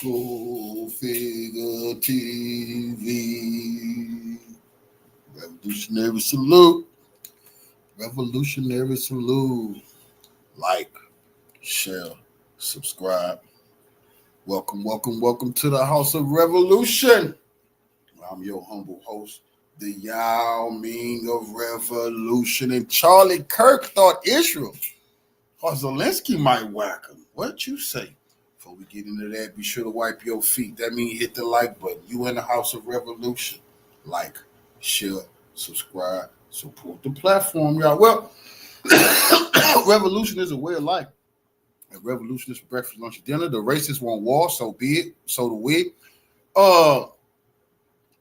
Cultfigga TV. Revolutionary salute. Revolutionary salute. Like, share, subscribe. Welcome to the House of Revolution. I'm your humble host, the Yao Ming of Revolution. And Charlie Kirk thought Israel or Zelensky might whack him. What you say? Before we get into that, be sure to wipe your feet. That means hit the like button. You in the House of Revolution. Like, share, subscribe, support the platform, y'all. Well, revolution is a way of life. A revolution is for breakfast, lunch, and dinner. The racists want war, so be it. So do we.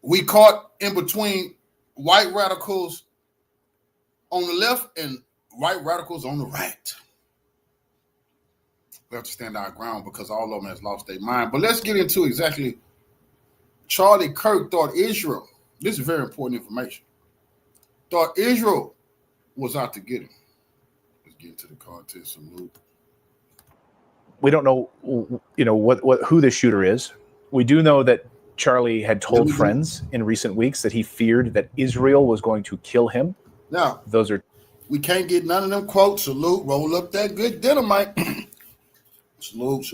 We caught in between white radicals on the left and white radicals on the right. We have to stand our ground because all of them has lost their mind. But let's get into exactly Charlie Kirk thought Israel, this is very important information, thought Israel was out to get him. Let's get into the content. Salute. We don't know, who the shooter is. We do know that Charlie had told friends in recent weeks that he feared that Israel was going to kill him. Now, we can't get none of them quotes. Salute, roll up that good dynamite. Salute,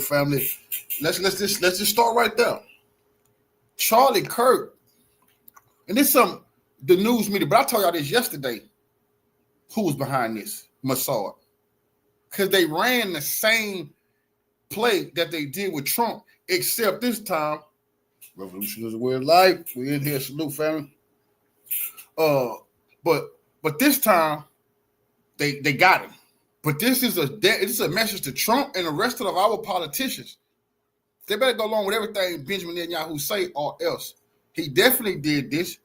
family. Let's just start right there. Charlie Kirk, and this the news media, but I told y'all this yesterday. Who was behind this Mossad? Because they ran the same play that they did with Trump, except this time, revolution is a way of life. We in here, salute, family. But this time, they got him. But this is a message to Trump and the rest of our politicians. They better go along with everything Benjamin Netanyahu say, or else. He definitely did this,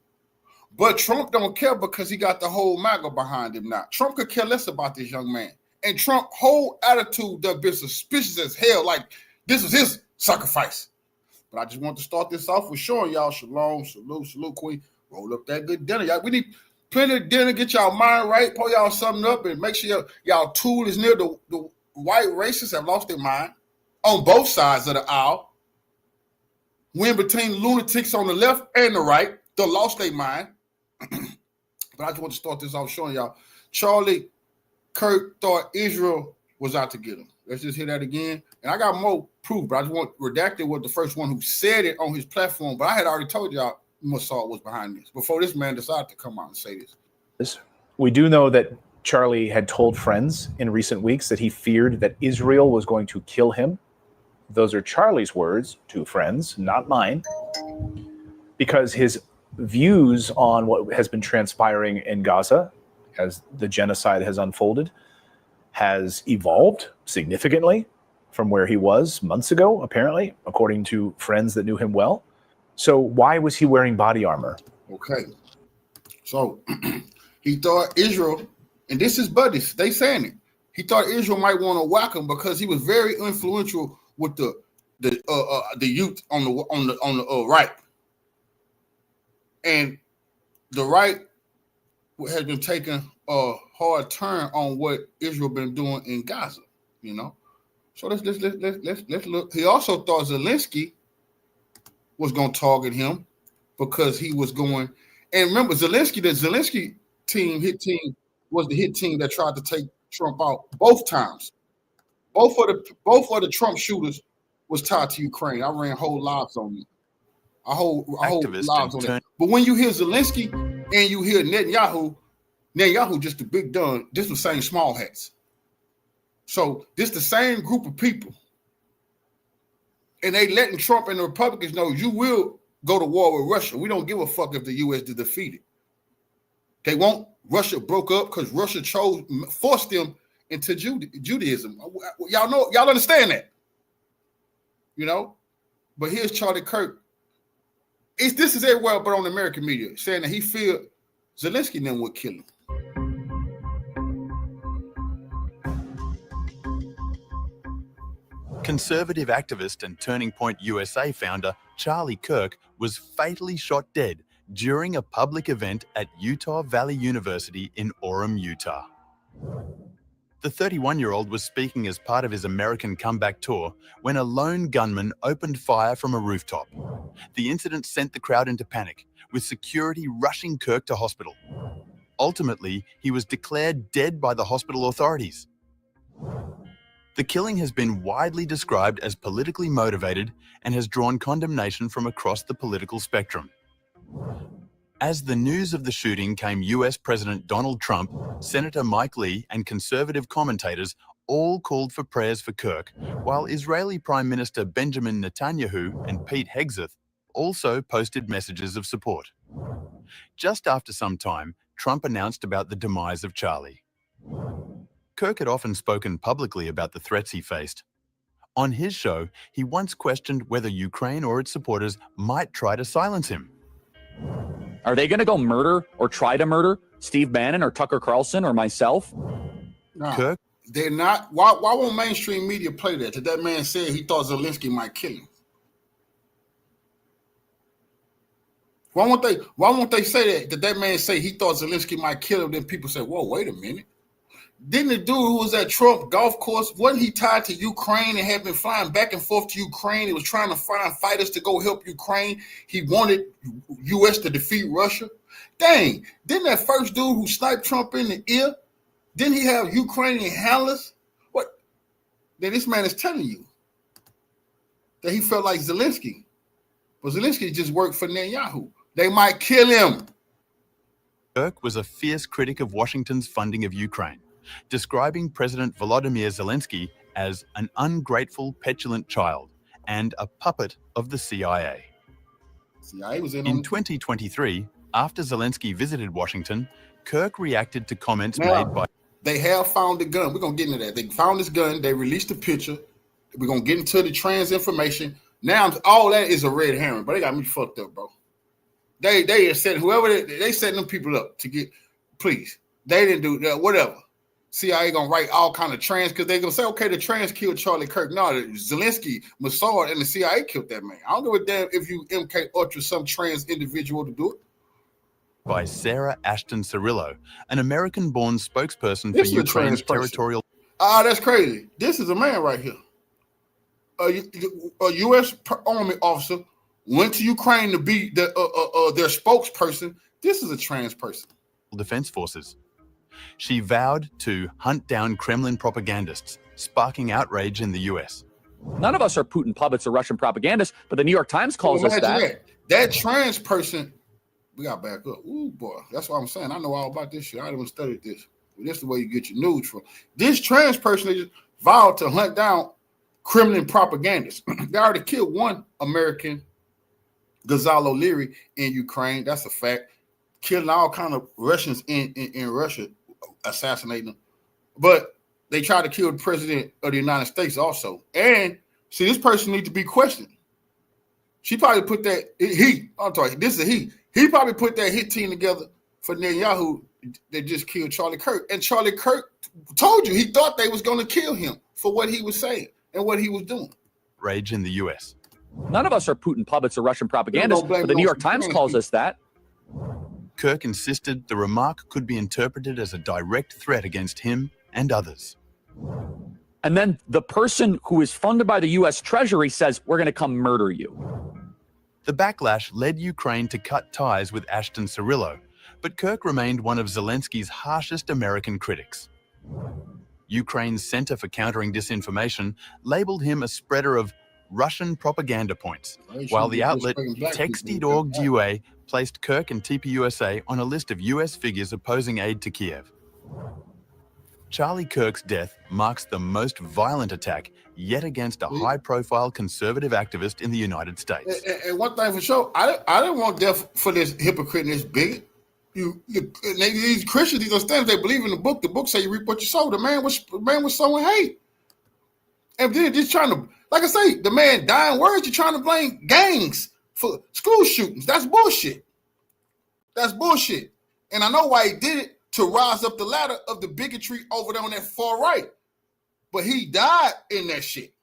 but Trump don't care because he got the whole MAGA behind him now. Trump could care less about this young man. And Trump's whole attitude that been suspicious as hell, like this was his sacrifice. But I just want to start this off with showing y'all shalom, salute, queen. Roll up that good dinner. Y'all, we need plenty of dinner, get y'all mind right, pull y'all something up, and make sure y'all tool is near the white racists have lost their mind on both sides of the aisle. When between lunatics on the left and the right, they lost their mind. But I just want to start this off showing y'all Charlie Kirk thought Israel was out to get him. Let's just hear that again. And I got more proof, but I just want redacted was the first one who said it on his platform. But I had already told y'all Mossad was behind this before this man decided to come out and say this. We do know that Charlie had told friends in recent weeks that he feared that Israel was going to kill him. Those are Charlie's words to friends, not mine, because his views on what has been transpiring in Gaza as the genocide has unfolded has evolved significantly from where he was months ago, apparently, according to friends that knew him well. So why was he wearing body armor? Okay. So he thought Israel, and this is buddies, they saying it. He thought Israel might want to whack him because he was very influential with the youth on the right. And the right has been taking a hard turn on what Israel been doing in Gaza, So let's look. He also thought Zelensky was going to target him because he was going. And remember, the Zelensky hit team was the hit team that tried to take Trump out both times. Both of the Trump shooters was tied to Ukraine. I ran whole lives on it. I hold lives on it. But when you hear Zelensky and you hear Netanyahu just a big done. This was saying small hats. So this the same group of people. And they letting Trump and the Republicans know you will go to war with Russia. We don't give a fuck if the U.S. is defeated. They won't. Russia broke up because Russia forced them into Judaism. Y'all understand that. But here's Charlie Kirk. This is everywhere but on the American media, saying that he feared Zelensky then would kill him. Conservative activist and Turning Point USA founder Charlie Kirk was fatally shot dead during a public event at Utah Valley University in Orem, Utah. The 31-year-old was speaking as part of his American comeback tour when a lone gunman opened fire from a rooftop. The incident sent the crowd into panic, with security rushing Kirk to hospital. Ultimately, he was declared dead by the hospital authorities. The killing has been widely described as politically motivated and has drawn condemnation from across the political spectrum. As the news of the shooting came, US President Donald Trump, Senator Mike Lee, and conservative commentators all called for prayers for Kirk, while Israeli Prime Minister Benjamin Netanyahu and Pete Hegseth also posted messages of support. Just after some time, Trump announced about the demise of Charlie. Kirk had often spoken publicly about the threats he faced. On his show, he once questioned whether Ukraine or its supporters might try to silence him. Are they going to go murder or try to murder Steve Bannon or Tucker Carlson or myself? No, Kirk? They're not. Why won't mainstream media play that? That man said he thought Zelensky might kill him. Why won't they say that man say he thought Zelensky might kill him? Then people say, whoa, wait a minute. Didn't the dude who was at Trump golf course, wasn't he tied to Ukraine and had been flying back and forth to Ukraine? He was trying to find fighters to go help Ukraine. He wanted U.S. to defeat Russia. Dang, didn't that first dude who sniped Trump in the ear, didn't he have Ukrainian handlers? What? Then this man is telling you that he felt like Zelensky. But Zelensky just worked for Netanyahu. They might kill him. Kirk was a fierce critic of Washington's funding of Ukraine, describing President Volodymyr Zelensky as an ungrateful, petulant child and a puppet of the CIA. CIA was in 2023, after Zelensky visited Washington, Kirk reacted to comments made by... They have found the gun. We're going to get into that. They found this gun. They released the picture. We're going to get into the trans information. Now, all that is a red herring, but they got me fucked up, bro. They said whoever they setting them people up to get, please. They didn't do that, whatever. CIA gonna write all kind of trans because they're gonna say, okay, the trans killed Charlie Kirk. No, Zelensky, Mossad, and the CIA killed that man. I don't give a damn if you MK Ultra some trans individual to do it. By Sarah Ashton Cirillo, an American-born spokesperson for Ukraine's territorial... That's crazy. This is a man right here. A U.S. Army officer went to Ukraine to be their spokesperson. This is a trans person. Defense forces. She vowed to hunt down Kremlin propagandists, sparking outrage in the U.S. None of us are Putin puppets or Russian propagandists, but the New York Times calls us that. That trans person, we got back up. Ooh, boy, that's what I'm saying. I know all about this shit. I haven't studied this. But this is the way you get your news from. This trans person, they just vowed to hunt down Kremlin propagandists. They already killed one American, Gonzalo Leary, in Ukraine. That's a fact. Killing all kind of Russians in Russia, assassinating them. But they tried to kill the president of the United States also. And see, this person needs to be questioned. She probably put that, this is a he. He probably put that hit team together for Netanyahu that just killed Charlie Kirk. And Charlie Kirk told you he thought they was going to kill him for what he was saying and what he was doing. Rage in the U.S. None of us are Putin puppets or Russian propagandists, but the New York Times calls us that. Kirk insisted the remark could be interpreted as a direct threat against him and others. And then the person who is funded by the U.S. Treasury says, we're going to come murder you. The backlash led Ukraine to cut ties with Ashton Cirillo, but Kirk remained one of Zelensky's harshest American critics. Ukraine's Center for Countering Disinformation labeled him a spreader of Russian propaganda points, while the outlet Texty.org.ua placed Kirk and TPUSA on a list of U.S. figures opposing aid to Kiev. Charlie Kirk's death marks the most violent attack yet against a high-profile conservative activist in the United States. And one thing for sure, I didn't want death for this hypocrite and this bigot. These Christians, these understand, they believe in the book. The book say you reap what you sow. The man was sowing hate. And then just trying to, like I say, the man dying words, you're trying to blame gangs for school shootings. That's bullshit. That's bullshit. And I know why he did it, to rise up the ladder of the bigotry over there on that far right. But he died in that shit.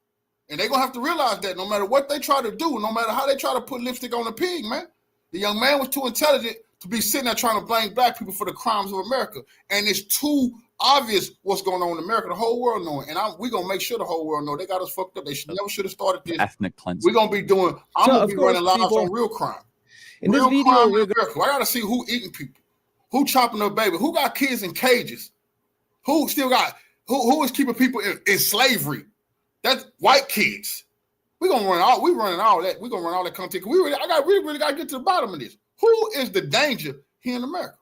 And they're going to have to realize that no matter what they try to do, no matter how they try to put lipstick on a pig, man, the young man was too intelligent to be sitting there trying to blame black people for the crimes of America. And it's too obvious what's going on in America. The whole world knowing. And we're going to make sure the whole world know. They got us fucked up. They never should have started this. Ethnic cleansing. We're going to be doing, I'm going to be running lives on real crime. In real this video, crime in America. I got to see who eating people. Who chopping up baby. Who got kids in cages. Who still got, who is keeping people in slavery. That's white kids. We're going to run all, we're running all that. We're going to run all that content. We really got to get to the bottom of this. Who is the danger here in America?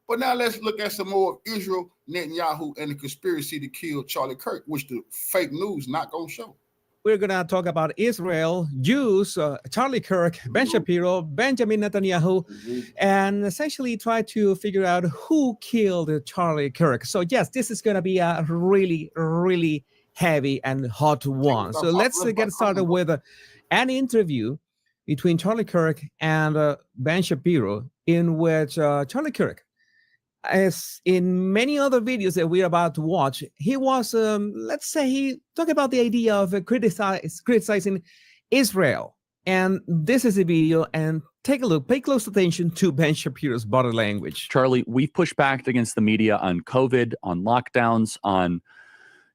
But now let's look at some more of Israel, Netanyahu, and the conspiracy to kill Charlie Kirk, which the fake news not going to show. We're going to talk about Israel, Jews, Charlie Kirk, Ben Shapiro, Benjamin Netanyahu, and essentially try to figure out who killed Charlie Kirk. So yes, this is going to be a really, really heavy and hot one. So let's get started with an interview between Charlie Kirk and Ben Shapiro, in which Charlie Kirk, as in many other videos that we're about to watch, he was, let's say, he talked about the idea of criticizing Israel. And this is a video, and take a look, pay close attention to Ben Shapiro's body language. Charlie, we've pushed back against the media on COVID, on lockdowns, on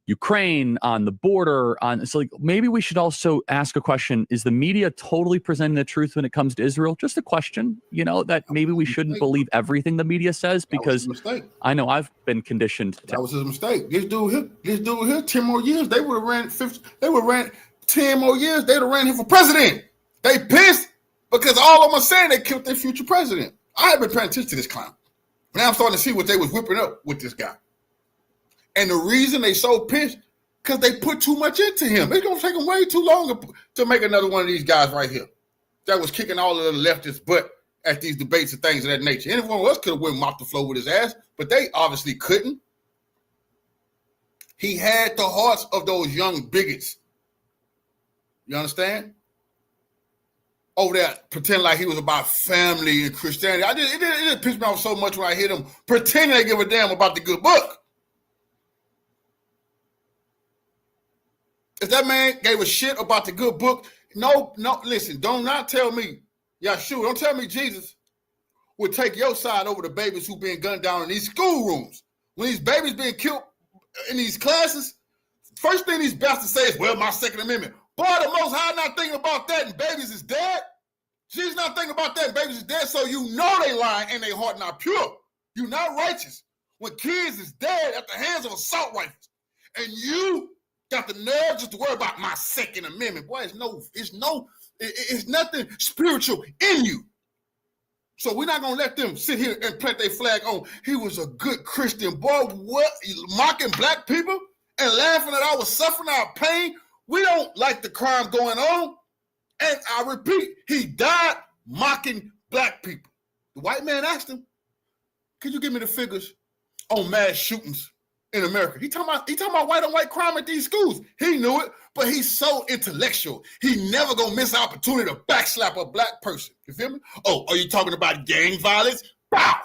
Ukraine, on the border, so like maybe we should also ask a question. Is the media totally presenting the truth when it comes to Israel? Just a question, that maybe we shouldn't believe everything the media says, because I know I've been conditioned. That was his mistake. This dude here, 10 more years, they would have ran 10 more years, they'd have ran him for president. They pissed because all of them are saying they killed their future president. I have been paying attention to this clown. Now I'm starting to see what they was whipping up with this guy. And the reason they so pissed, because they put too much into him. It's going to take them way too long to make another one of these guys right here that was kicking all of the leftists' butt at these debates and things of that nature. Any one of us could have went mopped the floor with his ass, but they obviously couldn't. He had the hearts of those young bigots. You understand? Over there, pretend like he was about family and Christianity. It just pissed me off so much when I hear them pretending they give a damn about the good book. If that man gave a shit about the good book, no, listen, don't tell me, Yahshua, don't tell me Jesus would take your side over the babies who being gunned down in these schoolrooms. When these babies being killed in these classes, first thing these bastards say is, well, my Second Amendment. Boy, the Most High not thinking about that and babies is dead. Jesus not thinking about that and babies is dead, so you know they lying and their heart not pure. You not righteous. When kids is dead at the hands of assault rifles, and you got the nerve just to worry about my Second Amendment. Boy, it's nothing spiritual in you. So we're not going to let them sit here and plant their flag on, he was a good Christian. Boy, what? Mocking black people and laughing at our suffering, our pain. We don't like the crime going on. And I repeat, he died mocking black people. The white man asked him, could you give me the figures on mass shootings in America? He talking about white on white crime at these schools. He knew it, but he's so intellectual. He never gonna miss an opportunity to backslap a black person. You feel me? Oh, are you talking about gang violence? Bow.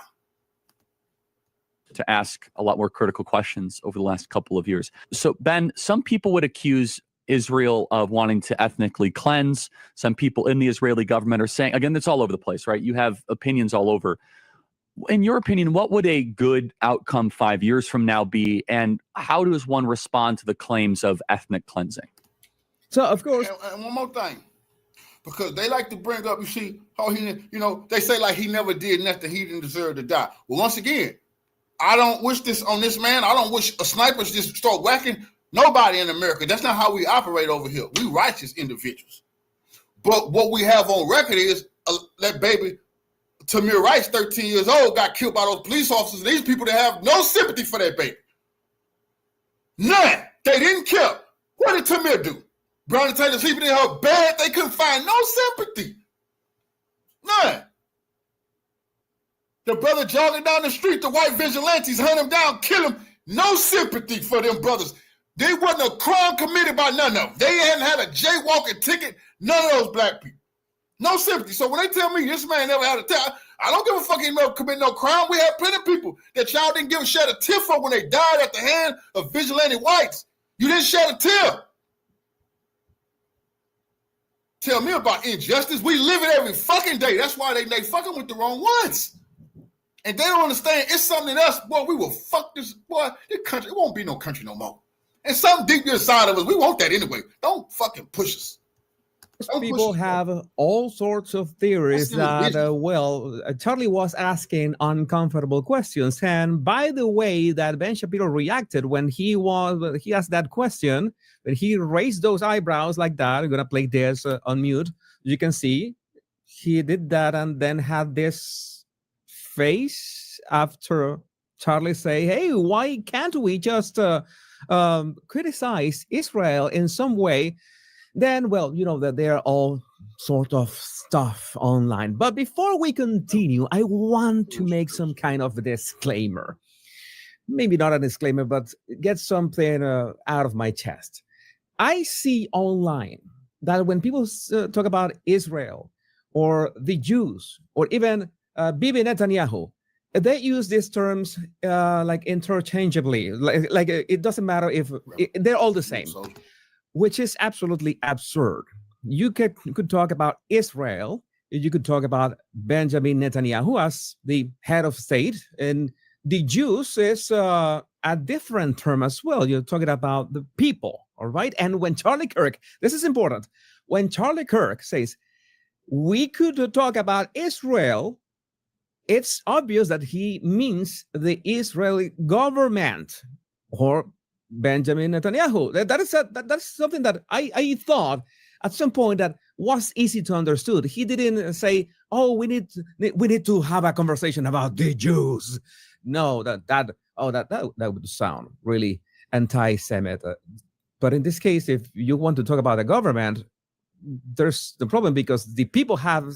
To ask a lot more critical questions over the last couple of years. So Ben, some people would accuse Israel of wanting to ethnically cleanse. Some people in the Israeli government are saying, again, it's all over the place, right? You have opinions all over. In your opinion, what would a good outcome 5 years from now be, and how does one respond to the claims of ethnic cleansing? So, of course, and one more thing, because they like to bring up, you see, how they say like he never did nothing, he didn't deserve to die. Well, once again, I don't wish this on this man. I don't wish a sniper just start whacking nobody in America. That's not how we operate over here. We righteous individuals. But what we have on record is that baby Tamir Rice, 13 years old, got killed by those police officers. And these people that have no sympathy for that baby. None. They didn't care. What did Tamir do? Brown Taylor sleeping in her bed. They couldn't find no sympathy. None. The brother jogging down the street, the white vigilantes hunt him down, kill him. No sympathy for them brothers. There wasn't a crime committed by none of them. They hadn't had a jaywalking ticket. None of those black people. No sympathy. So when they tell me this man never had a time, I don't give a fuck he never commit no crime. We have plenty of people that y'all didn't give a shed a tear for when they died at the hand of vigilante whites. You didn't shed a tear. Tell me about injustice. We live it every fucking day. That's why they fucking with the wrong ones. And they don't understand. It's something else, boy. We will fuck this, boy. This country, it won't be no country no more. And something deep inside of us, we want that anyway. Don't fucking push us. People have all sorts of theories that, Charlie was asking uncomfortable questions. And by the way that Ben Shapiro reacted when he asked that question, when he raised those eyebrows like that, I'm going to play this on mute. You can see he did that and then had this face after Charlie say, hey, why can't we just criticize Israel in some way? Then, well, you know that there are all sort of stuff online. But before we continue, I want to make some kind of a disclaimer. Maybe not a disclaimer, but get something out of my chest. I see online that when people talk about Israel or the Jews or even Bibi Netanyahu, they use these terms like interchangeably. Like it doesn't matter if they're all the same. Which is absolutely absurd. You could talk about Israel, you could talk about Benjamin Netanyahu as the head of state, and the Jews is a different term as well. You're talking about the people, all right? And when Charlie Kirk, this is important, when Charlie Kirk says, we could talk about Israel, it's obvious that he means the Israeli government or Benjamin Netanyahu. That's something that I thought at some point that was easy to understood. He didn't say, "Oh, we need to have a conversation about the Jews." No, that would sound really anti-Semite. But in this case, if you want to talk about the government, there's the problem because the people have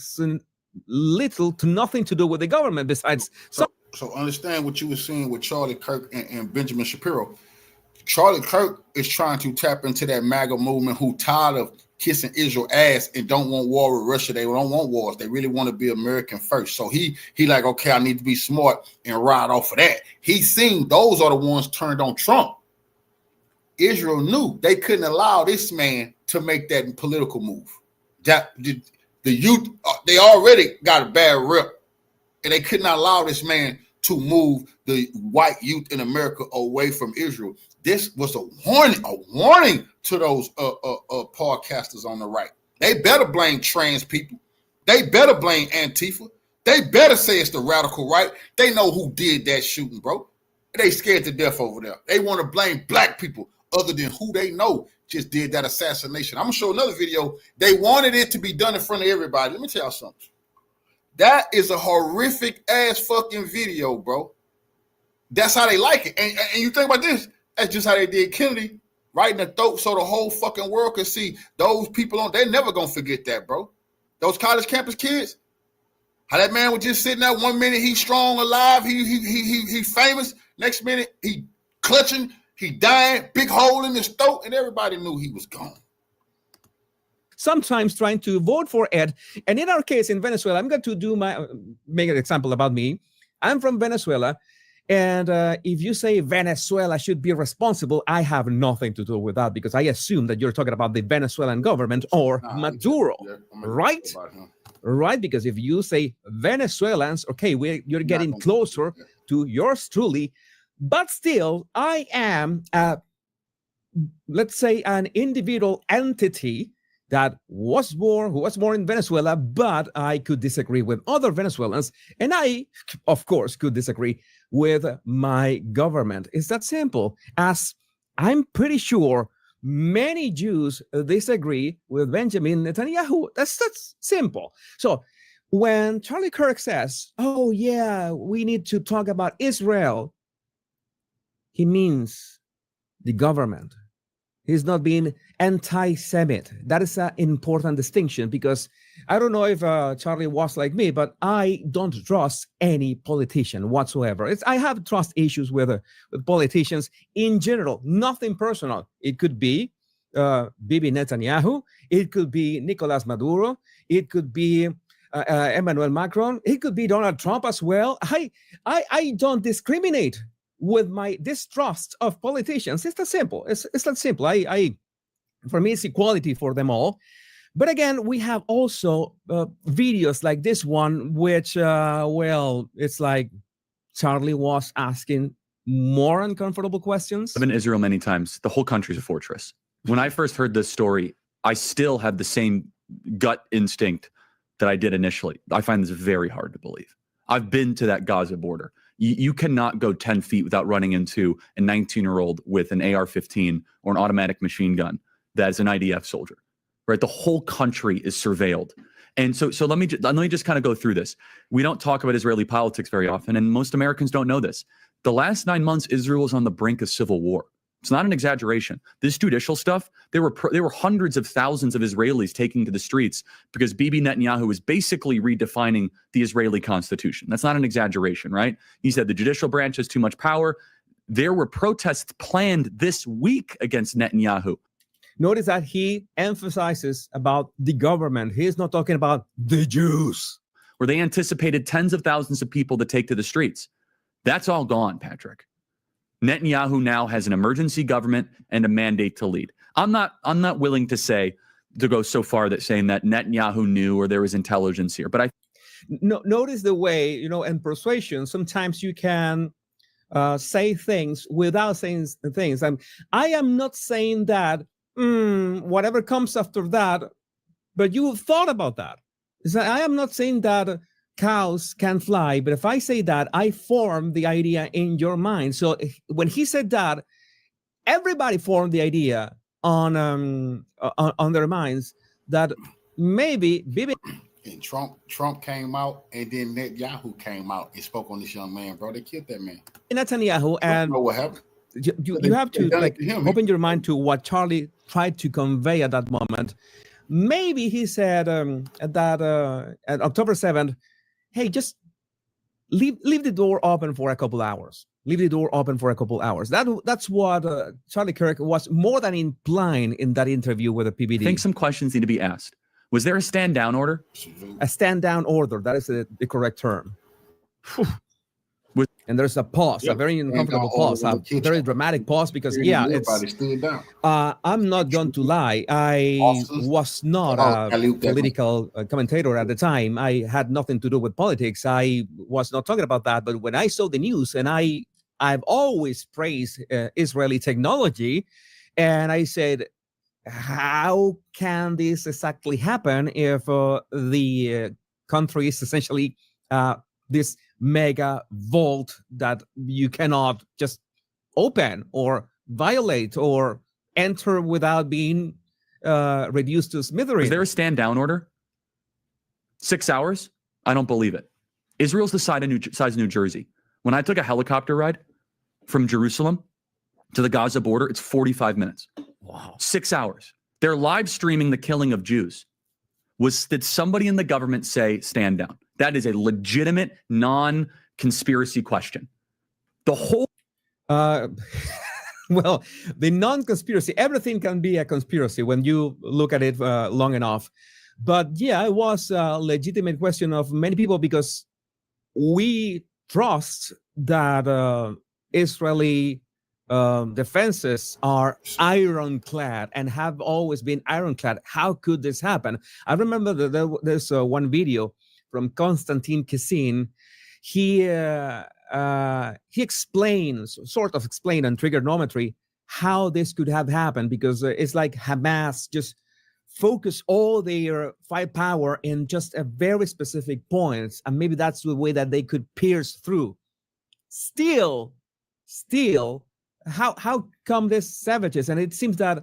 little to nothing to do with the government besides. So understand what you were saying with Charlie Kirk and Benjamin Shapiro. Charlie Kirk is trying to tap into that MAGA movement who tired of kissing Israel ass and don't want war with Russia. They don't want wars. They really want to be American first. So he like, okay, I need to be smart and ride off of that. He seen those are the ones turned on Trump. Israel knew they couldn't allow this man to make that political move. That the youth, they already got a bad rep, and they could not allow this man to move the white youth in America away from Israel. This was a warning to those podcasters on the right. They better blame trans people. They better blame Antifa. They better say it's the radical right. They know who did that shooting, bro. They scared to death over there. They want to blame black people other than who they know just did that assassination. I'm going to show another video. They wanted it to be done in front of everybody. Let me tell y'all something. That is a horrific ass fucking video, bro. That's how they like it. And you think about this. That's just how they did Kennedy, right in the throat so the whole fucking world could see those people on. They're never going to forget that, bro. Those college campus kids, how that man was just sitting there 1 minute, he's strong, alive, he's famous. Next minute, he clutching, he dying, big hole in his throat, and everybody knew he was gone. Sometimes trying to vote for Ed. And in our case in Venezuela, I'm going to make an example about me. I'm from Venezuela. And if you say Venezuela should be responsible, I have nothing to do with that because I assume that you're talking about the Venezuelan government or Maduro, right? Right? Because if you say Venezuelans, okay, you're getting closer to yours truly. But still, I am, let's say, an individual entity that who was born in Venezuela, but I could disagree with other Venezuelans, and I, of course, could disagree with my government. It's that simple. As I'm pretty sure many Jews disagree with Benjamin Netanyahu. That's simple. So when Charlie Kirk says, "Oh yeah, we need to talk about Israel," he means the government. He's not being anti-Semite. That is an important distinction because I don't know if Charlie was like me, but I don't trust any politician whatsoever. I have trust issues with politicians in general, nothing personal. It could be Bibi Netanyahu. It could be Nicolas Maduro. It could be Emmanuel Macron. It could be Donald Trump as well. I don't discriminate with my distrust of politicians. It's that simple. It's that simple. For me, it's equality for them all. But again, we have also videos like this one, which, it's like Charlie was asking more uncomfortable questions? I've been in Israel many times. The whole country's a fortress. When I first heard this story, I still had the same gut instinct that I did initially. I find this very hard to believe. I've been to that Gaza border. You cannot go 10 feet without running into a 19-year-old with an AR-15 or an automatic machine gun that is an IDF soldier, right? The whole country is surveilled. And so let me just kind of go through this. We don't talk about Israeli politics very often, and most Americans don't know this. The last 9 months, Israel was on the brink of civil war. It's not an exaggeration. This judicial stuff, there were hundreds of thousands of Israelis taking to the streets because Bibi Netanyahu is basically redefining the Israeli constitution. That's not an exaggeration, right? He said the judicial branch has too much power. There were protests planned this week against Netanyahu. Notice that he emphasizes about the government. He is not talking about the Jews. Where they anticipated tens of thousands of people to take to the streets. That's all gone, Patrick. Netanyahu now has an emergency government and a mandate to lead. I'm not willing to go so far that saying that Netanyahu knew or there was intelligence here, but I notice the way, in persuasion, sometimes you can say things without saying things. I am not saying that whatever comes after that, but you have thought about that. I am not saying that cows can fly, but if I say that, I form the idea in your mind. So when he said that, everybody formed the idea on their minds that maybe Bibi and Trump came out, and then Netanyahu came out and spoke on this young man, bro. They killed that man. Netanyahu, and I don't know what happened. You have to open your mind to what Charlie tried to convey at that moment. Maybe he said at October 7th, hey, just leave the door open for a couple hours. Leave the door open for a couple hours. That's what Charlie Kirk was more than implying in that interview with the PBD. I think some questions need to be asked. Was there a stand down order? A stand down order. That is the correct term. And there's a pause, a very uncomfortable pause, a very dramatic pause, because it's. Stood down. I'm not going to lie. I was not a political commentator at the time. I had nothing to do with politics. I was not talking about that. But when I saw the news, and I've always praised Israeli technology, and I said, how can this exactly happen if the country is essentially this mega vault that you cannot just open or violate or enter without being reduced to smithereens? Is there a stand down order? 6 hours? I don't believe it. Israel's the size of New Jersey. When I took a helicopter ride from Jerusalem to the Gaza border, it's 45 minutes. Wow. 6 hours. They're live streaming the killing of Jews. Did somebody in the government say stand down? That is a legitimate non-conspiracy question. The whole... Well, the non-conspiracy, everything can be a conspiracy when you look at it long enough. But yeah, it was a legitimate question of many people, because we trust that Israeli defenses are ironclad and have always been ironclad. How could this happen? I remember that there's one video from Konstantin Kisin. He explains on trigonometry how this could have happened, because it's like Hamas just focus all their firepower in just a very specific points, and maybe that's the way that they could pierce through. Still, how come this savages? And it seems that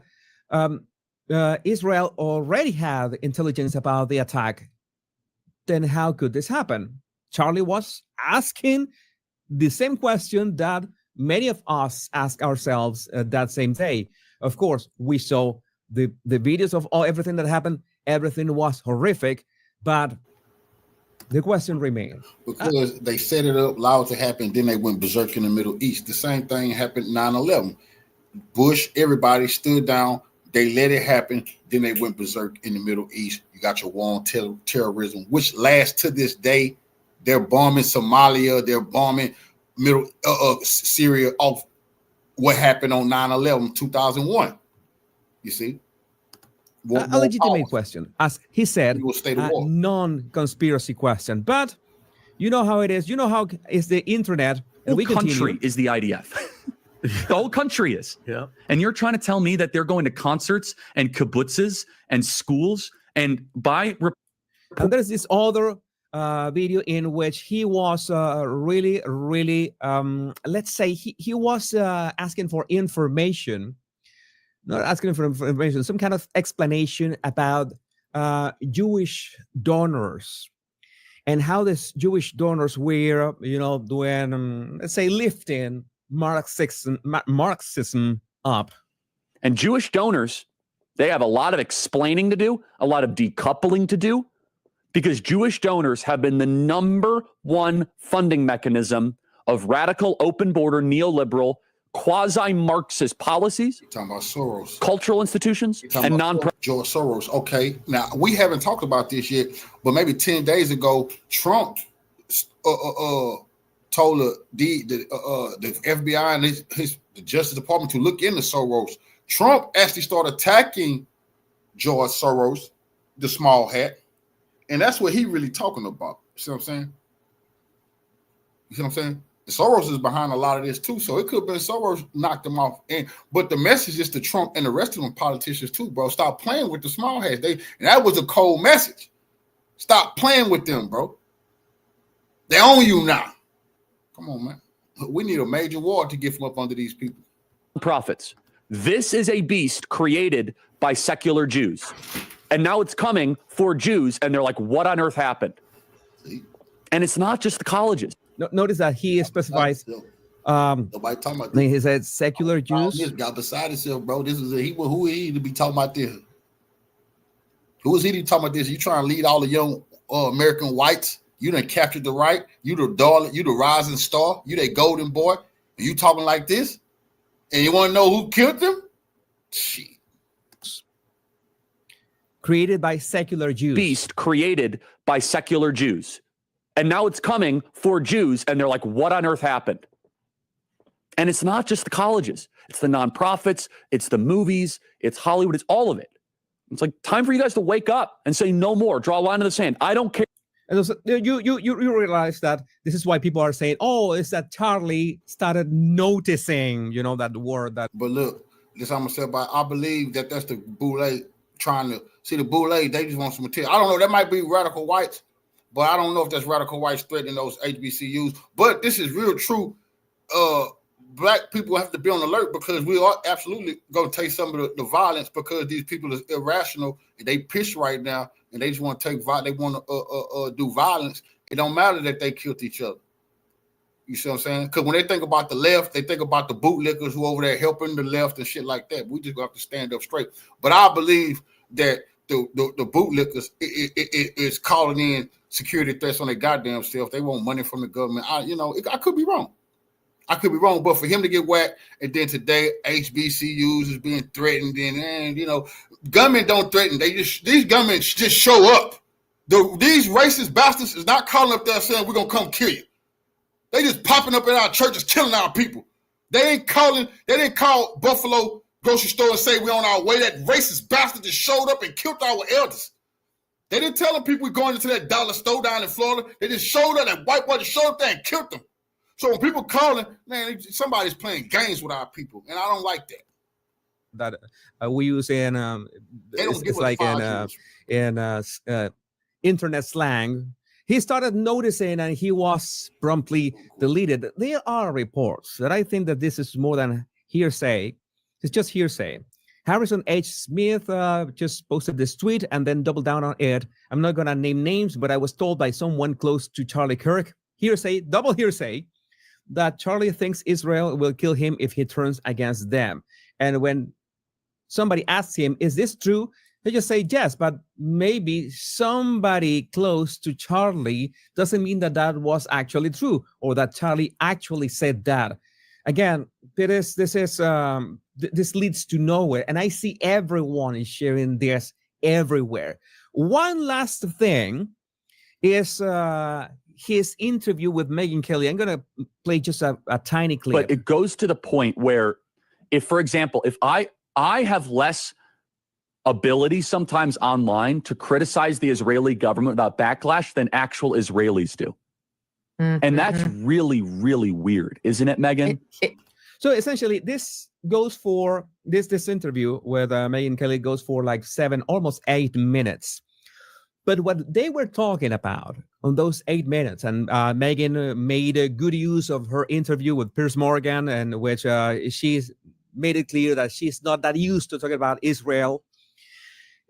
Israel already had intelligence about the attack. Then how could this happen? Charlie was asking the same question that many of us ask ourselves that same day. Of course, we saw the videos of everything that happened. Everything was horrific, but the question remains. Because they set it up, allowed it to happen, then they went berserk in the Middle East. The same thing happened 9/11. Bush, everybody stood down. They let it happen. Then they went berserk in the Middle East. You got your war on terrorism, which lasts to this day. They're bombing Somalia. They're bombing Syria off what happened on 9/11, 2001. You see? A legitimate question. As he said, a non-conspiracy question. But You know how it is. You know how is the internet. And we country continue. is the IDF. The whole country is. Yeah. And you're trying to tell me that they're going to concerts and kibbutzes and schools and buy. And there's this other video in which he was really, let's say he was asking for information, not asking for information, some kind of explanation about Jewish donors and how these Jewish donors were, doing, let's say, lifting Marxism up. And Jewish donors, they have a lot of explaining to do, a lot of decoupling to do, because Jewish donors have been the number one funding mechanism of radical, open border, neoliberal, quasi-Marxist policies. You're talking about Soros. Cultural institutions and non-profit. George Soros. Okay. Now, we haven't talked about this yet, but maybe 10 days ago, Trump told the FBI and the Justice Department to look into Soros. Trump actually started attacking George Soros, the small hat, and that's what he really talking about. You see what I'm saying? You see what I'm saying? Soros is behind a lot of this too, so it could have been Soros knocked him off. But the message is to Trump and the rest of them politicians too, bro. Stop playing with the small hats. And that was a cold message. Stop playing with them, bro. They own you now. Come on, man. We need a major war to get from up under these people. Profits. This is a beast created by secular Jews. And now it's coming for Jews, and they're like, what on earth happened? See? And it's not just the colleges. Notice that he specifies. Nobody talking about this. He said secular Jews. This got beside himself, bro. This is who is he to be talking about this? Who is he to be talking about this? You trying to lead all the young American whites? You done captured the right. You the darling. You the rising star. You that golden boy. And you talking like this? And you want to know who killed them? Shit. Created by secular Jews. Beast created by secular Jews. And now it's coming for Jews, and they're like, what on earth happened? And it's not just the colleges. It's the nonprofits. It's the movies. It's Hollywood. It's all of it. It's like time for you guys to wake up and say no more. Draw a line in the sand. I don't care. And also, you realize that this is why people are saying, oh, it's that Charlie started noticing, that word that. But look, this I'm gonna say about. I believe that that's the Boule trying to see the Boule. They just want some material. I don't know. That might be radical whites, but I don't know if that's radical whites threatening those HBCUs. But this is real true. Black people have to be on alert because we are absolutely going to take some of the violence because these people are irrational and they piss right now and they just want to take violence. They want to do violence. It don't matter that they killed each other. You see what I'm saying? Because when they think about the left, they think about the bootlickers who over there helping the left and shit like that. We just have to stand up straight. But I believe that the bootlickers is calling in security threats on their goddamn self. They want money from the government. I could be wrong. I could be wrong, but for him to get whacked, and then today HBCUs is being threatened, and gunmen don't threaten. These gunmen just show up. These racist bastards is not calling up there saying we're gonna come kill you. They just popping up at our churches, killing our people. They didn't call Buffalo grocery store and say we're on our way. That racist bastard just showed up and killed our elders. They didn't tell the people we're going into that dollar store down in Florida. They just showed up. That white boy just showed up there and killed them. So when people calling, man, somebody's playing games with our people, and I don't like that. That we use in it's like in internet slang. He started noticing, and he was promptly deleted. There are reports that I think that this is more than hearsay. It's just hearsay. Harrison H. Smith just posted this tweet and then doubled down on it. I'm not gonna name names, but I was told by someone close to Charlie Kirk, hearsay, double hearsay, that Charlie thinks Israel will kill him if he turns against them. And when somebody asks him, is this true? They just say yes, but maybe somebody close to Charlie doesn't mean that that was actually true or that Charlie actually said that. Again, this leads to nowhere. And I see everyone is sharing this everywhere. One last thing is his interview with Megyn Kelly. I'm going to play just a tiny clip. But it goes to the point where if, for example, if I have less ability sometimes online to criticize the Israeli government without backlash than actual Israelis do. And that's really, really weird, isn't it, Megan? So essentially, this goes for this interview with Megyn Kelly goes for like 7, almost 8 minutes. But what they were talking about on those 8 minutes, and Megyn made a good use of her interview with Piers Morgan, and which she's made it clear that she's not that used to talking about Israel.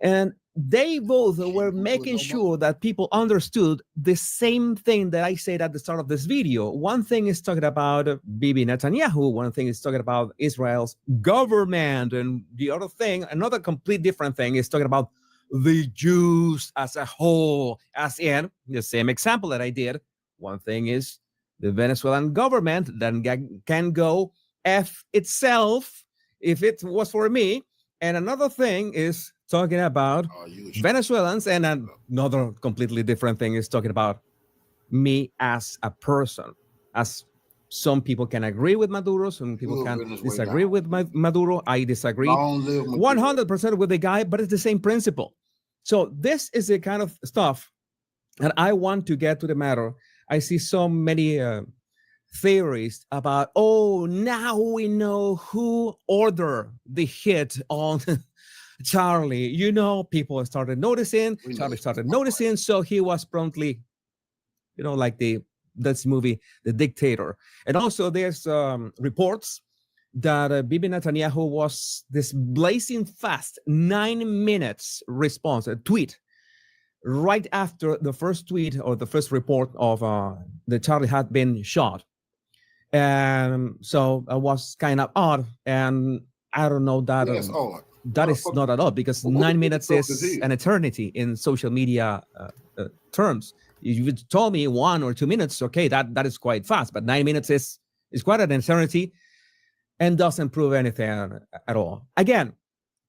And they both were making sure that people understood the same thing that I said at the start of this video. One thing is talking about Bibi Netanyahu. One thing is talking about Israel's government. And the other thing, another complete different thing, is talking about the Jews as a whole, as in the same example that I did. One thing is the Venezuelan government that can go F itself if it was for me. And another thing is talking about Venezuelans, and another completely different thing is talking about me as a person. As some people can agree with Maduro, some people can disagree with Maduro. I disagree 100% with the guy, but it's the same principle. So this is the kind of stuff that I want to get to the matter. I see so many theories about, oh, now we know who ordered the hit on Charlie. You know, people started noticing. Charlie started noticing, so he was promptly, you know, like this movie, The Dictator. And also there's reports that Bibi Netanyahu was this blazing fast 9 minutes response, a tweet, right after the first tweet or the first report of that Charlie had been shot. And so it was kind of odd. And I don't know that that is not at all, because 9 minutes is an eternity in social media terms. If you told me 1 or 2 minutes, okay, that is quite fast, but 9 minutes is quite an eternity and doesn't prove anything at all. Again,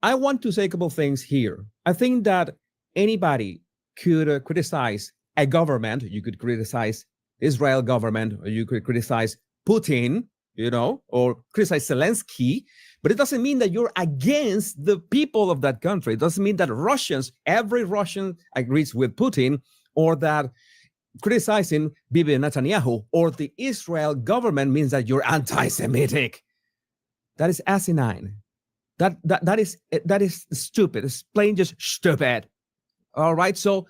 I want to say a couple things here. I think that anybody could criticize a government. You could criticize Israel government, or you could criticize Putin, you know, or criticize Zelensky, but it doesn't mean that you're against the people of that country. It doesn't mean that every Russian agrees with Putin, or that criticizing Bibi Netanyahu or the Israel government means that you're anti-Semitic. That is asinine. That is stupid. It's plain just stupid. All right. So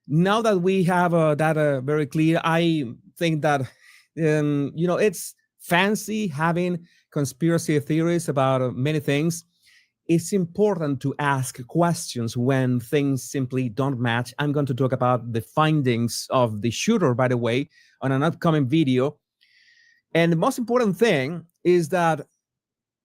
now that we have that very clear, I think that you know, it's fancy having conspiracy theories about many things. It's important to ask questions when things simply don't match. I'm going to talk about the findings of the shooter, by the way, on an upcoming video. And the most important thing is that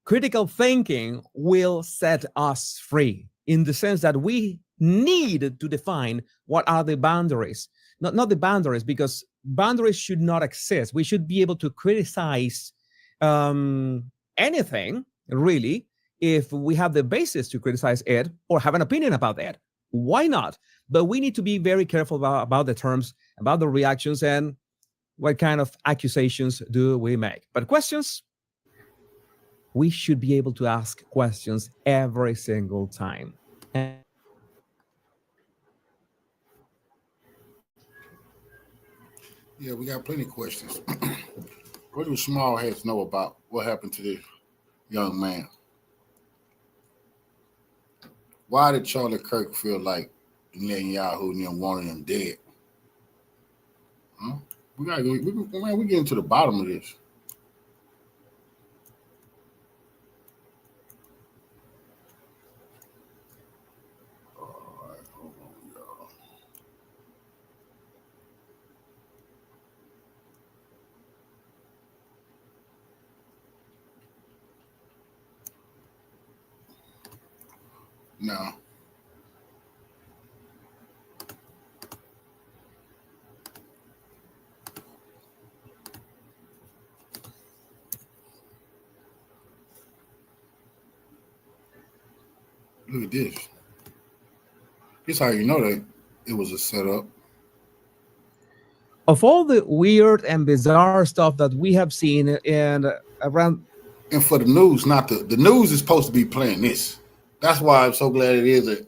critical thinking will set us free, in the sense that we need to define what are the boundaries. Not the boundaries, because boundaries should not exist. We should be able to criticize anything, really, if we have the basis to criticize it or have an opinion about it. Why not? But we need to be very careful about the terms, about the reactions, and what kind of accusations do we make. But questions, we should be able to ask questions every single time. Yeah, we got plenty of questions. What do small heads know about what happened to this young man? Why did Charlie Kirk feel like Netanyahu and them wanted him dead? Huh? We get into the bottom of this. All right, hold on, y'all. No. Look at this. This is how you know that it was a setup. Of all the weird and bizarre stuff that we have seen in around, and for the news, not the news is supposed to be playing this. That's why I'm so glad it is an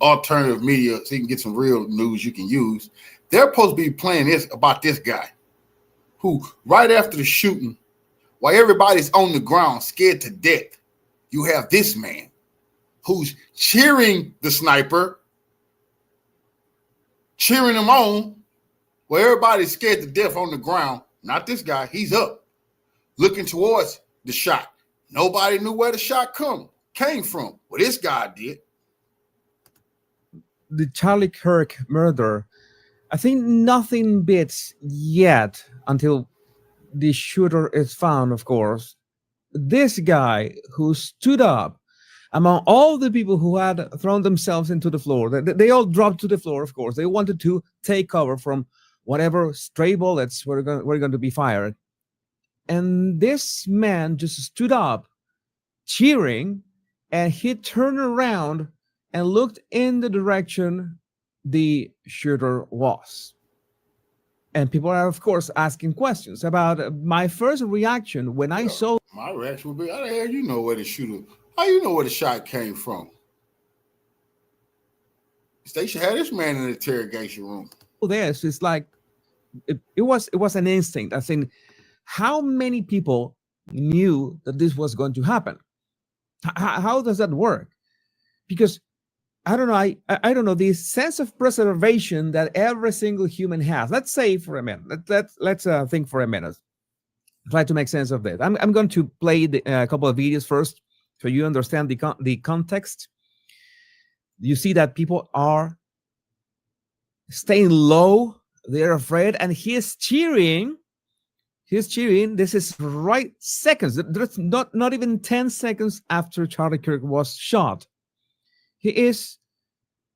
alternative media, so you can get some real news you can use. They're supposed to be playing this about this guy. who right after the shooting, while everybody's on the ground scared to death, you have this man who's cheering the sniper, cheering him on, while everybody's scared to death on the ground. Not this guy. He's up, looking towards the shot. Nobody knew where the shot came from. Well, this guy did. The Charlie Kirk murder, I think nothing beats yet, until the shooter is found, of course. This guy who stood up among all the people who had thrown themselves into the floor. They all dropped to the floor, of course. They wanted to take cover from whatever stray bullets were going to be fired. And this man just stood up, cheering, and he turned around and looked in the direction the shooter was. And people are, of course, asking questions about my first reaction when I saw. My reaction would be, how the hell you know where the shooter, how you know where the shot came from? They should have this man in the interrogation room. This is like, it was an instinct. I think, how many people knew that this was going to happen? How does that work? Because I don't know. I don't know, the sense of preservation that every single human has. Let's say for a minute. Let's think for a minute. Try to make sense of this. I'm going to play a couple of videos first, so you understand the context. You see that people are staying low. They're afraid, and he's cheering. He's cheering. This is right seconds. There's not even 10 seconds after Charlie Kirk was shot. He is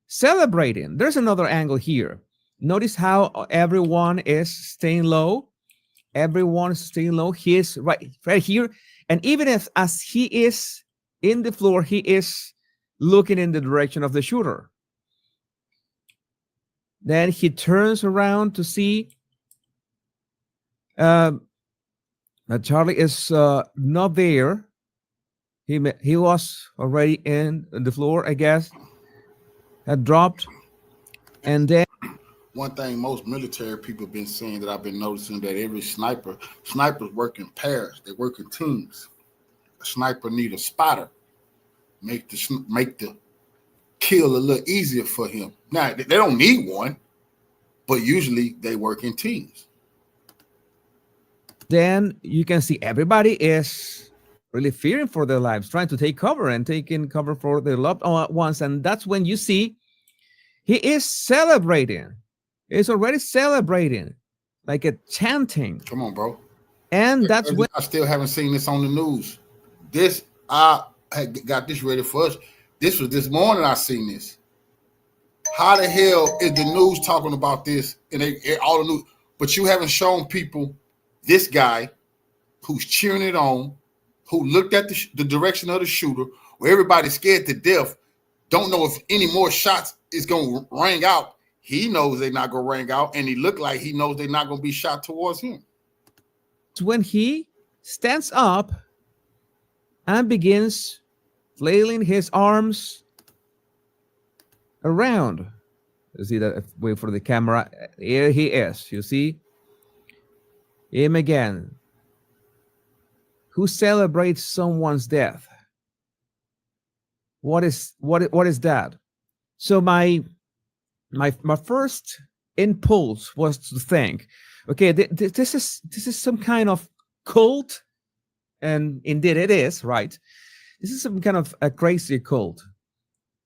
celebrating. There's another angle here. Notice how everyone is staying low. Everyone is staying low. He is right here. And even as he is in the floor, he is looking in the direction of the shooter. Then he turns around to see that Charlie is not there. He was already in the floor, I guess, had dropped. And then one thing most military people have been saying that I've been noticing, that every snipers work in pairs. They work in teams. A sniper need a spotter, make the kill a little easier for him. Now, they don't need one, but usually they work in teams. Then you can see everybody is really fearing for their lives, trying to take cover and taking cover for their loved ones. And that's when you see he is celebrating. He's already celebrating, like a chanting. Come on, bro. And that's when I still haven't seen this on the news. I had got this ready for us. This was this morning I seen this. How the hell is the news talking about this? And all the news, but you haven't shown people this guy who's cheering it on, who looked at the direction of the shooter, where everybody's scared to death, don't know if any more shots is going to ring out. He knows they're not going to ring out, and he looked like he knows they're not going to be shot towards him. It's when he stands up and begins flailing his arms around. You see that? Wait for the camera. Here he is. You see him again. Who celebrates someone's death? What is that? So my first impulse was to think, okay, this is some kind of cult, and indeed it is, right? This is some kind of a crazy cult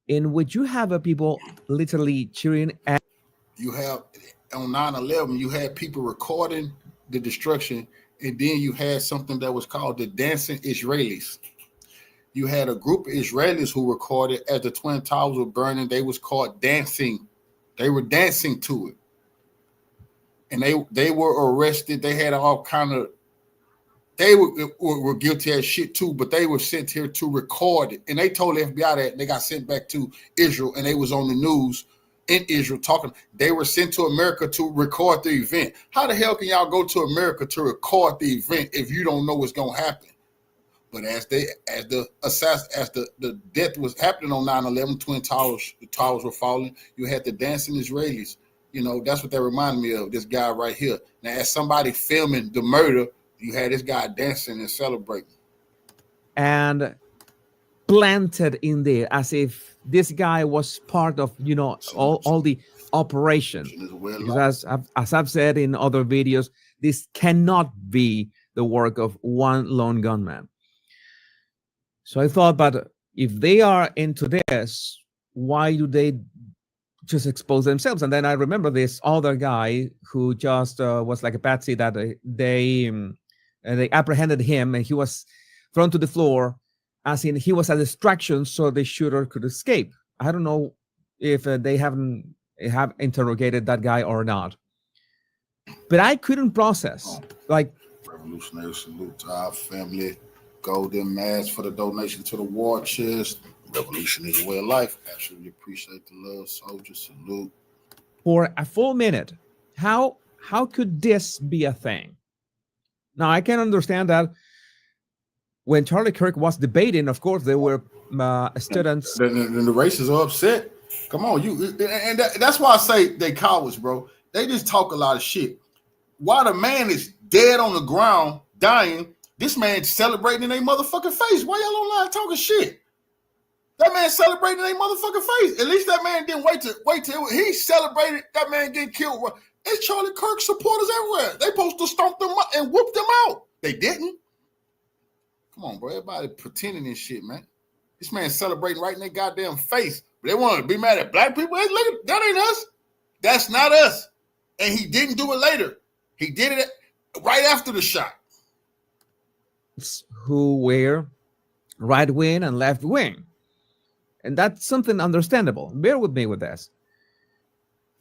in which you have people literally cheering. And you have on 9/11, you had people recording the destruction, and then you had something that was called the dancing Israelis. You had a group of Israelis who recorded as the Twin Towers were burning. They was caught dancing. They were dancing to it. And they were arrested. They had all kind of, they were guilty as shit too, but they were sent here to record it. And they told the FBI that they got sent back to Israel, and they was on the news in Israel talking. They were sent to America to record the event. How the hell can y'all go to America to record the event if you don't know what's going to happen? But as the death was happening on 9/11, the towers were falling. You had the dancing Israelis You know, that's what that reminded me of, this guy right here. Now, as somebody filming the murder, you had this guy dancing and celebrating. And planted in there as if this guy was part of, you know, all the operation. Because as I've said in other videos, this cannot be the work of one lone gunman. So I thought, but if they are into this, why do they just expose themselves? And then I remember this other guy who just was like a patsy, that they apprehended him and he was thrown to the floor, as in he was a distraction so the shooter could escape. I don't know if they have interrogated that guy or not, but I couldn't process. Like, revolutionary salute to our family. Golden mask for the donation to the war chest. Revolution is a way of life. Absolutely appreciate the love, soldier. Salute. For a full minute, how could this be a thing? Now, I can understand that when Charlie Kirk was debating, of course, there were students. Then the racists are upset. Come on, that's why I say they cowards, bro. They just talk a lot of shit. While the man is dead on the ground, dying, this man's celebrating in their motherfucking face. Why y'all online talking shit? That man celebrating in their motherfucking face. At least that man didn't wait till he celebrated that man getting killed. It's Charlie Kirk supporters everywhere. They supposed to stomp them up and whoop them out. They didn't. Come on, bro. Everybody pretending this shit, man. This man celebrating right in their goddamn face. But they want to be mad at black people. Hey, look, that ain't us. That's not us. And he didn't do it later. He did it right after the shot. Who were right wing and left wing. And that's something understandable. Bear with me with this.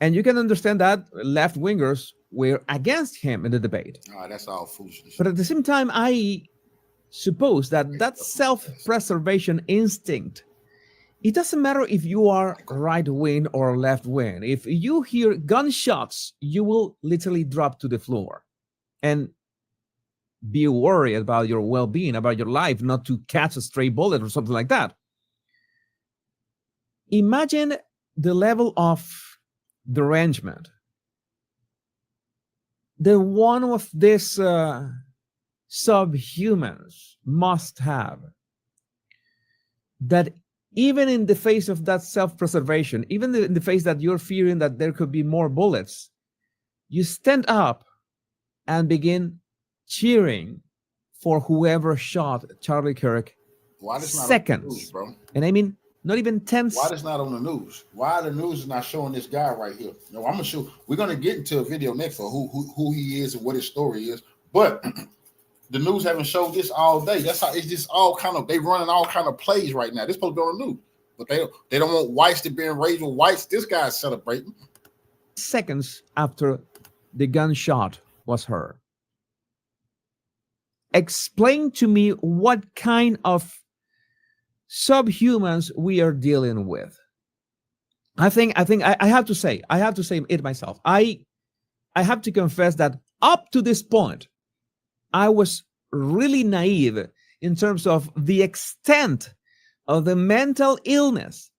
And you can understand that left wingers were against him in the debate. That's all foolishness. But at the same time, I suppose that self-preservation instinct, it doesn't matter if you are right wing or left wing. If you hear gunshots, you will literally drop to the floor and be worried about your well-being, about your life, not to catch a stray bullet or something like that. Imagine the level of derangement that one of these subhumans must have, that even in the face of that self-preservation, even in the face that you're fearing that there could be more bullets, you stand up and begin cheering for whoever shot Charlie Kirk. Why this not seconds, on the news, bro? And I mean, not even 10 Why this not on the news? Why the news is not showing this guy right here? No, I'm gonna show. We're gonna get into a video next for who he is and what his story is. But the news haven't showed this all day. That's how it's just all kind of, they running all kind of plays right now. This supposed to be on the news, but they don't want whites to be raised with whites. This guy's celebrating. Seconds after the gunshot was heard. Explain to me what kind of subhumans we are dealing with. I think I have to say it myself. I have to confess that up to this point, I was really naive in terms of the extent of the mental illness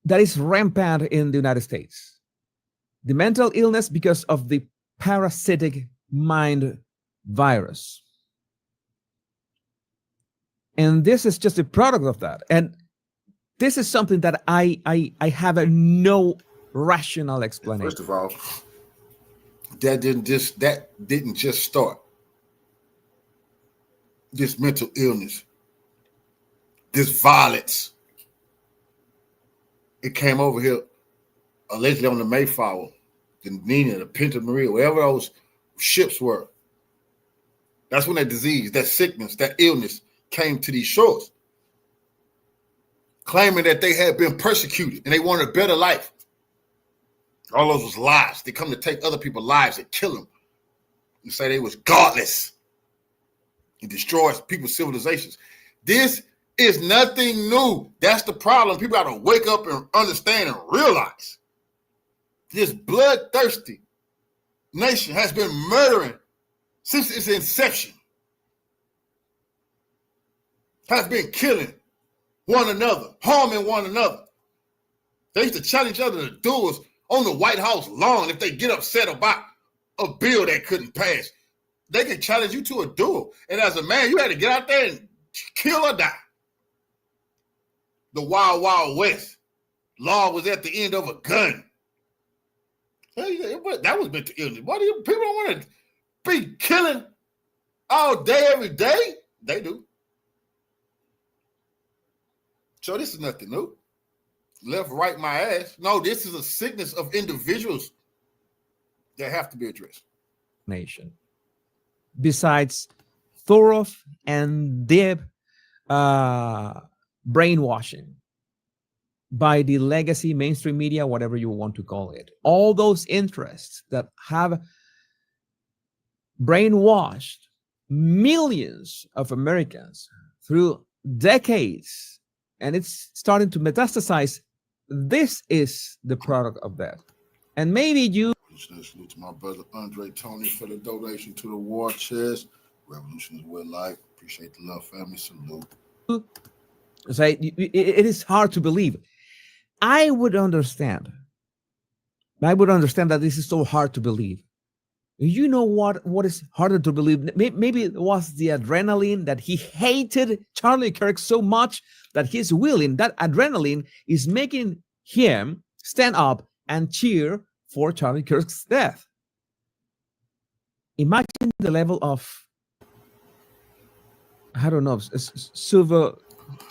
that is rampant in the United States. The mental illness because of the parasitic mind virus. And this is just a product of that. And this is something that I have no rational explanation. First of all, that didn't just start. This mental illness, this violence, it came over here allegedly on the Mayflower, the Nina, the Pinta Maria, wherever those ships were. That's when that disease, that sickness, that illness came to these shores, claiming that they had been persecuted and they wanted a better life. All those was lies. They come to take other people's lives and kill them and say they was godless. It destroys people's civilizations. This is nothing new. That's the problem. People got to wake up and understand and realize this bloodthirsty nation has been murdering since its inception, has been killing one another, harming one another. They used to challenge each other to duels on the White House lawn if they get upset about a bill that couldn't pass. They can challenge you to a duel. And as a man, you had to get out there and kill or die. The Wild Wild West. Law was at the end of a gun. That was mental illness. What do you people don't want to be killing all day, every day? They do. So this is nothing new. Left, right, my ass. No, this is a sickness of individuals that have to be addressed. Nation. Besides thorough and deep brainwashing by the legacy mainstream media, whatever you want to call it, all those interests that have brainwashed millions of Americans through decades, and it's starting to metastasize. This is the product of that. And maybe you Salute to my brother Andre Tony for the donation to the war chest. Revolution is well life. Appreciate the love, family. Salute. say it is hard to believe. I would understand that this is so hard to believe. You know what is harder to believe? Maybe it was the adrenaline that he hated Charlie Kirk so much that he's willing, that adrenaline is making him stand up and cheer for Charlie Kirk's death. Imagine the level of, I don't know, silver.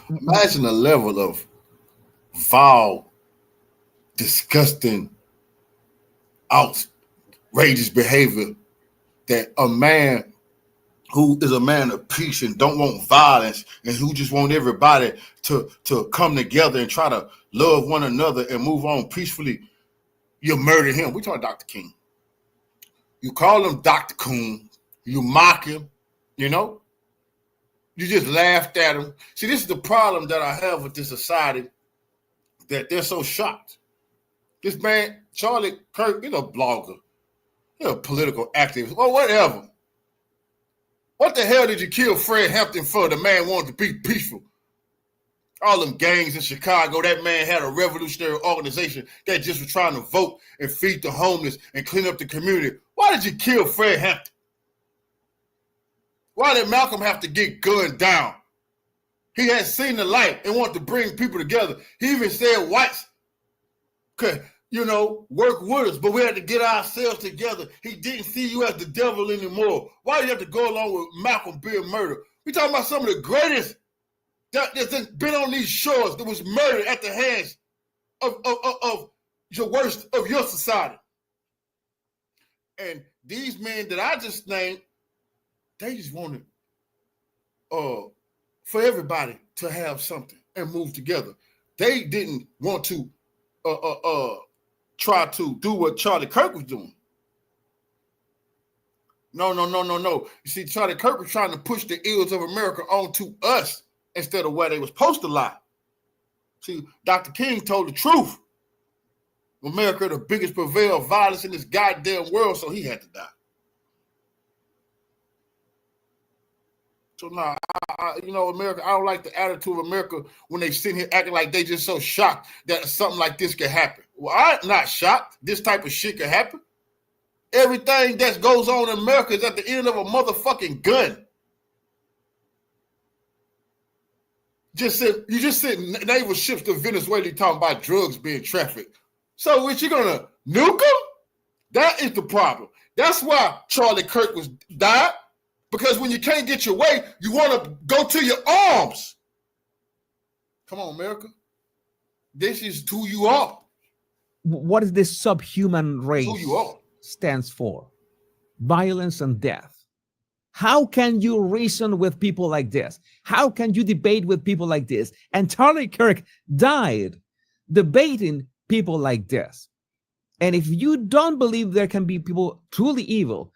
Imagine the level of vile, disgusting, outrageous behavior that a man who is a man of peace and don't want violence and who just want everybody to come together and try to love one another and move on peacefully, you murder him. We talking Dr. King. You call him Dr. Coon. You mock him, you know? You just laughed at him. See, this is the problem that I have with this society, that they're so shocked. This man, Charlie Kirk, he's a blogger. He's a political activist or whatever. What the hell did you kill Fred Hampton for? The man wanted to be peaceful. All them gangs in Chicago, that man had a revolutionary organization that just was trying to vote and feed the homeless and clean up the community. Why did you kill Fred Hampton? Why did Malcolm have to get gunned down? He had seen the light and wanted to bring people together. He even said whites could, work with us, but we had to get ourselves together. He didn't see you as the devil anymore. Why do you have to go along with Malcolm being murdered? We talking about some of the greatest that's been on these shores that was murdered at the hands of your worst of your society. And these men that I just named, they just wanted for everybody to have something and move together. They didn't want to try to do what Charlie Kirk was doing. No. You see, Charlie Kirk was trying to push the ills of America onto us instead of where they was supposed to lie. See, Dr. King told the truth. America, the biggest purveyor of violence in this goddamn world, so he had to die. So now, America, I don't like the attitude of America when they sit here acting like they just so shocked that something like this could happen. Well, I'm not shocked. This type of shit could happen. Everything that goes on in America is at the end of a motherfucking gun. You just sent naval ships to Venezuela talking about drugs being trafficked. So what, you gonna nuke them? That is the problem. That's why Charlie Kirk died. Because when you can't get your way, you want to go to your arms. Come on, America. This is who you are. What is this subhuman race who you are. Stands for? Violence and death. How can you reason with people like this? How can you debate with people like this? And Charlie Kirk died debating people like this. And if you don't believe there can be people truly evil,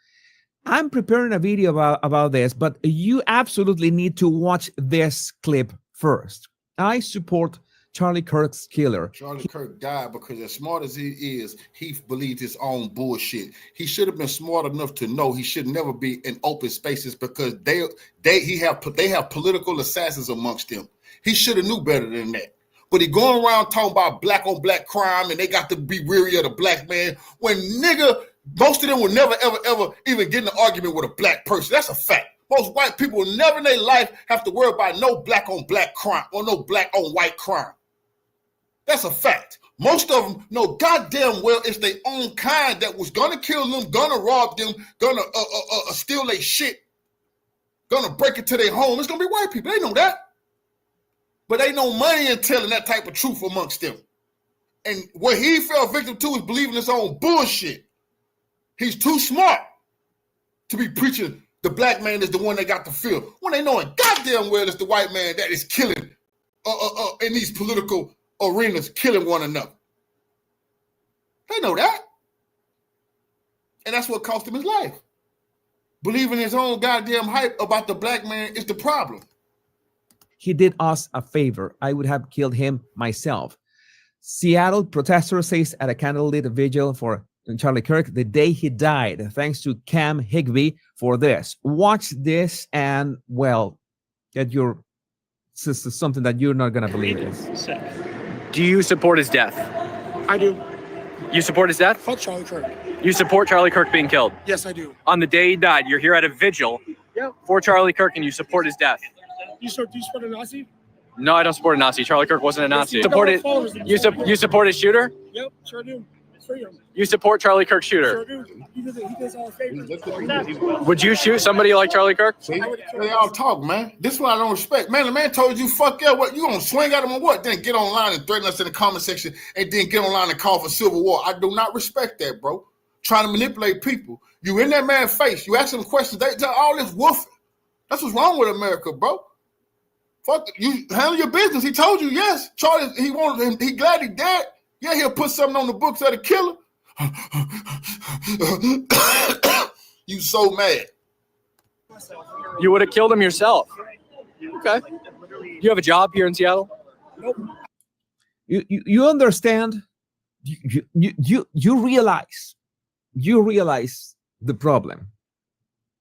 I'm preparing a video about this, but you absolutely need to watch this clip first. I support Charlie Kirk's killer. Charlie Kirk died because as smart as he is, he believed his own bullshit. He should have been smart enough to know he should never be in open spaces because they have political assassins amongst them. He should have knew better than that. But he going around talking about black on black crime and they got to be weary of the black man when nigga, most of them will never, ever, ever even get in an argument with a black person. That's a fact. Most white people will never in their life have to worry about no black on black crime or no black on white crime. That's a fact. Most of them know goddamn well it's their own kind that was gonna kill them, gonna rob them, gonna steal their shit, gonna break into their home. It's gonna be white people. They know that. But ain't no money in telling that type of truth amongst them. And what he fell victim to is believing his own bullshit. He's too smart to be preaching the black man is the one that got the field when they knowing goddamn well it's the white man that is killing in these political arenas, killing one another. They know that. And that's what cost him his life. Believing his own goddamn hype about the black man is the problem. He did us a favor. I would have killed him myself. Seattle protester says at a candlelit vigil for Charlie Kirk the day he died. Thanks to Cam Higby for this. Watch this and, well, get your something that you're not going to believe this. Do you support his death? I do. You support his death? Fuck Charlie Kirk. You support Charlie Kirk being killed? Yes, I do. On the day he died, you're here at a vigil for Charlie Kirk and you support his death. Do you support a Nazi? No, I don't support a Nazi. Charlie Kirk wasn't a Nazi. Yes, You support his shooter? Yep, sure do. Freedom. You support Charlie Kirk's shooter? Sure do. He does all favors. Would you shoot somebody like Charlie Kirk? See, they all talk, man. This is what I don't respect. Man, the man told you, fuck yeah, what? You gonna swing at him or what? Then get online and threaten us in the comment section and then get online and call for civil war. I do not respect that, bro. Trying to manipulate people. You in that man's face. You ask him questions. They tell all this woofing. That's what's wrong with America, bro. Fuck, you handle your business. He told you, yes. Charlie, he wanted him. He glad he dead. Yeah, he'll put something on the books of the killer. You so mad. You would have killed him yourself. Okay. You have a job here in Seattle? Nope. You understand? You realize the problem.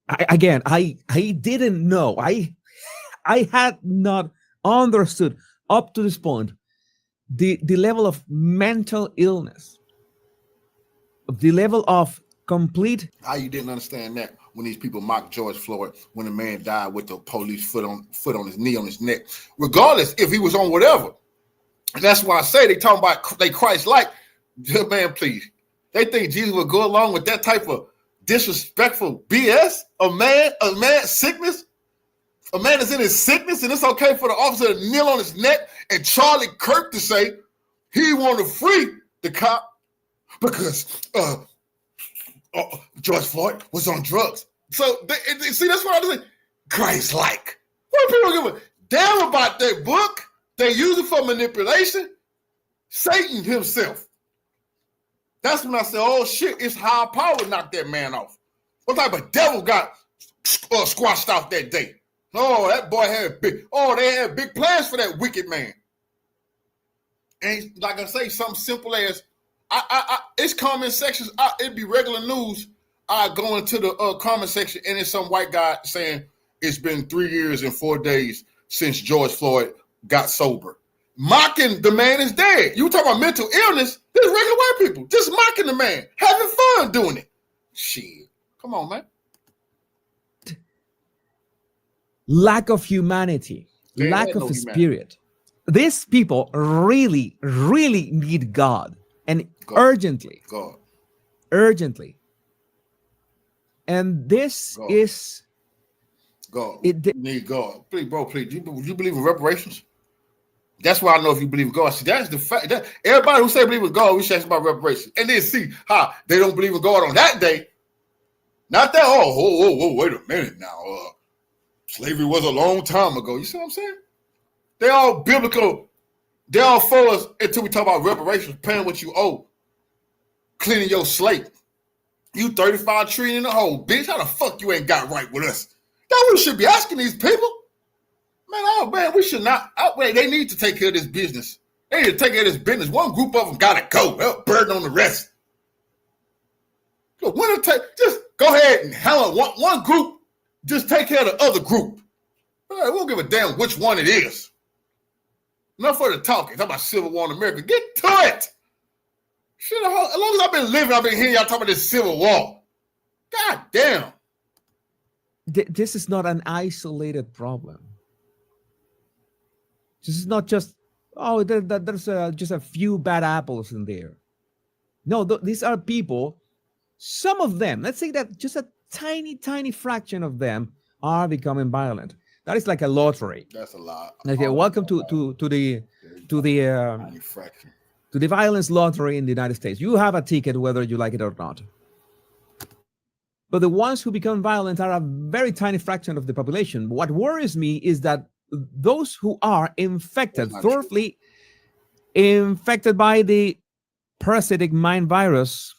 I didn't know. I had not understood up to this point the level of mental illness, the level of complete. How you didn't understand that when these people mocked George Floyd when the man died with the police foot on his knee on his neck, regardless if he was on whatever. And that's why I say they talking about they Christ-like. Man, please. They think Jesus would go along with that type of disrespectful BS? A man sickness? A man is in his sickness and it's okay for the officer to kneel on his neck and Charlie Kirk to say he want to free the cop because George Floyd was on drugs. So, see, that's what I'm saying. Christ-like. What do people give a damn about that book? They use it for manipulation. Satan himself. That's when I said, oh, shit, it's high power knocked that man off. What type of devil got squashed off that day? Oh, that boy had they had big plans for that wicked man. And like I say, something simple as, it's comment sections. It'd be regular news. I go into the comment section and it's some white guy saying it's been 3 years and 4 days since George Floyd got sober. Mocking the man is dead. You talking about mental illness? There's regular white people just mocking the man, having fun doing it. Shit. Come on, man. Lack of humanity, lack of spirit. These people really, really need God, and urgently. And this is God. Need God. Please, bro, please. You believe in reparations? That's why I know if you believe in God. See, that's the fact. That everybody who say believe in God, we should ask about reparations. And then see how they don't believe in God on that day. Not that, wait a minute now. Slavery was a long time ago. You see what I'm saying? They all biblical. They all for us until we talk about reparations, paying what you owe, cleaning your slate. You 35 trillion in the hole, bitch. How the fuck you ain't got right with us? That's what we should be asking these people. Man, we should not. They need to take care of this business. They need to take care of this business. One group of them gotta go. They'll burden on the rest. Look, just go ahead and handle one group. Just take care of the other group. All right, we don't give a damn which one it is. Enough for the talking. Talk about Civil War in America. Get to it. Shit, as long as I've been living, I've been hearing y'all talking about this Civil War. God damn. This is not an isolated problem. This is not just, there's just a few bad apples in there. No, these are people, some of them, let's say that just a tiny fraction of them are becoming violent. That is like a lottery. That's a lot. Okay, welcome to the violence lottery in the United States. You have a ticket whether you like it or not. But the ones who become violent are a very tiny fraction of the population. What worries me is that those who are infected, thoroughly infected by the parasitic mind virus,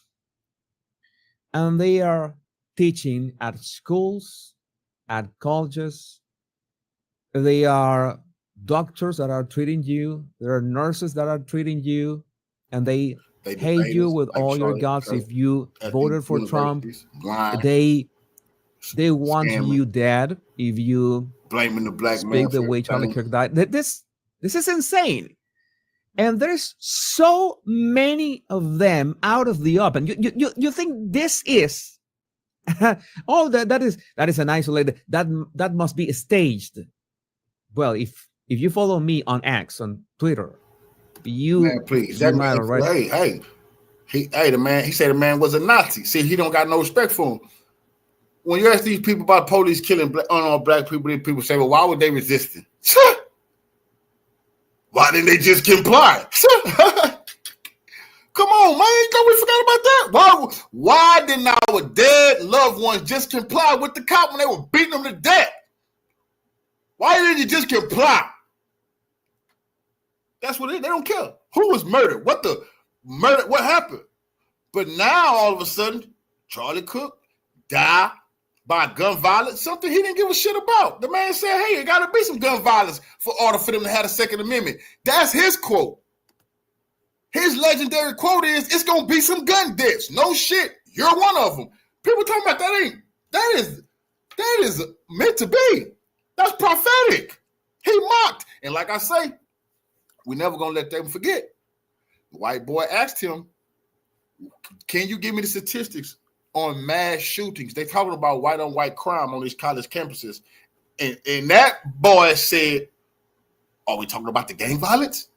and they are teaching at schools, at colleges. They are doctors that are treating you. There are nurses that are treating you, and they hate you with all your guts. If you voted for Trump, they want you dead. If you blaming the black man, speak the way Charlie Kirk died, this is insane. And there's so many of them out of the open. You think this is that is an isolated, that must be staged. Well, if you follow me on X, on Twitter, please, that man, right? He said the man was a Nazi. See, he don't got no respect for him. When you ask these people about police killing unarmed black people, these people say, well, why would they resist it? Why didn't they just comply? Come on, man. Don't we forgot about that? Why didn't our dead loved ones just comply with the cop when they were beating them to death? Why didn't you just comply? That's what they don't care. Who was murdered? What happened? But now all of a sudden, Charlie Kirk died by gun violence, something he didn't give a shit about. The man said, hey, it gotta be some gun violence for order for them to have a Second Amendment. That's his quote. His legendary quote is, it's gonna be some gun deaths. No shit. You're one of them. People talking about that is meant to be. That's prophetic. He mocked. And like I say, we're never gonna let them forget. The white boy asked him, can you give me the statistics on mass shootings? They talking about white on white crime on these college campuses. And that boy said, are we talking about the gang violence?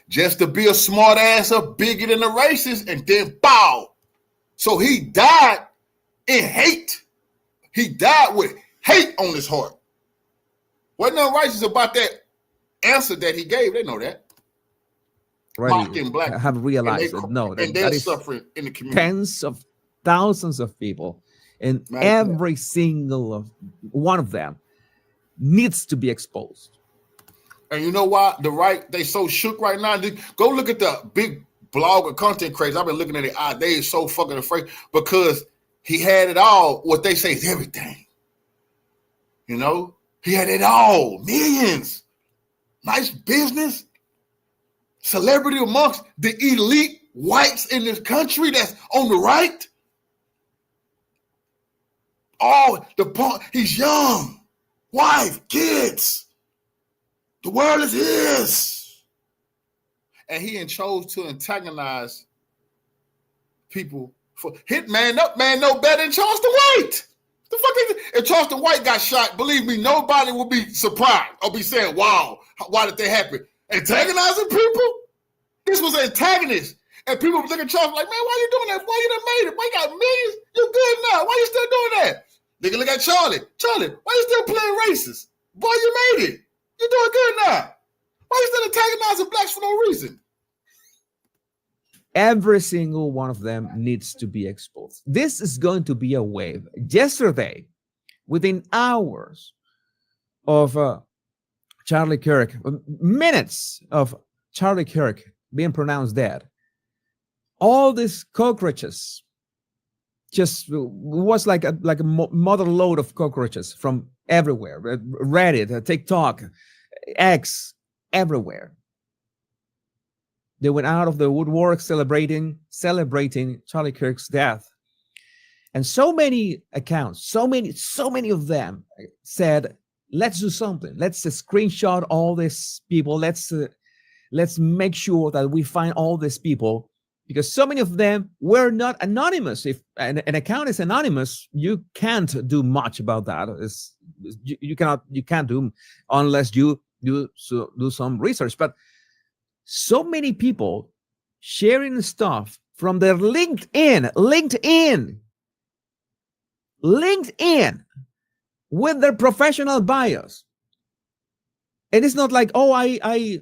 Just to be a smart ass, a bigot and a racist, and then bow. So he died in hate. He died with hate on his heart. Wasn't nothing righteous about that answer that he gave. They know that. Right. Mocking black I have realized that. No, and they're suffering in the community. Tens of thousands of people, and every single one of them needs to be exposed. And you know why the right, they so shook right now? Go look at the big blog of content creators. I've been looking at it. They are so fucking afraid because he had it all. What they say is everything. You know, he had it all. Millions. Nice business. Celebrity amongst the elite whites in this country that's on the right. He's young, wife, kids. The world is his. And he chose to antagonize people for hit man up, man, no better than Charleston White. The fuck is it? If Charleston White got shot, believe me, nobody will be surprised or be saying, wow, why did that happen? Antagonizing people? This was an antagonist. And people look at Charles like, man, why you doing that? Why you done made it? Why you got millions? You good now. Why you still doing that? Nigga, look at Charlie. Charlie, why you still playing racist? Boy, you made it. You doing good now. Why you still antagonizing blacks for no reason? Every single one of them needs to be exposed. This is going to be a wave. Yesterday, within hours of Charlie Kirk, minutes of Charlie Kirk being pronounced dead, all these cockroaches just was like a mother load of cockroaches from everywhere. Reddit, TikTok, X, everywhere. They went out of the woodwork celebrating Charlie Kirk's death. And so many accounts, so many of them said, let's do something. Let's screenshot all these people. Let's let's make sure that we find all these people, because so many of them were not anonymous. If an account is anonymous, you can't do much about that. You can't do unless you do some research. But so many people sharing stuff from their LinkedIn with their professional bios. And it's not like, oh, I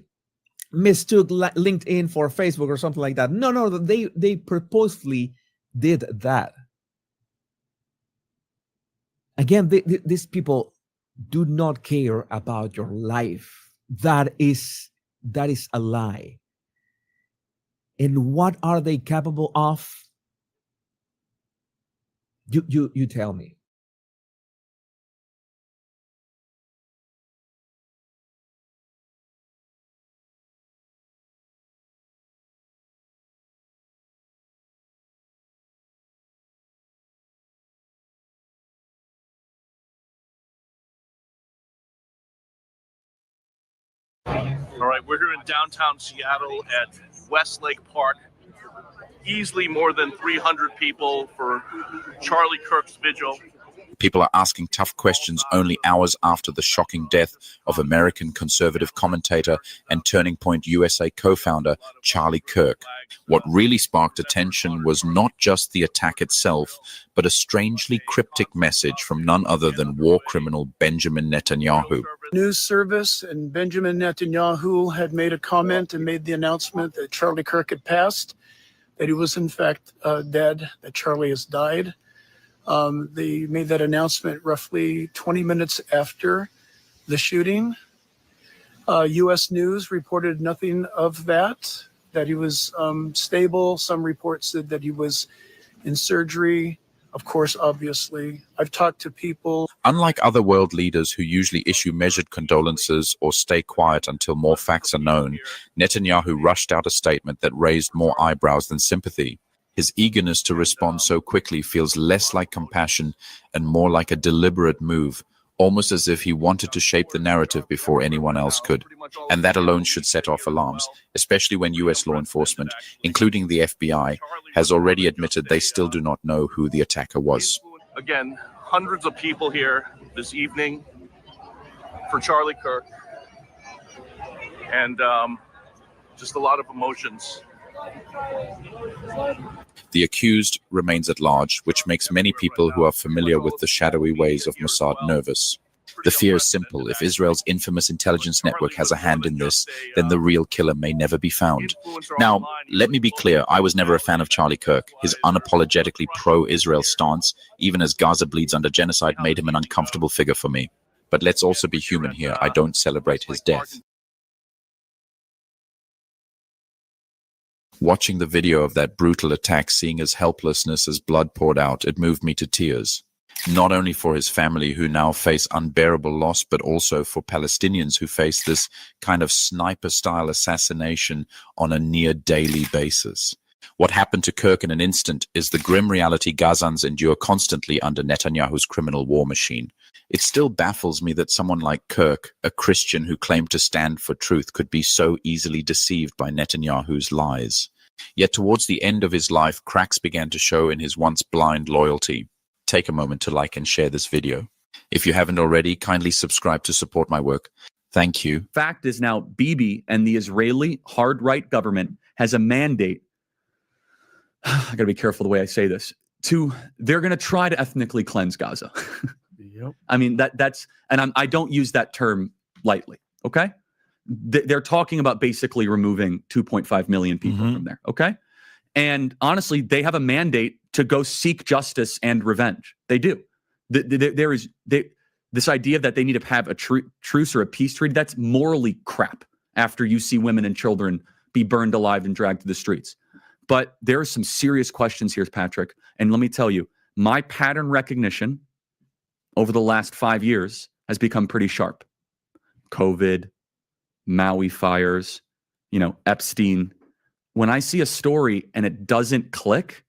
mistook LinkedIn for Facebook or something like that. No, they purposefully did that. Again, these people do not care about your life. That is a lie. And what are they capable of? You tell me. All right, we're here in downtown Seattle at Westlake Park. Easily more than 300 people for Charlie Kirk's vigil. People are asking tough questions only hours after the shocking death of American conservative commentator and Turning Point USA co-founder Charlie Kirk. What really sparked attention was not just the attack itself, but a strangely cryptic message from none other than war criminal Benjamin Netanyahu. News service and Benjamin Netanyahu had made a comment and made the announcement that Charlie Kirk had passed, that he was in fact dead, that Charlie has died. They made that announcement roughly 20 minutes after the shooting. U.S. News reported nothing of that he was stable. Some reports said that he was in surgery. Of course, obviously, I've talked to people. Unlike other world leaders who usually issue measured condolences or stay quiet until more facts are known, Netanyahu rushed out a statement that raised more eyebrows than sympathy. His eagerness to respond so quickly feels less like compassion and more like a deliberate move, almost as if he wanted to shape the narrative before anyone else could. And that alone should set off alarms, especially when U.S. law enforcement, including the FBI, has already admitted they still do not know who the attacker was. Again, hundreds of people here this evening for Charlie Kirk, and just a lot of emotions. The accused remains at large, which makes many people who are familiar with the shadowy ways of Mossad nervous. The fear is simple. If Israel's infamous intelligence network has a hand in this, then the real killer may never be found. Now, let me be clear, I was never a fan of Charlie Kirk. His unapologetically pro-Israel stance, even as Gaza bleeds under genocide, made him an uncomfortable figure for me. But let's also be human here. I don't celebrate his death. Watching the video of that brutal attack, seeing his helplessness as blood poured out, it moved me to tears. Not only for his family who now face unbearable loss, but also for Palestinians who face this kind of sniper-style assassination on a near daily basis. What happened to Kirk in an instant is the grim reality Gazans endure constantly under Netanyahu's criminal war machine. It still baffles me that someone like Kirk, a Christian who claimed to stand for truth, could be so easily deceived by Netanyahu's lies. Yet towards the end of his life, cracks began to show in his once blind loyalty. Take a moment to like and share this video. If you haven't already, kindly subscribe to support my work. Thank you. Fact is now Bibi and the Israeli hard-right government has a mandate. I got to be careful the way I say this. They're going to try to ethnically cleanse Gaza. Yep. I mean, I don't use that term lightly, okay? They're talking about basically removing 2.5 million people from there, okay? And honestly, they have a mandate to go seek justice and revenge. They do. This idea that they need to have a truce or a peace treaty, that's morally crap after you see women and children be burned alive and dragged to the streets. But there are some serious questions here, Patrick. And let me tell you, my pattern recognition over the last 5 years has become pretty sharp. COVID, Maui fires, Epstein. When I see a story and it doesn't click,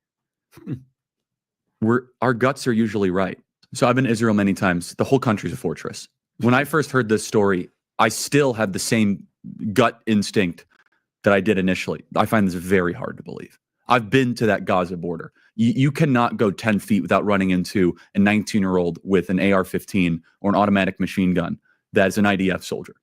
our guts are usually right. So I've been to Israel many times. The whole country's a fortress. When I first heard this story, I still had the same gut instinct that I did initially. I find this very hard to believe. I've been to that Gaza border. You cannot go 10 feet without running into a 19-year-old with an AR-15 or an automatic machine gun that is an IDF soldier,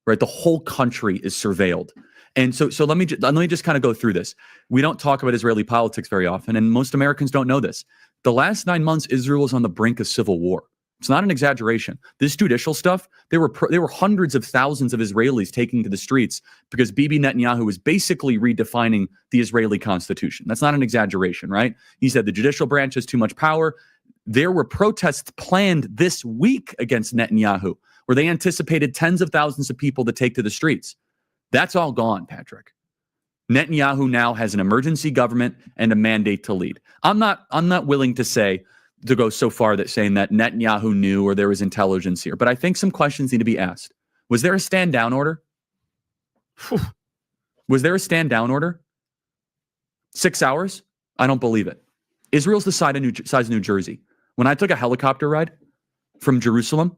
right? The whole country is surveilled. And so let me just kind of go through this. We don't talk about Israeli politics very often, and most Americans don't know this. The last 9 months, Israel was on the brink of civil war. It's not an exaggeration. This judicial stuff, there were hundreds of thousands of Israelis taking to the streets because Bibi Netanyahu was basically redefining the Israeli constitution. That's not an exaggeration, right? He said the judicial branch has too much power. There were protests planned this week against Netanyahu, where they anticipated tens of thousands of people to take to the streets. That's all gone, Patrick. Netanyahu now has an emergency government and a mandate to lead. I'm not willing to go so far that saying that Netanyahu knew or there was intelligence here, but I think some questions need to be asked. Was there a stand down order? Was there a stand down order? 6 hours? I don't believe it. Israel's the size of New Jersey. When I took a helicopter ride from Jerusalem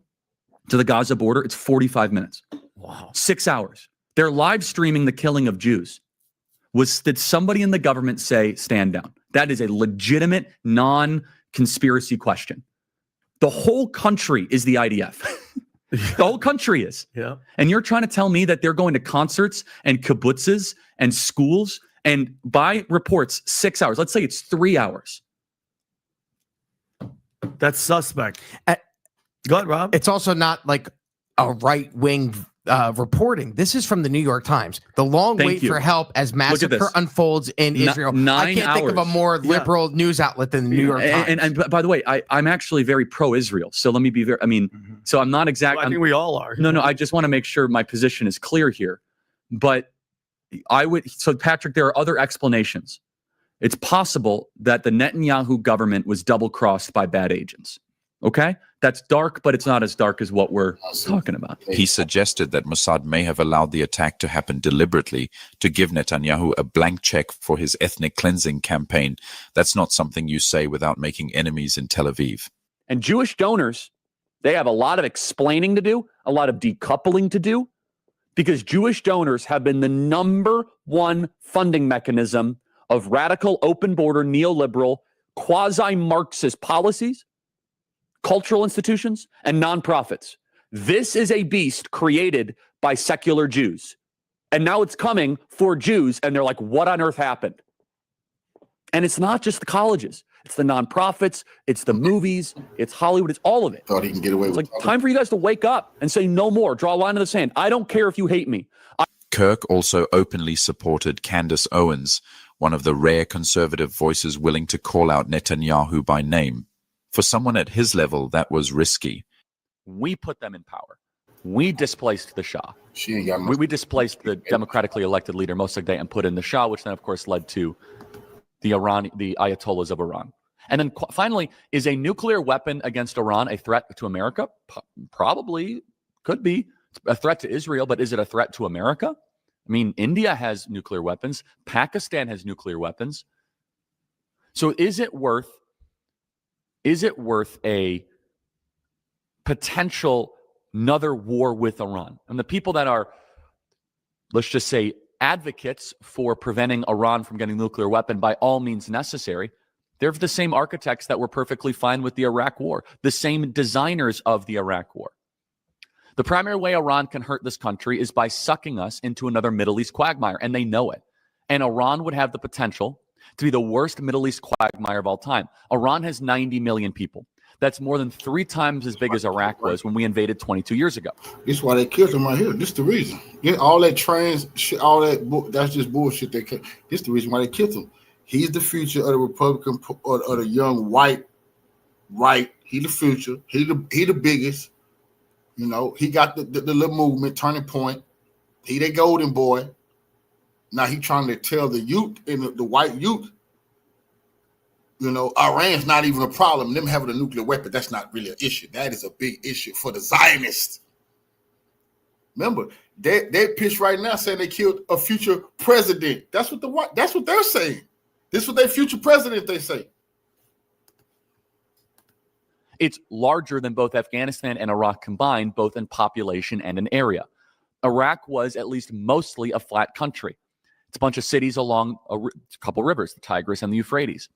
to the Gaza border, it's 45 minutes. Wow. 6 hours. They're live streaming the killing of Jews. Did somebody in the government say stand down? That is a legitimate, non-conspiracy question. The whole country is the IDF. The whole country is. Yeah. And you're trying to tell me that they're going to concerts and kibbutzes and schools and by reports 6 hours. Let's say it's 3 hours. That's suspect. Go ahead, Rob. It's also not like a right-wing reporting. This is from the New York Times. The long wait for help as massacre unfolds in Israel. 9 I can't think of a more liberal news outlet than the New York Times. And by the way, I'm actually very pro-Israel. So let me be very, so I'm not exactly. Well, I think we all are. No, I just want to make sure my position is clear here. But so Patrick, there are other explanations. It's possible that the Netanyahu government was double-crossed by bad agents. Okay? That's dark, but it's not as dark as what we're talking about. He suggested that Mossad may have allowed the attack to happen deliberately to give Netanyahu a blank check for his ethnic cleansing campaign. That's not something you say without making enemies in Tel Aviv. And Jewish donors, they have a lot of explaining to do, a lot of decoupling to do, because Jewish donors have been the number one funding mechanism of radical, open border, neoliberal, quasi-Marxist policies, cultural institutions, and nonprofits. This is a beast created by secular Jews. And now it's coming for Jews, and they're like, what on earth happened? And it's not just the colleges. It's the nonprofits, it's the movies, it's Hollywood, it's all of it. Thought he can get away with it. It's like time for you guys to wake up and say no more. Draw a line in the sand. I don't care if you hate me. Kirk also openly supported Candace Owens, one of the rare conservative voices willing to call out Netanyahu by name. For someone at his level, that was risky. We put them in power. We displaced the Shah. She ain't got we displaced the democratically elected leader Mossadegh and put in the Shah, which then, of course, led to the Ayatollahs of Iran. And then finally, is a nuclear weapon against Iran a threat to America? Probably. Could be. It's a threat to Israel, but is it a threat to America? I mean, India has nuclear weapons. Pakistan has nuclear weapons. So is it worth a potential another war with Iran? And the people that are, let's just say, advocates for preventing Iran from getting a nuclear weapon by all means necessary, they're the same architects that were perfectly fine with the Iraq War, the same designers of the Iraq War. The primary way Iran can hurt this country is by sucking us into another Middle East quagmire, and they know it. And Iran would have the potential to be the worst Middle East quagmire of all time. Iran has 90 million people. That's more than 3 times as big as Iraq was when we invaded 22 years ago. This is why they killed him right here. This is the reason. All that trans shit, all that, that's just bullshit. This is the reason why they killed him. He's the future of the Republican, or the young white right. He the future. He the biggest. You know, he got the little movement, turning point. He the golden boy. Now he trying to tell the youth and the white youth, you know, Iran's not even a problem. Them having a nuclear weapon, that's not really an issue. That is a big issue for the Zionists. Remember, they pitch right now saying they killed a future president. That's what they're saying. This is what their future president they say. It's larger than both Afghanistan and Iraq combined, both in population and in area. Iraq was at least mostly a flat country. It's a bunch of cities along a couple rivers, the Tigris and the Euphrates.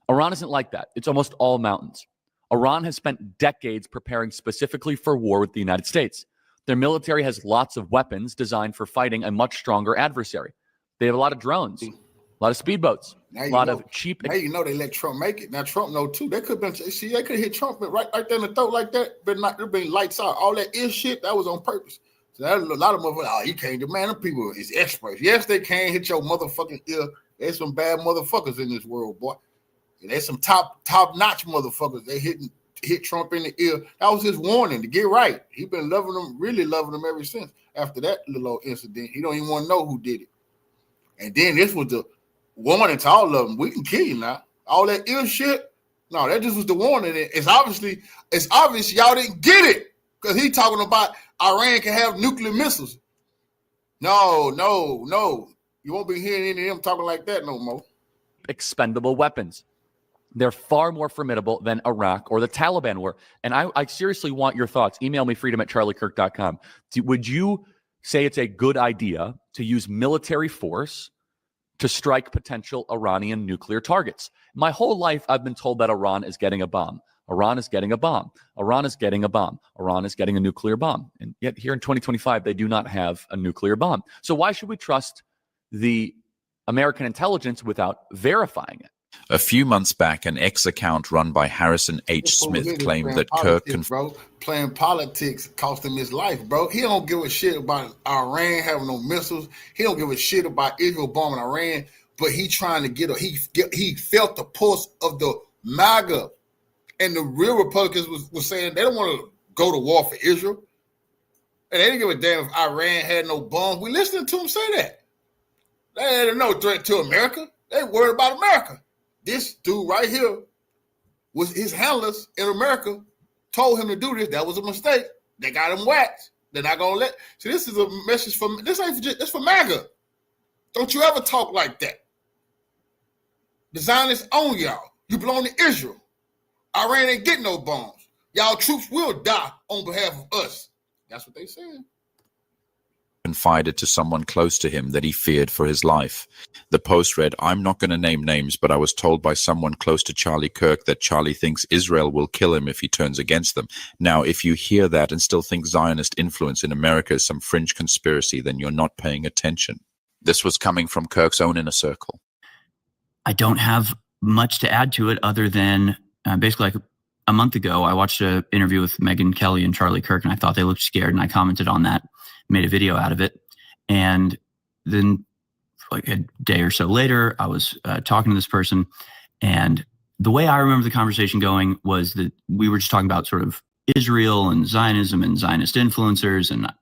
Iran isn't like that. It's almost all mountains. Iran has spent decades preparing specifically for war with the United States. Their military has lots of weapons designed for fighting a much stronger adversary. They have a lot of drones, a lot of speedboats, a lot of cheap. Now you know they let Trump make it. Now Trump know too. They could have been. See, they could have hit Trump right there in the throat like that, but not there been lights out. All that ill shit that was on purpose. So that, a lot of motherfuckers. Oh, you can't demand them people is experts. Yes, they can hit your motherfucking ear. There's some bad motherfuckers in this world, boy. And there's some top notch motherfuckers. They hit Trump in the ear. That was his warning to get right. He been loving them, really loving them ever since. After that little incident, he don't even want to know who did it. And then this was the warning to all of them. We can kill you now. All that ill shit. No, that just was the warning. It's obvious y'all didn't get it because he talking about Iran can have nuclear missiles. No. You won't be hearing any of them talking like that no more. Expendable weapons. They're far more formidable than Iraq or the Taliban were. And I seriously want your thoughts. Email me, freedom@charliekirk.com. Would you say it's a good idea to use military force to strike potential Iranian nuclear targets? My whole life, I've been told that Iran is getting a bomb. Iran is getting a bomb. Iran is getting a bomb. Iran is getting a nuclear bomb. And yet here in 2025, they do not have a nuclear bomb. So why should we trust the American intelligence without verifying it? A few months back, an X account run by Harrison H. Smith claimed that Kirk playing politics cost him his life, bro. He don't give a shit about Iran having no missiles. He don't give a shit about Israel bombing Iran. But he trying to he felt the pulse of the MAGA, and the real Republicans was saying they don't want to go to war for Israel, and they didn't give a damn if Iran had no bombs. We listening to them say that. They had no threat to America. They worried about America. This dude right here was his handlers in America told him to do this. That was a mistake. They got him whacked. They're not gonna let. So this is a message from this ain't just, it's for MAGA. Don't you ever talk like that. The Zionists own y'all. You belong to Israel. Iran ain't getting no bombs. Y'all troops will die on behalf of us. That's what they said. Confided to someone close to him that he feared for his life. The post read, "I'm not going to name names, but I was told by someone close to Charlie Kirk that Charlie thinks Israel will kill him if he turns against them. Now, if you hear that and still think Zionist influence in America is some fringe conspiracy, then you're not paying attention." This was coming from Kirk's own inner circle. I don't have much to add to it other than basically like a month ago, I watched an interview with Megyn Kelly and Charlie Kirk, and I thought they looked scared, and I commented on that, made a video out of it. And then like a day or so later, I was talking to this person, and the way I remember the conversation going was that we were just talking about sort of Israel and Zionism and Zionist influencers, and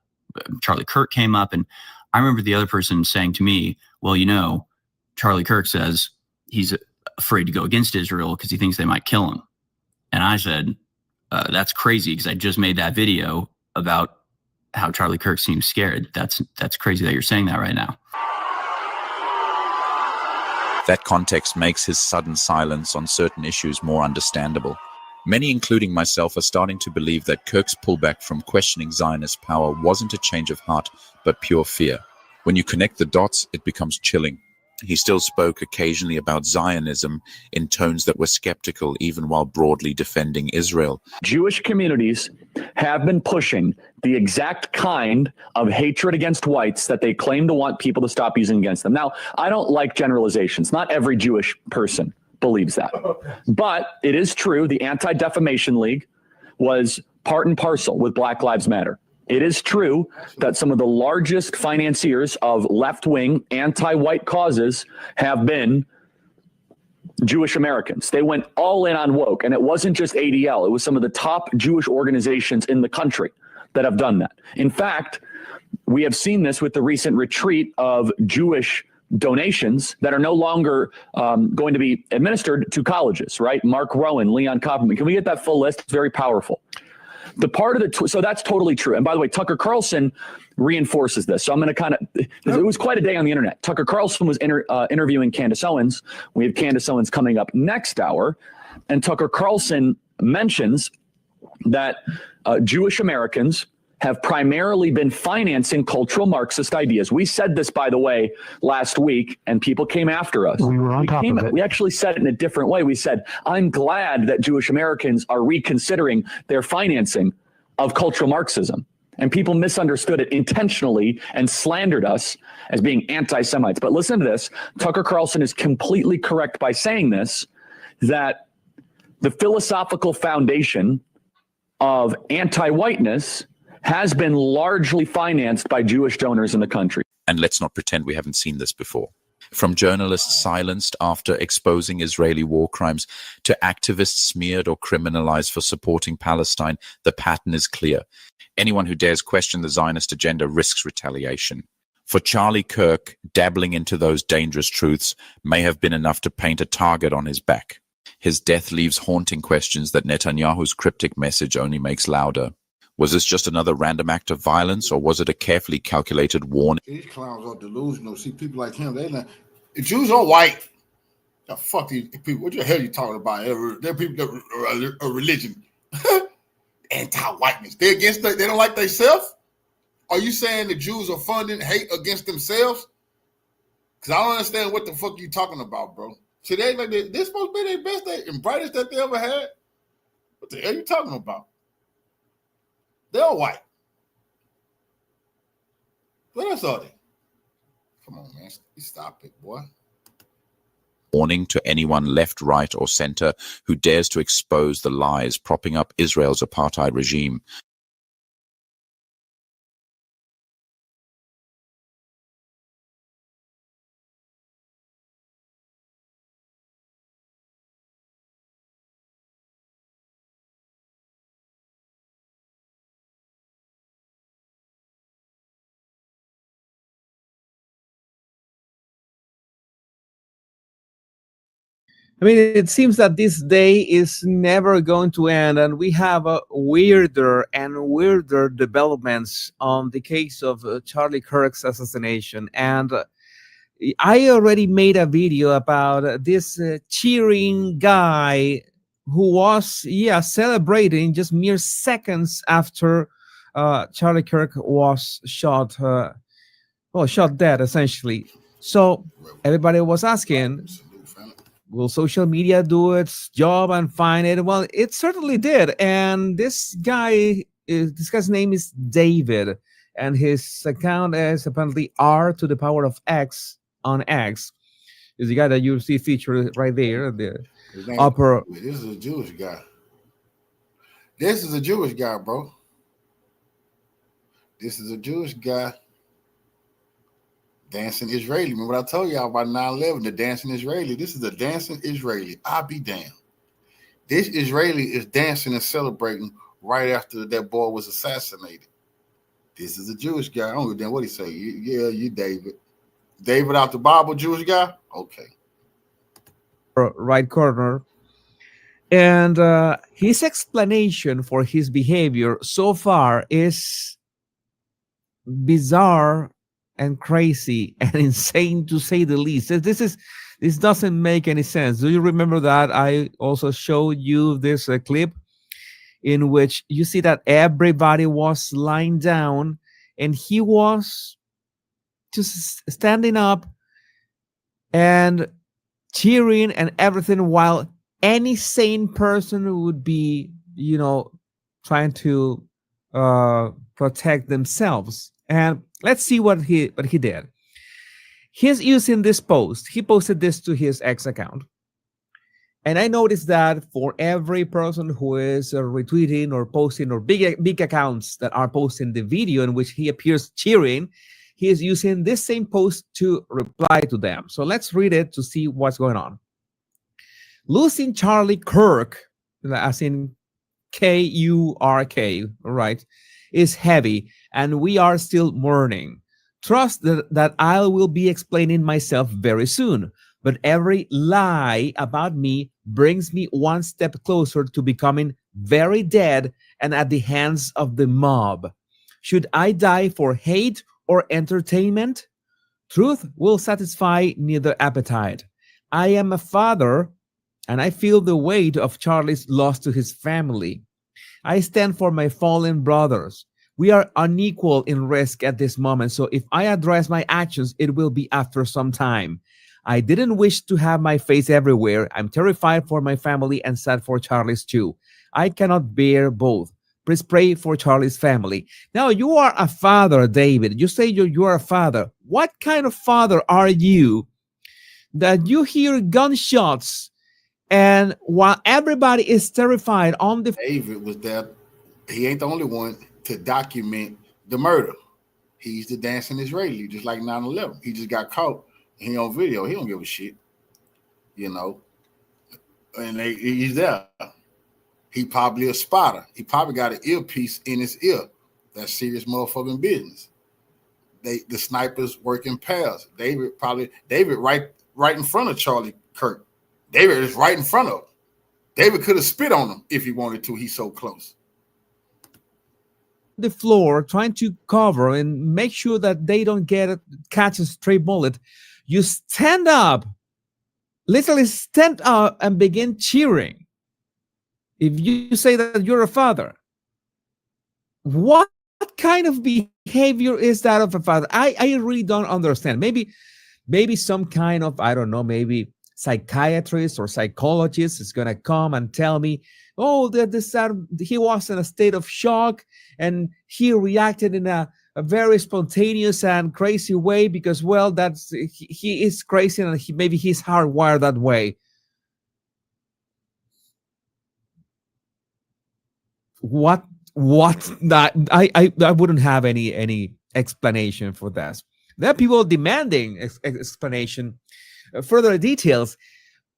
Charlie Kirk came up, and I remember the other person saying to me, well, you know, Charlie Kirk says he's afraid to go against Israel because he thinks they might kill him. And I said, that's crazy because I just made that video about how Charlie Kirk seems scared. That's crazy that you're saying that right now. That context makes his sudden silence on certain issues more understandable. Many, including myself, are starting to believe that Kirk's pullback from questioning Zionist power wasn't a change of heart, but pure fear. When you connect the dots, it becomes chilling. He still spoke occasionally about Zionism in tones that were skeptical, even while broadly defending Israel. Jewish communities have been pushing the exact kind of hatred against whites that they claim to want people to stop using against them. Now, I don't like generalizations. Not every Jewish person believes that. But it is true, the Anti-Defamation League was part and parcel with Black Lives Matter. It is true that some of the largest financiers of left-wing anti-white causes have been Jewish Americans. They went all in on woke, and it wasn't just ADL. It was some of the top Jewish organizations in the country that have done that. In fact, we have seen this with the recent retreat of Jewish donations that are no longer going to be administered to colleges, right? Mark Rowan, Leon Kopperman. Can we get that full list? It's very powerful. The part of so that's totally true. And by the way, Tucker Carlson reinforces this. So I'm going to it was quite a day on the internet. Tucker Carlson was interviewing Candace Owens. We have Candace Owens coming up next hour. And Tucker Carlson mentions that Jewish Americans have primarily been financing cultural Marxist ideas. We said this, by the way, last week, and people came after us. We were on top of it. We actually said it in a different way. We said, I'm glad that Jewish Americans are reconsidering their financing of cultural Marxism. And people misunderstood it intentionally and slandered us as being anti-Semites. But listen to this. Tucker Carlson is completely correct by saying this, that the philosophical foundation of anti-whiteness has been largely financed by Jewish donors in the country. And let's not pretend we haven't seen this before. From journalists silenced after exposing Israeli war crimes to activists smeared or criminalized for supporting Palestine, the pattern is clear. Anyone who dares question the Zionist agenda risks retaliation. For Charlie Kirk, dabbling into those dangerous truths may have been enough to paint a target on his back. His death leaves haunting questions that Netanyahu's cryptic message only makes louder. Was this just another random act of violence, or was it a carefully calculated warning? These clowns are delusional. See, people like him, they're not. The Jews are white. The fuck these people. What the hell are you talking about? They're people that are religion. Anti-whiteness. They don't like themselves? Are you saying the Jews are funding hate against themselves? Because I don't understand what the fuck you talking about, bro. Today, like they're supposed to be their best and brightest that they ever had. What the hell are you talking about? They're all white. What else are they? Come on, man. Stop it, boy. Warning to anyone left, right, or center who dares to expose the lies propping up Israel's apartheid regime. I mean, it seems that this day is never going to end, and we have weirder and weirder developments on the case of Charlie Kirk's assassination. And I already made a video about this cheering guy who was, celebrating just mere seconds after Charlie Kirk was shot dead, essentially. So everybody was asking, will social media do its job and find it? Well, it certainly did. And this guy's name is David, and his account is apparently R to the power of X on X. Is the guy that you see featured right there, the upper. This is a Jewish guy. This is a Jewish guy, bro. This is a Jewish guy. Dancing Israeli. Remember what I told y'all about 9/11, the dancing Israeli. This is a dancing Israeli. I'll be damned. This Israeli is dancing and celebrating right after that boy was assassinated. This is a Jewish guy. I don't know what he say. You David. David out the Bible, Jewish guy? Okay. Right corner. And his explanation for his behavior so far is bizarre and crazy and insane, to say the least. This doesn't make any sense. Do you remember that I also showed you this clip in which you see that everybody was lying down and he was just standing up and cheering and everything, while any sane person would be, trying to protect themselves. And let's see what he did. He's using this post. He posted this to his X account. And I noticed that for every person who is retweeting or posting, or big accounts that are posting the video in which he appears cheering, he is using this same post to reply to them. So let's read it to see what's going on. Losing Charlie Kirk, as in K-U-R-K, right, is heavy, and we are still mourning. Trust that I will be explaining myself very soon, but every lie about me brings me one step closer to becoming very dead and at the hands of the mob. Should I die for hate or entertainment? Truth will satisfy neither appetite. I am a father, and I feel the weight of Charlie's loss to his family. I stand for my fallen brothers. We are unequal in risk at this moment. So if I address my actions, it will be after some time. I didn't wish to have my face everywhere. I'm terrified for my family and sad for Charlie's too. I cannot bear both. Please pray for Charlie's family. Now, you are a father, David. You say you are a father. What kind of father are you that you hear gunshots and while everybody is terrified on the... David was there. He ain't the only one to document the murder. He's the dancing Israeli, just like 9/11. He just got caught. He on video. He don't give a shit, you know. And he's there. He probably a spotter. He probably got an earpiece in his ear. That's serious motherfucking business. The snipers work in pairs. David right in front of Charlie Kirk. David is right in front of him. David could have spit on him if he wanted to. He's so close. The floor, trying to cover and make sure that they don't catch a stray bullet. You stand up, literally stand up and begin cheering. If you say that you're a father, what kind of behavior is that of a father? I really don't understand. Maybe some kind of, I don't know, maybe psychiatrist or psychologist is going to come and tell me, oh, that he was in a state of shock and he reacted in a very spontaneous and crazy way because, well, he is crazy and maybe he's hardwired that way. What that I wouldn't have any explanation for this. There are people demanding explanation, further details.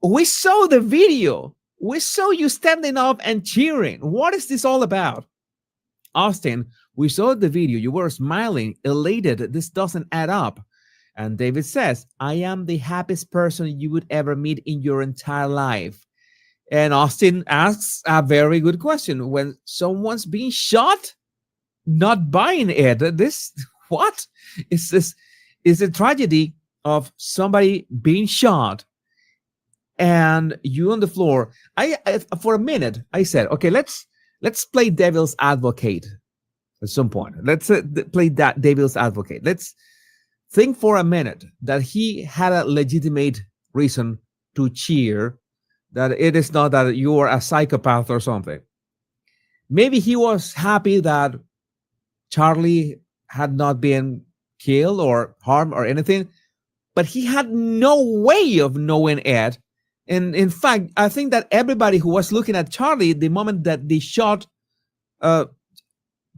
We saw the video. We saw you standing up and cheering. What is this all about? Austin, we saw the video. You were smiling, elated. This doesn't add up. And David says, I am the happiest person you would ever meet in your entire life. And Austin asks a very good question. When someone's being shot, not buying it. What is this? Is a tragedy of somebody being shot and you on the floor. I for a minute I said, okay, let's play devil's advocate at some point. Let's play that devil's advocate. Let's think for a minute that he had a legitimate reason to cheer, that it is not that you are a psychopath or something. Maybe he was happy that Charlie had not been killed or harmed or anything, but he had no way of knowing it. And in fact, I think that everybody who was looking at Charlie, the moment that the shot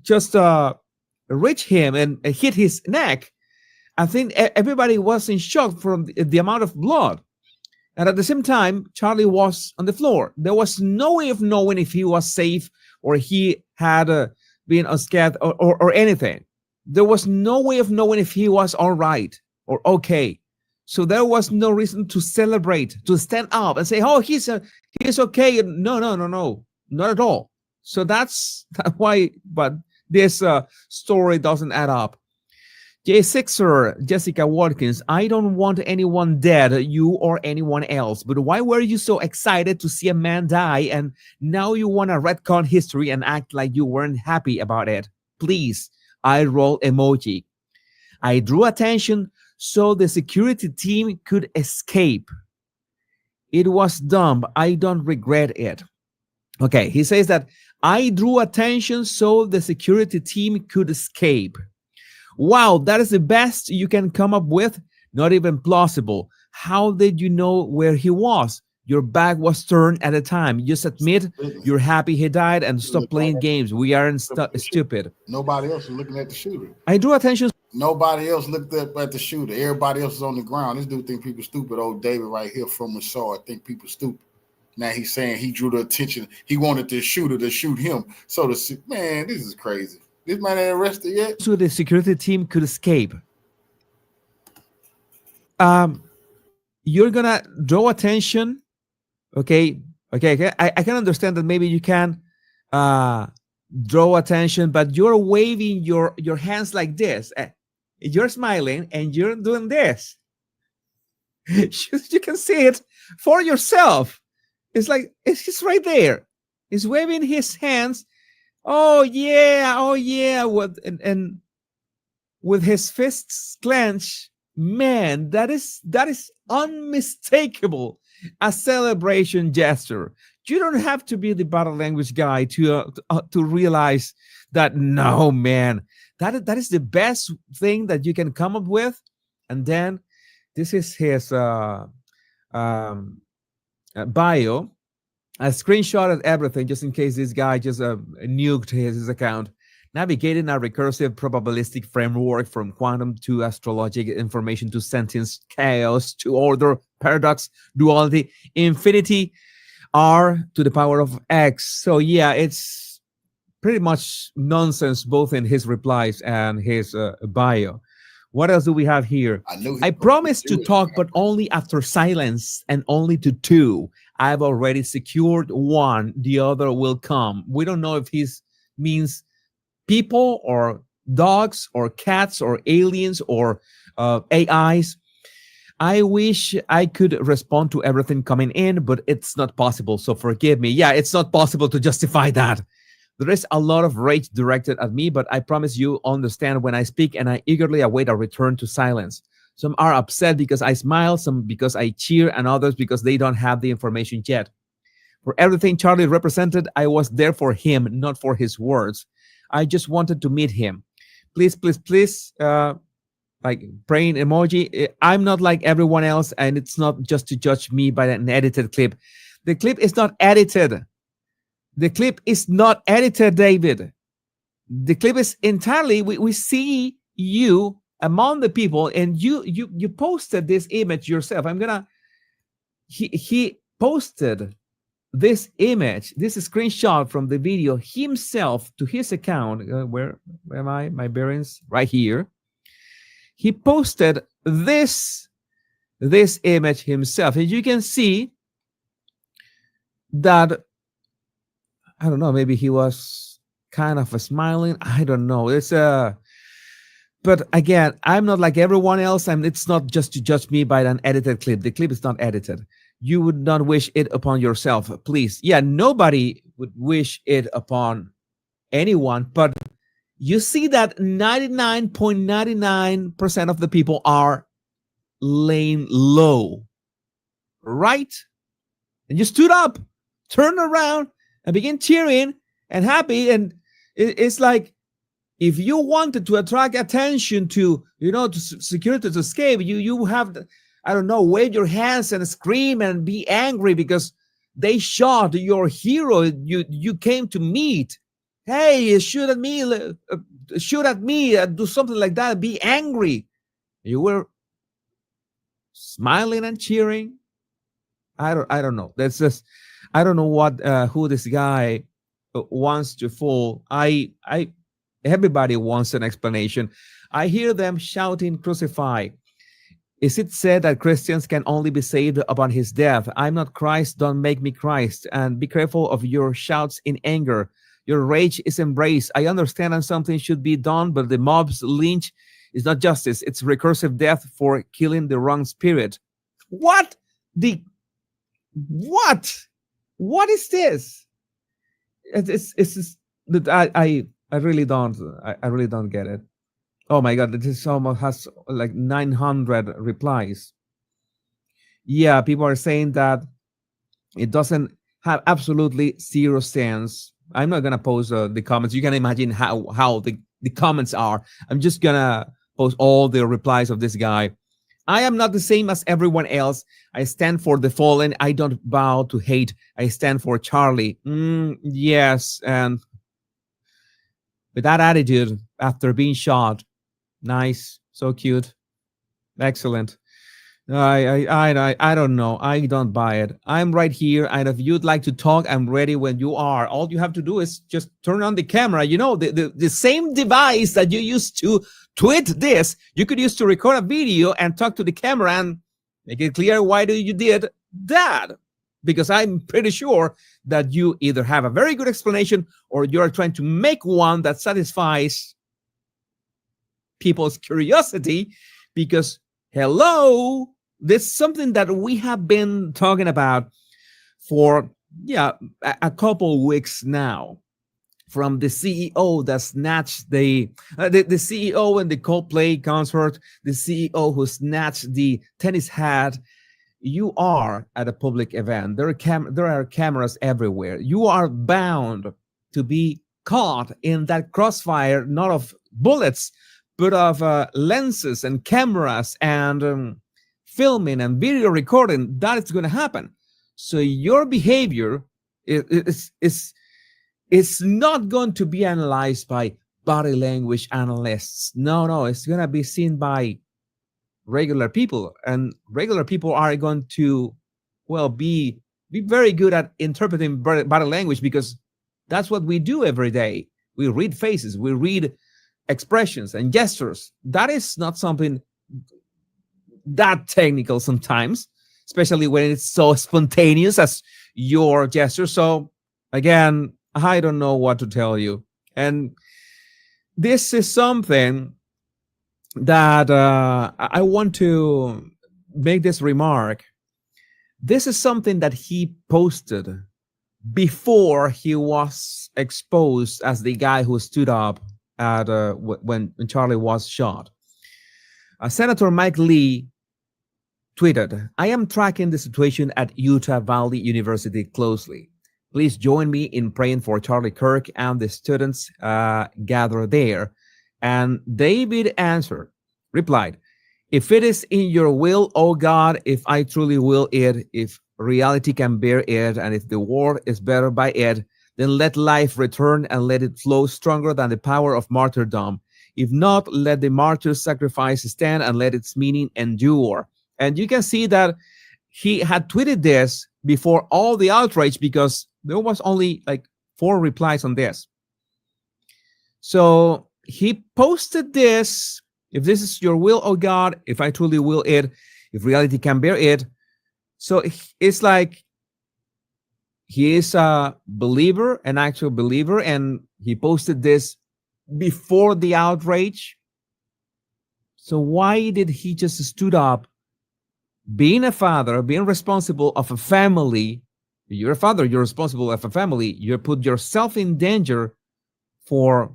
just reached him and hit his neck, I think everybody was in shock from the amount of blood. And at the same time, Charlie was on the floor. There was no way of knowing if he was safe or he had been unscathed or anything. There was no way of knowing if he was all right or okay. So there was no reason to celebrate, to stand up and say, oh, he's okay. No, not at all. So that's why, but this story doesn't add up. J6er, Jessica Watkins, I don't want anyone dead, you or anyone else, but why were you so excited to see a man die and now you want to retcon history and act like you weren't happy about it? Please, eye roll emoji. I drew attention so the security team could escape. It was dumb. I don't regret it. Okay, he says that I drew attention so the security team could escape. Wow, that is the best you can come up with? Not even plausible. How did you know where he was? Your back was turned at the time. You just admit you're happy he died and stop playing games. We aren't stupid. Nobody else was looking at the shooter. I drew attention. Nobody else looked up at the shooter. Everybody else is on the ground. This dude think people stupid. Old David right here from Massard think people stupid. Now he's saying he drew the attention. He wanted the shooter to shoot him. So man, this is crazy. This man ain't arrested yet. So the security team could escape. You're gonna draw attention. Okay. I can understand that maybe you can draw attention, but you're waving your hands like this. You're smiling and you're doing this. You can see it for yourself. It's like he's right there. He's waving his hands Oh yeah. And with his fists clenched, man, that is unmistakable. A celebration gesture. You don't have to be the body language guy to realize that. No, man, that is the best thing that you can come up with. And then this is his bio. I screenshotted everything just in case this guy just nuked his account. Navigating a recursive probabilistic framework from quantum to astrological information to sentience, chaos to order, paradox, duality, infinity, r to the power of x. So yeah, it's pretty much nonsense both in his replies and his bio. What else do we have here? I promised to talk, but only after silence and only to two. I've already secured one. The other will come. We don't know if he means people or dogs or cats or aliens or AIs. I wish I could respond to everything coming in, but it's not possible. So forgive me. Yeah, it's not possible to justify that. There is a lot of rage directed at me, but I promise you understand when I speak, and I eagerly await a return to silence. Some are upset because I smile, some because I cheer, and others because they don't have the information yet. For everything Charlie represented, I was there for him, not for his words. I just wanted to meet him. Please, like praying emoji. I'm not like everyone else, and it's not just to judge me by an edited clip. The clip is not edited. The clip is not edited, David. The clip is entirely, we see you among the people, and you posted this image yourself. He posted this image, this screenshot from the video himself to his account. Where am I? My bearings right here. He posted this image himself, and you can see that, I don't know, maybe he was kind of smiling. I don't know. But again, I'm not like everyone else, and it's not just to judge me by an edited clip. The clip is not edited. You would not wish it upon yourself, please. Yeah, nobody would wish it upon anyone, but you see that 99.99% of the people are laying low, right? And you stood up, turned around, and began cheering and happy. And it's like, if you wanted to attract attention to security to escape, you have to, I don't know, wave your hands and scream and be angry because they shot your hero you came to meet. Hey, shoot at me, do something like that, be angry. You were smiling and cheering. I don't know. That's just, I don't know what who this guy wants to fool. Everybody wants an explanation. I hear them shouting, "Crucify." Is it said that Christians can only be saved upon his death? I'm not Christ, don't make me Christ. And be careful of your shouts in anger. Your rage is embraced. I understand that something should be done, but the mob's lynch is not justice. It's recursive death for killing the wrong spirit. What is this? It's I really don't get it. Oh my God, this almost has like 900 replies. Yeah, people are saying that it doesn't have absolutely zero sense. I'm not gonna post the comments. You can imagine how the comments are. I'm just gonna post all the replies of this guy. I am not the same as everyone else. I stand for the fallen. I don't bow to hate. I stand for Charlie. Yes, and with that attitude, after being shot, nice, so cute, excellent. I don't know. I don't buy it. I'm right here, and if you'd like to talk, I'm ready when you are. All you have to do is just turn on the camera. You know, the same device that you used to tweet this, you could use to record a video and talk to the camera and make it clear why you did that. Because I'm pretty sure that you either have a very good explanation or you're trying to make one that satisfies people's curiosity. Because, hello, this is something that we have been talking about for a couple weeks now. from the CEO that snatched the CEO in the Coldplay concert, the CEO who snatched the tennis hat. You are at a public event. There are cameras everywhere. You are bound to be caught in that crossfire, not of bullets, but of lenses and cameras and filming and video recording. That is going to happen. So your behavior is not going to be analyzed by body language analysts. No, it's going to be seen by regular people, and regular people are going to, well, be very good at interpreting body language, because that's what we do every day. We read faces, we read expressions and gestures. That is not something that technical sometimes, especially when it's so spontaneous as your gesture. So again, I don't know what to tell you. And this is something that I want to make this remark. This is something that he posted before he was exposed as the guy who stood up at when Charlie was shot. Senator Mike Lee tweeted, "I am tracking the situation at Utah Valley University closely. Please join me in praying for Charlie Kirk and the students gathered there." And David replied, "If it is in your will, O God, if I truly will it, if reality can bear it, and if the world is better by it, then let life return and let it flow stronger than the power of martyrdom. If not, let the martyr's sacrifice stand and let its meaning endure." And you can see that he had tweeted this before all the outrage, because there was only like 4 replies on this. So he posted this: "If this is your will, O God, if I truly will it, if reality can bear it." So it's like he is a believer, an actual believer, and he posted this before the outrage. So why did he just stood up, being a father, being responsible of a family? You're a father, you're responsible of a family. You put yourself in danger for,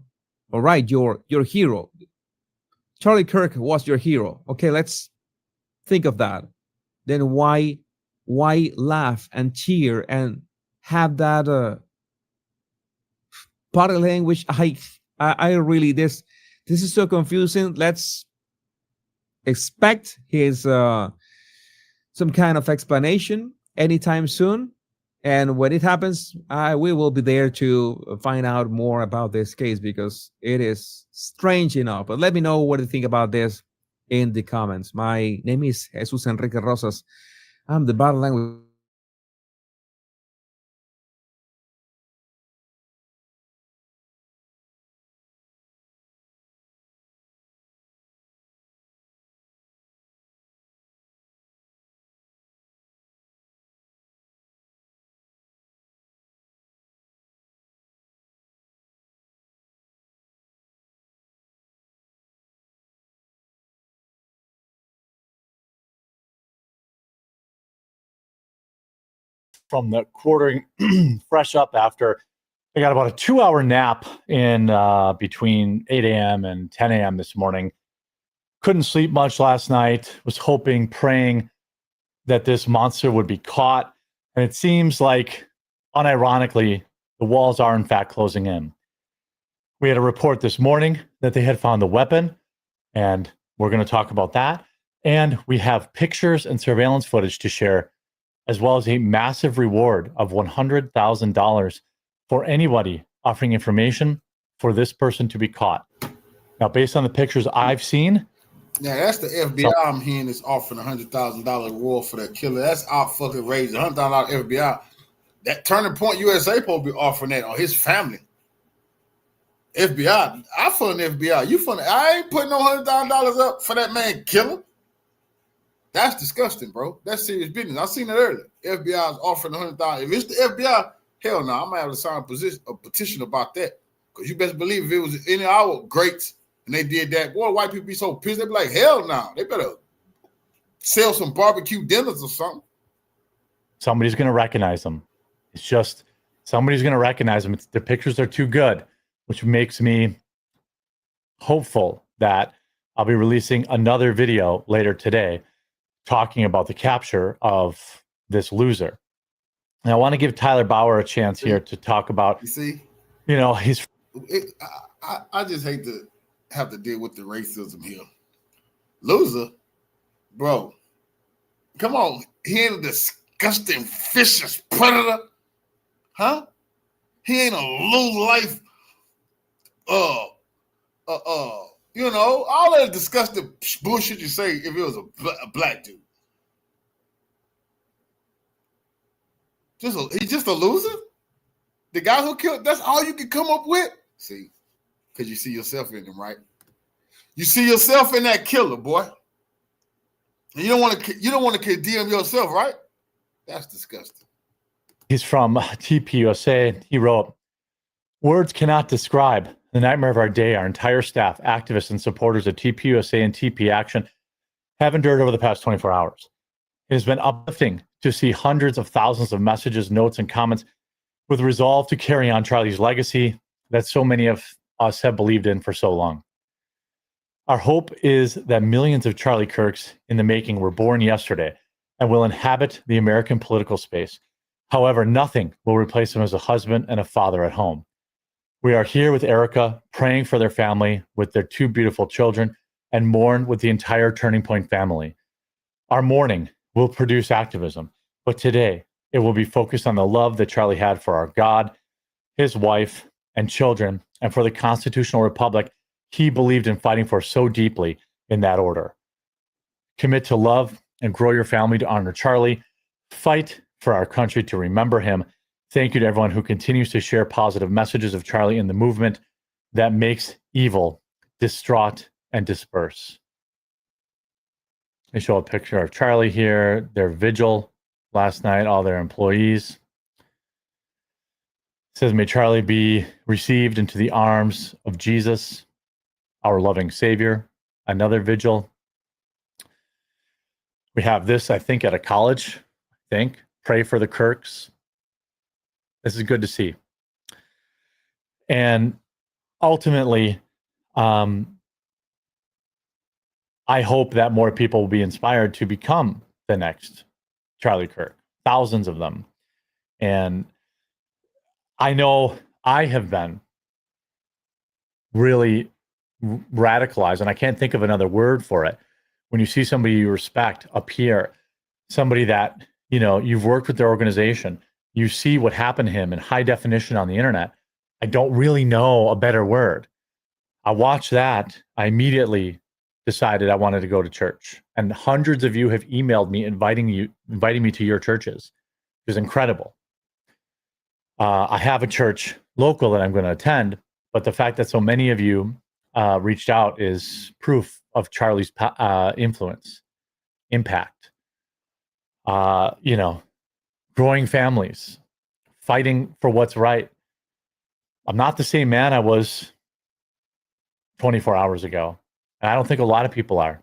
all right, your hero. Charlie Kirk was your hero. Okay, let's think of that. Then why laugh and cheer and have that body language? I really, this is so confusing. Let's expect his some kind of explanation anytime soon. And when it happens, we will be there to find out more about this case, because it is strange enough. But let me know what you think about this in the comments. My name is Jesus Enrique Rosas. I'm the body language. From the quartering fresh up after I got about a 2-hour nap in between 8 a.m. and 10 a.m. this morning. Couldn't sleep much last night. Was hoping, praying that this monster would be caught. And it seems like, unironically, the walls are in fact closing in. We had a report this morning that they had found the weapon, and we're going to talk about that. And we have pictures and surveillance footage to share, as well as a massive reward of $100,000 for anybody offering information for this person to be caught. Now, based on the pictures I've seen, yeah, that's the FBI I'm hearing is offering $100,000 reward for that killer. That's out fucking raising $100,000 FBI. That Turning Point USA supposed to be offering that on his family. FBI, I fund FBI. You fund? I ain't putting no $100,000 up for that man killer. That's disgusting, bro. That's serious business. I seen it earlier. FBI is offering $100,000. If it's the FBI, hell no, I might have to sign a petition about that. Because you best believe if it was any of our greats and they did that, boy, white people be so pissed. They be like, hell no. They better sell some barbecue dinners or something. Somebody's going to recognize them. It's just Somebody's going to recognize him. The pictures are too good, which makes me hopeful that I'll be releasing another video later today talking about the capture of this loser. And I want to give Tyler Bauer a chance here to talk about, he's... I just hate to have to deal with the racism here. Loser, bro, come on. He ain't a disgusting, vicious predator. Huh? He ain't a low-life, all that disgusting bullshit you say if it was a black dude. He's just a loser? The guy who killed, that's all you can come up with? See, because you see yourself in him, right? You see yourself in that killer, boy. And you don't want to condemn yourself, right? That's disgusting. He's from TPUSA. He wrote, "Words cannot describe the nightmare of our day. Our entire staff, activists, and supporters of TPUSA and TP Action have endured over the past 24 hours. It has been uplifting to see hundreds of thousands of messages, notes, and comments with resolve to carry on Charlie's legacy that so many of us have believed in for so long. Our hope is that millions of Charlie Kirks in the making were born yesterday and will inhabit the American political space. However, nothing will replace him as a husband and a father at home. We are here with Erica, praying for their family with their 2 beautiful children, and mourn with the entire Turning Point family. Our mourning will produce activism, but today it will be focused on the love that Charlie had for our God, his wife, and children, and for the constitutional republic he believed in fighting for so deeply in that order. Commit to love and grow your family to honor Charlie. Fight for our country to remember him. Thank you to everyone who continues to share positive messages of Charlie in the movement that makes evil distraught and disperse." They show a picture of Charlie here, their vigil last night, all their employees. It says, "May Charlie be received into the arms of Jesus, our loving Savior." Another vigil. We have this, I think, at a college. Pray for the Kirks. This is good to see. And ultimately, I hope that more people will be inspired to become the next Charlie Kirk. Thousands of them. And I know I have been really radicalized, and I can't think of another word for it. When you see somebody you respect appear, somebody that, you've worked with their organization, you see what happened to him in high definition on the internet. I don't really know a better word. I watched that. I immediately decided I wanted to go to church. And hundreds of you have emailed me inviting me to your churches. It was incredible. I have a church local that I'm going to attend, but the fact that so many of you reached out is proof of Charlie's influence, impact. Growing families, fighting for what's right. I'm not the same man I was 24 hours ago. And I don't think a lot of people are.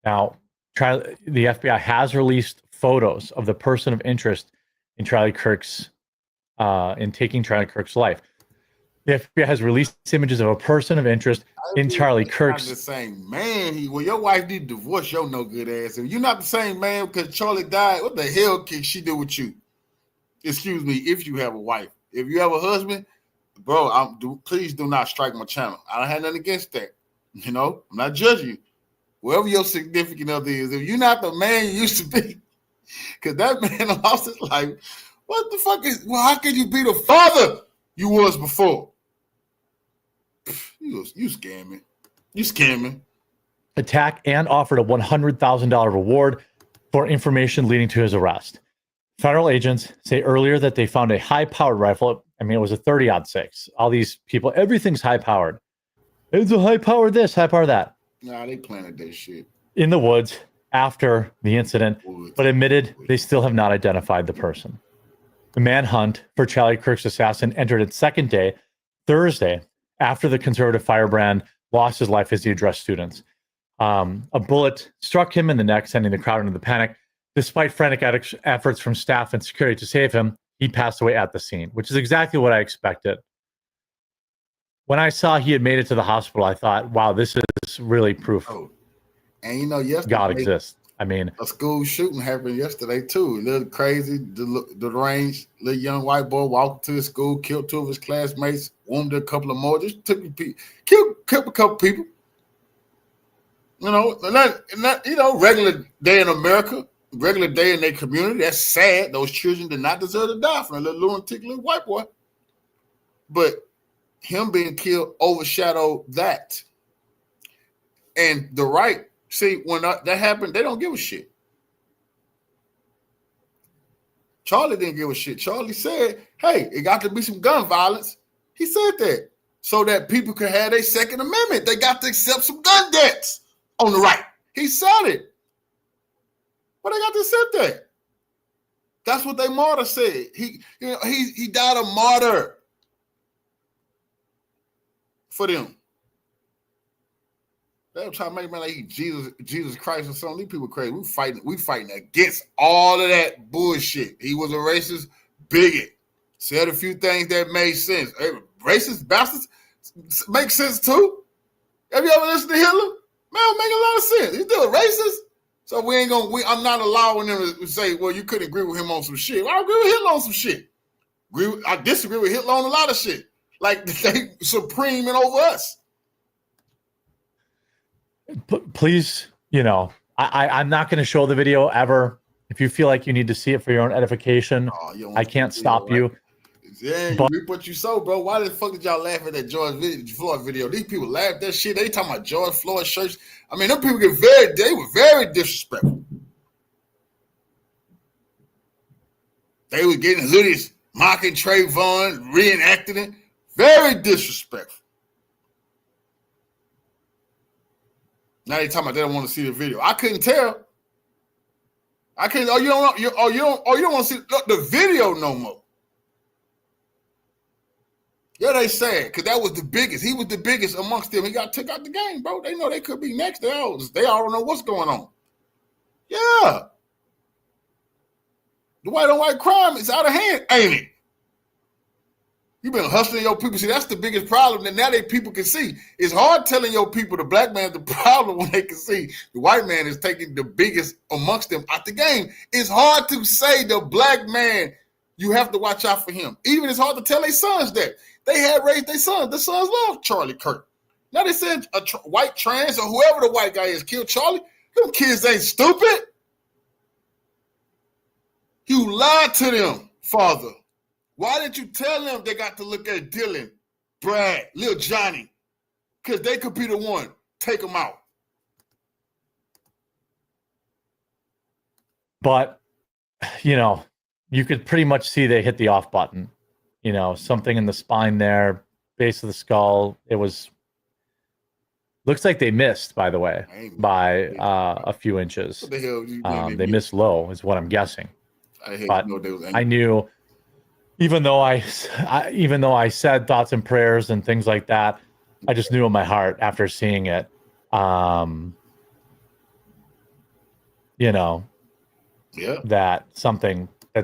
Now, the FBI has released photos of the person of interest in Charlie Kirk's, in taking Charlie Kirk's life. The FBI has released images of a person of interest in Charlie Kirk's. Not the same man. Your wife did divorce your no good ass. If you're not the same man because Charlie died, what the hell can she do with you? Excuse me, if you have a wife. If you have a husband, bro, please do not strike my channel. I don't have nothing against that. I'm not judging you. Whoever your significant other is, if you're not the man you used to be, because that man lost his life, what the fuck how can you be the father you was before? You scamming. You scamming. Attack and offered a $100,000 reward for information leading to his arrest. Federal agents say earlier that they found a high-powered rifle. It was a 30-06. All these people, everything's high-powered. It's a high-powered this, high-powered that. Nah, they planted that shit. In the woods after the incident, but admitted they still have not identified the person. The manhunt for Charlie Kirk's assassin entered its second day, Thursday, after the conservative firebrand lost his life as he addressed students. A bullet struck him in the neck, sending the crowd into the panic. Despite frantic efforts from staff and security to save him, he passed away at the scene, which is exactly what I expected. When I saw he had made it to the hospital, I thought, wow, this is really proof. Oh. And you know, yesterday God exists. I mean, a school shooting happened yesterday too. A little crazy, deranged little young white boy walked to the school, killed 2 of his classmates, wounded a couple of more, just took killed a couple people. You know, not regular day in America, regular day in their community. That's sad. Those children did not deserve to die from a little lunatic little white boy. But him being killed overshadowed that. And the right, see, when that happened, they don't give a shit. Charlie didn't give a shit. Charlie said, hey, it got to be some gun violence. He said that so that people could have their Second Amendment. They got to accept some gun debts on the right. He said it. But they got to accept that. That's what their martyr said. He died a martyr for them. They were trying to make me like Jesus Christ or something. These people crazy. We fighting against all of that bullshit. He was a racist bigot. Said a few things that made sense. Hey, racist bastards make sense too. Have you ever listened to Hitler? Man, make a lot of sense. He's still a racist. So I'm not allowing them to say, well, you couldn't agree with him on some shit. Well, I agree with Hitler on some shit. I disagree with Hitler on a lot of shit. Like they supreme and over us. Please, I'm not going to show the video ever. If you feel like you need to see it for your own edification, I can't stop you. Yeah, you reap what you sow, bro. Why the fuck did y'all laugh at that George Floyd video? These people laughed at that shit. They talking about George Floyd shirts. I mean, them people they were very disrespectful. They were getting hoodies, mocking Trayvon, reenacting it. Very disrespectful. Now they talking about they don't want to see the video. I couldn't tell. I couldn't. You don't want to see the video no more. Yeah, they sad because that was the biggest. He was the biggest amongst them. He got took out the game, bro. They know they could be next. They all don't know what's going on. Yeah. The white on white crime is out of hand, ain't it? You've been hustling your people. See, that's the biggest problem that now that people can see. It's hard telling your people the black man's the problem when they can see the white man is taking the biggest amongst them out the game. It's hard to say the black man, you have to watch out for him. Even it's hard to tell their sons that. They had raised their sons. The sons love Charlie Kirk. Now they said a white trans or whoever the white guy is killed Charlie. Them kids ain't stupid. You lied to them, father. Why didn't you tell them they got to look at Dylan, Brad, Lil Johnny? Because they could be the one. Take them out. But, you could pretty much see they hit the off button. Something in the spine there, base of the skull. Looks like they missed, by the way, by a few inches. What the hell? They missed low, is what I'm guessing. But I knew, even though I said thoughts and prayers and things like that, I just knew in my heart after seeing it, that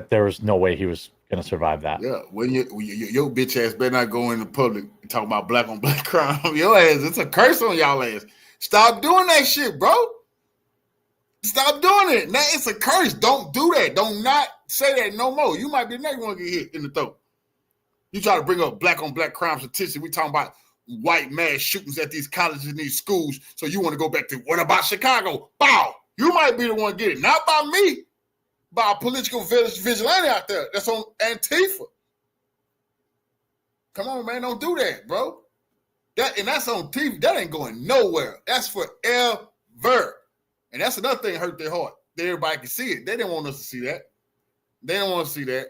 there was no way he was going to survive that. Yeah, when your bitch ass better not go into public and talk about black on black crime. Your ass, it's a curse on y'all ass. Stop doing that shit, bro. Stop doing it. Now it's a curse. Don't do that. Don't not say that no more. You might be the next one to get hit in the throat. You try to bring up black on black crime statistics. We talking about white mass shootings at these colleges and these schools. So you want to go back to what about Chicago? Bow. You might be the one to get it. Not by me. By a political vigilante out there. That's on Antifa. Come on, man. Don't do that, bro. That's on TV. That ain't going nowhere. That's forever. And that's another thing hurt their heart. That everybody can see it. They didn't want us to see that. They didn't want to see that.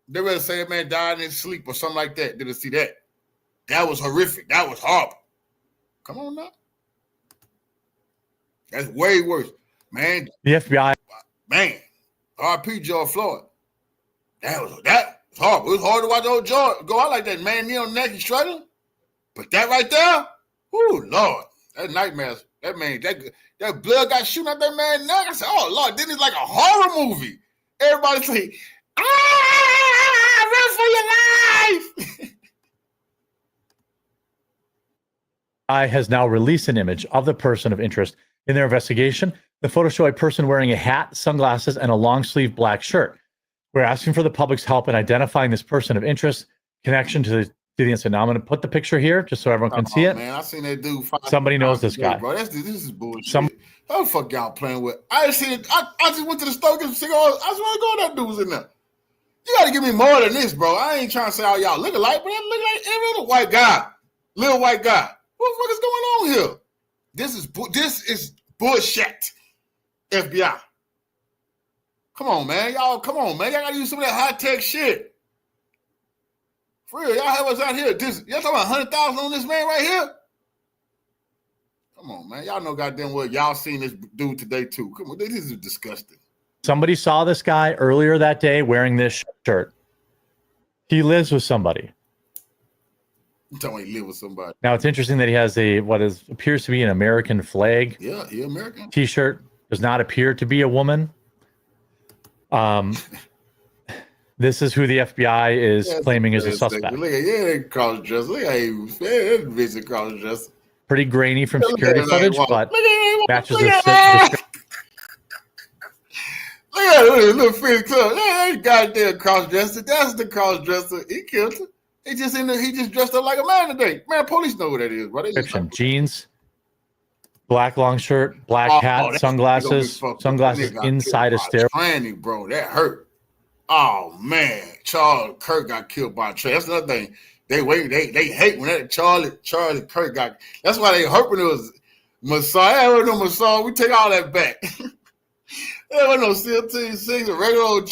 They rather say a man died in his sleep or something like that. Didn't see that. That was horrific. That was horrible. Come on now. That's way worse. Man. The FBI. Man. R.P. George Floyd. That was horrible. It was hard to watch old George go out like that. Man, knee on the neck and straight. But that right there, oh Lord, that nightmare. That man, that blood got shooting out that man's neck. I said, oh Lord, then it's like a horror movie. Everybody say, ah! wife. Has now released an image of the person of interest in their investigation. The photos show a person wearing a hat, sunglasses, and a long-sleeve black shirt. We're asking for the public's help in identifying this person of interest, connection to the incident. Now I'm going to put the picture here just so everyone can see it. Man, I seen that dude. Somebody knows this guy. Bro, this is bullshit. What the fuck y'all playing with? I just went to the store, get some cigars. I just want to go. That dude was in there. You got to give me more than this, bro. I ain't trying to say all y'all look alike, but I look like every other white guy. Little white guy. What the fuck is going on here? This is bullshit. FBI. Come on, man. Y'all got to use some of that high-tech shit. For real, y'all have us out here. Y'all talking about 100,000 on this man right here? Come on, man. Y'all know goddamn well y'all seen this dude today, too. Come on, this is disgusting. Somebody saw this guy earlier that day wearing this shirt. He lives with somebody. You talking about he live with somebody. Now, it's interesting that he has appears to be an American flag. Yeah, he American. T-shirt. Does not appear to be a woman. This is who the FBI is claiming is a suspect. Look at cross-dresser. Look at him. That visit cross-dresser. Pretty grainy from security footage, but matches this. Look at that little fish club. That goddamn cross-dresser. That's the cross-dresser. He killed her. He just dressed up like a man today. Man, police know who that is, bro. Jeans, black long shirt, black hat, sunglasses inside a stair. Training, bro. That hurt. Oh man, Charlie Kirk got killed by a train. That's another thing. They hate when that Charlie Kirk got. That's why they hurt when it was Messiah. There was no Messiah. We take all that back. There was no SEAL Team 6, regular old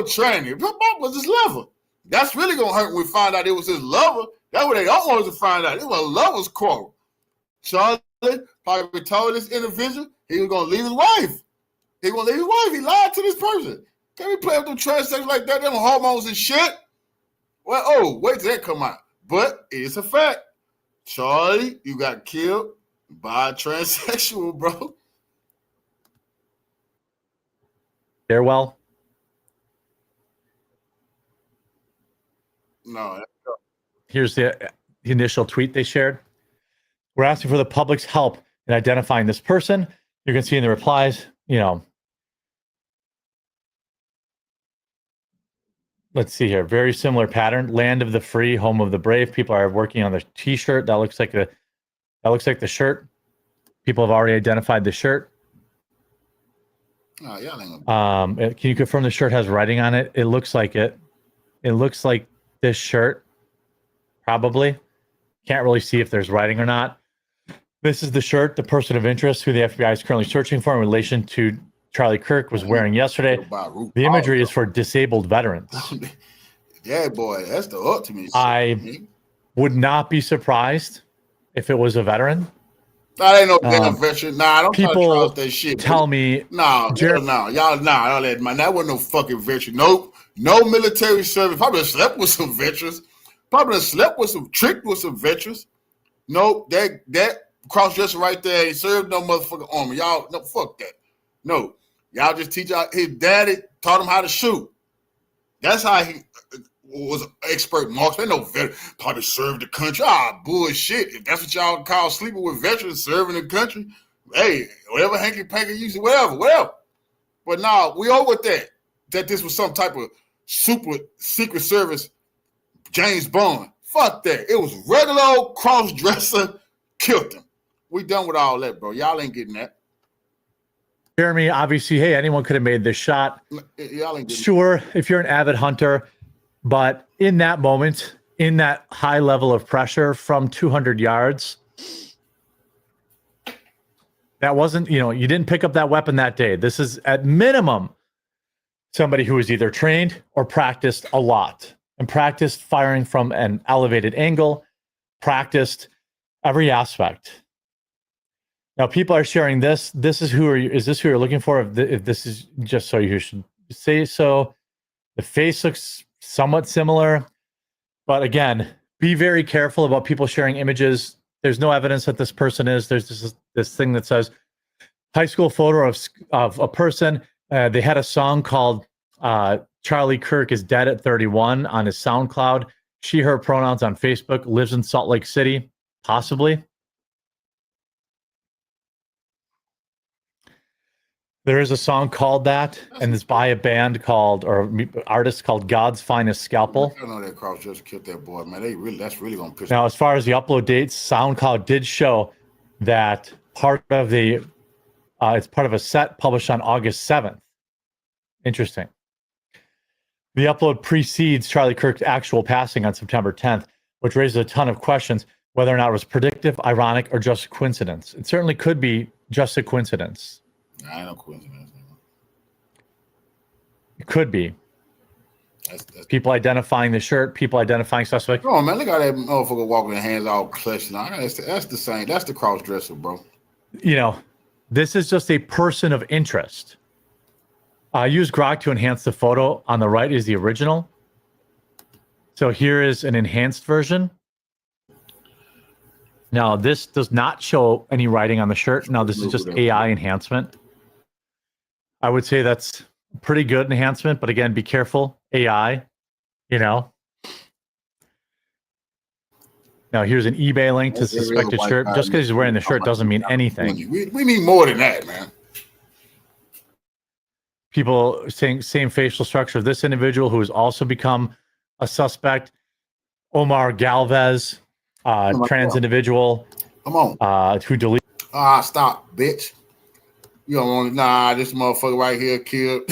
training. What was his lover? That's really gonna hurt when we find out it was his lover. That's what they don't want us to find out. It was a lover's quarrel. Charlie probably told this individual he was gonna leave his wife. He lied to this person. Can't we play with them trash sex like that? Them hormones and shit. Well, wait till that come out. But it's a fact. Charlie, you got killed by a transsexual, bro. Farewell. No. Here's the initial tweet they shared. We're asking for the public's help in identifying this person. You can see in the replies, let's see here. Very similar pattern. Land of the free, home of the brave. People are working on the T-shirt. That looks like the shirt. People have already identified the shirt. Oh, y'all ain't can you confirm the shirt has writing on it? It looks like it. It looks like this shirt. Probably. Can't really see if there's writing or not. This is the shirt the person of interest who the FBI is currently searching for in relation to Charlie Kirk was wearing yesterday. The imagery is for disabled veterans. Yeah, boy, that's the ultimate. I would not be surprised if it was a veteran. That ain't no damn veteran. Nah, I don't people that shit. Tell me. Y'all, that man, that wasn't no fucking veteran. Nope, no military service. Probably slept with some veterans. Probably tricked with some veterans. Nope, that cross-dresser right there ain't served no motherfucking army. Y'all, no, fuck that. No, y'all just teach out. His daddy taught him how to shoot. That's how he was an expert marksman. No veteran probably served the country. Bullshit. If that's what y'all call sleeping with veterans, serving the country, hey, whatever hanky panky you say, whatever. But now we over with that. That this was some type of super secret service James Bond. Fuck that. It was regular old cross-dresser killed him. We done with all that, bro. Y'all ain't getting that. Jeremy, obviously, hey, anyone could have made this shot. Y'all ain't getting sure, if you're an avid hunter, but in that moment, in that high level of pressure from 200 yards, that wasn't, you didn't pick up that weapon that day. This is at minimum somebody who was either trained or practiced a lot and practiced firing from an elevated angle, practiced every aspect. Now, people are sharing this. Is this who you're looking for? If this is just so you should say so. The face looks somewhat similar. But again, be very careful about people sharing images. There's no evidence that this person is. There's this thing that says high school photo of a person. They had a song called Charlie Kirk is dead at 31 on his SoundCloud. She, her pronouns on Facebook, lives in Salt Lake City, possibly. There is a song called that, and it's by a band called, or artist called God's Finest Scalpel. I know that cross just killed that boy, man. That's really gonna piss. Now, as far as the upload dates, SoundCloud did show that part of the, it's part of a set published on August 7th. Interesting. The upload precedes Charlie Kirk's actual passing on September 10th, which raises a ton of questions whether or not it was predictive, ironic, or just a coincidence. It certainly could be just a coincidence. I ain't no coincidence. It could be. That's people identifying the shirt, people identifying suspect. Come on, man. Look how that motherfucker walking with hands all clutched. That's the same. That's the cross dresser, bro. You know, this is just a person of interest. Use Grok to enhance the photo. On the right is the original. So here is an enhanced version. Now, this does not show any writing on the shirt. Now, this is just AI enhancement. I would say that's pretty good enhancement, but again, be careful. AI, you know. Now, here's an eBay link to suspected shirt. Just because he's wearing the shirt doesn't mean anything. We need more than that, man. People saying same facial structure of this individual who has also become a suspect. Omar Galvez, trans individual. Come on. Who deleted. Stop, bitch. You don't want to, this motherfucker right here killed.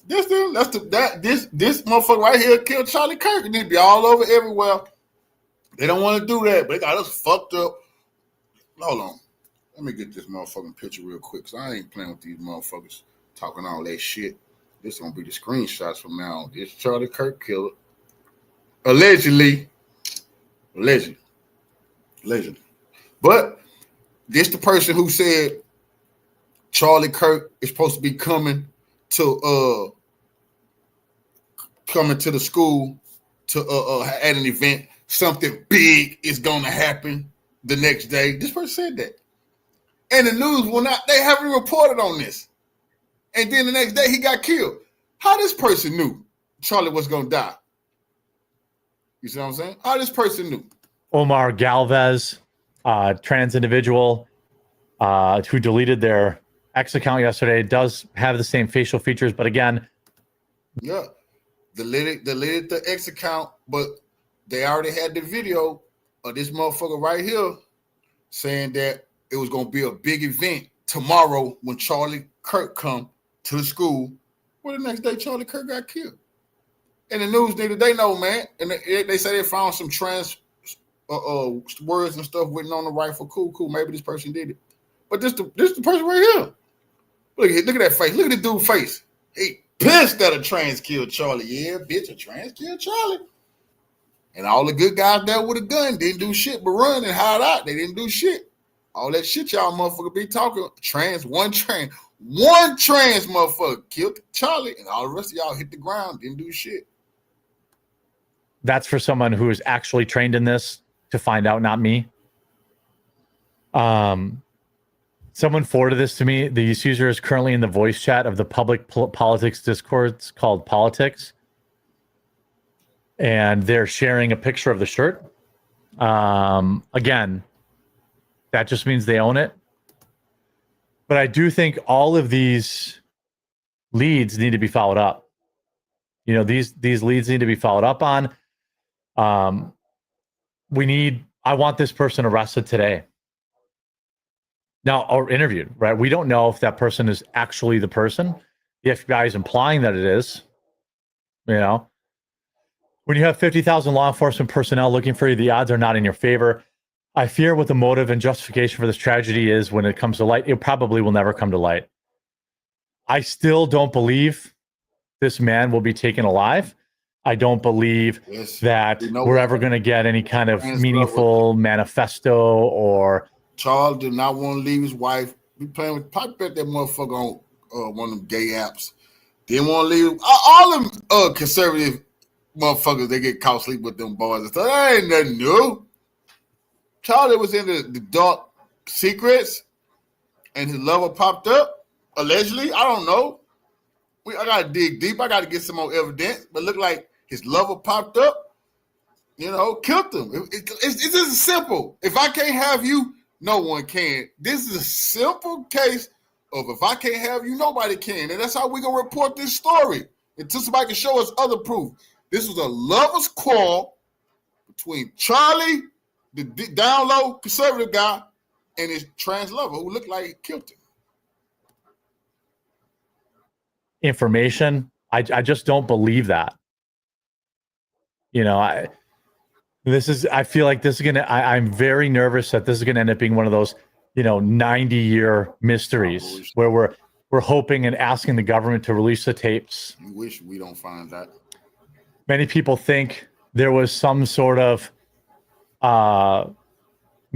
This motherfucker right here killed Charlie Kirk. It need to be all over everywhere. They don't want to do that, but they got us fucked up. Hold on. Let me get this motherfucking picture real quick, because I ain't playing with these motherfuckers talking all that shit. This gonna be the screenshots from now on. This Charlie Kirk killer. Allegedly. But this the person who said Charlie Kirk is supposed to be coming to the school to at an event. Something big is gonna happen the next day. This person said that. And the news will not, they haven't reported on this. And then the next day he got killed. How this person knew Charlie was gonna die? You see what I'm saying? How this person knew? Omar Galvez, trans individual who deleted their X account yesterday, does have the same facial features, but again, yeah, deleted the X account, but they already had the video of this motherfucker right here saying that it was gonna be a big event tomorrow when Charlie Kirk come to the school. Well, the next day Charlie Kirk got killed. And the news needed, they know, man. And they say they found some trans words and stuff written on the rifle. Cool. Maybe this person did it. But this the person right here. Look at that face. Look at the dude's face. He pissed that a trans killed Charlie. Yeah, bitch, a trans killed Charlie. And all the good guys there with a gun didn't do shit but run and hide out. They didn't do shit. All that shit y'all motherfucker be talking. One trans motherfucker killed Charlie, and all the rest of y'all hit the ground, didn't do shit. That's for someone who is actually trained in this to find out, not me. Someone forwarded this to me. This user is currently in the voice chat of the public politics discourse called Politics. And they're sharing a picture of the shirt. Again, that just means they own it. But I do think all of these leads need to be followed up. You know, these leads need to be followed up on. I want this person arrested today. Now, or interviewed, right? We don't know if that person is actually the person. The FBI is implying that it is. You know, when you have 50,000 law enforcement personnel looking for you, the odds are not in your favor. I fear what the motive and justification for this tragedy is when it comes to light. It probably will never come to light. I still don't believe this man will be taken alive. I don't believe that we're ever going to get any kind of meaningful manifesto or... Charles did not want to leave his wife. Be playing with pop bet that motherfucker on one of them gay apps. Didn't want to leave. All them conservative motherfuckers, they get caught sleep with them boys and stuff. That ain't nothing new. Charlie was in the dark secrets, and his lover popped up. Allegedly, I don't know. I got to dig deep. I got to get some more evidence. But look like his lover popped up, killed him. It's just simple. If I can't have you, no one can. This is a simple case of if I can't have you, nobody can. And that's how we're going to report this story until somebody can show us other proof. This was a lover's quarrel between Charlie, the down low conservative guy, and his trans lover who looked like he killed him. Information. I just don't believe that. I feel like this is gonna. I'm very nervous that this is gonna end up being one of those, 90-year mysteries where we're hoping and asking the government to release the tapes. I wish we don't find that. Many people think there was some sort of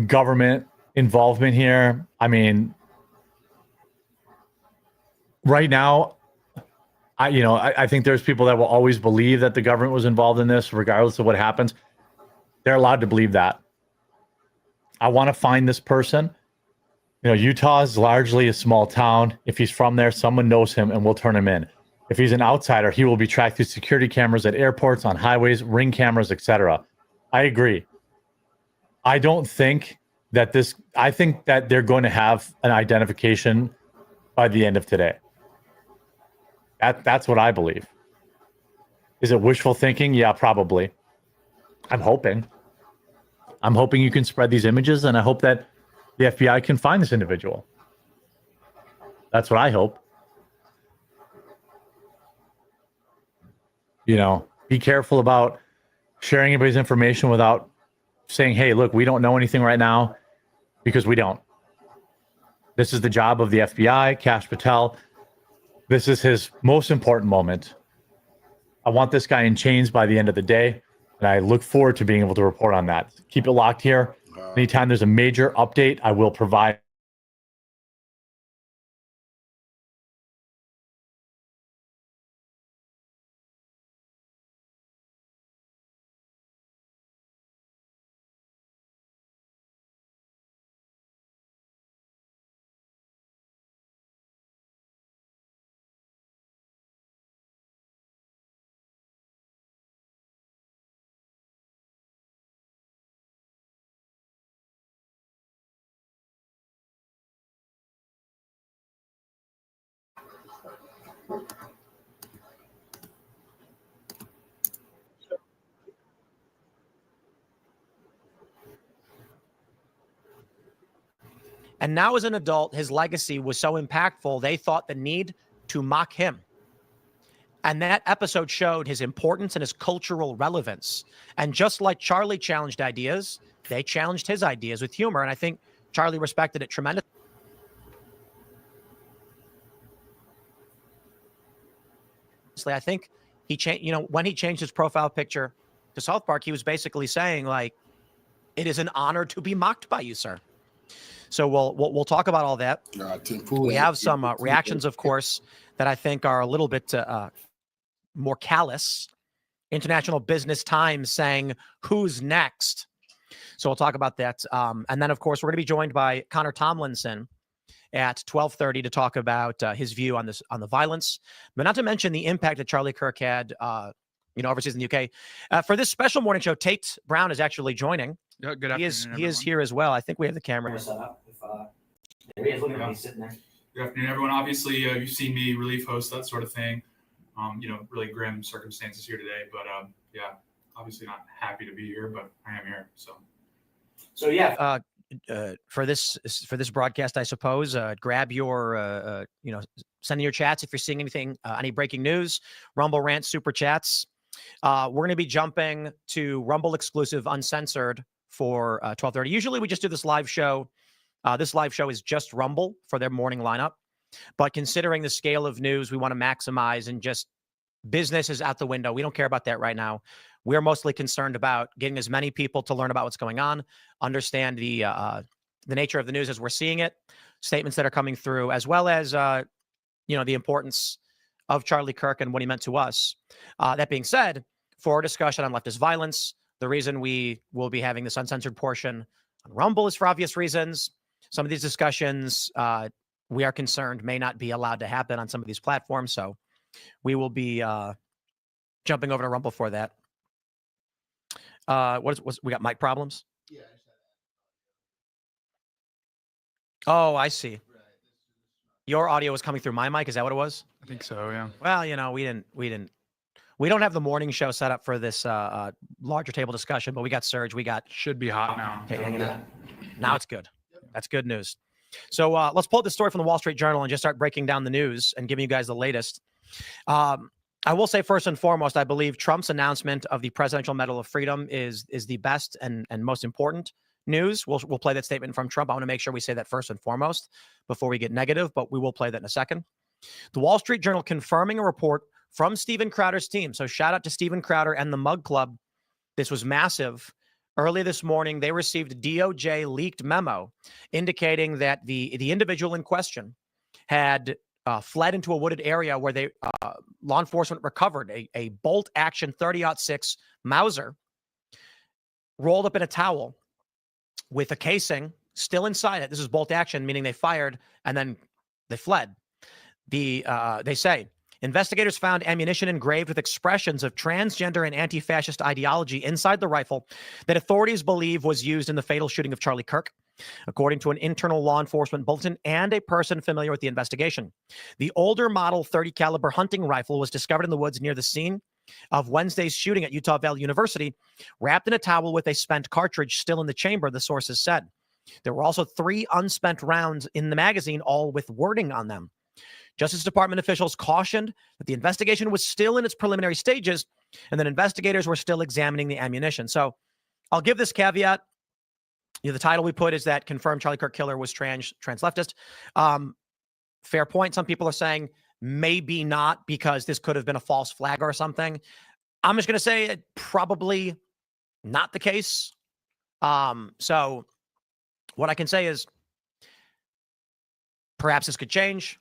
government involvement here. I mean, right now, I think there's people that will always believe that the government was involved in this, regardless of what happens. They're allowed to believe that. I want to find this person. Utah is largely a small town. If he's from there, someone knows him and will turn him in. If he's an outsider, he will be tracked through security cameras at airports, on highways, ring cameras, etc. I agree. I don't think that I think that they're going to have an identification by the end of today. That's what I believe. Is it wishful thinking? Yeah, probably. I'm hoping you can spread these images, and I hope that the FBI can find this individual. That's what I hope. Be careful about sharing anybody's information without saying, hey, look, we don't know anything right now, because we don't. This is the job of the FBI, Kash Patel. This is his most important moment. I want this guy in chains by the end of the day, and I look forward to being able to report on that. Keep it locked here. Anytime there's a major update, I will provide. And now as an adult, his legacy was so impactful, they thought the need to mock him. And that episode showed his importance and his cultural relevance. And just like Charlie challenged ideas, they challenged his ideas with humor. And I think Charlie respected it tremendously. I think he changed, when he changed his profile picture to South Park, he was basically saying, like, it is an honor to be mocked by you, sir. So we'll talk about all that. We have some reactions, of course, that I think are a little bit more callous. International Business Times saying, who's next? So we'll talk about that. And then, of course, we're going to be joined by Connor Tomlinson at 12:30 to talk about his view on the violence, but not to mention the impact that Charlie Kirk had, overseas in the UK. For this special morning show, Tate Brown is actually joining. Good afternoon, he is here as well. I think we have the camera. There he is. Look at me sitting there. Good afternoon, everyone. Obviously, you've seen me relief host, that sort of thing. Really grim circumstances here today, but obviously not happy to be here, but I am here. So yeah. For this broadcast, I suppose, grab your, send in your chats if you're seeing anything, any breaking news, Rumble rant, super chats. We're going to be jumping to Rumble exclusive uncensored for 12:30. Usually we just do this live show. This live show is just Rumble for their morning lineup. But considering the scale of news, we want to maximize, and just business is out the window. We don't care about that right now. We're mostly concerned about getting as many people to learn about what's going on, understand the nature of the news as we're seeing it, statements that are coming through, as well as, the importance of Charlie Kirk and what he meant to us. That being said, for our discussion on leftist violence, the reason we will be having this uncensored portion on Rumble is for obvious reasons. Some of these discussions, we are concerned, may not be allowed to happen on some of these platforms. So we will be jumping over to Rumble for that. We got mic problems? Yeah. Oh, I see. Your audio was coming through my mic. Is that what it was? I think so. Yeah. Well, we don't have the morning show set up for this larger table discussion, but we got Serge. Should be hot now. Okay, hang on. Now it's good. That's good news. So let's pull up the story from the Wall Street Journal and just start breaking down the news and giving you guys the latest. I will say first and foremost, I believe Trump's announcement of the Presidential Medal of Freedom is the best and most important news. We'll play that statement from Trump. I want to make sure we say that first and foremost before we get negative, but we will play that in a second. The Wall Street Journal confirming a report from Steven Crowder's team. So shout out to Steven Crowder and the Mug Club. This was massive. Early this morning, they received a DOJ leaked memo indicating that the individual in question had fled into a wooded area where law enforcement recovered a bolt-action 30-06 Mauser rolled up in a towel with a casing still inside it. This is bolt-action, meaning they fired and then they fled. They say investigators found ammunition engraved with expressions of transgender and anti-fascist ideology inside the rifle that authorities believe was used in the fatal shooting of Charlie Kirk, according to an internal law enforcement bulletin and a person familiar with the investigation. The older model 30 caliber hunting rifle was discovered in the woods near the scene of Wednesday's shooting at Utah Valley University, wrapped in a towel with a spent cartridge still in the chamber, the sources said. There were also 3 unspent rounds in the magazine, all with wording on them. Justice Department officials cautioned that the investigation was still in its preliminary stages and that investigators were still examining the ammunition. So I'll give this caveat. The title we put is that confirmed Charlie Kirk killer was trans leftist. Fair point. Some people are saying maybe not because this could have been a false flag or something. I'm just going to say it probably not the case. So what I can say is perhaps this could change.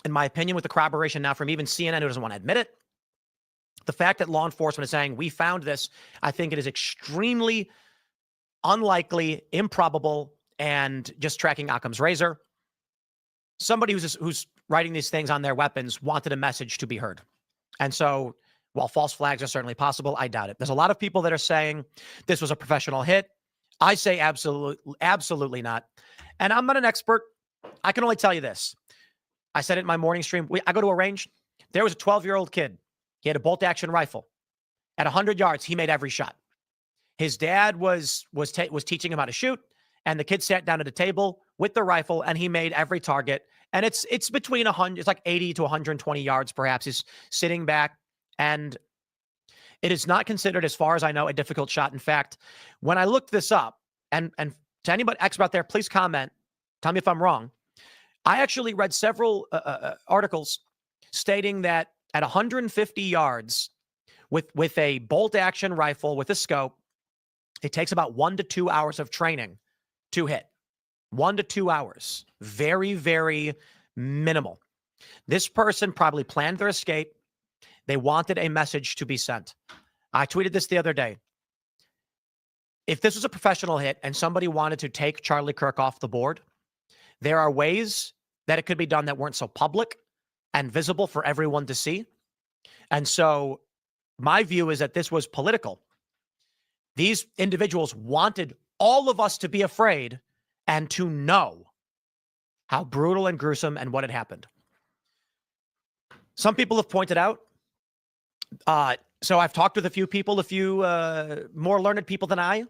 In my opinion, with the corroboration now from even CNN, who doesn't want to admit it, the fact that law enforcement is saying we found this, I think it is extremely unlikely, improbable, and just tracking Occam's razor. Somebody who's writing these things on their weapons wanted a message to be heard. And so while false flags are certainly possible, I doubt it. There's a lot of people that are saying this was a professional hit. I say absolutely not. And I'm not an expert. I can only tell you this. I said it in my morning stream. I go to a range. There was a 12-year-old kid. He had a bolt-action rifle. At 100 yards, he made every shot. His dad was teaching him how to shoot, and the kid sat down at a table with the rifle, and he made every target. And it's between 100, it's like 80 to 120 yards, perhaps. He's sitting back, and it is not considered, as far as I know, a difficult shot. In fact, when I looked this up, and to anybody expert out there, please comment. Tell me if I'm wrong. I actually read several articles stating that at 150 yards with a bolt-action rifle with a scope, it takes about 1 to 2 hours of training to hit. 1 to 2 hours. Very, very minimal. This person probably planned their escape. They wanted a message to be sent. I tweeted this the other day. If this was a professional hit and somebody wanted to take Charlie Kirk off the board, there are ways that it could be done that weren't so public and visible for everyone to see. And so my view is that this was political. These individuals wanted all of us to be afraid and to know how brutal and gruesome and what had happened. Some people have pointed out, so I've talked with a few people, a few more learned people than I,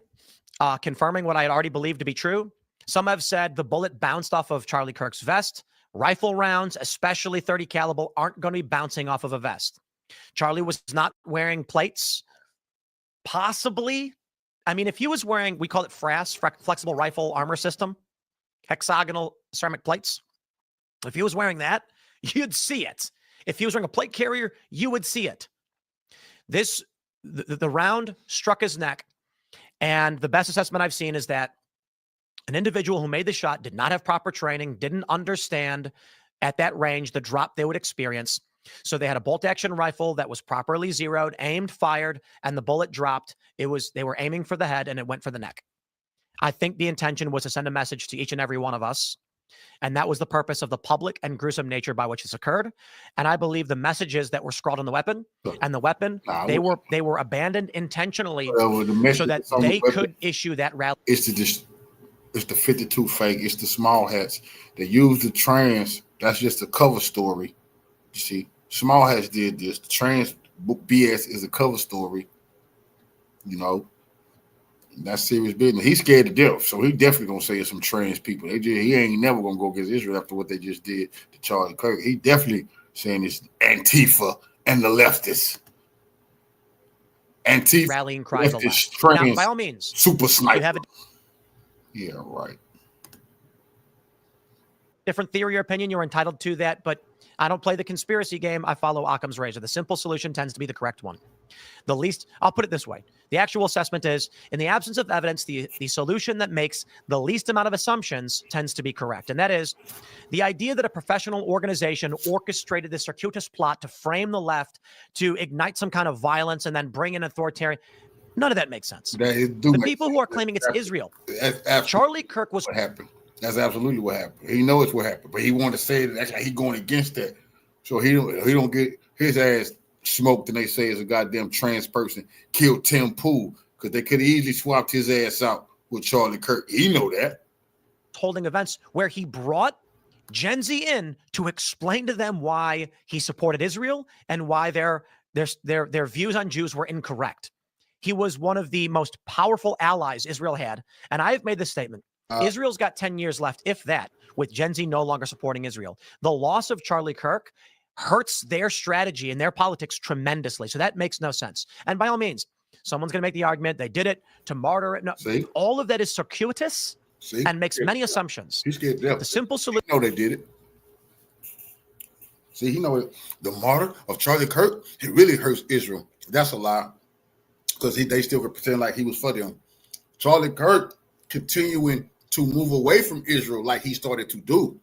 confirming what I had already believed to be true. Some have said the bullet bounced off of Charlie Kirk's vest. Rifle rounds, especially 30 caliber, aren't going to be bouncing off of a vest. Charlie was not wearing plates. Possibly. I mean, if he was wearing, we call it FRAS, flexible rifle armor system, hexagonal ceramic plates. If he was wearing that, you'd see it. If he was wearing a plate carrier, you would see it. The round struck his neck. And the best assessment I've seen is that an individual who made the shot did not have proper training, didn't understand at that range the drop they would experience. So they had a bolt-action rifle that was properly zeroed, aimed, fired, and the bullet dropped. They were aiming for the head, and it went for the neck. I think the intention was to send a message to each and every one of us And that was the purpose of the public and gruesome nature by which this occurred. And I believe the messages that were scrawled on the weapon and the weapon, they were abandoned intentionally so that they could issue that rally. It's the 52 fake. It's the small hats. They use the trans. That's just a cover story. You see, small hats did this. The trans BS is a cover story. You know, that's serious business. He's scared to death, so he definitely gonna say it's some trans people. He ain't never gonna go against Israel after what they just did to Charlie Kirk. He definitely saying it's Antifa and the leftists. Antifa rallying cries trans, now, by all means, super sniper. You have a yeah, right. different theory or opinion, you're entitled to that, but I don't play the conspiracy game. I follow Occam's razor. The simple solution tends to be the correct one. The least, I'll put it this way. The actual assessment is, in the absence of evidence, the solution that makes the least amount of assumptions tends to be correct. And that is the idea that a professional organization orchestrated this circuitous plot to frame the left, to ignite some kind of violence and then bring in authoritarian. None of that makes sense. The people who are claiming it's Israel. Charlie Kirk was what happened. That's absolutely what happened. He knows what happened, but he wanted to say that actually he going against that, so he don't get his ass smoked. And they say it's a goddamn trans person killed Tim Pool because they could have easily swapped his ass out with Charlie Kirk. He know that. Holding events where he brought Gen Z in to explain to them why he supported Israel and why their views on Jews were incorrect. He was one of the most powerful allies Israel had, and I've made this statement. Israel's got 10 years left, if that, with Gen Z no longer supporting Israel. The loss of Charlie Kirk hurts their strategy and their politics tremendously. So that makes no sense. And by all means, someone's going to make the argument they did it to martyr it. No, all of that is circuitous and makes many assumptions. He's scared to death. The simple solution. No, they did it. See, he know the martyr of Charlie Kirk, it really hurts Israel. That's a lie. Because they still could pretend like he was for them. Charlie Kirk continuing to move away from Israel like he started to do,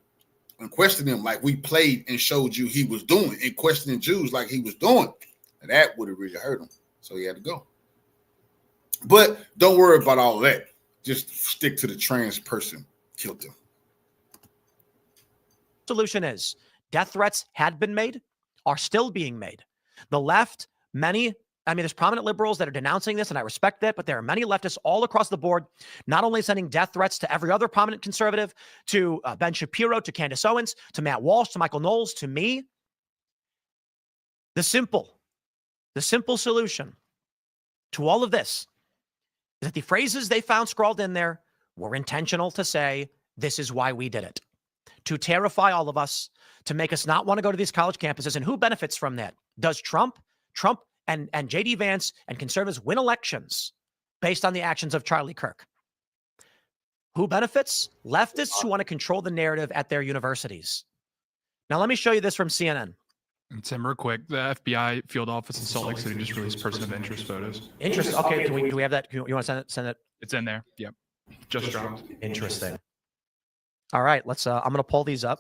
and question him like we played and showed you he was doing, and questioning Jews like he was doing. And that would have really hurt him. So he had to go. But don't worry about all that. Just stick to the trans person. Killed him. Solution is death threats had been made, are still being made. The left, there's prominent liberals that are denouncing this, and I respect that, but there are many leftists all across the board, not only sending death threats to every other prominent conservative, to Ben Shapiro, to Candace Owens, to Matt Walsh, to Michael Knowles, to me. The simple solution to all of this is that the phrases they found scrawled in there were intentional to say, this is why we did it. To terrify all of us, to make us not want to go to these college campuses. And who benefits from that? Does Trump and J.D. Vance and conservatives win elections based on the actions of Charlie Kirk? Who benefits? Leftists who want to control the narrative at their universities. Now, let me show you this from CNN. And Tim, real quick, the FBI field office in Salt Lake City just released person of interest photos. Interest. Okay, do we have that? You want to send it? It's in there. Yep. Just dropped. Interesting. All right, let's. I'm going to pull these up.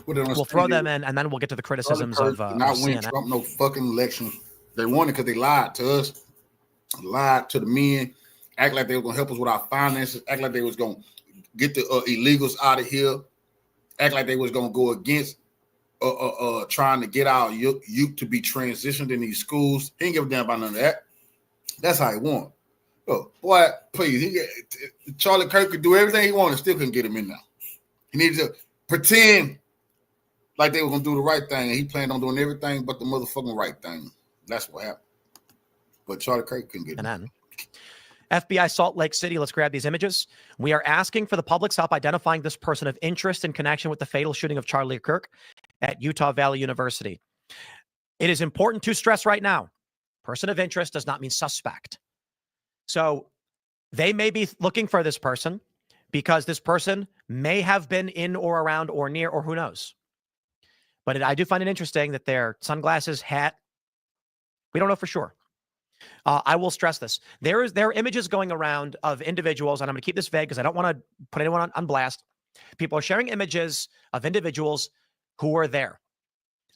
We'll throw them in, and then we'll get to the criticisms of not win CNN. Trump no fucking election. They won it because they lied to us, lied to the men, act like they were going to help us with our finances, act like they was going to get the illegals out of here, act like they was going to go against trying to get our youth to be transitioned in these schools. He ain't give a damn about none of that. That's how he won. Oh, boy, please. Charlie Kirk could do everything he wanted, still couldn't get him in now. He needed to pretend like they were going to do the right thing, and he planned on doing everything but the motherfucking right thing. That's what happened. But Charlie Kirk couldn't get it. And then FBI Salt Lake City, let's grab these images. We are asking for the public's help identifying this person of interest in connection with the fatal shooting of Charlie Kirk at Utah Valley University. It is important to stress right now, person of interest does not mean suspect. So they may be looking for this person because this person may have been in or around or near or who knows. But I do find it interesting that their sunglasses, hat, we don't know for sure. I will stress this. There are images going around of individuals, and I'm going to keep this vague because I don't want to put anyone on blast. People are sharing images of individuals who were there.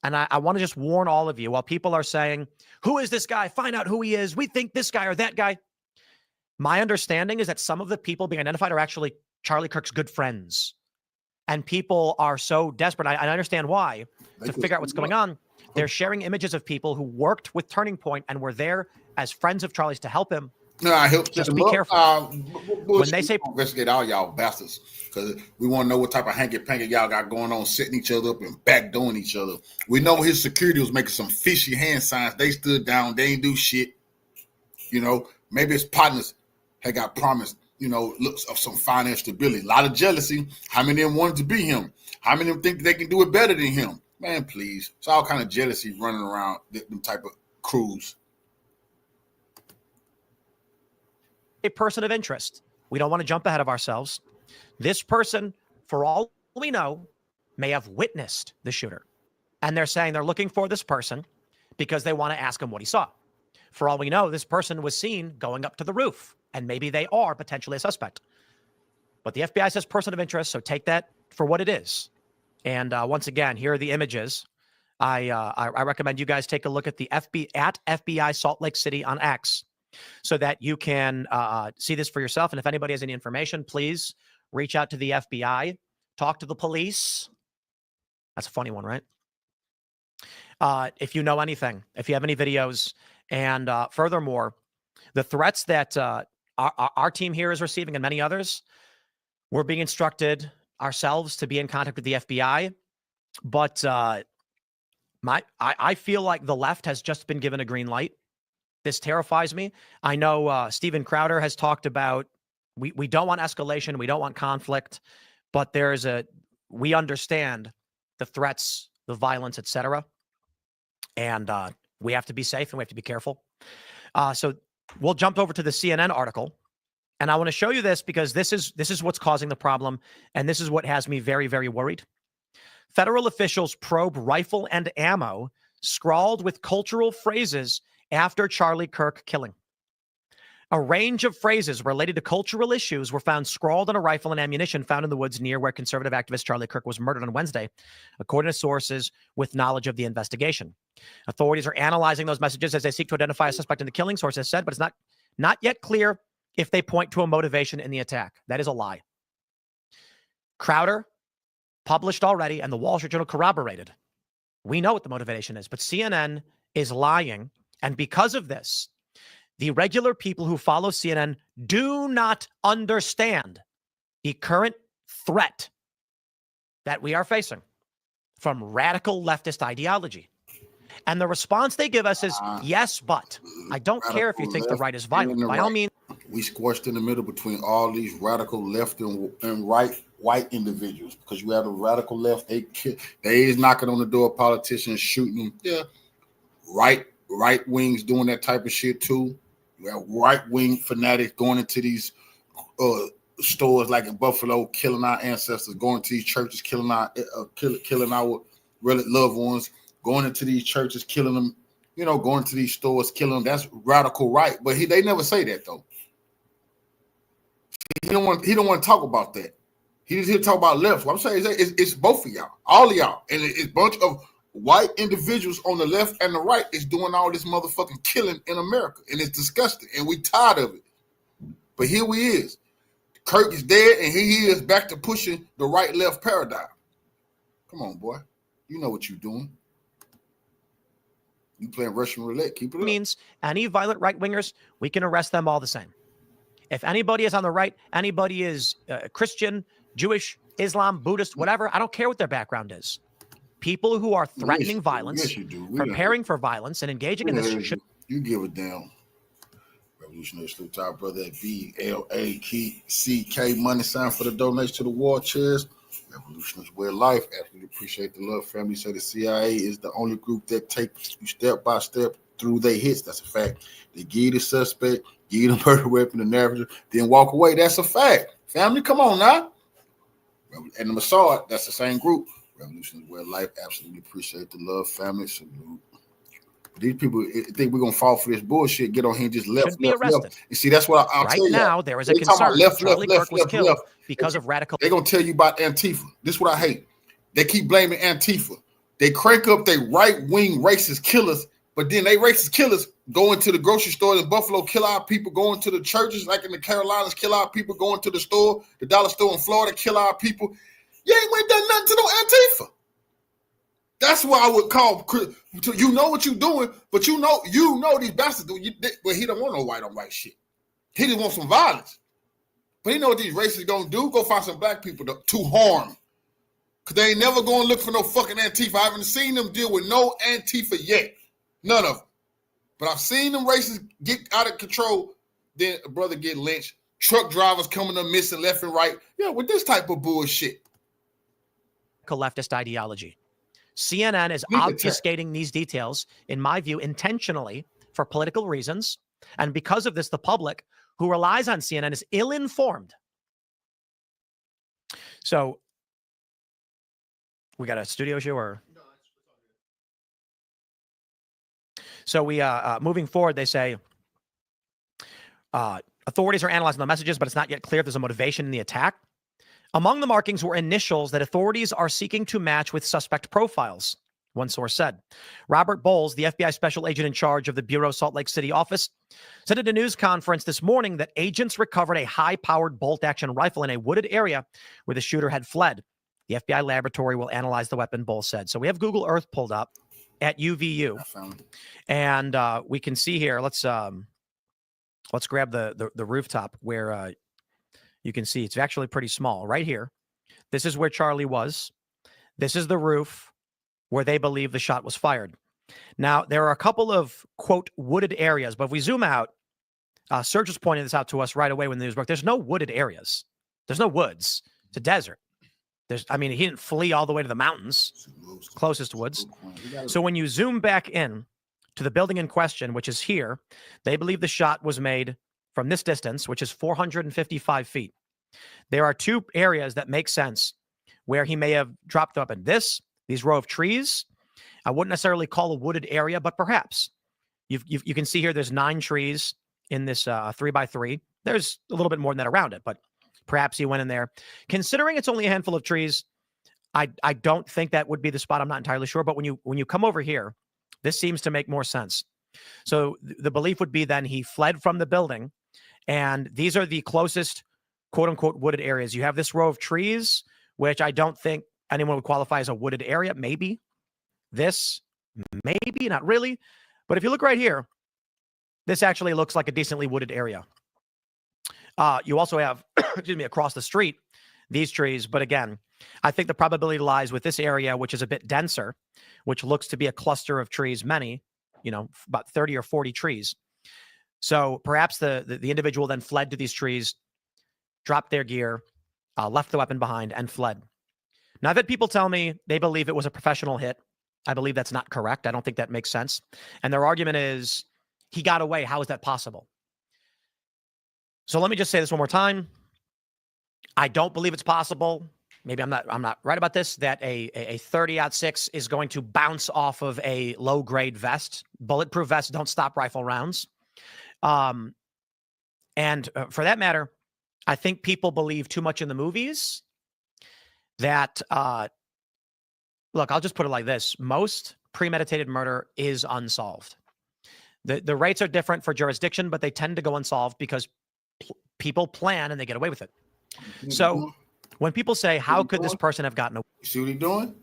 And I want to just warn all of you, while people are saying, who is this guy? Find out who he is. We think this guy or that guy. My understanding is that some of the people being identified are actually Charlie Kirk's good friends. and people are so desperate. I understand why, to figure out what's going on. They're sharing images of people who worked with Turning Point and were there as friends of Charlie's to help him. No, I help. Just be careful. When they say investigate all y'all bastards, because we want to know what type of hanky-panky y'all got going on, setting each other up and backdooring each other. We know his security was making some fishy hand signs. They stood down. They ain't do shit. You know, maybe his partners had got promised, you know, looks of some financial stability. A lot of jealousy. How many of them wanted to be him? How many of them think they can do it better than him? Man, please. It's all kind of jealousy running around them type of crews. A person of interest. We don't want to jump ahead of ourselves. This person, for all we know, may have witnessed the shooter. And they're saying they're looking for this person because they want to ask him what he saw. For all we know, this person was seen going up to the roof, and maybe they are potentially a suspect. But the FBI says person of interest, so take that for what it is. And once again, here are the images. I recommend you guys take a look at the FBI Salt Lake City on X, so that you can see this for yourself. And if anybody has any information, please reach out to the FBI, talk to the police. That's a funny one, right? If you know anything, if you have any videos, and furthermore, the threats that our team here is receiving and many others, we're being instructed ourselves to be in contact with the FBI. But I feel like the left has just been given a green light. This terrifies me. I know Steven Crowder has talked about we don't want escalation, we don't want conflict, but we understand the threats, the violence, etc. And we have to be safe and we have to be careful. So we'll jump over to the CNN article, and I want to show you this because this is what's causing the problem, and this is what has me very, very worried. Federal officials probe rifle and ammo scrawled with cultural phrases after Charlie Kirk killing. A range of phrases related to cultural issues were found scrawled on a rifle and ammunition found in the woods near where conservative activist Charlie Kirk was murdered on Wednesday, according to sources with knowledge of the investigation. Authorities are analyzing those messages as they seek to identify a suspect in the killing, sources said, but it's not yet clear if they point to a motivation in the attack. That is a lie. Crowder published already, and the Wall Street Journal corroborated. We know what the motivation is, but CNN is lying. And because of this, the regular people who follow CNN do not understand the current threat that we are facing from radical leftist ideology. And the response they give us is, yes, but. I don't care if you think the right is violent. By all means. We squashed in the middle between all these radical left and right white individuals, because you have the radical left, they is knocking on the door of politicians, shooting them. Yeah, right wings doing that type of shit too. You have right wing fanatics going into these stores like in Buffalo, killing our ancestors, going to these churches, killing our loved ones, going into these churches, killing them. You know, going to these stores, killing them. That's radical right, but they never say that though. He don't want to talk about that. He just here to talk about left. What I'm saying is it's both of y'all, all of y'all, and it's a bunch of white individuals on the left and the right is doing all this motherfucking killing in America, and it's disgusting, and we tired of it. But here we is. Kirk is dead, and he is back to pushing the right-left paradigm. Come on, boy. You know what you're doing. You playing Russian roulette. Keep it up. Means any violent right-wingers, we can arrest them all the same. If anybody is on the right, anybody is Christian, Jewish, Islam, Buddhist, whatever, I don't care what their background is. People who are threatening violence, preparing for violence, and engaging in this should. You give a damn. Revolutionary Salute to our brother at BLACK money sign for the donation to the war chest. Revolutionaries Way of Life. Absolutely appreciate the love. Family say the CIA is the only group that takes you step by step through their hits. That's a fact. They give you the suspect, give you the murder weapon, the narrative, then walk away. That's a fact. Family, come on now. And the Mossad, that's the same group. Revolutionaries Way of Life. Absolutely appreciate the love. Family, salute. These people think we're gonna fall for this bullshit. Get on here and just left. You see, that's what I'll tell you. Right now, there is a concern. Charlie Kirk was killed because of radical. They're gonna tell you about Antifa. This is what I hate. They keep blaming Antifa. They crank up their right-wing racist killers, but then they racist killers go into the grocery store in Buffalo, kill our people, go into the churches like in the Carolinas, kill our people, go into the store, the dollar store in Florida, kill our people. You ain't went done nothing to no Antifa. That's why I would call. You know what you're doing, but you know these bastards do. But he don't want no white on white shit. He just wants some violence. But he know what these racists gonna do. Go find some black people to harm. Cause they ain't never gonna look for no fucking Antifa. I haven't seen them deal with no Antifa yet. None of them. But I've seen them racists get out of control. Then a brother get lynched. Truck drivers coming up missing left and right. Yeah, with this type of bullshit. Leftist ideology. CNN is obfuscating these details, in my view, intentionally for political reasons. And because of this, the public who relies on CNN is ill-informed. So, we got a studio issue or? So we, moving forward, they say, authorities are analyzing the messages, but it's not yet clear if there's a motivation in the attack. Among the markings were initials that authorities are seeking to match with suspect profiles, one source said. Robert Bowles, the FBI special agent in charge of the Bureau Salt Lake City office, said at a news conference this morning that agents recovered a high-powered bolt-action rifle in a wooded area where the shooter had fled. The FBI laboratory will analyze the weapon, Bowles said. So we have Google Earth pulled up at UVU, and we can see here. Let's grab the rooftop where you can see it's actually pretty small right here. This is where Charlie was. This is the roof where they believe the shot was fired. Now, there are a couple of, quote, wooded areas, but if we zoom out, Serge was pointing this out to us right away when the news broke. There's no wooded areas. There's no woods. It's a desert. He didn't flee all the way to the mountains, closest woods. So when you zoom back in to the building in question, which is here, they believe the shot was made from this distance, which is 455 feet. There are two areas that make sense where he may have dropped the weapon. These row of trees, I wouldn't necessarily call a wooded area, but perhaps. You can see here there's 9 trees in this 3x3. There's a little bit more than that around it, but perhaps he went in there. Considering it's only a handful of trees, I don't think that would be the spot. I'm not entirely sure, but when you come over here, this seems to make more sense. So the belief would be then he fled from the building, and these are the closest quote-unquote wooded areas. You have this row of trees, which I don't think anyone would qualify as a wooded area. Maybe. This, maybe, not really. But if you look right here, this actually looks like a decently wooded area. You also have, across the street, these trees. But again, I think the probability lies with this area, which is a bit denser, which looks to be a cluster of trees, many, about 30 or 40 trees. So perhaps the individual then fled to these trees, dropped their gear, left the weapon behind, and fled. Now, I've had people tell me they believe it was a professional hit. I believe that's not correct. I don't think that makes sense. And their argument is, he got away. How is that possible? So let me just say this one more time. I don't believe it's possible. Maybe I'm not right about this, that a 30-06 is going to bounce off of a low-grade vest. Bulletproof vests don't stop rifle rounds. And for that matter, I think people believe too much in the movies that, look, I'll just put it like this. Most premeditated murder is unsolved. The rates are different for jurisdiction, but they tend to go unsolved because people plan and they get away with it. So when people say, how could this person have gotten away? See what he's doing?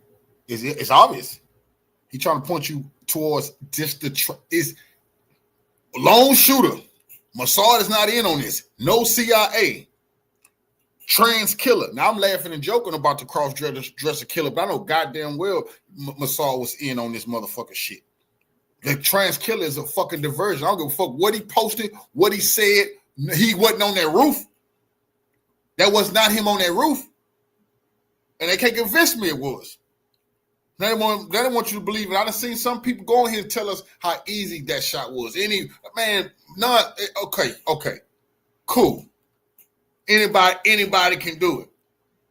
It's obvious. He's trying to point you towards just is lone shooter. Mossad is not in on this. No CIA. Trans killer. Now I'm laughing and joking about the cross-dresser killer, but I know goddamn well Mossad was in on this motherfucker shit. The trans killer is a fucking diversion. I don't give a fuck what he posted, what he said. He wasn't on that roof. That was not him on that roof. And they can't convince me it was. They don't want you to believe it. I done seen some people go in here and tell us how easy that shot was. Okay, cool. Anybody can do it.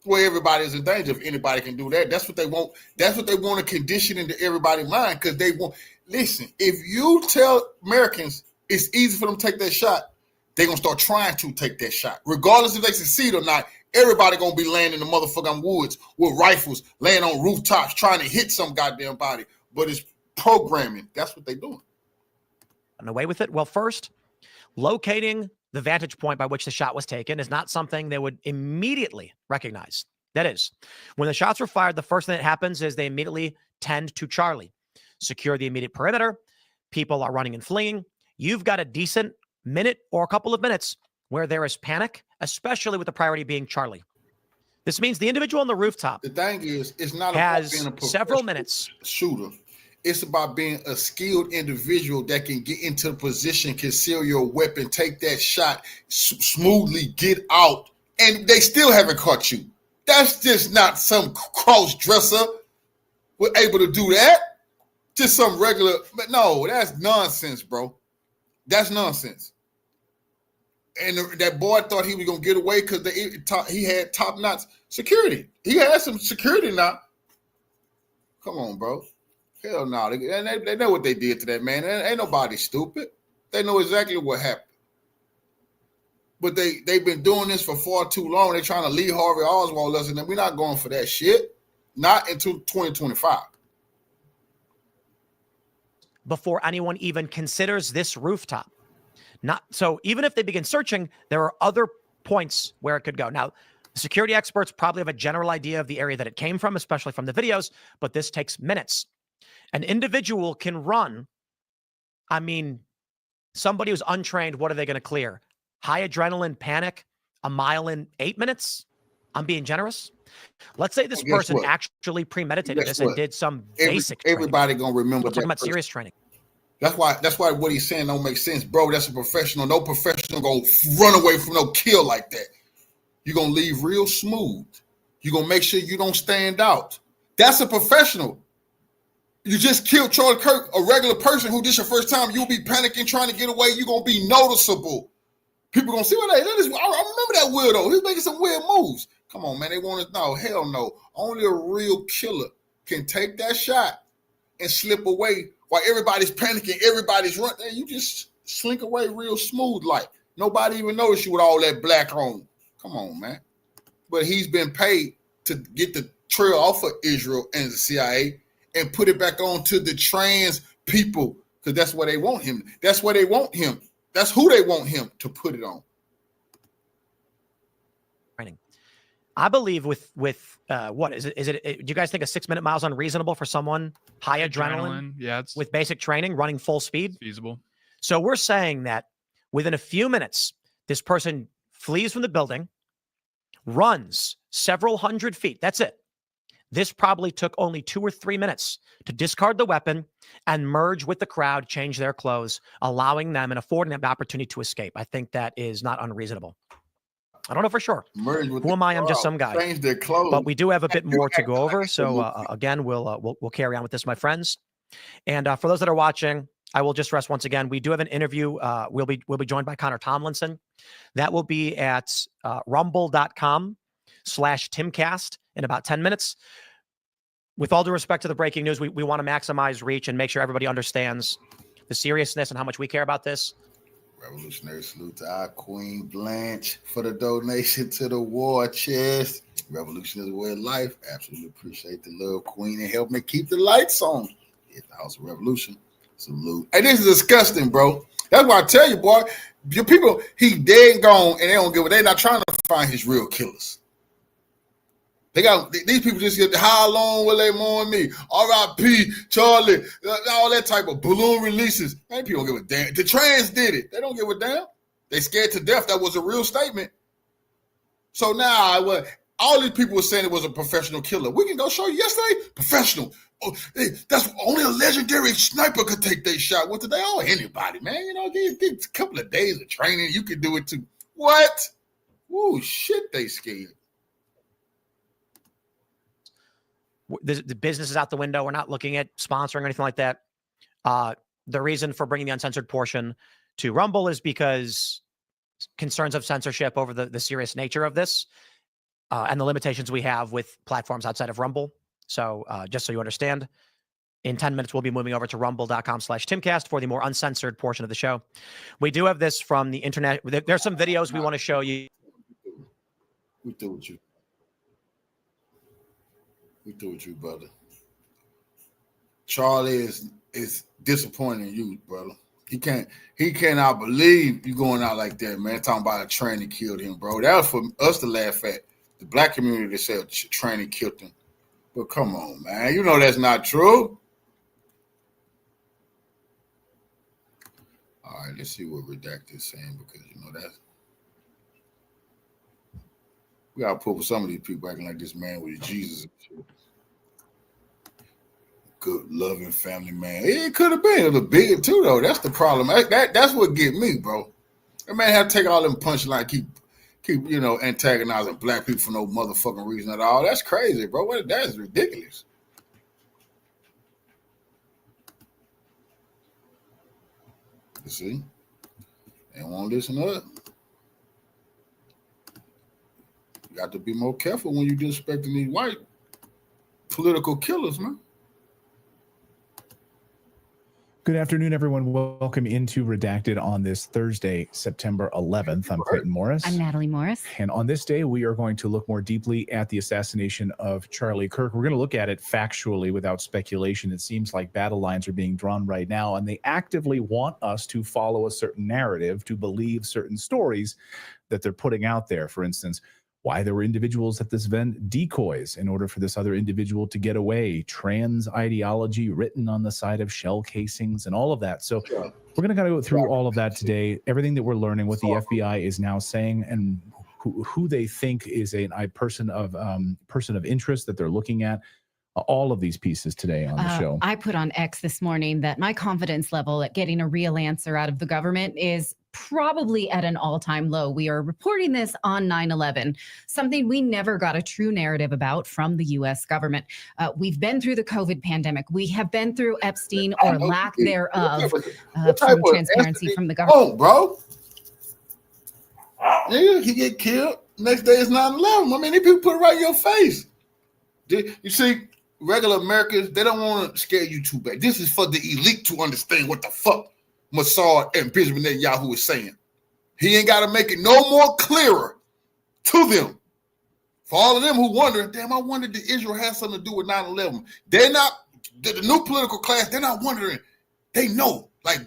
Well, everybody is in danger if anybody can do that. That's what they want. That's what they want to condition into everybody's mind because they want. Listen, if you tell Americans it's easy for them to take that shot, they're going to start trying to take that shot. Regardless if they succeed or not, everybody going to be laying in the motherfucking woods with rifles, laying on rooftops, trying to hit some goddamn body. But it's programming. That's what they're doing. And away with it? Well, first, locating the vantage point by which the shot was taken is not something they would immediately recognize. That is, when the shots were fired, the first thing that happens is they immediately tend to Charlie. Secure the immediate perimeter. People are running and fleeing. You've got a decent minute or a couple of minutes where there is panic, especially with the priority being Charlie. This means the individual on the rooftop. The thing is, it's not has about being a several minutes shooter. It's about being a skilled individual that can get into the position, conceal your weapon, take that shot, smoothly get out, and they still haven't caught you. That's just not some cross-dresser we're able to do that. Just some regular, but no, that's nonsense, bro. That's nonsense. And that boy thought he was going to get away because he had top-notch security. He had some security now. Come on, bro. Hell no. They know what they did to that man. Ain't nobody stupid. They know exactly what happened. But they've been doing this for far too long. They're trying to Lee Harvey Oswald us, and we're not going for that shit. Not until 2025. Before anyone even considers this rooftop. So even if they begin searching, there are other points where it could go. Now, security experts probably have a general idea of the area that it came from, especially from the videos, but this takes minutes. An individual can run. I mean, somebody who's untrained, what are they going to clear? High adrenaline panic, a mile in 8 minutes? I'm being generous. Let's say this person actually premeditated this and did some basic training. Everybody going to remember that. We're talking about serious training. That's why what he's saying don't make sense, bro. That's a professional. No professional gonna run away from no kill like that. You're gonna leave real smooth. You're gonna make sure you don't stand out. That's a professional. You just killed Charlie Kirk, a regular person who this your first time. You'll be panicking, trying to get away. You're gonna be noticeable. People gonna see what I remember that weirdo. He's making some weird moves. Come on, man. They want to know. Hell no. Only a real killer can take that shot and slip away. While everybody's panicking, everybody's running, you just slink away real smooth like. Nobody even noticed you with all that black on. Come on, man. But he's been paid to get the trail off of Israel and the CIA and put it back on to the trans people because that's where they want him. That's where they want him. That's who they want him to put it on. I believe with what is it? Do you guys think a 6-minute mile is unreasonable for someone high adrenaline? Yeah, it's with basic training, running full speed. Feasible. So we're saying that within a few minutes, this person flees from the building, runs several hundred feet. That's it. This probably took only 2 or 3 minutes to discard the weapon and merge with the crowd, change their clothes, allowing them and affording them the opportunity to escape. I think that is not unreasonable. I don't know for sure. Who am I? I'm just some guy. Change their clothes. But we do have a bit more to go over. So again, we'll carry on with this, my friends. And for those that are watching, I will just stress once again, we do have an interview. We'll be joined by Connor Tomlinson. That will be at rumble.com/Timcast in about 10 minutes. With all due respect to the breaking news, we want to maximize reach and make sure everybody understands the seriousness and how much we care about this. Revolutionary salute to our Queen Blanche for the donation to the war chest. Revolution is a way of life. Absolutely appreciate the love, Queen, and help me keep the lights on. It's the House of Revolution. Salute. Hey, this is disgusting, bro. That's why I tell you, boy, your people, he dead and gone, and they don't give a. They're not trying to find his real killers. These people just get, how long will they mourn me? R.I.P. Charlie, all that type of balloon releases. Man, people don't give a damn. The trans did it. They don't give a damn. They scared to death. That was a real statement. So now, all these people were saying it was a professional killer. We can go show you yesterday, professional. Oh, that's only a legendary sniper could take that shot. What today? Oh, anybody, man. You know, get a couple of days of training. You can do it too. What? Ooh, shit, they scared. The business is out the window. We're not looking at sponsoring or anything like that. The reason for bringing the uncensored portion to Rumble is because concerns of censorship over the serious nature of this and the limitations we have with platforms outside of Rumble. So just so you understand, in 10 minutes, we'll be moving over to rumble.com/Timcast for the more uncensored portion of the show. We do have this from the internet. There's some videos we want to show you. We do with you. We through with you, brother. Charlie is disappointing you, brother. He cannot believe you going out like that, man. Talking about a train that killed him, bro. That was for us to laugh at. the black community that said training killed him. But come on, man. You know that's not true. All right, let's see what Redacted is saying, because you know that's we gotta put with some of these people acting like this man was Jesus and shit. Good, loving family man. It could have been a little bigger too, though. That's the problem. That's what get me, bro. That man have to take all them punchlines, keep antagonizing black people for no motherfucking reason at all. That's crazy, bro. That's ridiculous. You see? They won't listen up. You got to be more careful when you're disrespecting these white political killers, man. Good afternoon, everyone. Welcome into Redacted on this Thursday, September 11th. I'm Clayton Morris. I'm Natalie Morris. And on this day, we are going to look more deeply at the assassination of Charlie Kirk. We're going to look at it factually without speculation. It seems like battle lines are being drawn right now, and they actively want us to follow a certain narrative, to believe certain stories that they're putting out there. For instance, why there were individuals at this event, decoys, in order for this other individual to get away, trans ideology written on the side of shell casings and all of that. So we're going to go through all of that today, everything that we're learning, what the FBI is now saying, and who they think is a person of interest that they're looking at. All of these pieces today on the show. I put on X this morning that my confidence level at getting a real answer out of the government is probably at an all-time low. We are reporting this on 9/11, something we never got a true narrative about from the U.S. government. We've been through the COVID pandemic. We have been through Epstein, or lack thereof, from transparency from the government. Oh, bro. Yeah, he get killed. Next day is 9/11. I mean, these people put it right in your face. You see, regular Americans, they don't want to scare you too bad. This is for the elite to understand what the fuck Mossad and Benjamin Netanyahu is saying. He ain't got to make it no more clearer to them. For all of them who wonder, damn, I wondered did Israel have something to do with 9/11. They're not, the new political class, they're not wondering. They know, like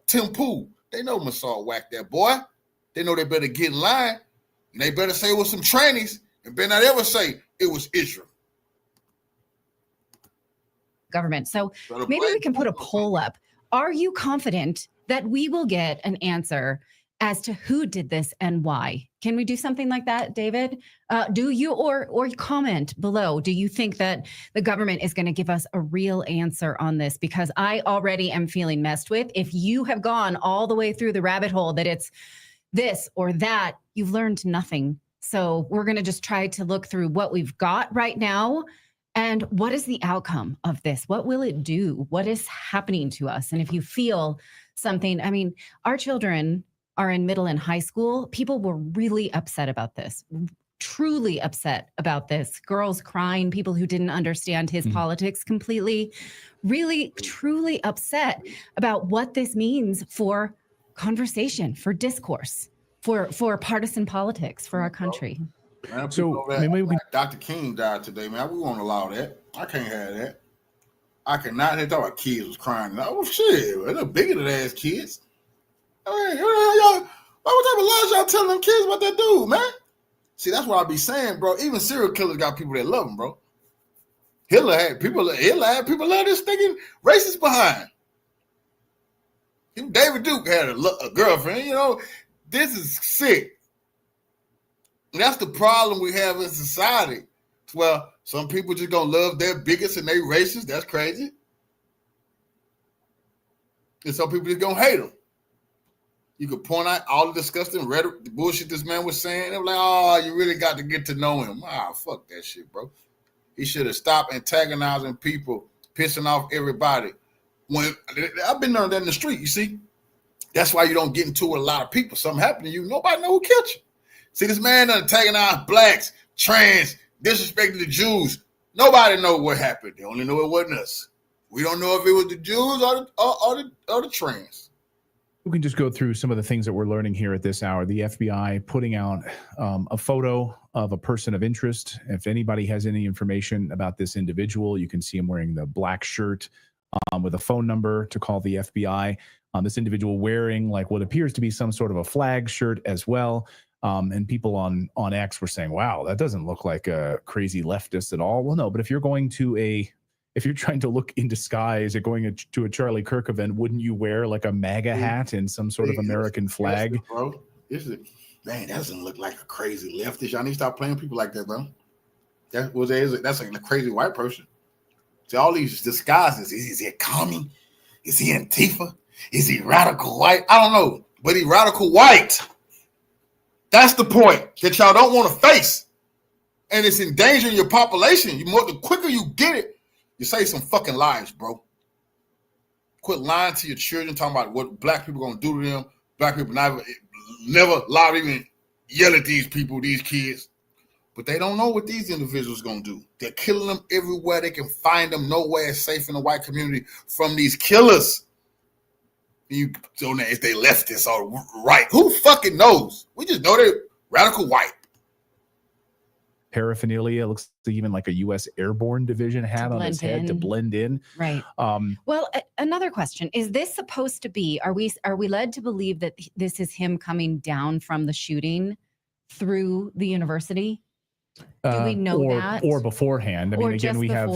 Tim Pool. They know Mossad whacked that boy. They know they better get in line, and they better say it was some trannies, and better not ever say it was Israel. Government. So maybe we can put a poll up. Are you confident that we will get an answer as to who did this and why? Can we do something like that, David? Do you, or comment below, do you think that the government is going to give us a real answer on this? Because I already am feeling messed with. If you have gone all the way through the rabbit hole that it's this or that, you've learned nothing. So we're going to just try to look through what we've got right now. And what is the outcome of this? What will it do? What is happening to us? And if you feel something, I mean, our children are in middle and high school. People were really upset about this, truly upset about this. Girls crying, people who didn't understand his politics completely, really, truly upset about what this means for conversation, for discourse, for partisan politics, for our country. Man, so maybe we can... Dr. King died today, man. We won't allow that. I can't have that. I cannot. They thought kids was crying. Oh shit, they're bigger than ass kids. I mean, y'all, what type of lies y'all telling them kids about that dude, man? See, that's what I be saying, bro. Even serial killers got people that love them, bro. Hitler had people love this thinking racist behind. David Duke had a girlfriend. You know, this is sick. And that's the problem we have in society. Well, some people just gonna love their bigots and they racist. That's crazy. And some people just gonna hate them. You could point out all the disgusting rhetoric, the bullshit this man was saying. They're like, oh, you really got to get to know him. Ah, fuck that shit, bro. He should have stopped antagonizing people, pissing off everybody. When I've been there in the street, you see. That's why you don't get into it with a lot of people. Something happened to you, nobody know who killed you. See, this man antagonized blacks, trans, disrespected the Jews. Nobody know what happened. They only know it wasn't us. We don't know if it was the Jews or the trans. We can just go through some of the things that we're learning here at this hour. The FBI putting out a photo of a person of interest. If anybody has any information about this individual, you can see him wearing the black shirt with a phone number to call the FBI. This individual wearing like what appears to be some sort of a flag shirt as well. And people on X were saying, wow, that doesn't look like a crazy leftist at all. Well, no, but if you're trying to look in disguise at going to a Charlie Kirk event, wouldn't you wear like a MAGA hat and some sort of American flag? Bro, man, that doesn't look like a crazy leftist. Y'all need to stop playing people like that, bro. That's like a crazy white person. See, all these disguises. Is he a commie? Is he Antifa? Is he radical white? I don't know, but he radical white. That's the point that y'all don't want to face. And it's endangering your population. The quicker you get it, you say some fucking lies, bro. Quit lying to your children, talking about what black people are going to do to them. Black people never lie to even yell at these people, these kids. But they don't know what these individuals are going to do. They're killing them everywhere they can find them. Nowhere is safe in the white community from these killers. You don't know if they leftist or right. Who fucking knows? We just know they're radical white. Paraphernalia looks even like a U.S. Airborne Division hat on his head to blend in. Right. Well, another question: is this supposed to be? Are we led to believe that this is him coming down from the shooting through the university? Do we know that, or beforehand? I mean, again, we have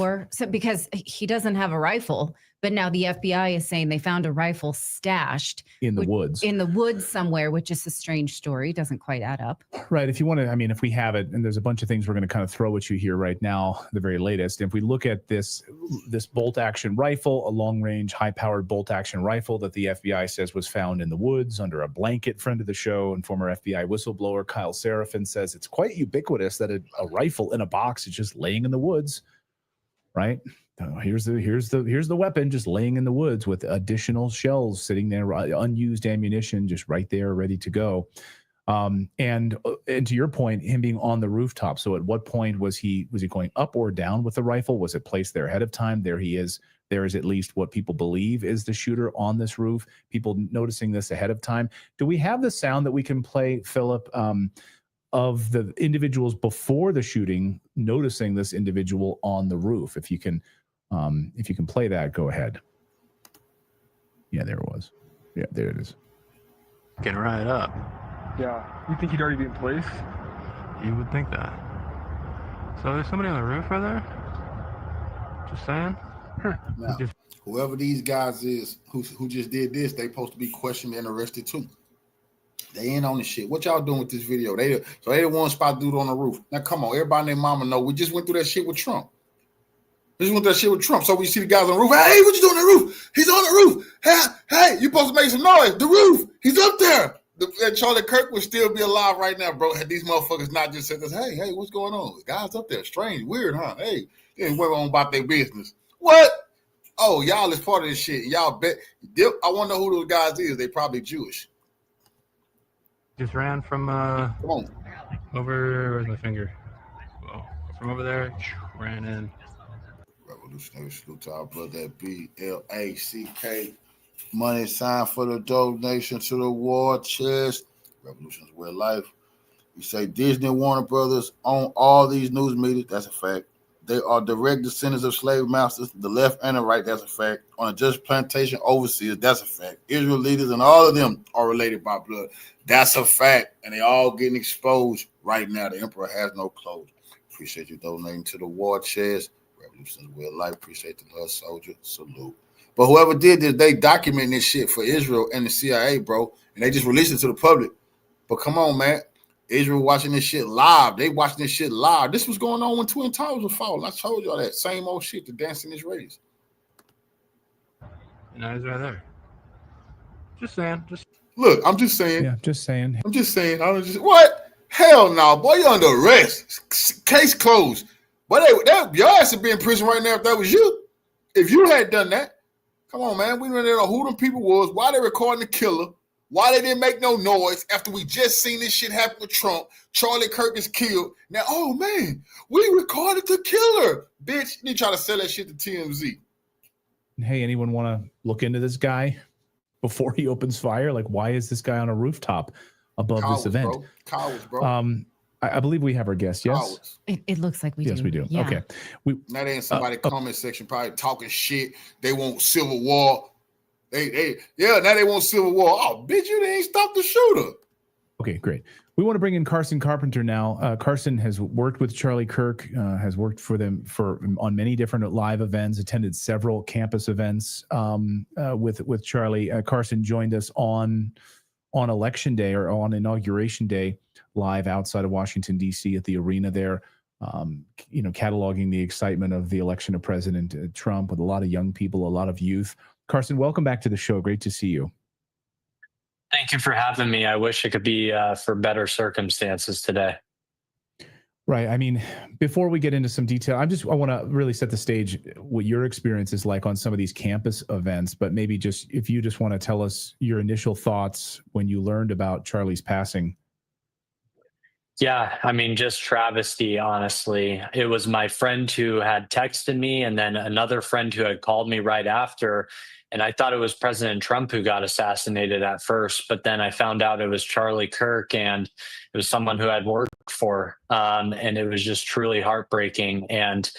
because he doesn't have a rifle, but now the FBI is saying they found a rifle stashed in the woods. In the woods somewhere, which is a strange story. Doesn't quite add up. Right. If you want to, I mean, if we have it, and there's a bunch of things we're going to kind of throw at you here right now, the very latest. If we look at this bolt action rifle, a long range, high powered bolt action rifle that the FBI says was found in the woods under a blanket. Friend of the show and former FBI whistleblower Kyle Seraphin says it's quite ubiquitous that a rifle in a box is just laying in the woods. Right. Here's the weapon just laying in the woods with additional shells sitting there, unused ammunition just right there, ready to go. And to your point, him being on the rooftop. So at what point was he going up or down with the rifle? Was it placed there ahead of time? There he is. There is at least what people believe is the shooter on this roof. People noticing this ahead of time. Do we have the sound that we can play, Philip, of the individuals before the shooting noticing this individual on the roof? If you can play that, go ahead. Yeah, there it was. Yeah, there it is. Getting right up. Yeah. You think he'd already be in place? You would think that. So there's somebody on the roof right there? Just saying? Now, whoever these guys is who just did this, they supposed to be questioned and arrested too. They ain't on the shit. What y'all doing with this video? They the one spot dude on the roof. Now come on, everybody and their mama know we just went through that shit with Trump. So we see the guys on the roof. Hey, what you doing on the roof? He's on the roof. Hey, you supposed to make some noise. The roof. He's up there. Charlie Kirk would still be alive right now, bro. Had these motherfuckers not just said this, hey, what's going on? The guy's up there. Strange, weird, huh? Hey, they ain't went on about their business. What? Oh, y'all is part of this shit. Y'all bet. I want to know who those guys is. They probably Jewish. Just ran from Come on. over. Where's my finger? Whoa. From over there, ran in. Revolutionary salute to our brother BLACK. Money sign for the donation to the war chest. Revolution's way of life. You say Disney, Warner Brothers own all these news media. That's a fact. They are direct descendants of slave masters, the left and the right. That's a fact. On a just plantation overseers. That's a fact. Israel leaders and all of them are related by blood. That's a fact. And they all getting exposed right now. The emperor has no clothes. Appreciate you donating to the war chest. Revolution's way of life. Appreciate the love, soldier. Salute. But whoever did this, they document this shit for Israel and the CIA, bro. And they just released it to the public. But come on, man. Israel watching this shit live. They watching this shit live. This was going on when Twin Towers were falling. I told y'all that. Same old shit. The dancing Israelis. And he's right there. Just saying. Look, I'm just saying. Yeah, just saying. I'm just saying. What? Hell no, boy. You're under arrest. Case closed. But your ass would be in prison right now if that was you. If you had done that. Come on, man. We don't know who them people was, why they recording the killer, why they didn't make no noise after we just seen this shit happen with Trump. Charlie Kirk is killed. Now, oh, man, we recorded the killer. Bitch, you try to sell that shit to TMZ. Hey, anyone want to look into this guy before he opens fire? Like, why is this guy on a rooftop above this event? Cowards, bro. I believe we have our guest, yes? It looks like we do. Yes, we do. Yeah. Okay. Now they in somebody's comment section probably talking shit. They want civil war. Now they want civil war. Oh, bitch, you didn't stop the shooter. Okay, great. We want to bring in Carson Carpenter now. Carson has worked with Charlie Kirk, has worked for them on many different live events, attended several campus events with Charlie. Carson joined us on Election Day or on Inauguration Day live outside of Washington, D.C. at the arena there, cataloging the excitement of the election of President Trump with a lot of young people, a lot of youth. Carson, welcome back to the show. Great to see you. Thank you for having me. I wish it could be for better circumstances today. Right. I mean, before we get into some detail, I want to really set the stage what your experience is like on some of these campus events, but maybe if you just want to tell us your initial thoughts when you learned about Charlie's passing. Yeah, I mean, just travesty, honestly. It was my friend who had texted me and then another friend who had called me right after. And I thought it was President Trump who got assassinated at first, but then I found out it was Charlie Kirk, and it was someone who I'd worked for. And it was just truly heartbreaking. And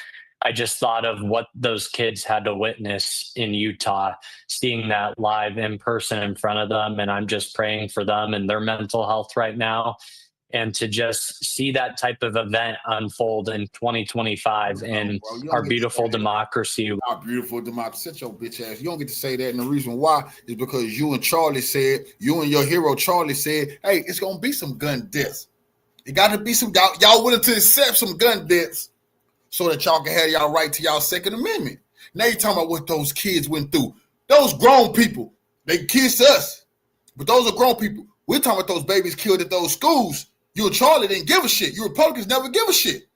I just thought of what those kids had to witness in Utah, seeing that live in person in front of them. And I'm just praying for them and their mental health right now. And to just see that type of event unfold in 2025 in our beautiful democracy. Our beautiful democracy. Sit your bitch ass. You don't get to say that. And the reason why is because you and your hero Charlie said, hey, it's going to be some gun deaths. It got to be some, y'all willing to accept some gun deaths so that y'all can have y'all right to y'all Second Amendment. Now you're talking about what those kids went through. Those grown people, they kissed us. But those are grown people. We're talking about those babies killed at those schools. You and Charlie didn't give a shit. You Republicans never give a shit.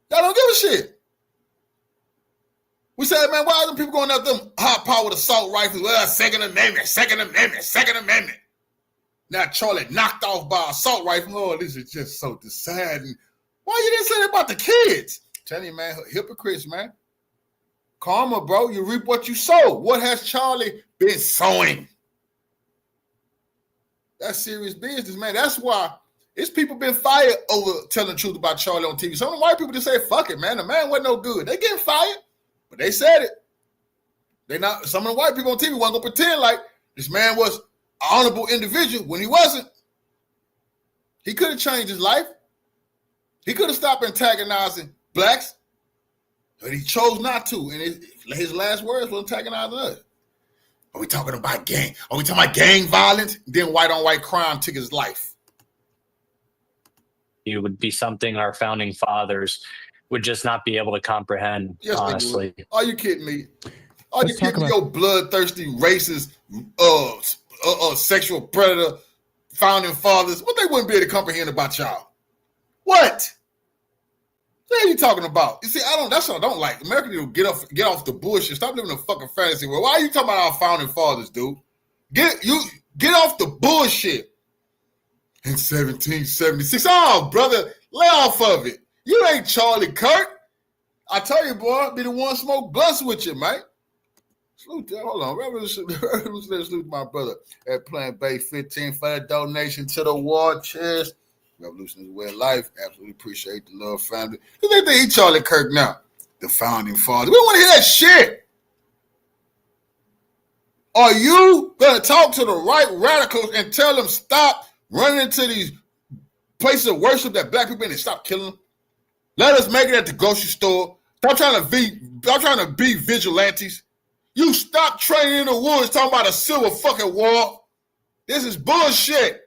Y'all don't give a shit. We said, man, why are them people going out them high-powered assault rifles? Well, Second Amendment, Second Amendment, Second Amendment. Now Charlie knocked off by assault rifle. Oh, this is just so disheartening. Why you didn't say that about the kids? Tell you, man, hypocrites, man. Karma, bro. You reap what you sow. What has Charlie been sowing? That's serious business, man. That's why it's people been fired over telling the truth about Charlie on TV. Some of the white people just say, fuck it, man. The man wasn't no good. They getting fired, but they said it. Some of the white people on TV wasn't going to pretend like this man was an honorable individual when he wasn't. He could have changed his life. He could have stopped antagonizing blacks, but he chose not to. And his last words were antagonizing us. Are we talking about gang? Are we talking about gang violence? Then white on white crime took his life. It would be something our founding fathers would just not be able to comprehend, yes, honestly. Are you kidding me? Are you kidding me? Your bloodthirsty, racist, sexual predator, founding fathers, what they wouldn't be able to comprehend about y'all? What? What are you talking about? You see, that's what I don't like. America need to get off the bullshit. Stop living in a fucking fantasy world. Why are you talking about our founding fathers, dude? Get off the bullshit. In 1776. Oh, brother, lay off of it. You ain't Charlie Kirk. I tell you, boy, I'll be the one smoke blunts with you, mate. Salute, hold on. Salute my brother at Plant Bay 15 for that donation to the war chest. Revolution is a way of life. Absolutely appreciate the love, family. Because they think Charlie Kirk now, the founding father. We don't want to hear that shit. Are you going to talk to the right radicals and tell them stop running into these places of worship that black people in and stop killing them? Let us make it at the grocery store. Stop trying to be vigilantes. You stop training in the woods talking about a civil fucking war. This is bullshit.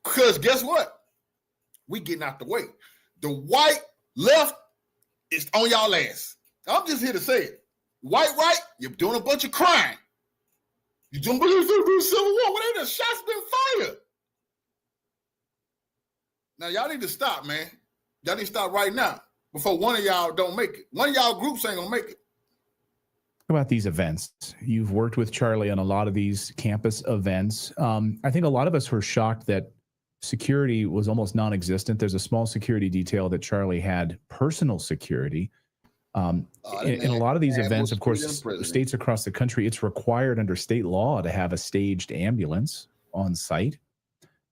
Because guess what? We getting out the way. The white left is on y'all ass. I'm just here to say it. White right, you're doing a bunch of crime. You don't believe it's going to be a civil war? What ain't the shots been fired? Now, y'all need to stop, man. Y'all need to stop right now before one of y'all don't make it. One of y'all groups ain't going to make it. About these events. You've worked with Charlie on a lot of these campus events. I think a lot of us were shocked that security was almost non-existent. There's a small security detail that Charlie had personal security. In a lot of these events, of course, states across the country, it's required under state law to have a staged ambulance on site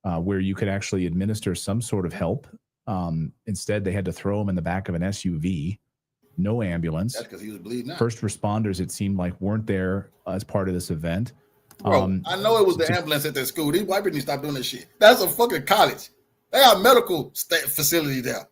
where you could actually administer some sort of help. Instead, they had to throw him in the back of an SUV. No ambulance. That's because he was bleeding out. First responders, it seemed like, weren't there as part of this event. Bro, I know it was the ambulance at that school. These white people need to stop doing that shit. That's a fucking college. They got a medical facility there.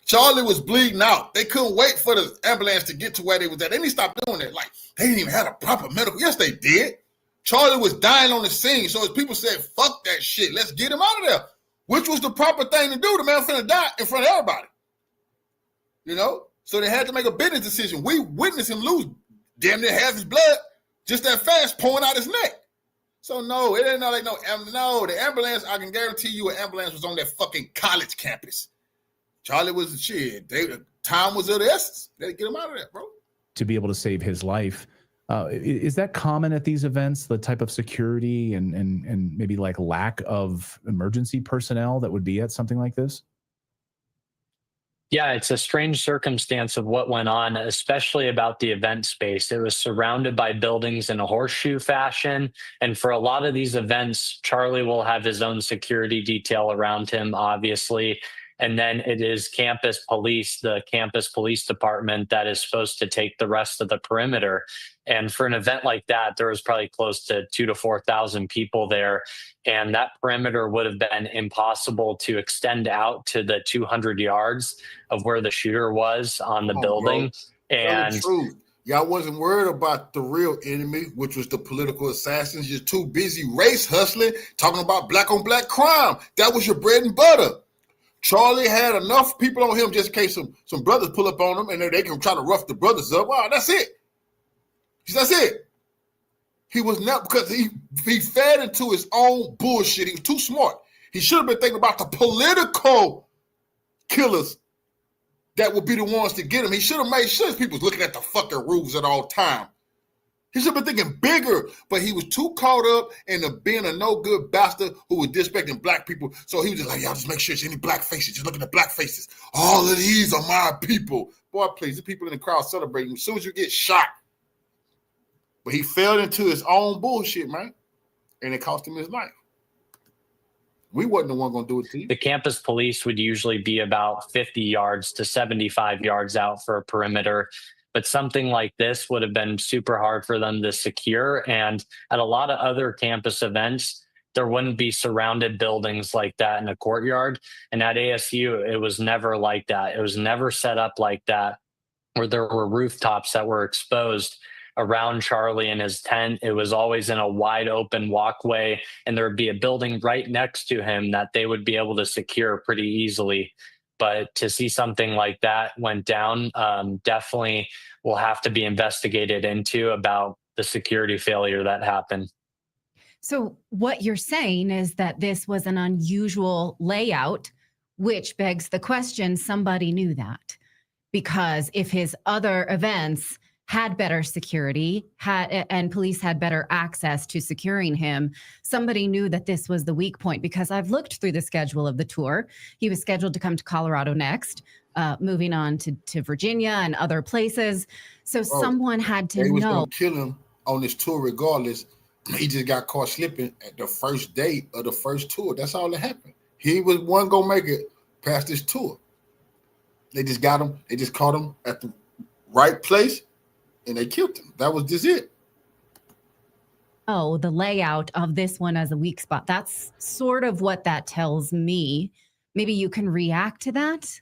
Charlie was bleeding out. They couldn't wait for the ambulance to get to where they was at. They need to stop doing that. Like, they didn't even have a proper medical. Yes, they did. Charlie was dying on the scene. So as people said, fuck that shit. Let's get him out of there. Which was the proper thing to do. The man finna die in front of everybody. You know? So they had to make a business decision. We witnessed him lose damn near half his blood just that fast pouring out his neck. So no, it ain't no like no, the ambulance, I can guarantee you an ambulance was on that fucking college campus. Charlie was shit. Time was of the essence. They had to get him out of there, bro. To be able to save his life. Is that common at these events, the type of security and maybe like lack of emergency personnel that would be at something like this? Yeah, it's a strange circumstance of what went on, especially about the event space. It was surrounded by buildings in a horseshoe fashion. And for a lot of these events, Charlie will have his own security detail around him, obviously. And then it is campus police, the campus police department, that is supposed to take the rest of the perimeter. And for an event like that, there was probably close to 2,000 to 4,000 people there. And that perimeter would have been impossible to extend out to the 200 yards of where the shooter was on the building. Bro. And y'all wasn't worried about the real enemy, which was the political assassins. You're too busy race hustling, talking about black on black crime. That was your bread and butter. Charlie had enough people on him just in case some brothers pull up on him and then they can try to rough the brothers up. Wow, that's it. That's it. He was not, because he fed into his own bullshit. He was too smart. He should have been thinking about the political killers that would be the ones to get him. He should have made sure people was looking at the fucking roofs at all time. He should have been thinking bigger, but he was too caught up in being a no-good bastard who was disrespecting black people. So he was just like, y'all just make sure it's any black faces. Just look at the black faces. All of these are my people. Boy, please, the people in the crowd celebrating. As soon as you get shot. But he fell into his own bullshit, man. And it cost him his life. We wasn't the one going to do it to you. The campus police would usually be about 50 yards to 75 yards out for a perimeter. But something like this would have been super hard for them to secure. And at a lot of other campus events, there wouldn't be surrounded buildings like that in a courtyard. And at ASU, it was never like that. It was never set up like that, where there were rooftops that were exposed around Charlie and his tent. It was always in a wide open walkway, and there would be a building right next to him that they would be able to secure pretty easily. But to see something like that went down, definitely will have to be investigated into about the security failure that happened. So what you're saying is that this was an unusual layout, which begs the question, somebody knew that. Because if his other events had better security, and police had better access to securing him, somebody knew that this was the weak point. Because I've looked through the schedule of the tour. He was scheduled to come to Colorado next, moving on to Virginia and other places. So someone had to know. They was going to kill him on this tour regardless. He just got caught slipping at the first day of the first tour. That's all that happened. He was one going to make it past this tour. They just got him. They just caught him at the right place. And they killed him. That was just it. Oh, the layout of this one as a weak spot. That's sort of what that tells me. Maybe you can react to that?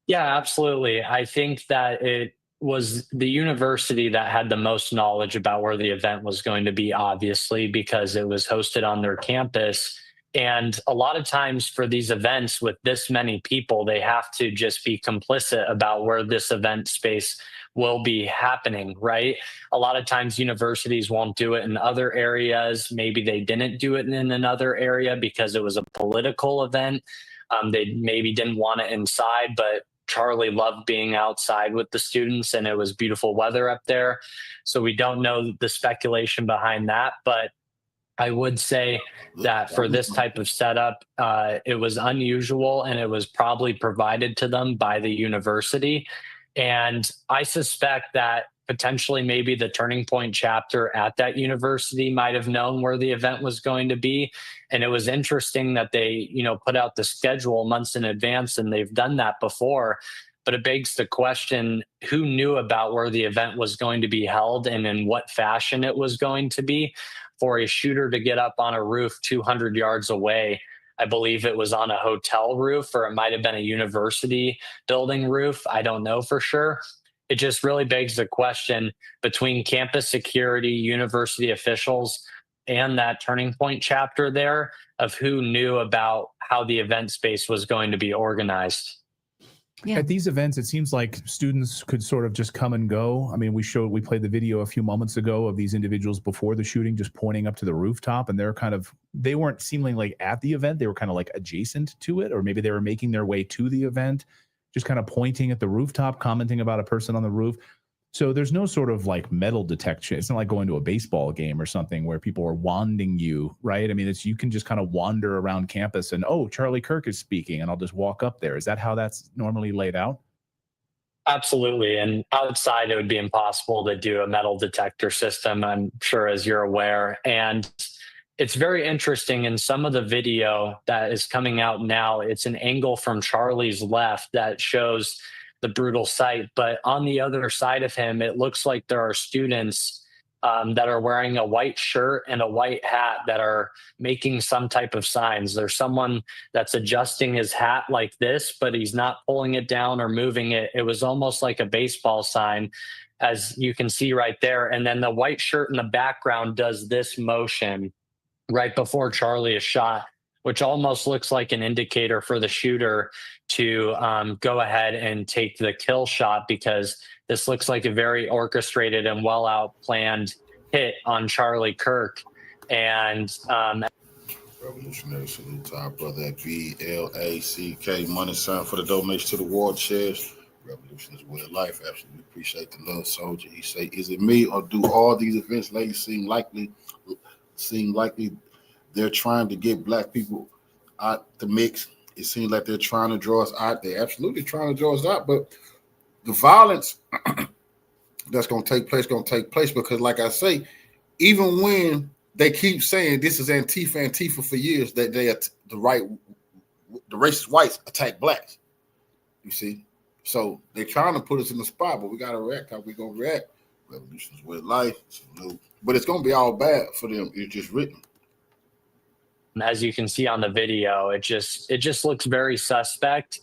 Yeah, absolutely. I think that it was the university that had the most knowledge about where the event was going to be, obviously, because it was hosted on their campus. And a lot of times for these events with this many people, they have to just be complicit about where this event space will be happening, right? A lot of times universities won't do it in other areas. Maybe they didn't do it in another area because it was a political event. They maybe didn't want it inside, but Charlie loved being outside with the students and it was beautiful weather up there. So we don't know the speculation behind that, but I would say that for this type of setup, it was unusual and it was probably provided to them by the university. And I suspect that potentially maybe the Turning Point chapter at that university might have known where the event was going to be. And it was interesting that they, put out the schedule months in advance, and they've done that before. but it begs the question, who knew about where the event was going to be held and in what fashion it was going to be for a shooter to get up on a roof 200 yards away? I believe it was on a hotel roof, or it might have been a university building roof. I don't know for sure. It just really begs the question between campus security, university officials, and that Turning Point chapter there of who knew about how the event space was going to be organized. Yeah. At these events, it seems like students could sort of just come and go. I mean, we played the video a few moments ago of these individuals before the shooting just pointing up to the rooftop, and they weren't seemingly like at the event. They were kind of like adjacent to it, or maybe they were making their way to the event, just kind of pointing at the rooftop, commenting about a person on the roof. So there's no sort of like metal detection. It's not like going to a baseball game or something where people are wanding you, right? I mean, you can just kind of wander around campus and, oh, Charlie Kirk is speaking, and I'll just walk up there. Is that how that's normally laid out? Absolutely. And outside, it would be impossible to do a metal detector system, I'm sure, as you're aware. And it's very interesting in some of the video that is coming out now. It's an angle from Charlie's left that shows the brutal sight, but on the other side of him, it looks like there are students that are wearing a white shirt and a white hat that are making some type of signs. There's someone that's adjusting his hat like this, but he's not pulling it down or moving it. It was almost like a baseball sign, as you can see right there. And then the white shirt in the background does this motion right before Charlie is shot, which almost looks like an indicator for the shooter to go ahead and take the kill shot, because this looks like a very orchestrated and well out planned hit on Charlie Kirk. And Revolutionary salute to our brother at BLACK. Money sign for the donation to the war chest. Revolution is way of life. Absolutely appreciate the love, soldier. He say, is it me, or do all these events lately seem likely they're trying to get black people out the mix? It seems like they're trying to draw us out. They're absolutely trying to draw us out, but the violence that's going to take place because, like I say, even when they keep saying this is Antifa for years, that the racist whites attack blacks. You see? So they're trying to put us in the spot, but we got to react how we going to react. Revolution is way of life. But it's going to be all bad for them. It's just written. As you can see on the video, it just looks very suspect,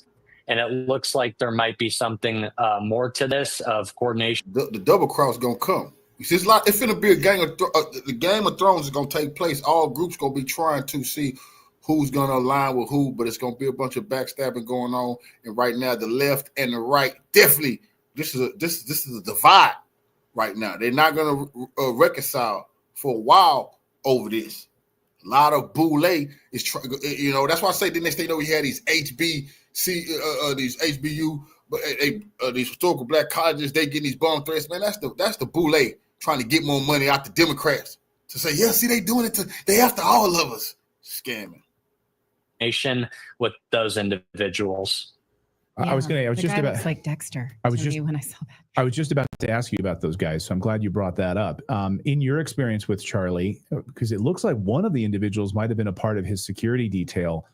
and it looks like there might be something more to this of coordination. The double cross gonna come. It's like it's gonna be a the Game of Thrones is gonna take place. All groups gonna be trying to see who's gonna align with who, but it's gonna be a bunch of backstabbing going on. And right now, the left and the right definitely this is a divide right now. They're not gonna reconcile for a while over this. A lot of boule is, that's why I say the next thing we had these these HBU, these historical black colleges, they getting these bomb threats. Man, that's the boule trying to get more money out the Democrats to say, yeah, see, they doing it they after all of us. Scamming. Nation with those individuals. Yeah, looks like Dexter. When I saw that. I was just about to ask you about those guys, so I'm glad you brought that up. In your experience with Charlie, because it looks like one of the individuals might have been a part of his security detail.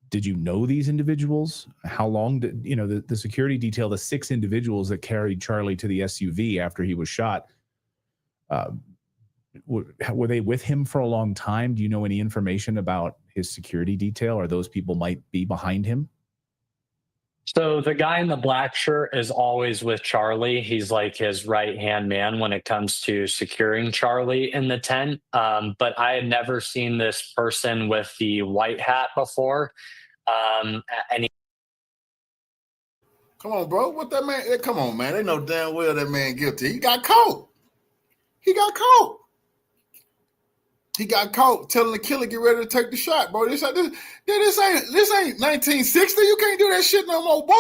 Did you know these individuals? How long did the security detail, the 6 individuals that carried Charlie to the SUV after he was shot? Were they with him for a long time? Do you know any information about his security detail, or those people might be behind him? So the guy in the black shirt is always with Charlie. He's like his right-hand man when it comes to securing Charlie in the tent. But I had never seen this person with the white hat before. Come on, bro. What that man? Come on, man. They know damn well that man guilty. He got caught. He got caught telling the killer get ready to take the shot, bro. This ain't 1960. You can't do that shit no more, boy.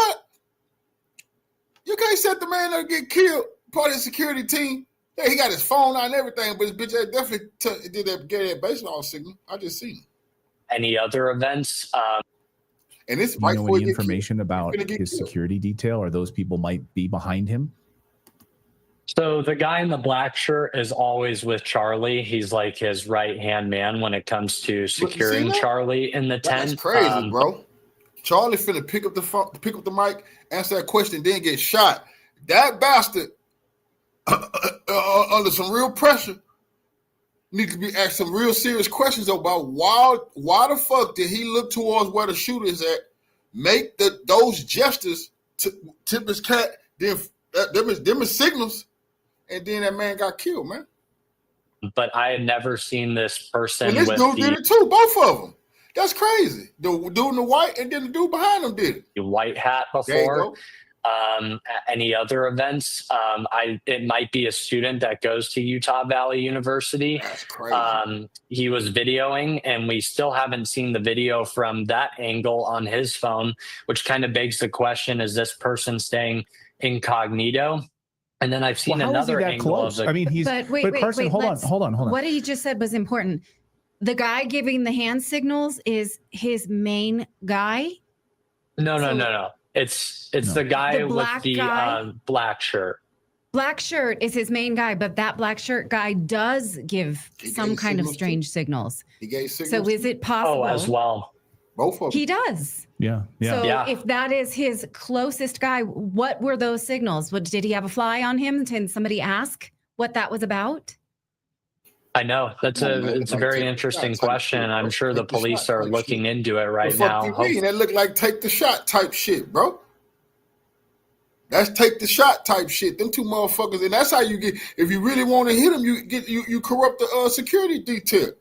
You can't set the man up get killed. Part of the security team. Yeah, he got his phone out and everything, but his bitch ass definitely did that baseball signal. I just seen him. Any other events? And it's do you know any information about his security detail, or those people might be behind him? So the guy in the black shirt is always with Charlie. He's like his right-hand man when it comes to securing Charlie in the tent. That's crazy, bro. Charlie finna pick up the phone, pick up the mic, answer that question, then get shot. That bastard, under some real pressure, needs to be asked some real serious questions about why the fuck did he look towards where the shooter is at, make those gestures, tip his cat, then them is signals, and then that man got killed, man. But I had never seen this person. And this with dude did it too, both of them. That's crazy. The dude in the white and then the dude behind him did it. The white hat before. Any other events? It might be a student that goes to Utah Valley University. That's crazy. He was videoing, and we still haven't seen the video from that angle on his phone, which kind of begs the question: is this person staying incognito? And then I've seen another angle of the. I mean, wait, Carson, hold on. What he just said was important. The guy giving the hand signals is his main guy. No. It's the guy with the black shirt. Black shirt is his main guy, but that black shirt guy does give some kind of strange signals. He gave signals. So is it possible? Oh, as well. Both of them. He does. Yeah. So if that is his closest guy, what were those signals? Did he have a fly on him? Did somebody ask what that was about? I know it's a very interesting question. I'm sure the police are looking into it right now. That looked like take the shot type shit, bro. That's take the shot type shit. Them two motherfuckers, and that's how you get. If you really want to hit them, you corrupt the security detail.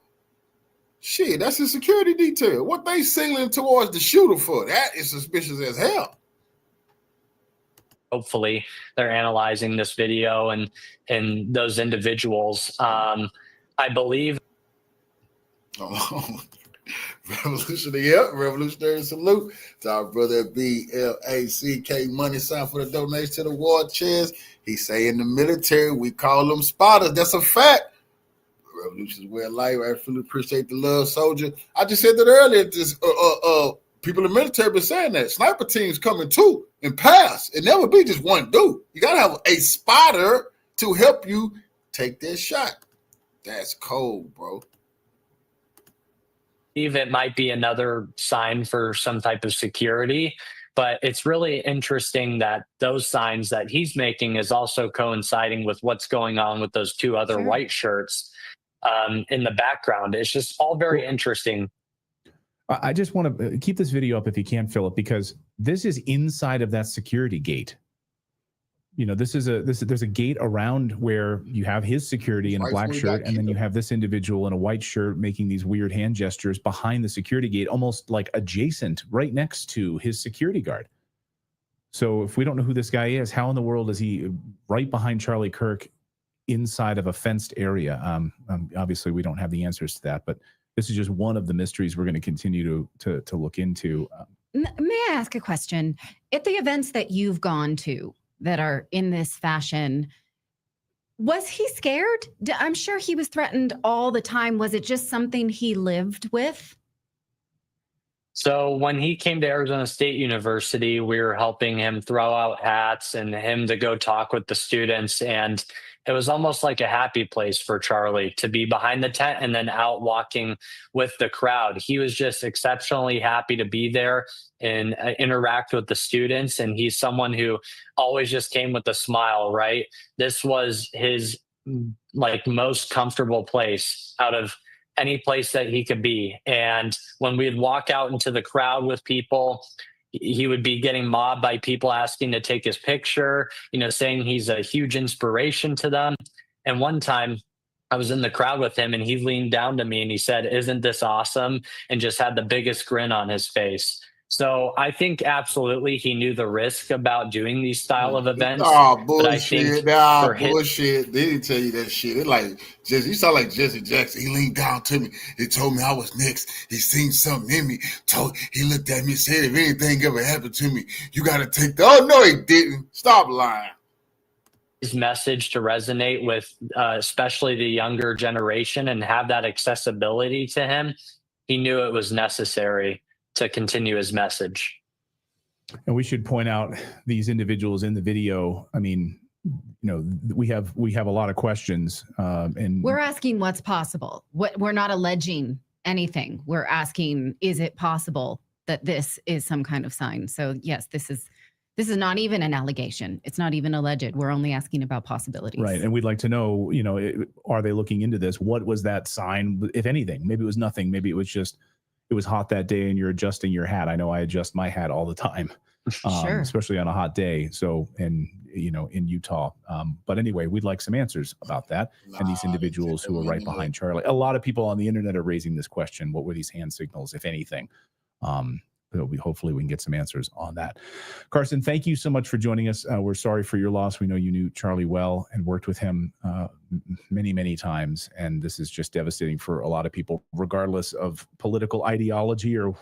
Shit, that's a security detail. What they signaling towards the shooter for? That is suspicious as hell. Hopefully, they're analyzing this video and those individuals. I believe. Oh, revolutionary salute to our brother BLACK Money sign for the donation to the war chest. He say in the military we call them spotters. That's a fact. Revolution's way of life. I really appreciate the love, soldier. I just said that earlier. This people in the military been saying that sniper teams coming too and pass. It never be just one dude. You gotta have a spotter to help you take that shot. That's cold, bro. It might be another sign for some type of security, but it's really interesting that those signs that he's making is also coinciding with what's going on with those two other white shirts in the background. It's just all very interesting. I just want to keep this video up if you can, Philip, because this is inside of that security gate. You know, there's a gate around where you have his security in a black shirt, and then you have this individual in a white shirt making these weird hand gestures behind the security gate, almost like adjacent, right next to his security guard. So if we don't know who this guy is, how in the world is he right behind Charlie Kirk inside of a fenced area? Obviously, we don't have the answers to that, but this is just one of the mysteries we're going to continue to look into. May I ask a question? At the events that you've gone to that are in this fashion, was he scared? I'm sure he was threatened all the time. Was it just something he lived with? So when he came to Arizona State University, we were helping him throw out hats and him to go talk with the students. And it was almost like a happy place for Charlie to be behind the tent and then out walking with the crowd. He was just exceptionally happy to be there and interact with the students. And he's someone who always just came with a smile, right? This was his most comfortable place out of any place that he could be. And when we'd walk out into the crowd with people, he would be getting mobbed by people asking to take his picture, saying he's a huge inspiration to them. And one time I was in the crowd with him and he leaned down to me and he said, "Isn't this awesome?" and just had the biggest grin on his face. So I think absolutely he knew the risk about doing these style of events. Oh, bullshit. Bullshit. They didn't tell you that shit. It's like, Jesse, you sound like Jesse Jackson. He leaned down to me. He told me I was next. He seen something in me. He looked at me and said, "If anything ever happened to me, you got to take the..." Oh, no, he didn't. Stop lying. His message to resonate with especially the younger generation and have that accessibility to him, he knew it was necessary to continue his message. And we should point out these individuals in the video. I mean, we have a lot of questions, and we're asking what's possible. We're not alleging anything. We're asking, is it possible that this is some kind of sign. So yes, this is not even an allegation. It's not even alleged. We're only asking about possibilities. Right. And we'd like to know, are they looking into this? What was that sign, if anything? Maybe it was nothing. Maybe it was just, it was hot that day and you're adjusting your hat. I know I adjust my hat all the time, sure. especially on a hot day. So, in Utah. But anyway, we'd like some answers about that. And these individuals who are right behind Charlie. A lot of people on the internet are raising this question. What were these hand signals, if anything? Hopefully we can get some answers on that. Carson, thank you so much for joining us. We're sorry for your loss. We know you knew Charlie well and worked with him many, many times. And this is just devastating for a lot of people, regardless of political ideology or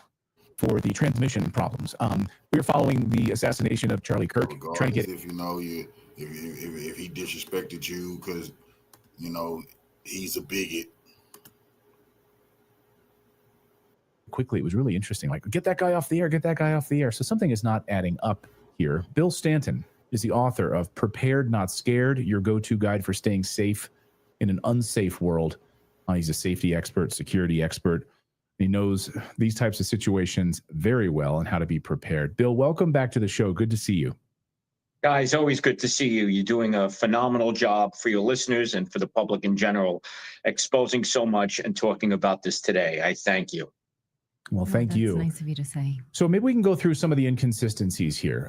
for the transmission problems. We're following the assassination of Charlie Kirk. Trying to get if he disrespected you because he's a bigot. Quickly, it was really interesting. Like, get that guy off the air, get that guy off the air. So something is not adding up here. Bill Stanton is the author of Prepared Not Scared, your go-to guide for staying safe in an unsafe world. He's a safety expert, security expert. He knows these types of situations very well and how to be prepared. Bill, welcome back to the show. Good to see you. Guys, always good to see you. You're doing a phenomenal job for your listeners and for the public in general, exposing so much and talking about this today. I thank you. Well, thank you. Nice of you to say. So maybe we can go through some of the inconsistencies here.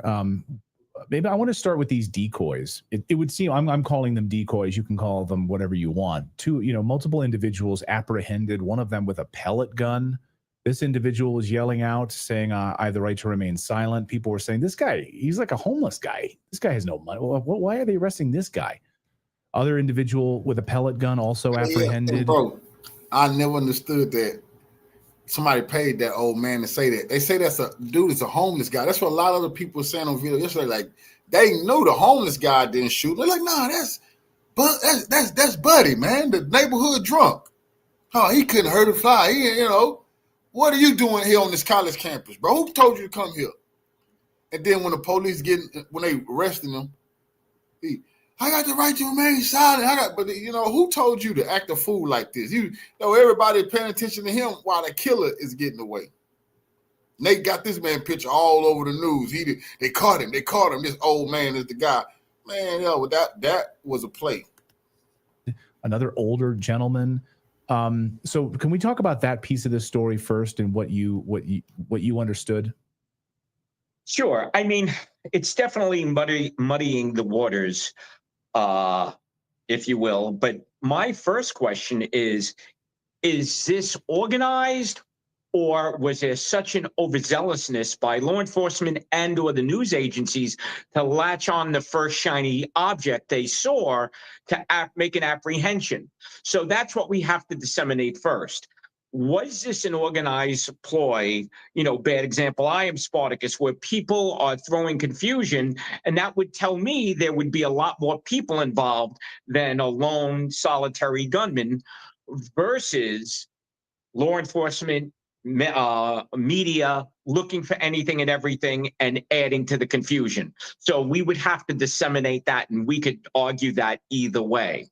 Maybe I want to start with these decoys. It would seem I'm calling them decoys. You can call them whatever you want. Multiple individuals apprehended, one of them with a pellet gun. This individual was yelling out, saying, I have the right to remain silent. People were saying, this guy, he's like a homeless guy. This guy has no money. Why are they arresting this guy? Other individual with a pellet gun also apprehended. Yeah, bro, I never understood that. Somebody paid that old man to say that. They say that's a dude is a homeless guy. That's what a lot of other people were saying on video yesterday. Like, they knew the homeless guy didn't shoot. They're like, nah, that's Buddy, man, the neighborhood drunk. Oh, he couldn't hurt a fly. What are you doing here on this college campus, bro? Who told you to come here? And then when the police when they arresting him, I got the right to remain silent. But who told you to act a fool like this? Everybody paying attention to him while the killer is getting away. Nate got this man picture all over the news. They caught him. This old man is the guy. Man, that was a play. Another older gentleman. So can we talk about that piece of the story first and what you understood? Sure. I mean, it's definitely muddying the waters, if you will. But my first question is this organized, or was there such an overzealousness by law enforcement and or the news agencies to latch on the first shiny object they saw to make an apprehension? So that's what we have to disseminate first. Was this an organized ploy? Bad example, I am Spartacus, where people are throwing confusion, and that would tell me there would be a lot more people involved than a lone solitary gunman versus law enforcement, media looking for anything and everything and adding to the confusion. So we would have to disseminate that, and we could argue that either way.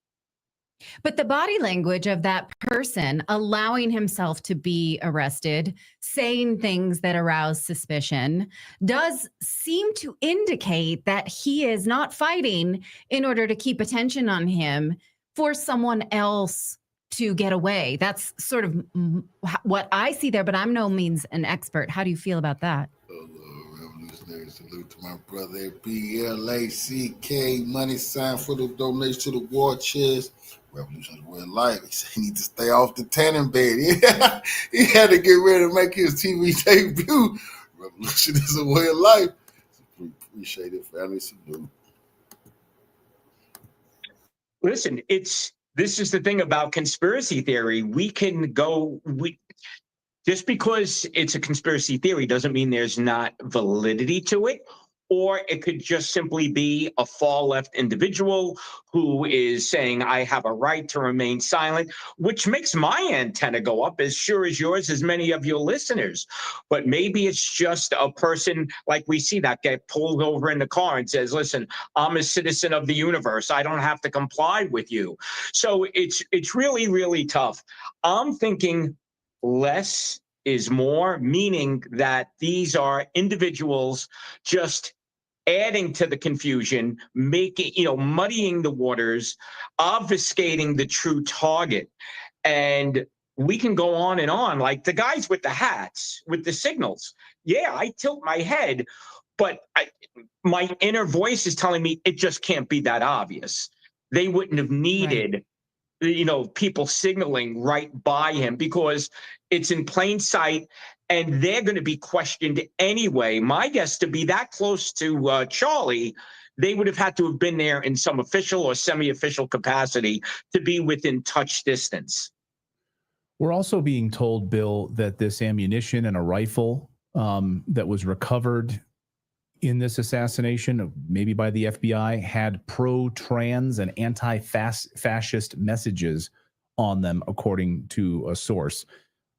But the body language of that person allowing himself to be arrested, saying things that arouse suspicion, does seem to indicate that he is not fighting in order to keep attention on him for someone else to get away. That's sort of what I see there, but I'm no means an expert. How do you feel about that? Revolutionary salute to my brother BLACK, money sign for the donation to the war chest. Revolution is real life. He said he needs to stay off the tanning bed. He had to get ready to make his TV debut. Revolution is a way of life. Appreciate it, family. Salute. Listen, this is the thing about conspiracy theory. Just because it's a conspiracy theory doesn't mean there's not validity to it. Or it could just simply be a far-left individual who is saying, I have a right to remain silent, which makes my antenna go up as sure as yours, as many of your listeners. But maybe it's just a person like we see that get pulled over in the car and says, listen, I'm a citizen of the universe. I don't have to comply with you. So it's really, really tough. I'm thinking less is more, meaning that these are individuals just adding to the confusion, making, muddying the waters, obfuscating the true target. And we can go on and on, like the guys with the hats, with the signals. Yeah, I tilt my head, but my inner voice is telling me it just can't be that obvious. They wouldn't have needed, people signaling right by him because it's in plain sight and they're going to be questioned anyway. My guess, to be that close to Charlie, they would have had to have been there in some official or semi-official capacity to be within touch distance. We're also being told, Bill, that this ammunition and a rifle that was recovered in this assassination, maybe by the FBI, had pro-trans and anti-fascist messages on them, according to a source.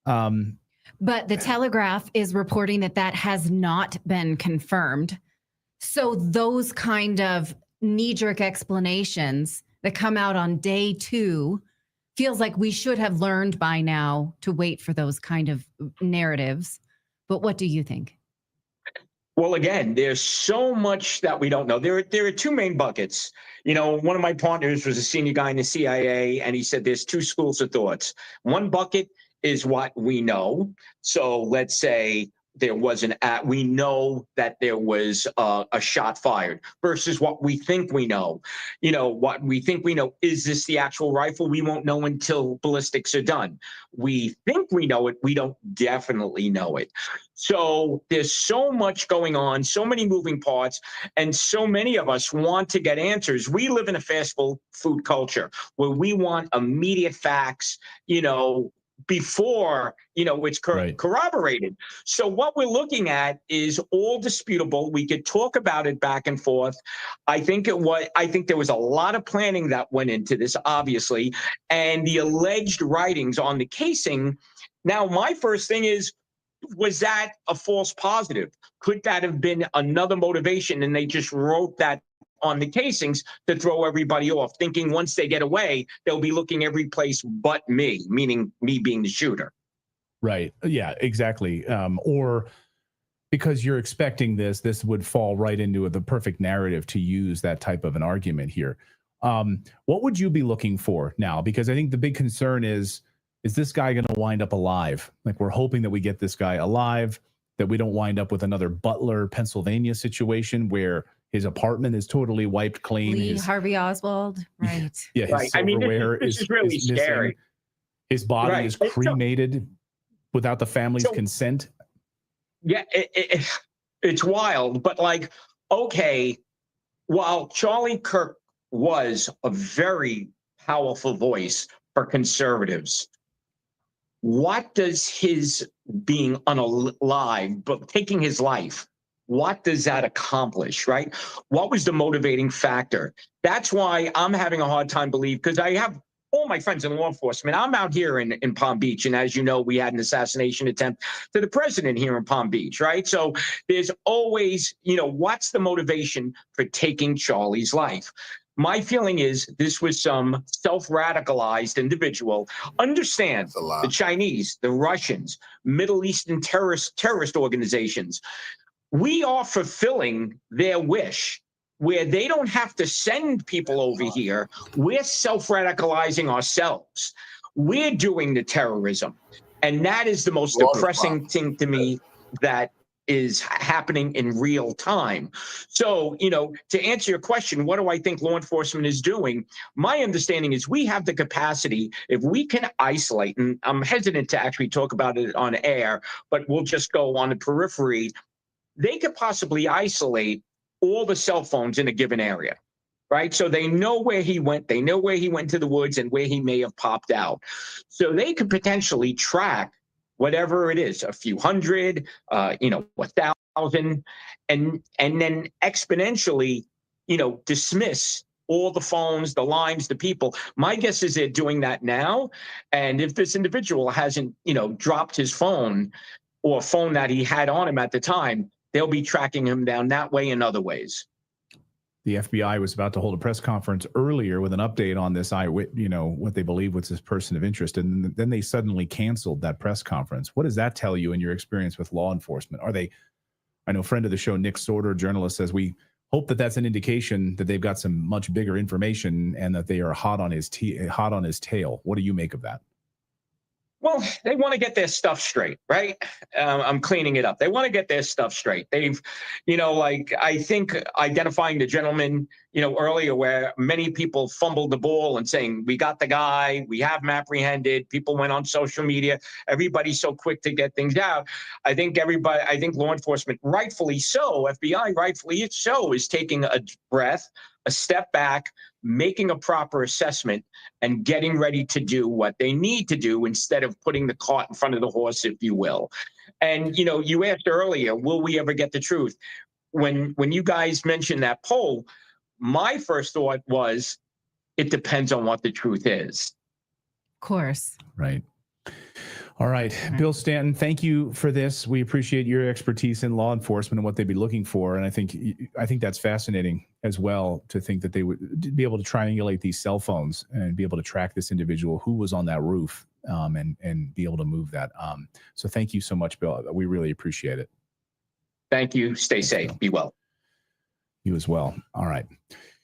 But the Telegraph is reporting that has not been confirmed. So those kind of knee-jerk explanations that come out on day 2 feels like we should have learned by now to wait for those kind of narratives. But what do you think? Well, again, there's so much that we don't know. There are 2 main buckets. One of my partners was a senior guy in the CIA, and he said there's 2 schools of thoughts. One bucket is what we know. So let's say there was we know that there was a shot fired versus what we think we know. What we think we know, is this the actual rifle? We won't know until ballistics are done. We think we know it. We don't definitely know it. So there's so much going on, so many moving parts, and so many of us want to get answers. We live in a fast food culture where we want immediate facts, before it's corroborated. So what we're looking at is all disputable. We could talk about it back and forth. I think there was a lot of planning that went into this, obviously, and the alleged writings on the casing. Now, my first thing is, was that a false positive? Could that have been another motivation and they just wrote that on the casings to throw everybody off, thinking once they get away, they'll be looking every place but me, meaning me being the shooter. Right. Yeah, exactly. Or because you're expecting this would fall right into the perfect narrative to use that type of an argument here. What would you be looking for now? Because I think the big concern is this guy going to wind up alive? Like, we're hoping that we get this guy alive, that we don't wind up with another Butler, Pennsylvania situation where his apartment is totally wiped clean. Harvey Oswald, right? Yeah, his silverware this is really scary. Missing. His body is cremated without the family's consent. Yeah, it's wild. But okay, while Charlie Kirk was a very powerful voice for conservatives, what does his being unalive, but taking his life, what does that accomplish, right? What was the motivating factor? That's why I'm having a hard time believing, because I have all my friends in law enforcement. I'm out here in Palm Beach, and as you know, we had an assassination attempt to the president here in Palm Beach, right? So there's always, what's the motivation for taking Charlie's life? My feeling is this was some self-radicalized individual. Understand the Chinese, the Russians, Middle Eastern terrorist organizations. We are fulfilling their wish where they don't have to send people over here. We're self-radicalizing ourselves. We're doing the terrorism. And that is the most depressing thing to me that is happening in real time. So, to answer your question, what do I think law enforcement is doing? My understanding is we have the capacity, if we can isolate, and I'm hesitant to actually talk about it on air, but we'll just go on the periphery. They could possibly isolate all the cell phones in a given area, right? So they know where he went. They know where he went to the woods and where he may have popped out. So they could potentially track whatever it is, a few hundred, 1,000, and then exponentially, dismiss all the phones, the lines, the people. My guess is they're doing that now. And if this individual hasn't, dropped his phone or phone that he had on him at the time, they'll be tracking him down that way and other ways. the FBI was about to hold a press conference earlier with an update on this what they believe was this person of interest, and then they suddenly canceled that press conference. What does that tell you in your experience with law enforcement? I know friend of the show, Nick Sorter, journalist, says we hope that that's an indication that they've got some much bigger information and that they are hot on his tail. What do you make of that? Well, they want to get their stuff straight, right? I'm cleaning it up. They want to get their stuff straight. They've, I think identifying the gentleman, earlier where many people fumbled the ball and saying, we got the guy, we have him apprehended. People went on social media. Everybody's so quick to get things out. I think law enforcement, rightfully so, FBI, rightfully so, is taking a breath, a step back, making a proper assessment, and getting ready to do what they need to do instead of putting the cart in front of the horse, if you will. And, you asked earlier, will we ever get the truth? When you guys mentioned that poll, my first thought was, it depends on what the truth is. Of course. Right. All right. Bill Stanton, thank you for this. We appreciate your expertise in law enforcement and what they'd be looking for. And I think that's fascinating as well, to think that they would be able to triangulate these cell phones and be able to track this individual who was on that roof, and be able to move that. So thank you so much, Bill. We really appreciate it. Thank you. Stay safe. Be well. You as well. All right.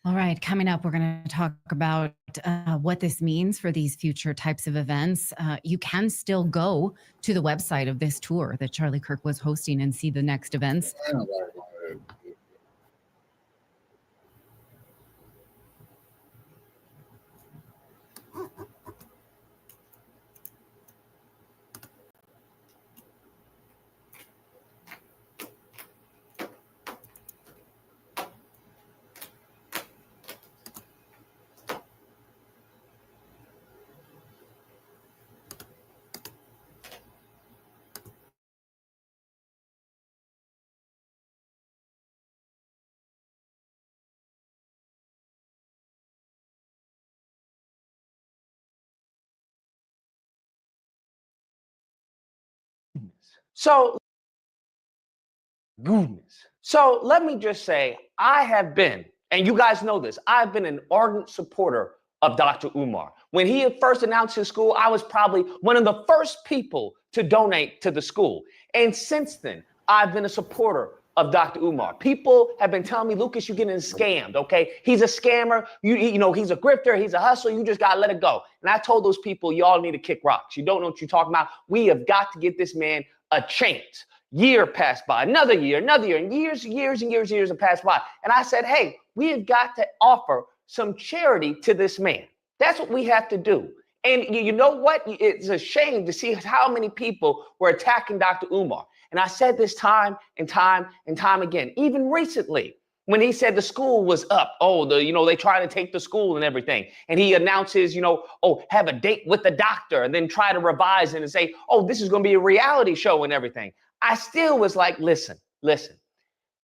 All right, coming up, we're going to talk about what this means for these future types of events. You can still go to the website of this tour that Charlie Kirk was hosting and see the next events. So let me just say, I have been, and you guys know this, I've been an ardent supporter of Dr. Umar. When he had first announced his school, I was probably one of the first people to donate to the school. And since then, I've been a supporter of Dr. Umar. People have been telling me, Lucas, you're getting scammed, okay? He's a scammer. You know, he's a grifter. He's a hustler. You just got to let it go. And I told those people, y'all need to kick rocks. You don't know what you're talking about. We have got to give this man a chance. Year passed by, another year, and years have passed by. And I said, hey, we have got to offer some charity to this man. That's what we have to do. And you know what? It's a shame to see how many people were attacking Dr. Umar. And I said this time and time again, even recently, when he said the school was up. They try to take the school and everything. And he announces, have a date with the doctor, and then try to revise it and say, this is going to be a reality show and everything. I still was like, listen,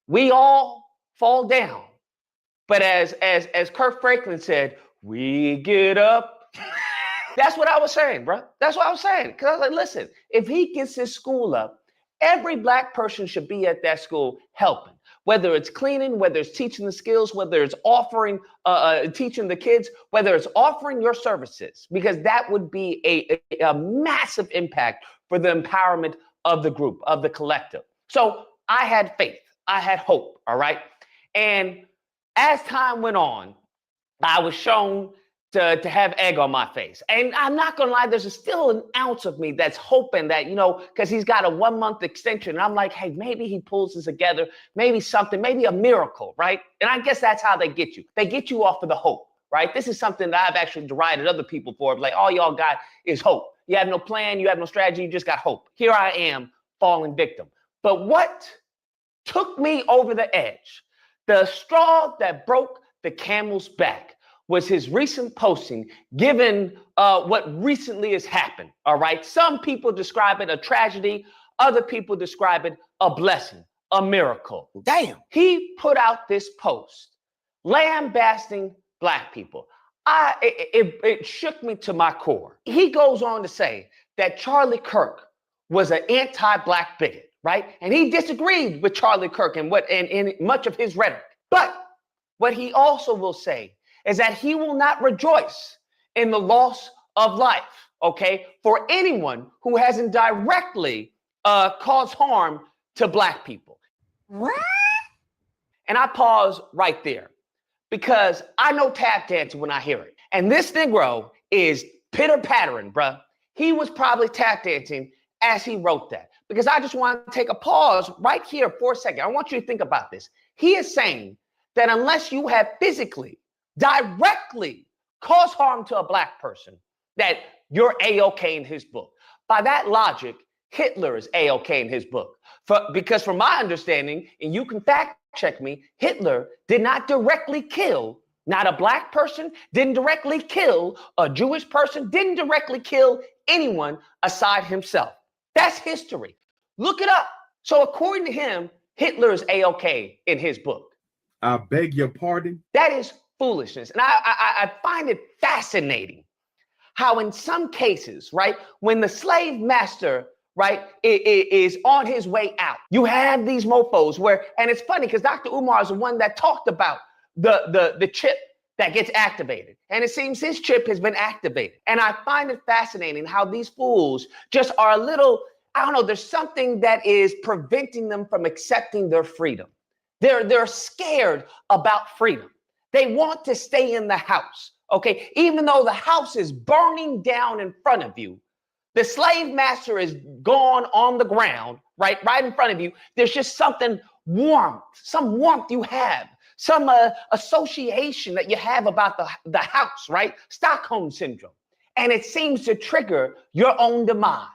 we all fall down. But as Kirk Franklin said, we get up. That's what I was saying, bro. That's what I was saying. Because I was like, listen, if he gets his school up, every Black person should be at that school helping. Whether it's cleaning, whether it's teaching the skills, whether it's offering, teaching the kids, whether it's offering your services, because that would be a massive impact for the empowerment of the group, of the collective. So I had faith. I had hope, all right? And as time went on, I was shown to have egg on my face. And I'm not going to lie, there's still an ounce of me that's hoping that, because he's got a 1-month extension. And I'm like, hey, maybe he pulls this together, maybe something, maybe a miracle, right? And I guess that's how they get you. They get you off of the hope, right? This is something that I've actually derided other people for. Like, all y'all got is hope. You have no plan, you have no strategy, you just got hope. Here I am, falling victim. But what took me over the edge, the straw that broke the camel's back, was his recent posting, given what recently has happened, all right? Some people describe it a tragedy. Other people describe it a blessing, a miracle. Damn. He put out this post lambasting Black people. It shook me to my core. He goes on to say that Charlie Kirk was an anti-Black bigot, right? And he disagreed with Charlie Kirk and much of his rhetoric. But what he also will say is that he will not rejoice in the loss of life, okay, for anyone who hasn't directly caused harm to Black people. What? And I pause right there because I know tap dancing when I hear it. And this Negro is pitter-pattering, bruh. He was probably tap dancing as he wrote that. Because I just want to take a pause right here for a second. I want you to think about this. He is saying that unless you have physically, directly caused harm to a Black person, that you're A-OK in his book. By that logic, Hitler is A-OK in his book. Because from my understanding, and you can fact check me, Hitler did not directly kill, not a Black person, didn't directly kill a Jewish person, didn't directly kill anyone aside himself. That's history. Look it up. So according to him, Hitler is A-OK in his book. I beg your pardon? That is foolishness. And I find it fascinating how in some cases, right, when the slave master, right, is on his way out, you have these mofos where, and it's funny because Dr. Umar is the one that talked about the chip that gets activated. And it seems his chip has been activated. And I find it fascinating how these fools just are a little, I don't know, there's something that is preventing them from accepting their freedom. They're scared about freedom. They want to stay in the house, okay? Even though the house is burning down in front of you, the slave master is gone on the ground, right in front of you. There's just something some warmth you have. Some association that you have about the house, right? Stockholm syndrome. And it seems to trigger your own demise.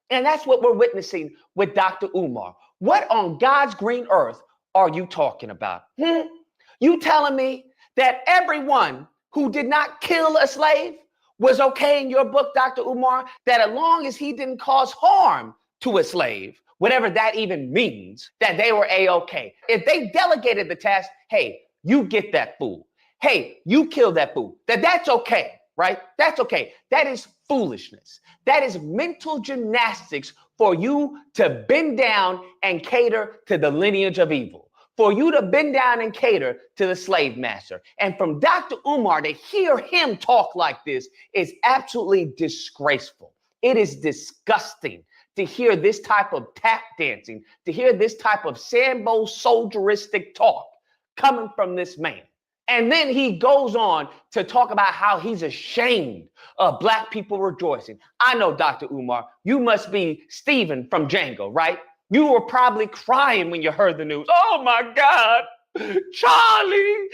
And that's what we're witnessing with Dr. Umar. What on God's green earth are you talking about? You telling me that everyone who did not kill a slave was okay in your book, Dr. Umar, that as long as he didn't cause harm to a slave, whatever that even means, that they were A-OK. If they delegated the task, hey, you get that fool. Hey, you kill that fool. That's okay, right? That's okay. That is foolishness. That is mental gymnastics for you to bend down and cater to the lineage of evil. For you to bend down and cater to the slave master. And from Dr. Umar to hear him talk like this is absolutely disgraceful. It is disgusting to hear this type of tap dancing, to hear this type of Sambo soldieristic talk coming from this man. And then he goes on to talk about how he's ashamed of Black people rejoicing. I know, Dr. Umar, you must be Stephen from Django, right? You were probably crying when you heard the news. Oh my God, Charlie!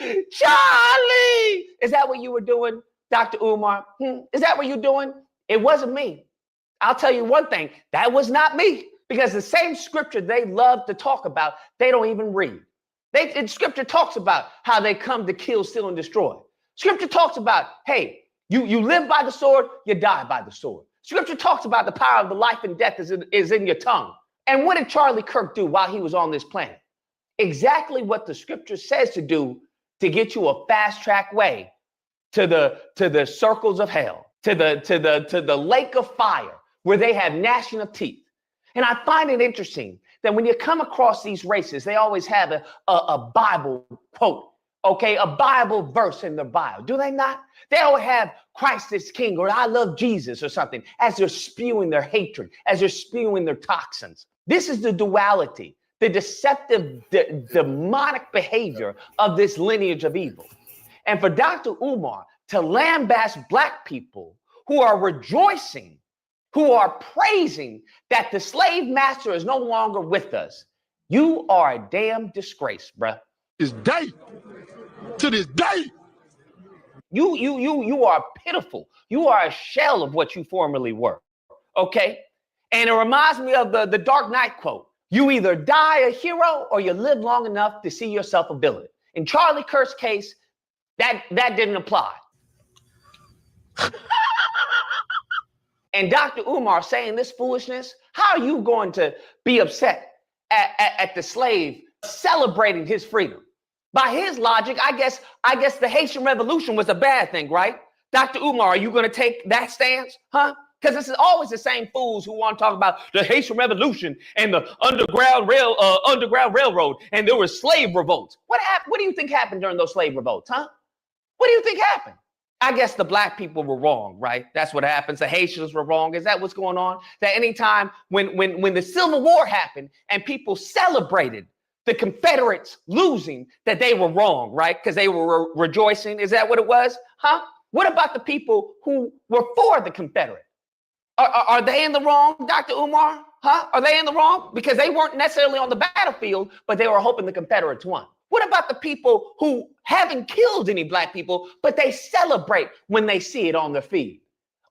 Is that what you were doing, Dr. Umar? Is that what you're doing? It wasn't me. I'll tell you one thing, that was not me. Because the same scripture they love to talk about, they don't even read. Scripture talks about how they come to kill, steal, and destroy. Scripture talks about, hey, you live by the sword, you die by the sword. Scripture talks about the power of the life and death is in your tongue. And what did Charlie Kirk do while he was on this planet? Exactly what the scripture says to do to get you a fast track way to the circles of hell, to the lake of fire where they have gnashing of teeth. And I find it interesting that when you come across these races, they always have a Bible quote, okay, a Bible verse in their bio. Do they not? They always have Christ is King or I love Jesus or something as they're spewing their hatred, as they're spewing their toxins. This is the duality, the deceptive, demonic behavior of this lineage of evil. And for Dr. Umar to lambaste Black people who are rejoicing, who are praising that the slave master is no longer with us, you are a damn disgrace, bruh. To this day. You are pitiful. You are a shell of what you formerly were, okay? And it reminds me of the Dark Knight quote. You either die a hero or you live long enough to see yourself a villain. In Charlie Kirk's case, that didn't apply. And Dr. Umar saying this foolishness, how are you going to be upset at the slave celebrating his freedom? By his logic, I guess the Haitian Revolution was a bad thing, right? Dr. Umar, are you going to take that stance? Huh? Because this is always the same fools who want to talk about the Haitian Revolution and the Underground Railroad, and there were slave revolts. What happened? What do you think happened during those slave revolts, huh? What do you think happened? I guess the black people were wrong, right? That's what happens. The Haitians were wrong. Is that what's going on? That anytime when the Civil War happened and people celebrated the Confederates losing, that they were wrong, right? Because they were rejoicing. Is that what it was? Huh? What about the people who were for the Confederate? Are they in the wrong, Dr. Umar? Huh? Are they in the wrong? Because they weren't necessarily on the battlefield, but they were hoping the Confederates won. What about the people who haven't killed any black people, but they celebrate when they see it on their feed?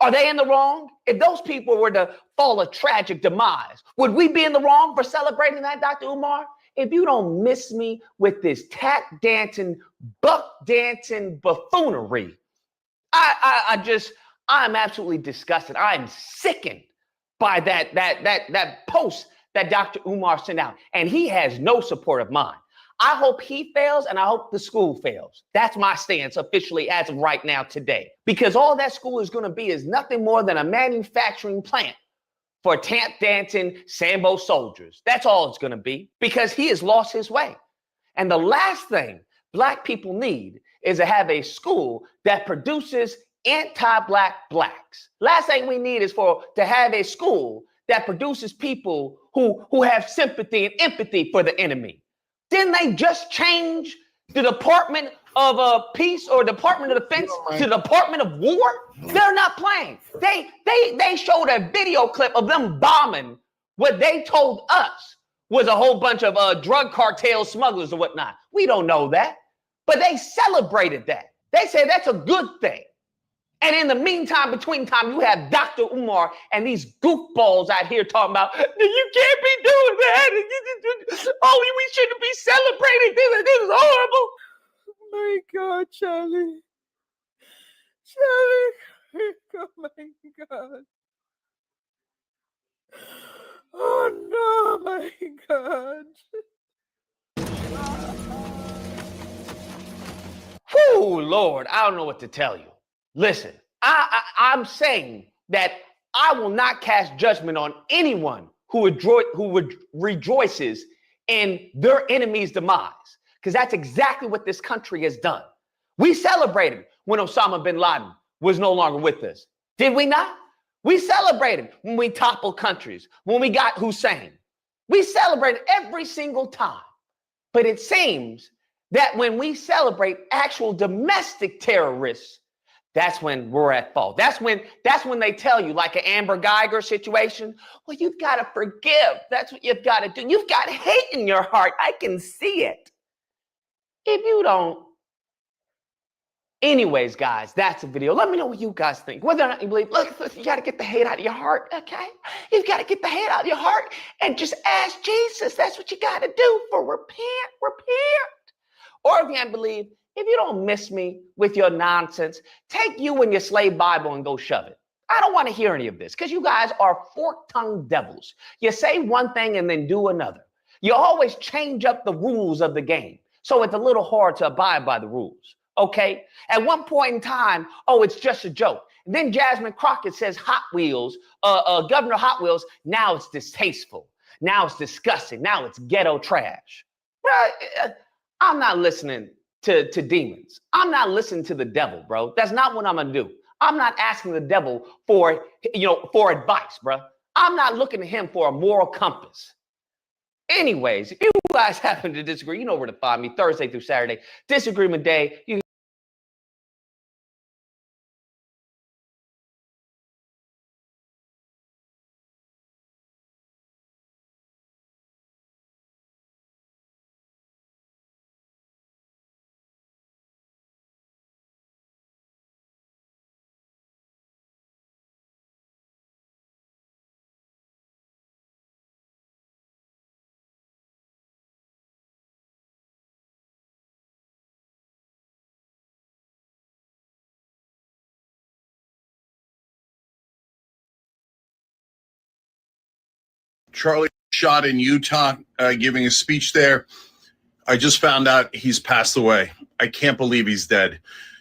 Are they in the wrong? If those people were to fall a tragic demise, would we be in the wrong for celebrating that, Dr. Umar? If you don't miss me with this tap dancing, buck dancing buffoonery, I'm absolutely disgusted. I am sickened by that post that Dr. Umar sent out, and he has no support of mine. I hope he fails, and I hope the school fails. That's my stance officially as of right now today, because all that school is going to be is nothing more than a manufacturing plant for tap dancing Sambo soldiers. That's all it's going to be, because he has lost his way. And the last thing black people need is to have a school that produces anti-black blacks. Last thing we need is to have a school that produces people who have sympathy and empathy for the enemy. Didn't they just change the Department of Peace or Department of Defense to Department of War? They're not playing. They showed a video clip of them bombing what they told us was a whole bunch of drug cartel smugglers or whatnot. We don't know that, but they celebrated that. They said that's a good thing. And in the meantime, between time, you have Dr. Umar and these goofballs out here talking about, you can't be doing that. Oh, we shouldn't be celebrating this. This is horrible. Oh my God, Charlie. Charlie, oh my God. Oh no, my God. Whew, Lord, I don't know what to tell you. Listen, I'm saying that I will not cast judgment on anyone who rejoices in their enemy's demise, because that's exactly what this country has done. We celebrated when Osama bin Laden was no longer with us. Did we not? We celebrated when we toppled countries, when we got Hussein. We celebrated every single time. But it seems that when we celebrate actual domestic terrorists, that's when we're at fault. That's when they tell you, like an Amber Geiger situation, well, you've got to forgive. That's what you've got to do. You've got hate in your heart. I can see it. If you don't. Anyways, guys, that's a video. Let me know what you guys think. Whether or not you believe, look, you got to get the hate out of your heart, okay? You've got to get the hate out of your heart and just ask Jesus. That's what you got to do for repent. Or if you can't believe, if you don't miss me with your nonsense, take you and your slave Bible and go shove it. I don't want to hear any of this, because you guys are fork-tongued devils. You say one thing and then do another. You always change up the rules of the game, so it's a little hard to abide by the rules, okay? At one point in time, oh, it's just a joke. And then Jasmine Crockett says Hot Wheels, Governor Hot Wheels, now it's distasteful. Now it's disgusting. Now it's ghetto trash. Bro, I'm not listening to demons. I'm not listening to the devil, bro. That's not what I'm gonna do. I'm not asking the devil for advice, bro. I'm not looking to him for a moral compass. Anyways, if you guys happen to disagree, you know where to find me Thursday through Saturday. Disagreement Day. You Charlie shot in Utah, giving a speech there. I just found out he's passed away. I can't believe he's dead.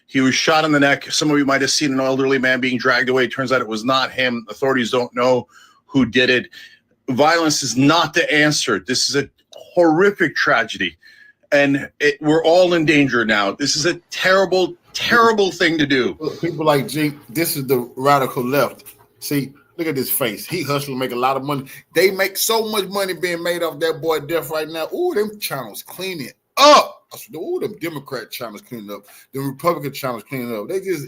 He was shot in the neck. Some of you might have seen an elderly man being dragged away. Turns out it was not him. Authorities don't know who did it. Violence is not the answer. This is a horrific tragedy, and we're all in danger now. This is a terrible, terrible thing to do. Look, people like G, this is the radical left. See, look at this face. He hustling, make a lot of money. They make so much money being made off that boy death right now. Ooh, them channels cleaning up. Ooh, them Democrat channels cleaning up. The Republican channels cleaning up. They just,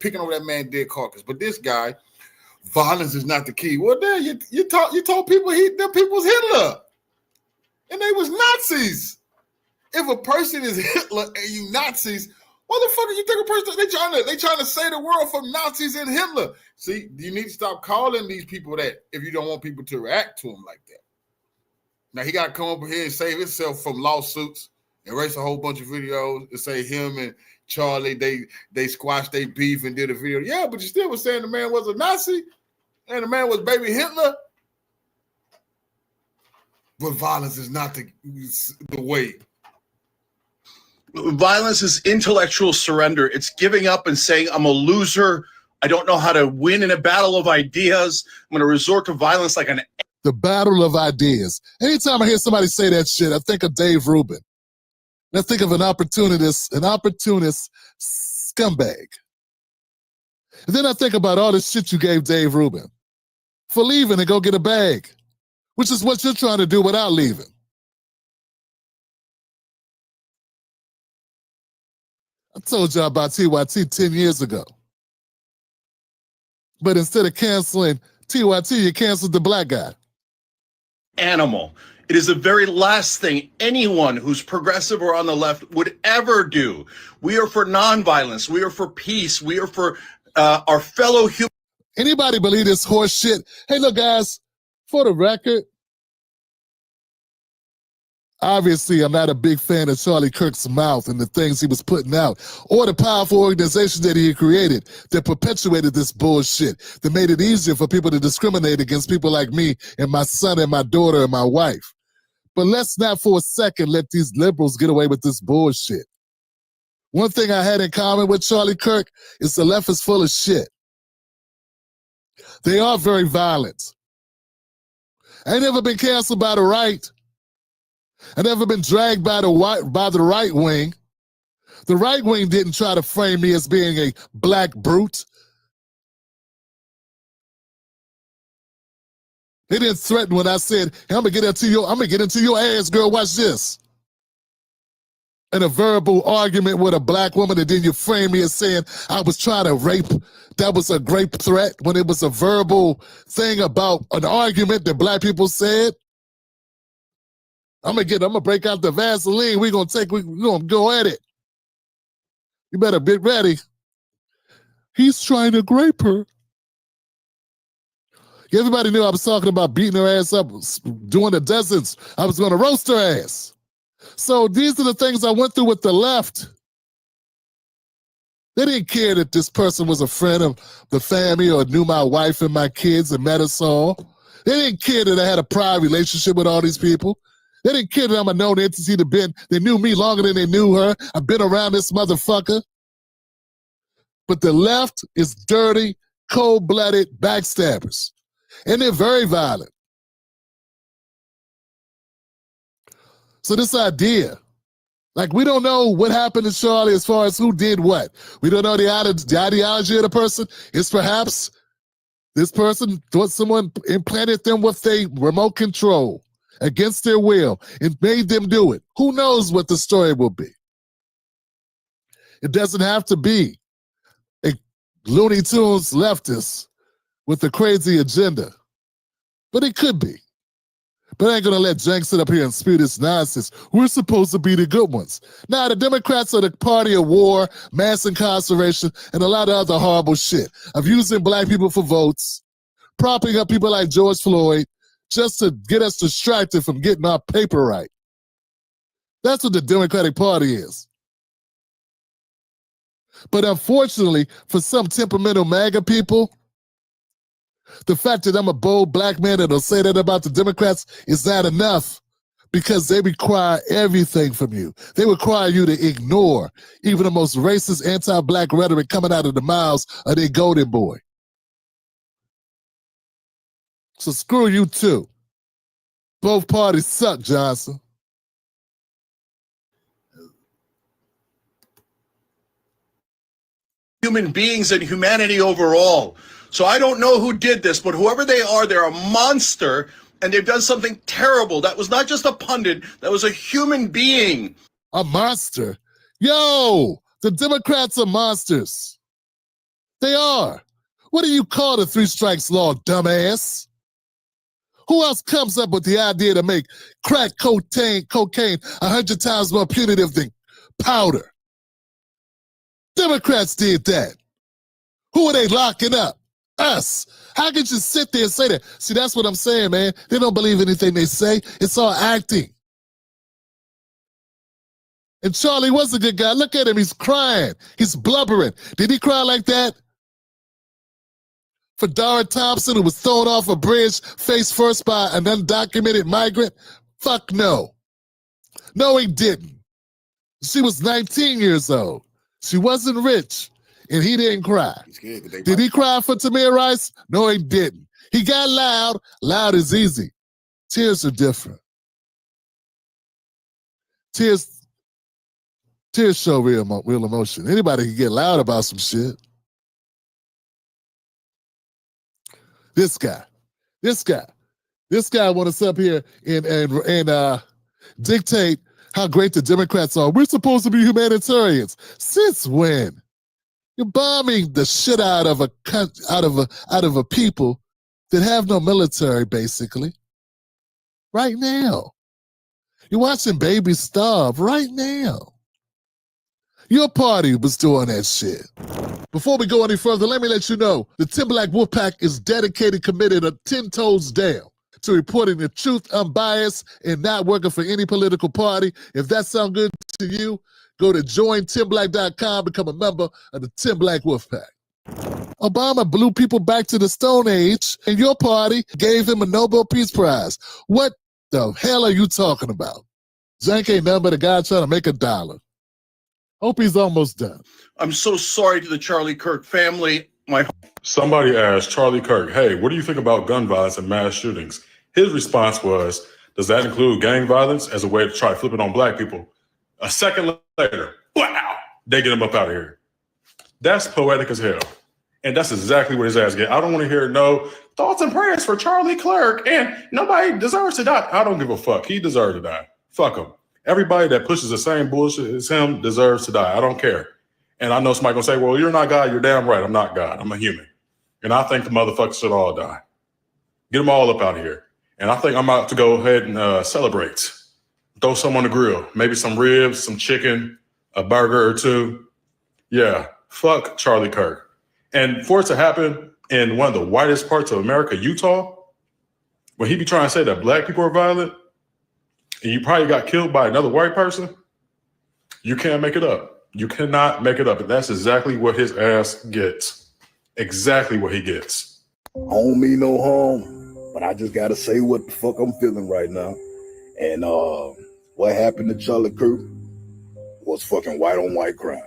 picking over that man dead carcass. But this guy, violence is not the key. Well, there you told people them people was Hitler, and they was Nazis. If a person is Hitler and you Nazis, what the fuck do you think a person? They trying to save the world from Nazis and Hitler. See, you need to stop calling these people that if you don't want people to react to them like that. Now he got to come over here and save himself from lawsuits, erase a whole bunch of videos and say him and Charlie they squashed their beef and did a video. Yeah, but you still was saying the man was a Nazi and the man was baby Hitler. But violence is not the way. Violence is intellectual surrender. It's giving up and saying, I'm a loser. I don't know how to win in a battle of ideas. I'm going to resort to violence like the battle of ideas. Anytime I hear somebody say that shit, I think of Dave Rubin. And I think of an opportunist scumbag. And then I think about all the shit you gave Dave Rubin for leaving and go get a bag, which is what you're trying to do without leaving. I told y'all about TYT 10 years ago. But instead of canceling TYT, you canceled the black guy. Animal. It is the very last thing anyone who's progressive or on the left would ever do. We are for nonviolence. We are for peace. We are for our fellow humans. Anybody believe this horse shit? Hey, look, guys, for the record, obviously, I'm not a big fan of Charlie Kirk's mouth and the things he was putting out, or the powerful organization that he created that perpetuated this bullshit, that made it easier for people to discriminate against people like me and my son and my daughter and my wife. But let's not for a second let these liberals get away with this bullshit. One thing I had in common with Charlie Kirk is the left is full of shit. They are very violent. I ain't never been canceled by the right. I never been dragged by the right wing. The right wing didn't try to frame me as being a black brute. They didn't threaten when I said, hey, I'm gonna get into your ass, girl, watch this. In a verbal argument with a black woman, and then you frame me as saying I was trying to rape. That was a rape threat when it was a verbal thing about an argument that black people said. I'm gonna break out the Vaseline. We're gonna go at it. You better be ready. He's trying to grape her. Everybody knew I was talking about beating her ass up, doing the dozens. I was gonna roast her ass. So these are the things I went through with the left. They didn't care that this person was a friend of the family or knew my wife and my kids and met us all. They didn't care that I had a prior relationship with all these people. They didn't care that I'm a known entity they knew me longer than they knew her. I've been around this motherfucker. But the left is dirty, cold-blooded backstabbers. And they're very violent. So this idea, like we don't know what happened to Charlie as far as who did what. We don't know the ideology of the person. It's perhaps this person thought someone implanted them with a remote control against their will and made them do it. Who knows what the story will be? It doesn't have to be a Looney Tunes leftist with a crazy agenda, but it could be. But I ain't gonna let Jenks sit up here and spew this nonsense. We're supposed to be the good ones. Now, the Democrats are the party of war, mass incarceration, and a lot of other horrible shit of using black people for votes, propping up people like George Floyd, just to get us distracted from getting our paper right. That's what the Democratic Party is. But unfortunately, for some temperamental MAGA people, the fact that I'm a bold black man that'll say that about the Democrats is not enough because they require everything from you. They require you to ignore even the most racist, anti-black rhetoric coming out of the mouths of their golden boy. So screw you too. Both parties suck, Johnson. Human beings and humanity overall. So I don't know who did this, but whoever they are, they're a monster, and they've done something terrible. That was not just a pundit, that was a human being. A monster? Yo, the Democrats are monsters. They are. What do you call the three strikes law, dumbass? Who else comes up with the idea to make crack cocaine 100 times more punitive than powder? Democrats did that. Who are they locking up? Us. How could you sit there and say that? See, that's what I'm saying, man. They don't believe anything they say. It's all acting. And Charlie was a good guy. Look at him. He's crying. He's blubbering. Did he cry like that? For Dara Thompson, who was thrown off a bridge face first by an undocumented migrant? Fuck no. No, he didn't. She was 19 years old. She wasn't rich, and he didn't cry. Did he cry for Tamir Rice? No, he didn't. He got loud. Loud is easy. Tears are different. Tears show real emotion. Anybody can get loud about some shit. This guy want us up here and dictate how great the Democrats are. We're supposed to be humanitarians. Since when? You're bombing the shit out of a people that have no military, basically. Right now. You're watching babies starve right now. Your party was doing that shit. Before we go any further, let me let you know the Tim Black Wolfpack is dedicated, committed, 10 toes down to reporting the truth, unbiased, and not working for any political party. If that sounds good to you, go to jointimblack.com, become a member of the Tim Black Wolfpack. Obama blew people back to the Stone Age, and your party gave him a Nobel Peace Prize. What the hell are you talking about? Zank ain't nothing but a guy trying to make $1. Hope he's almost done. I'm so sorry to the Charlie Kirk family. Somebody asked Charlie Kirk, hey, what do you think about gun violence and mass shootings? His response was, does that include gang violence as a way to try to flip it on black people? A second later, wow, they get him up out of here. That's poetic as hell. And that's exactly what his ass get. I don't want to hear no thoughts and prayers for Charlie Kirk and nobody deserves to die. I don't give a fuck. He deserves to die. Fuck him. Everybody that pushes the same bullshit as him deserves to die. I don't care. And I know somebody gonna say, well, you're not God. You're damn right. I'm not God. I'm a human. And I think the motherfuckers should all die. Get them all up out of here. And I think I'm about to go ahead and celebrate. Throw some on the grill. Maybe some ribs, some chicken, a burger or two. Yeah, fuck Charlie Kirk. And for it to happen in one of the whitest parts of America, Utah, when he be trying to say that black people are violent, and you probably got killed by another white person, you can't make it up. You cannot make it up. And that's exactly what his ass gets. Exactly what he gets. I don't mean no harm, but I just gotta say what the fuck I'm feeling right now. And what happened to Charlie Kirk was fucking white on white crime.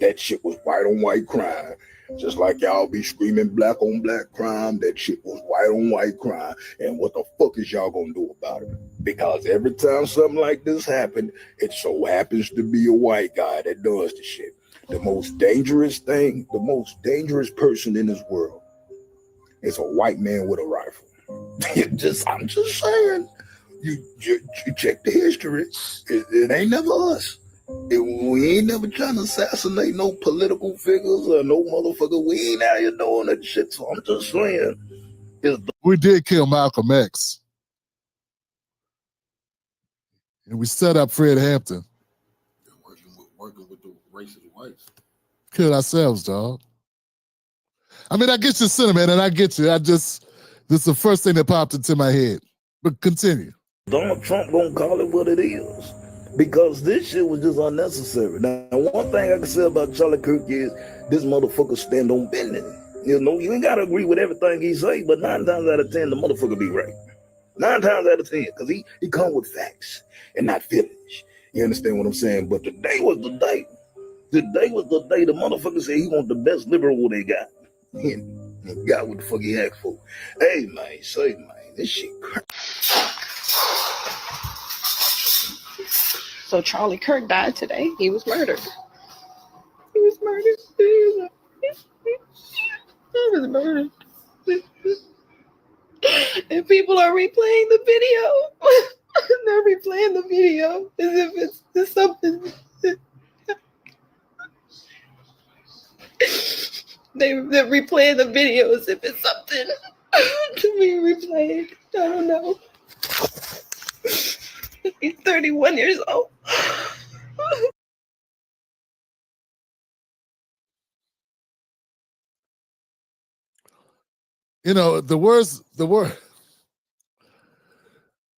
That shit was white on white crime. Just like y'all be screaming black on black crime, that shit was white on white crime. And what the fuck is y'all gonna do about it? Because every time something like this happens, it so happens to be a white guy that does the shit. The most dangerous thing, the most dangerous person in this world is a white man with a rifle. I'm just saying. You check the history. It ain't never us. We ain't never trying to assassinate no political figures or no motherfucker. We ain't out here doing that shit. So I'm just saying. We did kill Malcolm X. And we set up Fred Hampton. Working with the racist whites. Killed ourselves, dog. I mean, I get your sentiment and I get you. This is the first thing that popped into my head. But continue. Donald Trump gonna call it what it is. Because this shit was just unnecessary. Now, one thing I can say about Charlie Kirk is this motherfucker stand on business. You know, you ain't gotta agree with everything he say, but 9 times out of 10, the motherfucker be right. 9 times out of 10, because he come with facts and not feelings. You understand what I'm saying? But today was the day. Today was the day the motherfucker said he want the best liberal they got. And got what the fuck he asked for. Hey, man, say, man, this shit crazy. So Charlie Kirk died today. He was murdered. He was murdered. He was murdered. And people are replaying the video. They're replaying the video as if it's something. They're replaying the video as if it's something to be replayed. I don't know. He's 31 years old. You know,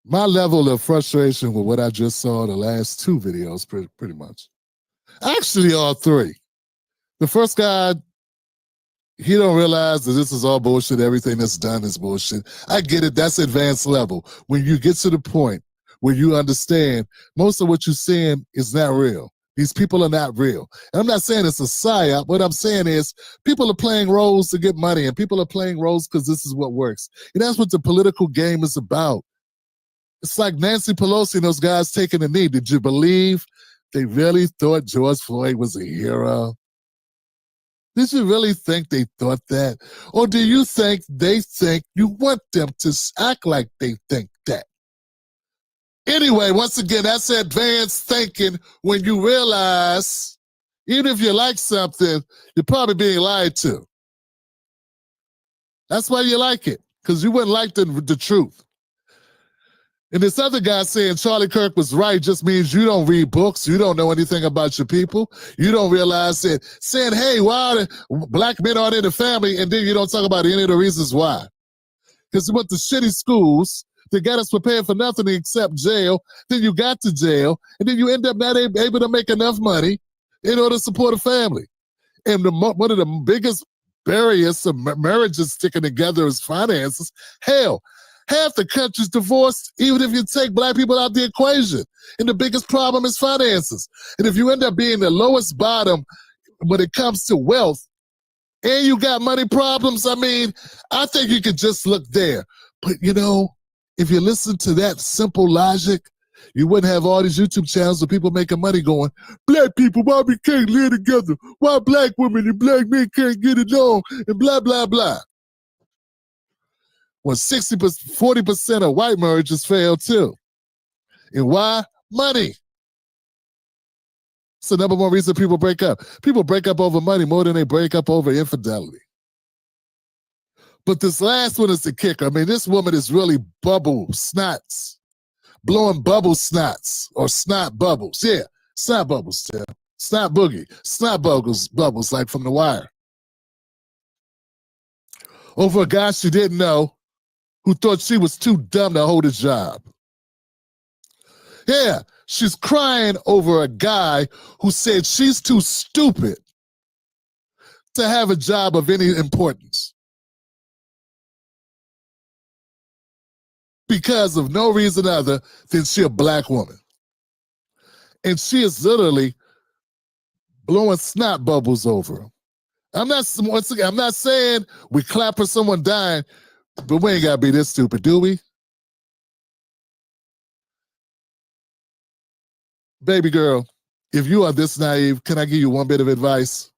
my level of frustration with what I just saw the last 2 videos, pretty much. Actually, all 3. The first guy, he don't realize that this is all bullshit. Everything that's done is bullshit. I get it. That's advanced level. When you get to the point where you understand most of what you're seeing is not real. These people are not real. And I'm not saying it's a psyop. What I'm saying is people are playing roles to get money, and people are playing roles because this is what works. And that's what the political game is about. It's like Nancy Pelosi and those guys taking a knee. Did you believe they really thought George Floyd was a hero? Did you really think they thought that? Or do you think they think you want them to act like they think that? Anyway, once again, that's advanced thinking when you realize, even if you like something, you're probably being lied to. That's why you like it, because you wouldn't like the truth. And this other guy saying Charlie Kirk was right just means you don't read books, you don't know anything about your people, you don't realize that saying, hey, why are black men aren't in the family, and then you don't talk about any of the reasons why. Because we went to shitty schools that got us prepared for nothing except jail, then you got to jail, and then you end up not able to make enough money in order to support a family. And one of the biggest barriers to marriages sticking together is finances. Hell, half the country's divorced, even if you take black people out the equation. And the biggest problem is finances. And if you end up being the lowest bottom when it comes to wealth, and you got money problems, I mean, I think you could just look there. But you know, if you listen to that simple logic, you wouldn't have all these YouTube channels of people making money going, black people, why we can't live together? Why black women and black men can't get along? And blah, blah, blah. When 40% of white marriages fail too. And why? Money. It's the number one reason people break up. People break up over money more than they break up over infidelity. But this last one is the kicker. I mean, this woman is really bubble snots. Blowing bubble snots or snot bubbles. Yeah, snot bubbles, yeah. Snot boogie. Snot bubbles like from The Wire. Over a guy she didn't know who thought she was too dumb to hold a job. Yeah, she's crying over a guy who said she's too stupid to have a job of any importance. Because of no reason other than she's a black woman. And she is literally blowing snot bubbles over him. I'm not saying we clap for someone dying, but we ain't gotta be this stupid, do we? Baby girl, if you are this naive, can I give you one bit of advice?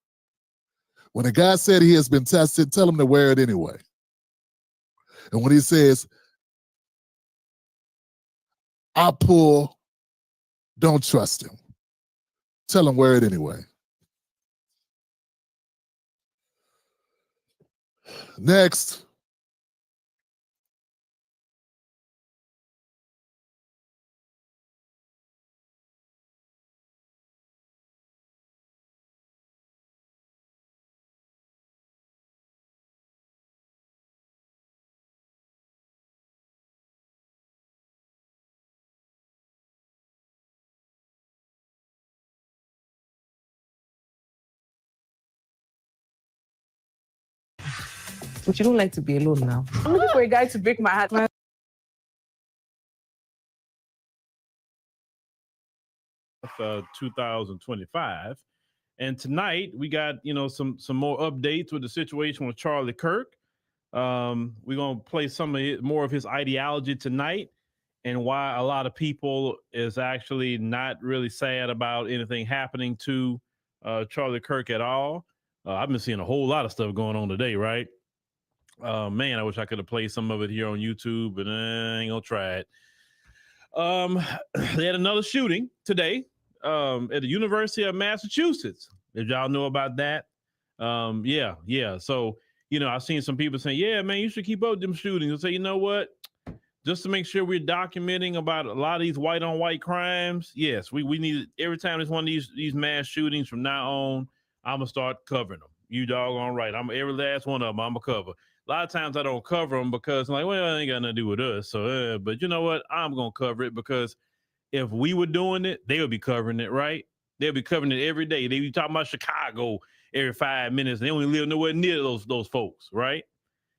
When a guy said he has been tested, tell him to wear it anyway. And when he says, I pull, don't trust him. Tell him wear it anyway. Next. But you don't like to be alone now. I'm looking for a guy to break my heart. 2025. And tonight we got, some more updates with the situation with Charlie Kirk. We're going to play more of his ideology tonight and why a lot of people is actually not really sad about anything happening to Charlie Kirk at all. I've been seeing a whole lot of stuff going on today, right? Man, I wish I could have played some of it here on YouTube, but I ain't gonna try it. They had another shooting today at the University of Massachusetts. Did y'all know about that? Yeah. So, I've seen some people saying, yeah, man, you should keep up with them shootings. And say, you know what? Just to make sure we're documenting about a lot of these white on white crimes. Yes, we need, every time there's one of these mass shootings from now on, I'm going to start covering them. You doggone right. Every last one of them, I'm going to cover. A lot of times I don't cover them because I'm like, well, it ain't got nothing to do with us. So, but you know what? I'm going to cover it because if we were doing it, they would be covering it, right? They'll be covering it every day. They be talking about Chicago every 5 minutes. They only live nowhere near those folks, right?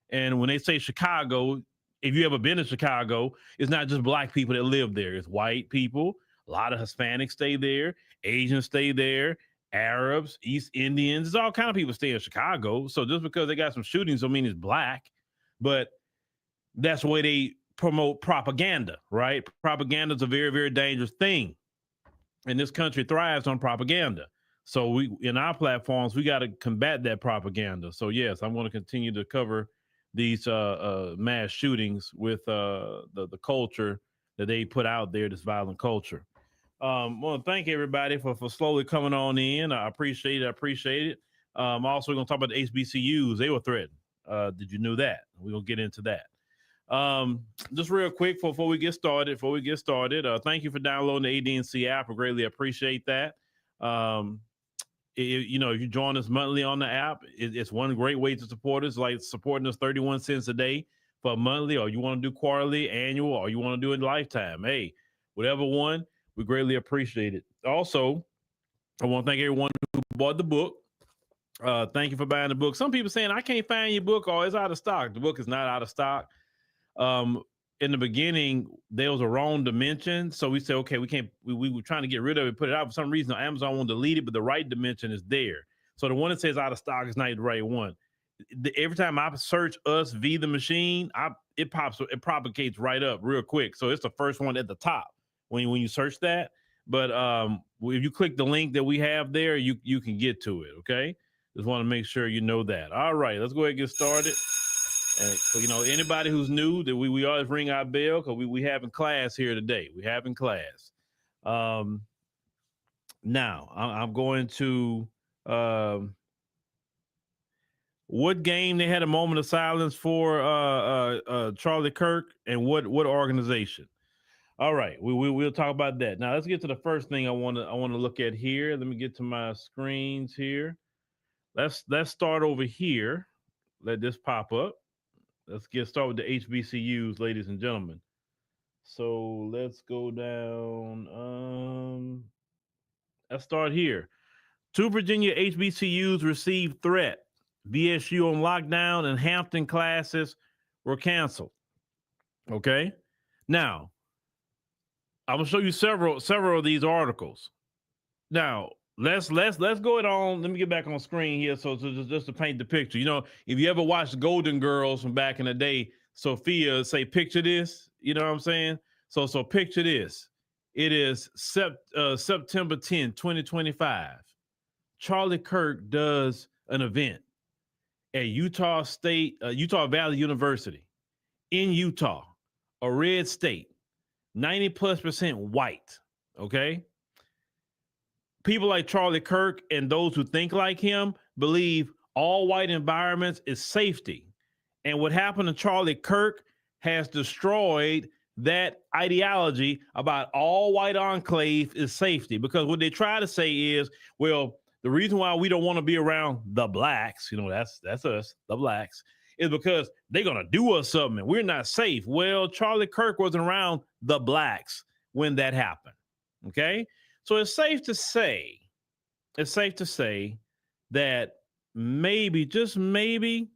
And when they say Chicago, if you ever been to Chicago, it's not just black people that live there. It's white people. A lot of Hispanics stay there. Asians stay there. Arabs, East Indians. There's all kind of people stay in Chicago. So just because they got some shootings don't mean it's black. But that's the way they promote propaganda, right? Propaganda is a very, very dangerous thing. And this country thrives on propaganda. So we, in our platforms, we got to combat that propaganda. So yes, I'm going to continue to cover these mass shootings with the culture that they put out there, this violent culture. I want to thank everybody for slowly coming on in. I appreciate it. Also, we're going to talk about the HBCUs. They were threatened. Did you know that? We're going to get into that. Just real quick before we get started, thank you for downloading the ADNC app. I greatly appreciate that. If you join us monthly on the app, it's one great way to support us, like supporting us 31 cents a day for a monthly, or you want to do quarterly, annual, or you want to do it lifetime. Hey, whatever one, we greatly appreciate it. Also, I want to thank everyone who bought the book. Thank you for buying the book. Some people saying, I can't find your book or it's out of stock. The book is not out of stock. In the beginning, there was a wrong dimension. So we said, okay, we were trying to get rid of it, put it out. For some reason, Amazon won't delete it, but the right dimension is there. So the one that says out of stock is not the right one. Every time I search us via the machine, it propagates right up real quick. So it's the first one at the top when you search that. But if you click the link that we have there, you can get to it. Okay. Just want to make sure you know that. All right, let's go ahead and get started. And so, anybody who's new, that we always ring our bell because we having class here today. We having class. Now I'm going to what game they had a moment of silence for Charlie Kirk and what organization. All right, we'll talk about that. Now let's get to the first thing I want to look at here. Let me get to my screens here. Let's start over here. Let this pop up. Let's get started with the HBCUs, ladies and gentlemen. So let's go down. Let's start here. 2 Virginia HBCUs received threat. VSU on lockdown and Hampton classes were canceled. Okay. Now, I'm gonna show you several of these articles. Now, let's go it on. Let me get back on screen here. So just to paint the picture, if you ever watched Golden Girls from back in the day, Sophia say, picture this, you know what I'm saying? So picture this. It is September 10, 2025. Charlie Kirk does an event at Utah Valley University in Utah, a red state, 90+% white. Okay. People like Charlie Kirk and those who think like him believe all white environments is safety. And what happened to Charlie Kirk has destroyed that ideology about all white enclave is safety. Because what they try to say is, well, the reason why we don't want to be around the blacks, that's us, the blacks, is because they're going to do us something and we're not safe. Well, Charlie Kirk wasn't around the blacks when that happened. Okay. So it's safe to say that maybe, just maybe,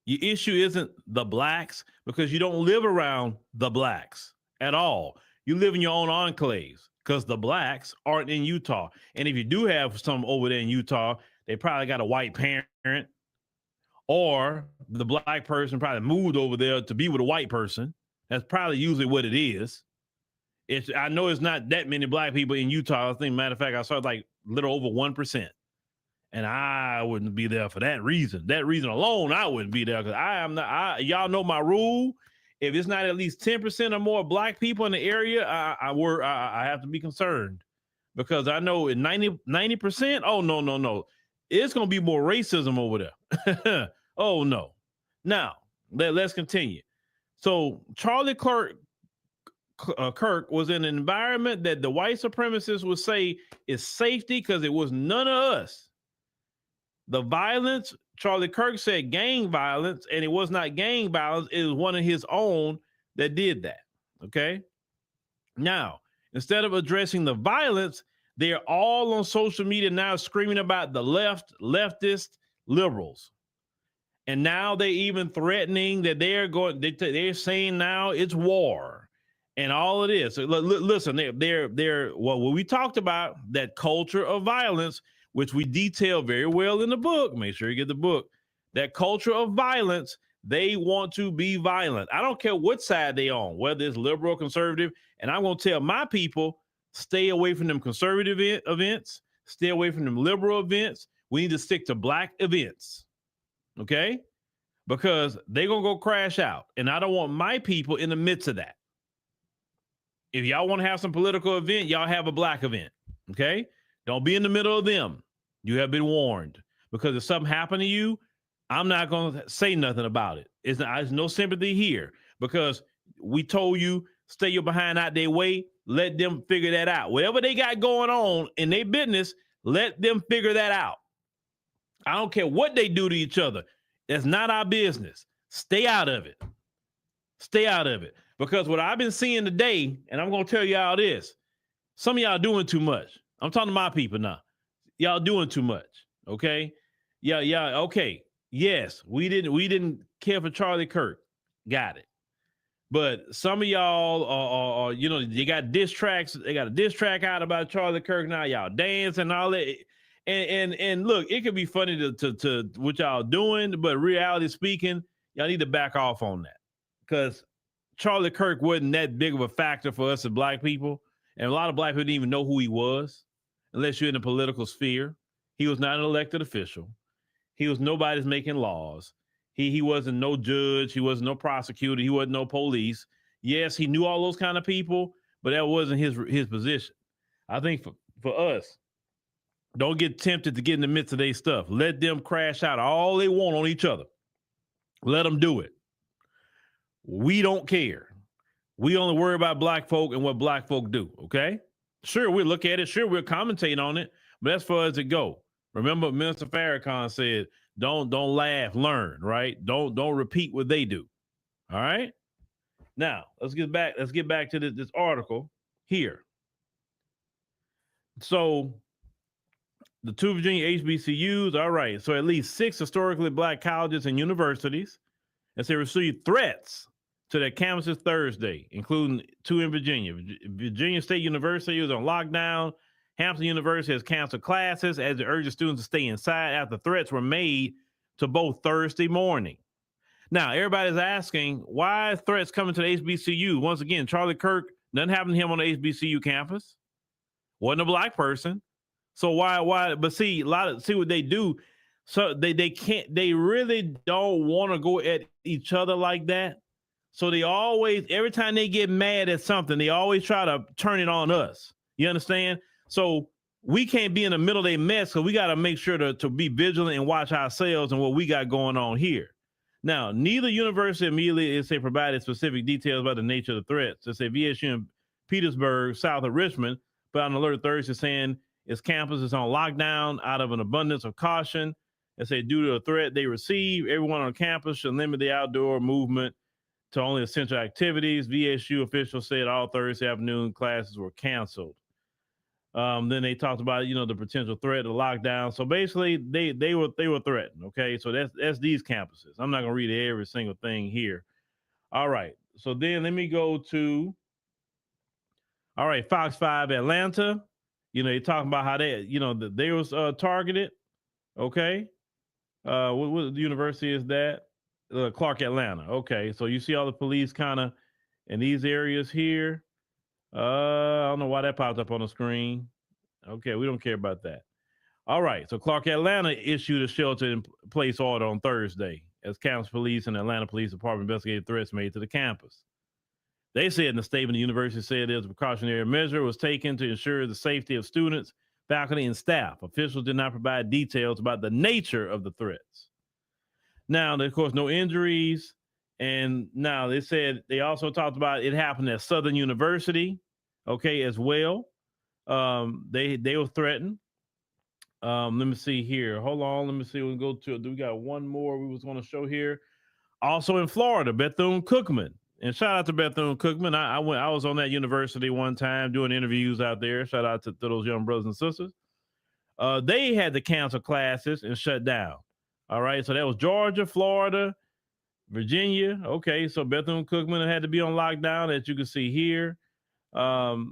your issue isn't the blacks because you don't live around the blacks at all. You live in your own enclaves. because the blacks aren't in Utah. And if you do have some over there in Utah, they probably got a white parent, or the black person probably moved over there to be with a white person. That's probably usually what it is. I know it's not that many black people in Utah. I think, matter of fact, I saw like a little over 1%. And I wouldn't be there for that reason. That reason alone, I wouldn't be there because I am not. Y'all know my rule. If it's not at least 10% or more black people in the area, I have to be concerned, because I know in 90%. Oh no. It's gonna be more racism over there. Oh no. Now let's continue. So Charlie Kirk was in an environment that the white supremacists would say is safety because it was none of us. The violence, Charlie Kirk said gang violence, and it was not gang violence. It was one of his own that did that. Okay. Now, instead of addressing the violence, they're all on social media now screaming about the leftist liberals. And now they're even threatening that they're saying now it's war and all of this. So, listen, they're what we talked about, that culture of violence, which we detail very well in the book. Make sure you get the book. That culture of violence, they want to be violent. I don't care what side they on, whether it's liberal or conservative. And I'm going to tell my people, stay away from them conservative events, stay away from them liberal events. We need to stick to black events. Okay? Because they're going to go crash out. And I don't want my people in the midst of that. If y'all want to have some political event, y'all have a black event. Okay? Don't be in the middle of them. You have been warned. Because if something happened to you, I'm not going to say nothing about it. There's no sympathy here, because we told you, stay your behind out their way. Let them figure that out. Whatever they got going on in their business, let them figure that out. I don't care what they do to each other. That's not our business. Stay out of it. Stay out of it. Because what I've been seeing today, and I'm going to tell y'all this, some of y'all doing too much. I'm talking to my people now. Y'all doing too much. Okay. Yeah. Okay. Yes. We didn't care for Charlie Kirk. Got it. But some of y'all are they got diss tracks. They got a diss track out about Charlie Kirk now. Y'all dance and all that. And look, it could be funny to what y'all doing, but reality speaking, y'all need to back off on that, because Charlie Kirk wasn't that big of a factor for us as black people. And a lot of black people didn't even know who he was unless you're in the political sphere. He was not an elected official. He was nobody's making laws. He wasn't no judge. He wasn't no prosecutor. He wasn't no police. Yes, he knew all those kind of people, but that wasn't his position. I think for us, don't get tempted to get in the midst of their stuff. Let them crash out all they want on each other. Let them do it. We don't care. We only worry about black folk and what black folk do, okay? Sure, we'll look at it. Sure, we'll commentate on it, but that's far as it go. Remember, Minister Farrakhan said, don't laugh, learn, right? Don't repeat what they do. All right? Now, let's get back to this article here. So, the 2 Virginia HBCUs, all right. So, at least 6 historically black colleges and universities, as they received threats to their campuses Thursday, including 2 in Virginia. Virginia State University was on lockdown. Hampton University has canceled classes as it urges students to stay inside after threats were made to both Thursday morning. Now, everybody's asking, why threats coming to the HBCU? Once again, Charlie Kirk, nothing happened to him on the HBCU campus. Wasn't a black person. So why? But see what they do. So they really don't want to go at each other like that. So they always, every time they get mad at something, they always try to turn it on us. You understand? So we can't be in the middle of their mess, because we got to make sure to be vigilant and watch ourselves and what we got going on here. Now, neither university immediately provided specific details about the nature of the threats. They say VSU in Petersburg, south of Richmond, put out an alert Thursday saying its campus is on lockdown out of an abundance of caution. They say due to the threat they received, everyone on campus should limit the outdoor movement to only essential activities. VSU officials said all Thursday afternoon classes were canceled. Then they talked about, the potential threat of lockdown. So basically, they were threatened. Okay, so that's these campuses. I'm not gonna read every single thing here. All right. So then let me go to. All right, Fox 5 Atlanta. You know, they talking about how they, they was targeted. Okay. What university is that? Clark Atlanta. Okay, so you see all the police kind of in these areas here. I don't know why that popped up on the screen. Okay, we don't care about that. All right, so Clark Atlanta issued a shelter-in-place order on Thursday as campus police and Atlanta Police Department investigated threats made to the campus. They said in the statement, the university said as a precautionary measure was taken to ensure the safety of students, faculty, and staff. Officials did not provide details about the nature of the threats. Now, of course, no injuries. And now they said they also talked about it happened at Southern University, okay, as well. They were threatened. Let me see here. Hold on. Let me see. We'll go to. We got one more we was going to show here. Also in Florida, Bethune-Cookman. And shout out to Bethune-Cookman. I was on that university one time doing interviews out there. Shout out to those young brothers and sisters. They had to cancel classes and shut down. All right. So that was Georgia, Florida, Virginia. Okay. So Bethune-Cookman had to be on lockdown, as you can see here. All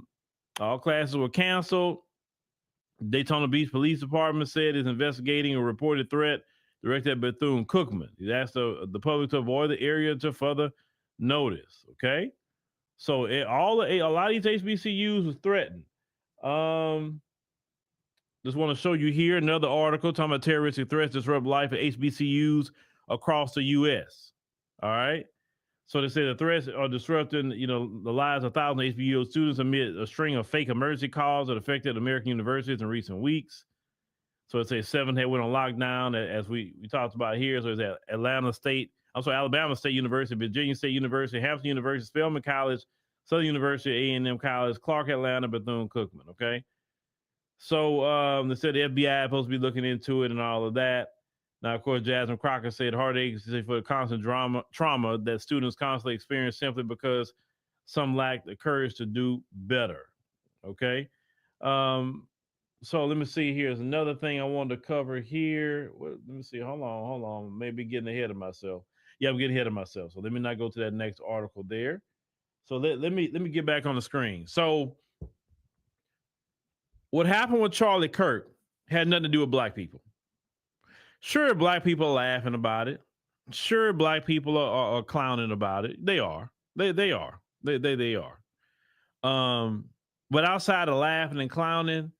classes were canceled. Daytona Beach Police Department said it's investigating a reported threat directed at Bethune-Cookman. It asked the public to avoid the area to further notice. Okay. So a lot of these HBCUs was threatened. Just want to show you here another article talking about terroristic threats disrupt life at HBCUs across the U.S. All right. So they say the threats are disrupting, the lives of thousands of HBCU students amid a string of fake emergency calls that affected American universities in recent weeks. So it says 7 had went on lockdown, as we talked about here. So it's at Alabama State University, Virginia State University, Hampton University, Spelman College, Southern University, A&M College, Clark Atlanta, Bethune-Cookman. Okay. So they said the FBI is supposed to be looking into it and all of that. Now, of course, Jasmine Crocker said heartache is for the constant trauma that students constantly experience simply because some lack the courage to do better. Okay. So let me see. Here's another thing I wanted to cover here. Let me see. Hold on. Maybe getting ahead of myself. Yeah, I'm getting ahead of myself. So let me not go to that next article there. So let me get back on the screen. So what happened with Charlie Kirk had nothing to do with black people. Sure, black people are laughing about it. Sure, black people are clowning about it. They are. They are. They are. But outside of laughing and clowning,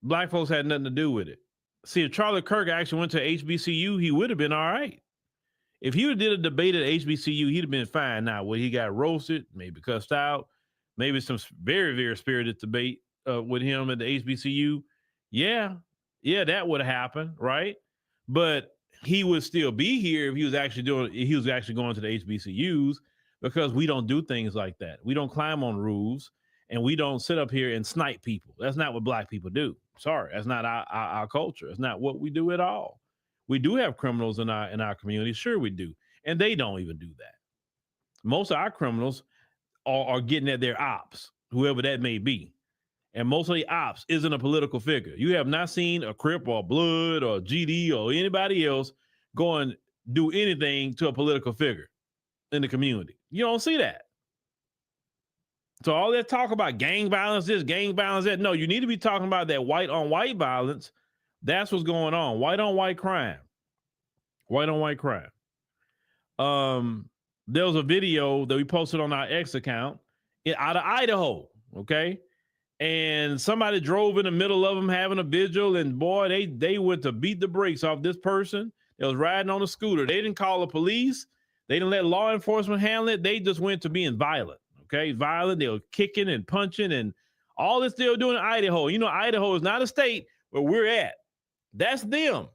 black folks had nothing to do with it. See, if Charlie Kirk actually went to HBCU, he would have been all right. If he did a debate at HBCU, he'd have been fine. Now, when he got roasted, maybe cussed out, maybe some very, very spirited debate with him at the HBCU, yeah, that would have happened, right? But he would still be here if he was actually going to the HBCUs, because we don't do things like that. We don't climb on roofs, and we don't sit up here and snipe people. That's not what black people do. Sorry, that's not our culture. It's not what we do at all. We do have criminals in our community. Sure, we do. And they don't even do that. Most of our criminals are getting at their ops, whoever that may be. And most of the ops isn't a political figure. You have not seen a Crip or Blood or GD or anybody else go and do anything to a political figure in the community. You don't see that. So all that talk about gang violence, this, gang violence, that, no, you need to be talking about that white on white violence. That's what's going on. White on white crime. White on white crime. There was a video that we posted on our X account out of Idaho. Okay. And somebody drove in the middle of them having a vigil, and boy, they went to beat the brakes off this person that was riding on a scooter. They didn't call the police. They didn't let law enforcement handle it. They just went to being violent. Okay, violent. They were kicking and punching and all this they were doing in Idaho. You know, Idaho is not a state where we're at. That's them.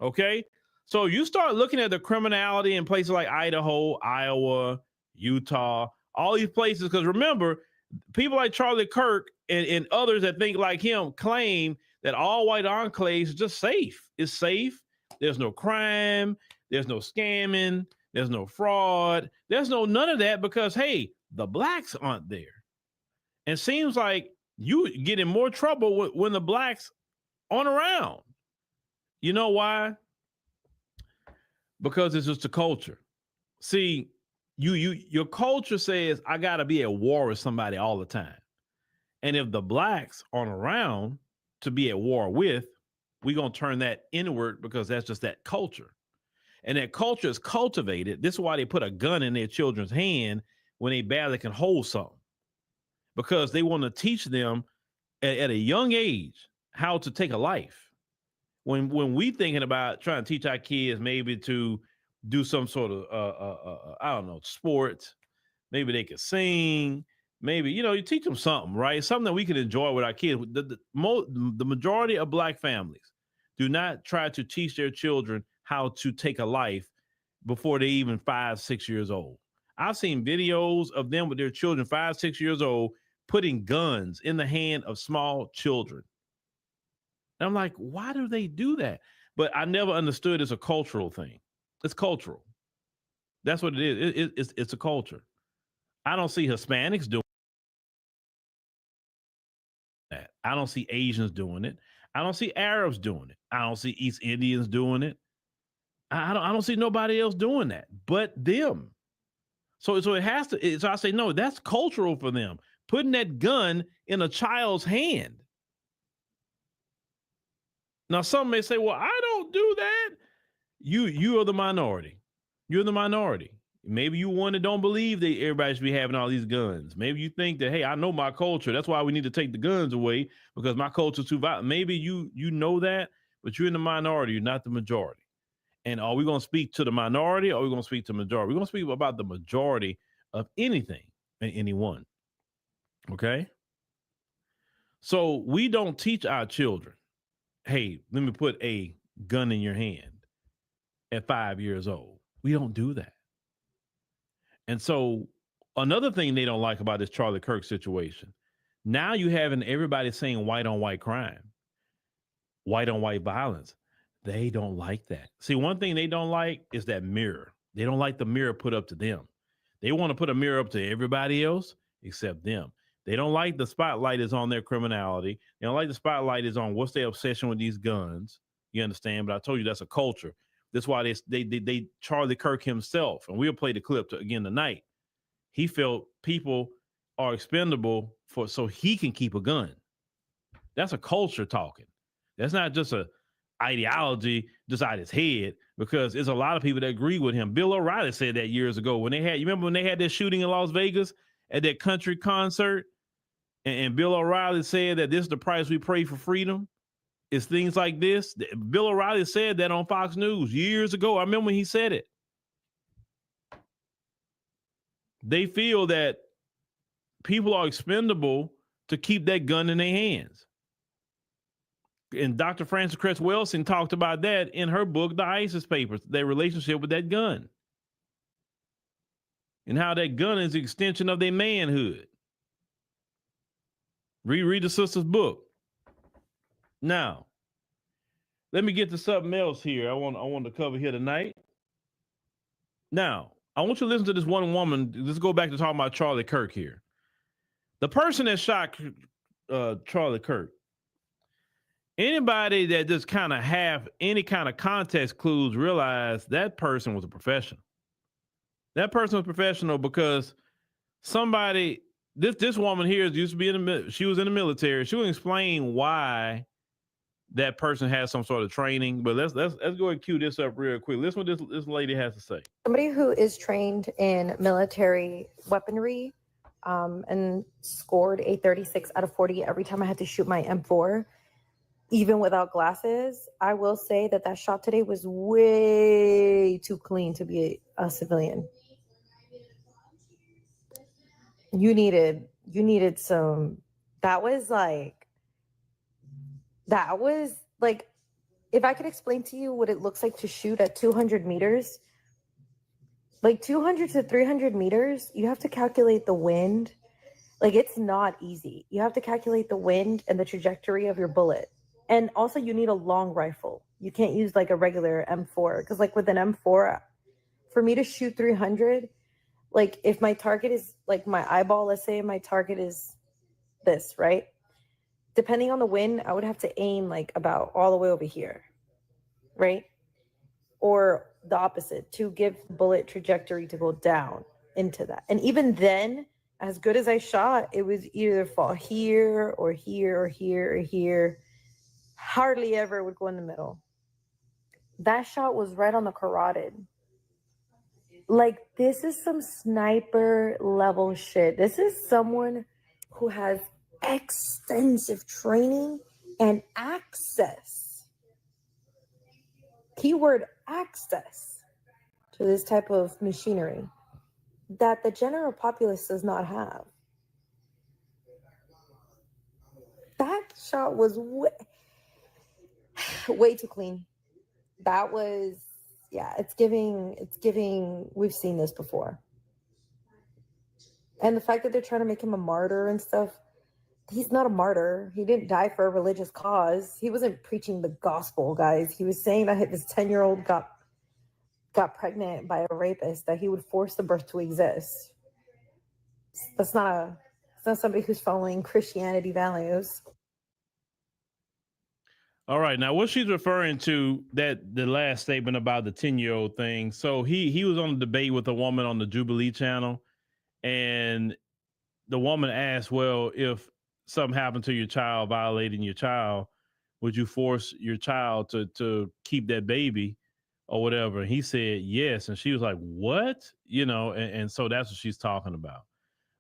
Okay, so you start looking at the criminality in places like Idaho, Iowa, Utah, all these places, because remember, people like Charlie Kirk and others that think like him claim that all white enclaves is just safe. It's safe. There's no crime. There's no scamming. There's no fraud. There's none of that, because, hey, the blacks aren't there. And it seems like you get in more trouble when the blacks aren't around. You know why? Because it's just a culture. See, your culture says, I got to be at war with somebody all the time. And if the blacks aren't around to be at war with, we're going to turn that inward because that's just that culture. And that culture is cultivated. This is why they put a gun in their children's hand when they barely can hold something. Because they want to teach them at a young age how to take a life. When we thinking about trying to teach our kids maybe to do some sort of, I don't know, sports, maybe they could sing, maybe, you teach them something, right? Something that we can enjoy with our kids. The majority of black families do not try to teach their children how to take a life before they're even 5, 6 years old. I've seen videos of them with their children 5, 6 years old putting guns in the hand of small children. And I'm like, why do they do that? But I never understood it's a cultural thing. It's cultural. That's what it is. It's a culture. I don't see Hispanics doing that. I don't see Asians doing it. I don't see Arabs doing it. I don't see East Indians doing it. I don't see nobody else doing that but them. So it has to. So I say, no, that's cultural for them. Putting that gun in a child's hand. Now, some may say, well, I don't do that. You are the minority. You're the minority. Maybe you one that don't believe that everybody should be having all these guns. Maybe you think that, hey, I know my culture. That's why we need to take the guns away because my culture is too violent. Maybe you know that, but you're in the minority. You're not the majority. And are we going to speak to the minority or are we going to speak to the majority? We're going to speak about the majority of anything and anyone. Okay? So we don't teach our children, hey, let me put a gun in your hand at 5 years old. We don't do that. And so another thing they don't like about this Charlie Kirk situation, now you having everybody saying white on white crime, white on white violence. They don't like that. See, one thing they don't like is that mirror. They don't like the mirror put up to them. They want to put a mirror up to everybody else except them. They don't like the spotlight is on their criminality. They don't like the spotlight is on what's their obsession with these guns. You understand? But I told you that's a culture. That's why they Charlie Kirk himself, and we'll play the clip again tonight. He felt people are expendable so he can keep a gun. That's a culture talking. That's not just a ideology just out his head, because there's a lot of people that agree with him. Bill O'Reilly said that years ago when you remember when they had that shooting in Las Vegas at that country concert, and Bill O'Reilly said that this is the price we pay for freedom. It's things like this. Bill O'Reilly said that on Fox News years ago. I remember when he said it. They feel that people are expendable to keep that gun in their hands. And Dr. Frances Cress Welsing talked about that in her book, The ISIS Papers, their relationship with that gun. And how that gun is an extension of their manhood. Read the sister's book. Now, let me get to something else here I want to cover here tonight. Now, I want you to listen to this one woman. Let's go back to talking about Charlie Kirk here. The person that shot Charlie Kirk, anybody that just kind of have any kind of context clues realize that person was a professional. That person was professional because somebody, this woman here used to be she was in the military. She would explain why that person has some sort of training. But let's go ahead and cue this up real quick. Listen what this lady has to say. Somebody who is trained in military weaponry and scored a 36 out of 40 every time I had to shoot my M4, even without glasses. I will say that shot today was way too clean to be a civilian. You needed some, that was like, if I could explain to you what it looks like to shoot at 200 meters, like 200 to 300 meters, you have to calculate the wind. Like, it's not easy. You have to calculate the wind and the trajectory of your bullet. And also you need a long rifle. You can't use like a regular M4, because like with an M4, for me to shoot 300, like if my target is like my eyeball, let's say my target is this, right? Depending on the wind, I would have to aim like about all the way over here, right? Or the opposite, to give the bullet trajectory to go down into that. And even then, as good as I shot, it was either fall here or here or here or here. Hardly ever would go in the middle. That shot was right on the carotid. Like, this is some sniper level shit. This is someone who has extensive training and access. Keyword access to this type of machinery that the general populace does not have. That shot was way too clean. That was, yeah, it's giving, we've seen this before. And the fact that they're trying to make him a martyr and stuff, he's not a martyr. He didn't die for a religious cause. He wasn't preaching the gospel, guys. He was saying that his 10-year-old got pregnant by a rapist, that he would force the birth to exist. That's not somebody who's following Christianity values. All right, now what she's referring to, that the last statement about the 10-year-old thing. So he was on a debate with a woman on the Jubilee channel, and the woman asked, well, if something happened to your child, violating your child, would you force your child to keep that baby or whatever? And he said yes, and she was like, what? You know, and so that's what she's talking about.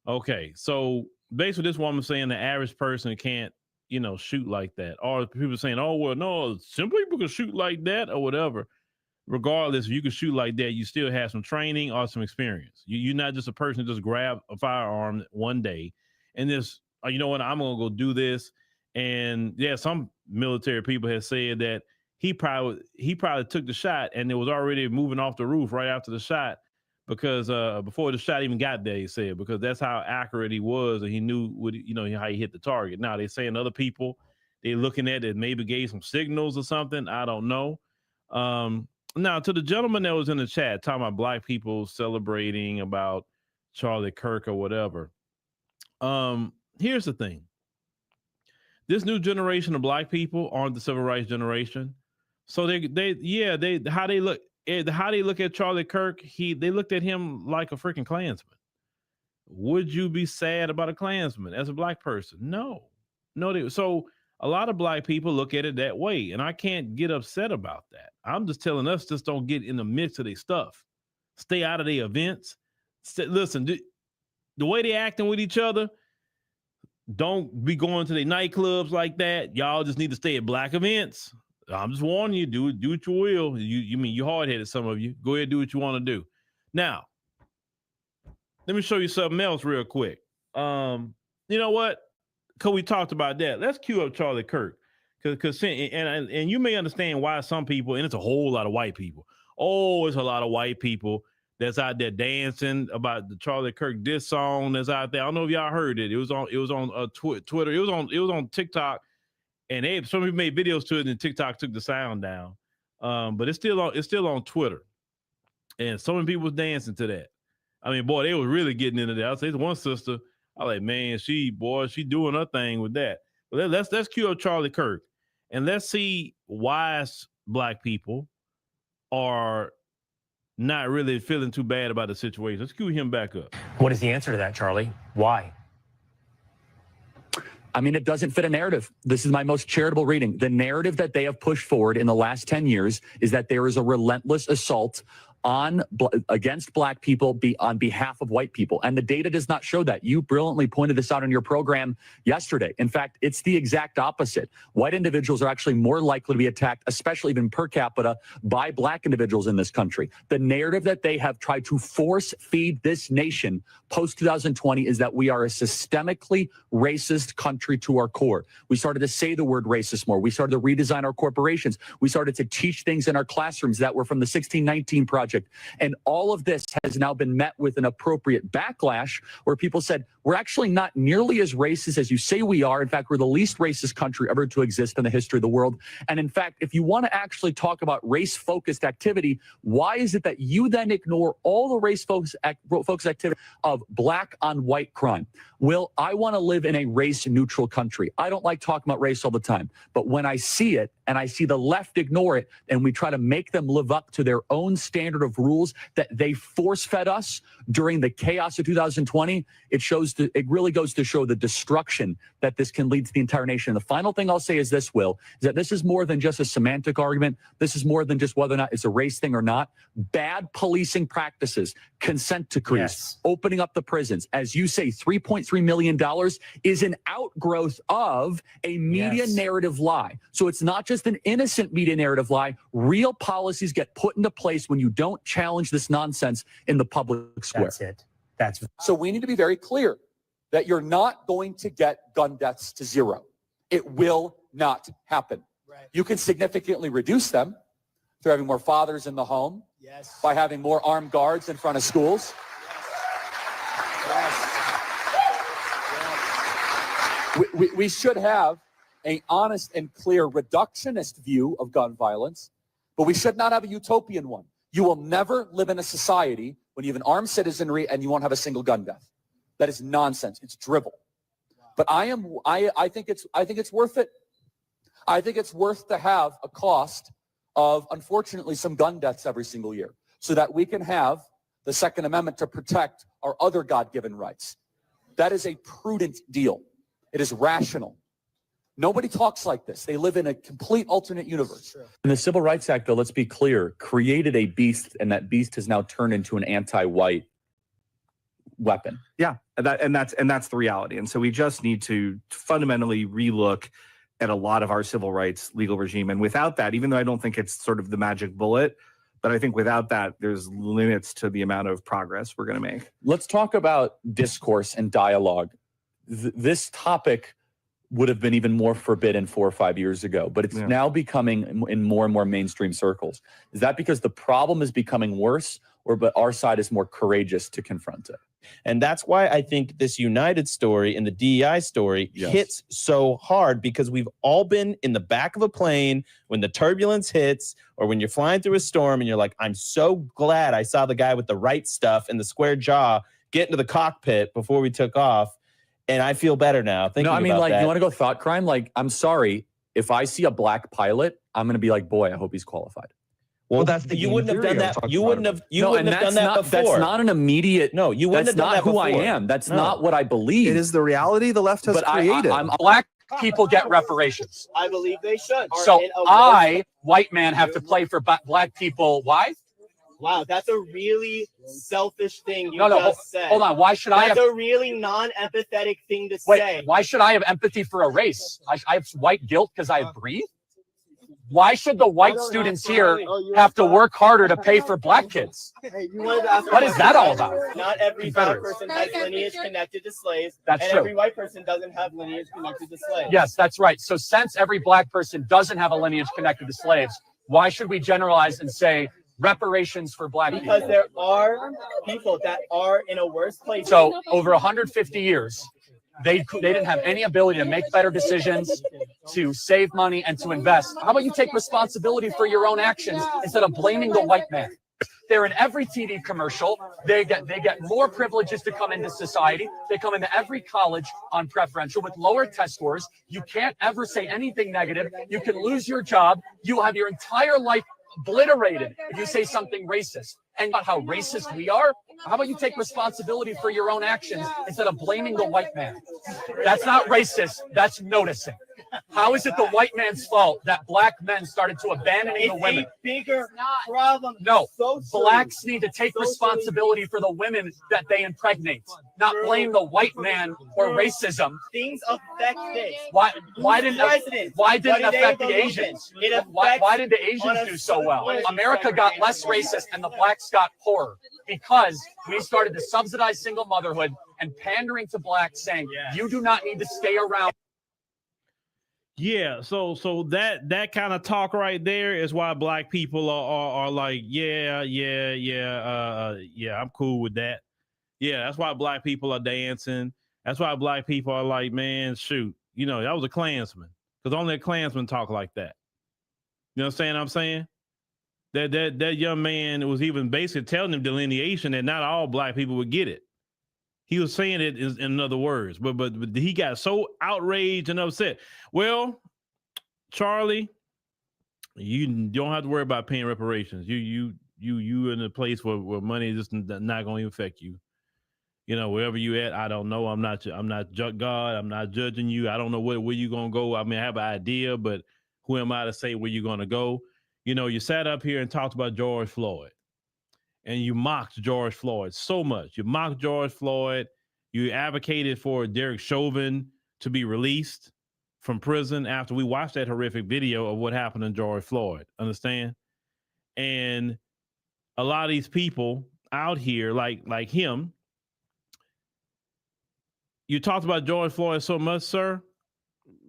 Okay, so basically this woman saying the average person can't, you know, shoot like that. Or people saying, oh, well, no, some people can shoot like that or whatever. Regardless, if you can shoot like that, you still have some training or some experience. You're not just a person who just grab a firearm one day and just, oh, you know what, I'm going to go do this. And yeah, some military people have said that he probably took the shot and it was already moving off the roof right after the shot, because before the shot even got there, he said, because that's how accurate he was, and he knew what, you know, how he hit the target. Now they're saying other people, they're looking at it, maybe gave some signals or something. I don't know. Now to the gentleman that was in the chat talking about black people celebrating about Charlie Kirk or whatever. Here's the thing. This new generation of black people aren't the civil rights generation. So how they look at Charlie Kirk, they looked at him like a freaking Klansman. Would you be sad about a Klansman as a black person? No. So a lot of black people look at it that way, and I can't get upset about that. I'm just telling us, just don't get in the mix of their stuff. Stay out of their events. Listen, the way they acting with each other, don't be going to their nightclubs like that. Y'all just need to stay at black events. I'm just warning you, do what you will. You mean you hard-headed, some of you. Go ahead, do what you want to do. Now, let me show you something else real quick. You know what? Because we talked about that. Let's cue up Charlie Kirk. And you may understand why some people, and it's a whole lot of white people. Oh, it's a lot of white people that's out there dancing about the Charlie Kirk diss song that's out there. I don't know if y'all heard it. It was on Twitter. It was on TikTok. And some people made videos to it, and TikTok took the sound down. But it's still on Twitter. And so many people was dancing to that. I mean, boy, they was really getting into that. I say one sister, I like, man, she doing her thing with that. But let's cue up Charlie Kirk, and let's see why black people are not really feeling too bad about the situation. Let's cue him back up. What is the answer to that, Charlie? Why? I mean, it doesn't fit a narrative. This is my most charitable reading. The narrative that they have pushed forward in the last 10 years is that there is a relentless assault against black people on behalf of white people. And the data does not show that. You brilliantly pointed this out on your program yesterday. In fact, it's the exact opposite. White individuals are actually more likely to be attacked, especially even per capita, by black individuals in this country. The narrative that they have tried to force feed this nation post-2020 is that we are a systemically racist country to our core. We started to say the word racist more. We started to redesign our corporations. We started to teach things in our classrooms that were from the 1619 Project. And all of this has now been met with an appropriate backlash where people said, we're actually not nearly as racist as you say we are. In fact, we're the least racist country ever to exist in the history of the world. And in fact, if you want to actually talk about race-focused activity, why is it that you then ignore all the race-focused activity of black on white crime? Well, I want to live in a race-neutral country. I don't like talking about race all the time. But when I see it and I see the left ignore it and we try to make them live up to their own standard of rules that they force-fed us during the chaos of 2020, it really goes to show the destruction that this can lead to the entire nation. The final thing I'll say is this, Will, is that this is more than just a semantic argument. This is more than just whether or not it's a race thing or not. Bad policing practices, consent decrees, opening up the prisons. As you say, $3.3 million is an outgrowth of a media narrative lie. So it's not just an innocent media narrative lie. Real policies get put into place when you don't challenge this nonsense in the public square. That's it. That's So we need to be very clear that you're not going to get gun deaths to zero. It will not happen. You can significantly reduce them through having more fathers in the home, by having more armed guards in front of schools. We should have an honest and clear reductionist view of gun violence, but we should not have a utopian one. You will never live in a society when you have an armed citizenry and you won't have a single gun death. That is nonsense. It's drivel. But I think it's worth it. I think it's worth to have a cost of, unfortunately, some gun deaths every single year so that we can have the Second Amendment to protect our other God-given rights. That is a prudent deal. It is rational. Nobody talks like this. They live in a complete alternate universe. And the Civil Rights Act, though, let's be clear, created a beast, and that beast has now turned into an anti-white weapon. Yeah, and that's the reality. And so we just need to fundamentally relook at a lot of our civil rights legal regime. And without that, even though I don't think it's sort of the magic bullet, but I think without that, there's limits to the amount of progress we're going to make. Let's talk about discourse and dialogue. This topic would have been even more forbidden 4 or 5 years ago, but it's now becoming in more and more mainstream circles. Is that because the problem is becoming worse, but our side is more courageous to confront it? And that's why I think this United story and the DEI story hits so hard, because we've all been in the back of a plane when the turbulence hits, or when you're flying through a storm and you're like, I'm so glad I saw the guy with the right stuff and the square jaw get into the cockpit before we took off. And I feel better now. You want to go thought crime? Like, I'm sorry, if I see a black pilot, I'm going to be like, boy, I hope he's qualified. Well, you wouldn't have done that. You wouldn't have done that before. That's not an immediate. No, you wouldn't have done that before. That's not who I am. That's not what I believe. It is the reality the left has created. Black people get reparations. I believe they should. So I, white man, have to play for black people. Why? Wow, that's a really selfish thing you just said. Hold on. Why should I have... That's a really non-empathetic thing to say. Why should I have empathy for a race? I have white guilt because I breathe? Why should the white students here have to work harder to pay for black kids? Hey, you wanted to ask what is that all about? Not every black person has lineage connected to slaves, That's and true. every white person doesn't have lineage connected to slaves. Yes, that's right. So since every black person doesn't have a lineage connected to slaves, why should we generalize and say reparations for black people? Because there are people that are in a worse place. So over 150 years, they didn't have any ability to make better decisions, to save money, and to invest. How about you take responsibility for your own actions instead of blaming the white man? They're in every TV commercial. They get more privileges to come into society. They come into every college on preferential with lower test scores. You can't ever say anything negative. You can lose your job. You will have your entire life obliterated if you say something racist. And about how racist we are, how about you take responsibility for your own actions instead of blaming the white man? That's not racist. That's noticing. How is it the white man's fault that black men started to abandoning the women? It's a bigger problem. No, blacks need to take responsibility for the women that they impregnate, not blame the white man or racism. Things affect this. Why didn't it affect the Asians? Why did the Asians do so well? America got less racist and the blacks got poorer because we started to subsidize single motherhood and pandering to blacks, saying you do not need to stay around. Yeah, so that kind of talk right there is why black people are like, I'm cool with that. Yeah, that's why black people are dancing. That's why black people are like, man, shoot, that was a Klansman, because only a Klansman talk like that. You know what I'm saying? That young man was even basically telling them delineation that not all black people would get it. He was saying it in other words, but he got so outraged and upset. Well, Charlie, you don't have to worry about paying reparations. You you in a place where money is just not going to affect you. You know, wherever you at, I don't know. I'm not God. I'm not judging you. I don't know where you gonna go. I mean, I have an idea, but who am I to say where you're gonna go? You know, you sat up here and talked about George Floyd, and you mocked George Floyd so much. You mocked George Floyd. You advocated for Derek Chauvin to be released from prison after we watched that horrific video of what happened to George Floyd. Understand? And a lot of these people out here, like him, you talked about George Floyd so much, sir.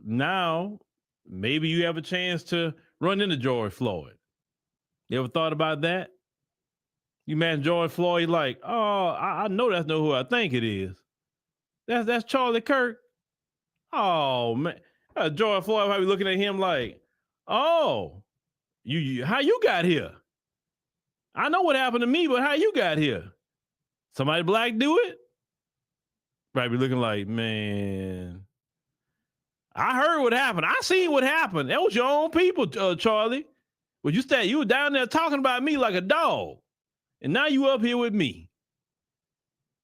Now, maybe you have a chance to run into George Floyd. You ever thought about that? You imagine George Floyd like, oh, I know that's not who I think it is. That's Charlie Kirk. Oh man, George Floyd probably looking at him like, oh, you how you got here? I know what happened to me, but how you got here? Somebody black do it? Probably looking like, man, I heard what happened. I seen what happened. That was your own people, Charlie. Well, you were down there talking about me like a dog, and now you up here with me.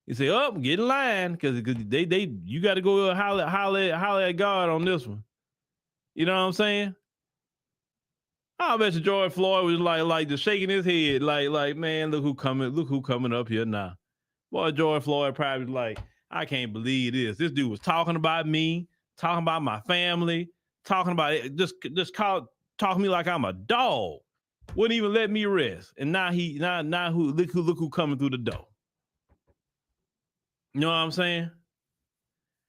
You say, up, get in line, because you got to go holler at God on this one. You know what I'm saying? I bet you George Floyd was like just shaking his head, like man, look who coming up here now. Boy, George Floyd probably was like, I can't believe this. This dude was talking about me, talking about my family, talking about it, talking to me like I'm a dog. Wouldn't even let me rest. And now look who coming through the door. You know what I'm saying?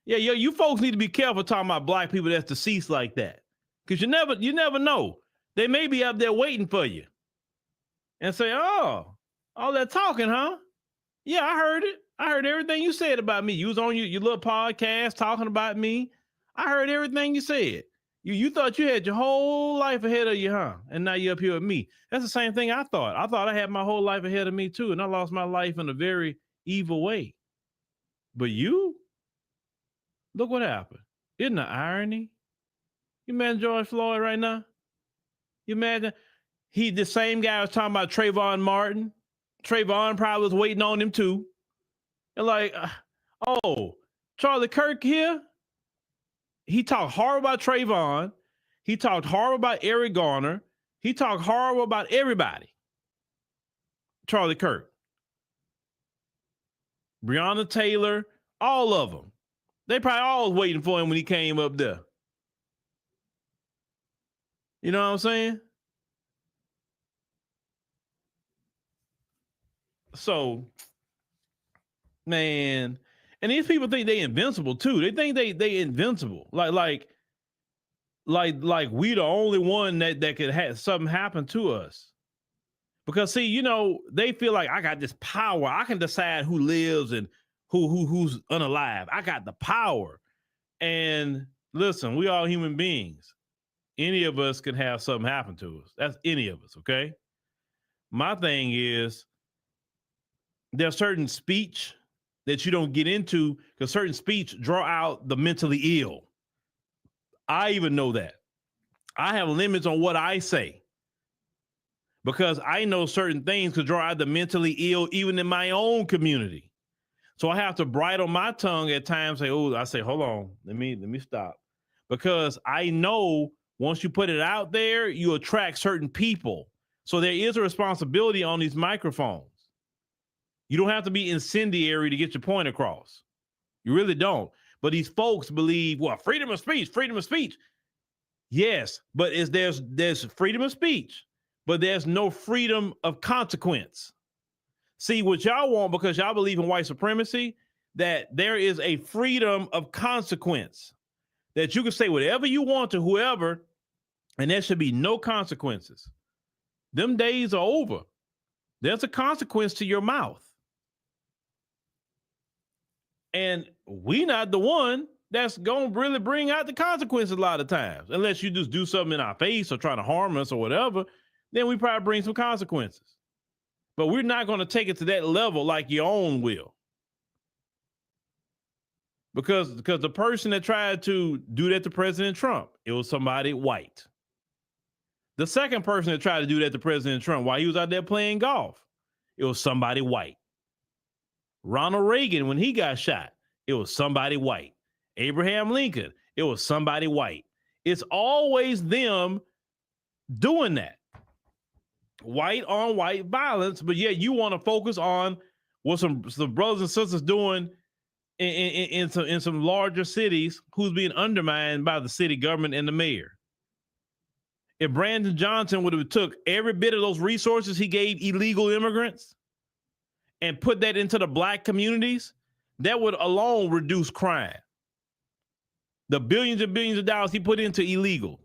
Yeah, you folks need to be careful talking about black people that's deceased like that. Because you never know. They may be up there waiting for you. And say, oh, all that talking, huh? Yeah, I heard it. I heard everything you said about me. You was on your little podcast talking about me. I heard everything you said. You thought you had your whole life ahead of you, huh? And now you're up here with me. That's the same thing I thought. I thought I had my whole life ahead of me too, and I lost my life in a very evil way. But you, look what happened. Isn't the irony? You imagine George Floyd right now? You imagine the same guy was talking about Trayvon Martin. Trayvon probably was waiting on him too. And like, oh, Charlie Kirk here. He talked horrible about Trayvon. He talked horrible about Eric Garner. He talked horrible about everybody. Charlie Kirk. Breonna Taylor, all of them. They probably all was waiting for him when he came up there. You know what I'm saying? So, man, and these people think they invincible too. They think they invincible. Like we the only one that could have something happen to us. Because see, you know, they feel like I got this power. I can decide who lives and who's unalive. I got the power. And listen, we all human beings. Any of us can have something happen to us. That's any of us, okay? My thing is there's certain speech that you don't get into because certain speech draw out the mentally ill. I even know that. I have limits on what I say because I know certain things could draw out the mentally ill even in my own community. So I have to bridle my tongue at times. I say, hold on, let me stop. Because I know once you put it out there, you attract certain people. So there is a responsibility on these microphones. You don't have to be incendiary to get your point across. You really don't. But these folks believe, well, freedom of speech. Yes, but there's freedom of speech, but there's no freedom of consequence. See, what y'all want, because y'all believe in white supremacy, that there is a freedom of consequence, that you can say whatever you want to whoever, and there should be no consequences. Them days are over. There's a consequence to your mouth. And we not the one that's going to really bring out the consequences a lot of times. Unless you just do something in our face or try to harm us or whatever, then we probably bring some consequences. But we're not going to take it to that level like your own will. Because the person that tried to do that to President Trump, it was somebody white. The second person that tried to do that to President Trump while he was out there playing golf, it was somebody white. Ronald Reagan, when he got shot, it was somebody white. Abraham Lincoln, it was somebody white. It's always them doing that. White on white violence, but yet you want to focus on what some brothers and sisters doing in some larger cities who's being undermined by the city government and the mayor. If Brandon Johnson would have took every bit of those resources he gave illegal immigrants and put that into the black communities, that would alone reduce crime. The billions and billions of dollars he put into illegals.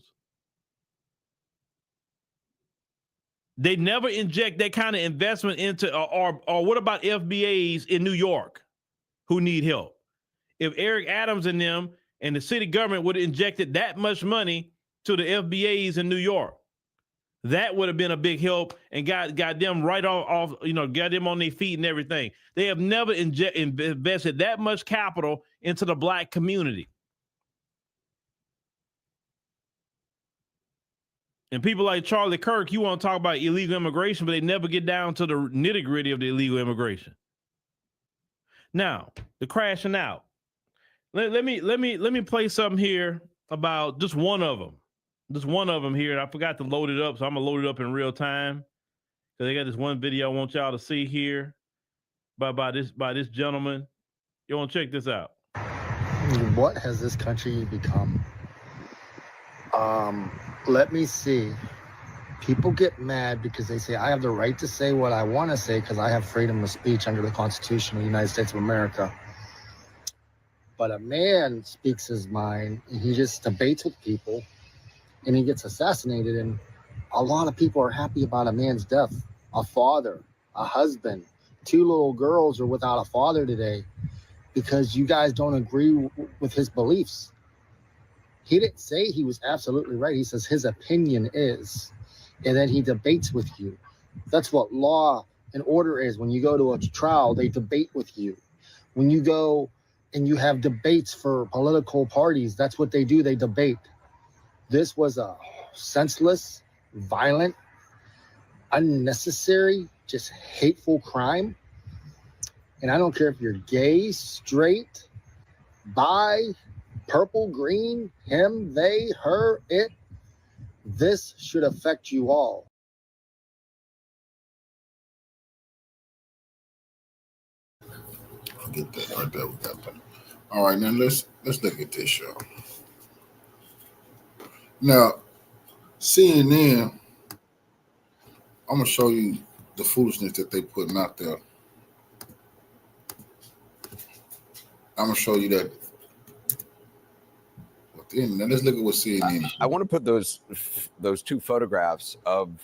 They never inject that kind of investment into, or what about FBAs in New York who need help? If Eric Adams and them and the city government would have injected that much money to the FBAs in New York, that would have been a big help and got them right off, got them on their feet and everything. They have never invested that much capital into the black community. And people like Charlie Kirk, you want to talk about illegal immigration, but they never get down to the nitty-gritty of the illegal immigration. Now, the crashing out. Let me play something here about just one of them. Just one of them here, and I forgot to load it up, so I'm gonna load it up in real time. Because they got this one video I want y'all to see here by this gentleman. You want to check this out? What has this country become? Let me see. People get mad because they say, I have the right to say what I want to say because I have freedom of speech under the Constitution of the United States of America. But a man speaks his mind, and he just debates with people, and he gets assassinated. And a lot of people are happy about a man's death. A father, a husband, 2 little girls are without a father today because you guys don't agree with his beliefs. He didn't say he was absolutely right. He says his opinion is, and then he debates with you. That's what law and order is. When you go to a trial, they debate with you. When you go and you have debates for political parties, that's what they do. They debate. This was a senseless, violent, unnecessary, just hateful crime. And I don't care if you're gay, straight, bi, purple, green, him, they, her, it. This should affect you all. I'll get that right there. We got that. All right, now let's look at this, y'all. Now, CNN, I'm gonna show you the foolishness that they putting out there. I'm gonna show you that. Now let's look at what CNN is. I want to put those 2 photographs of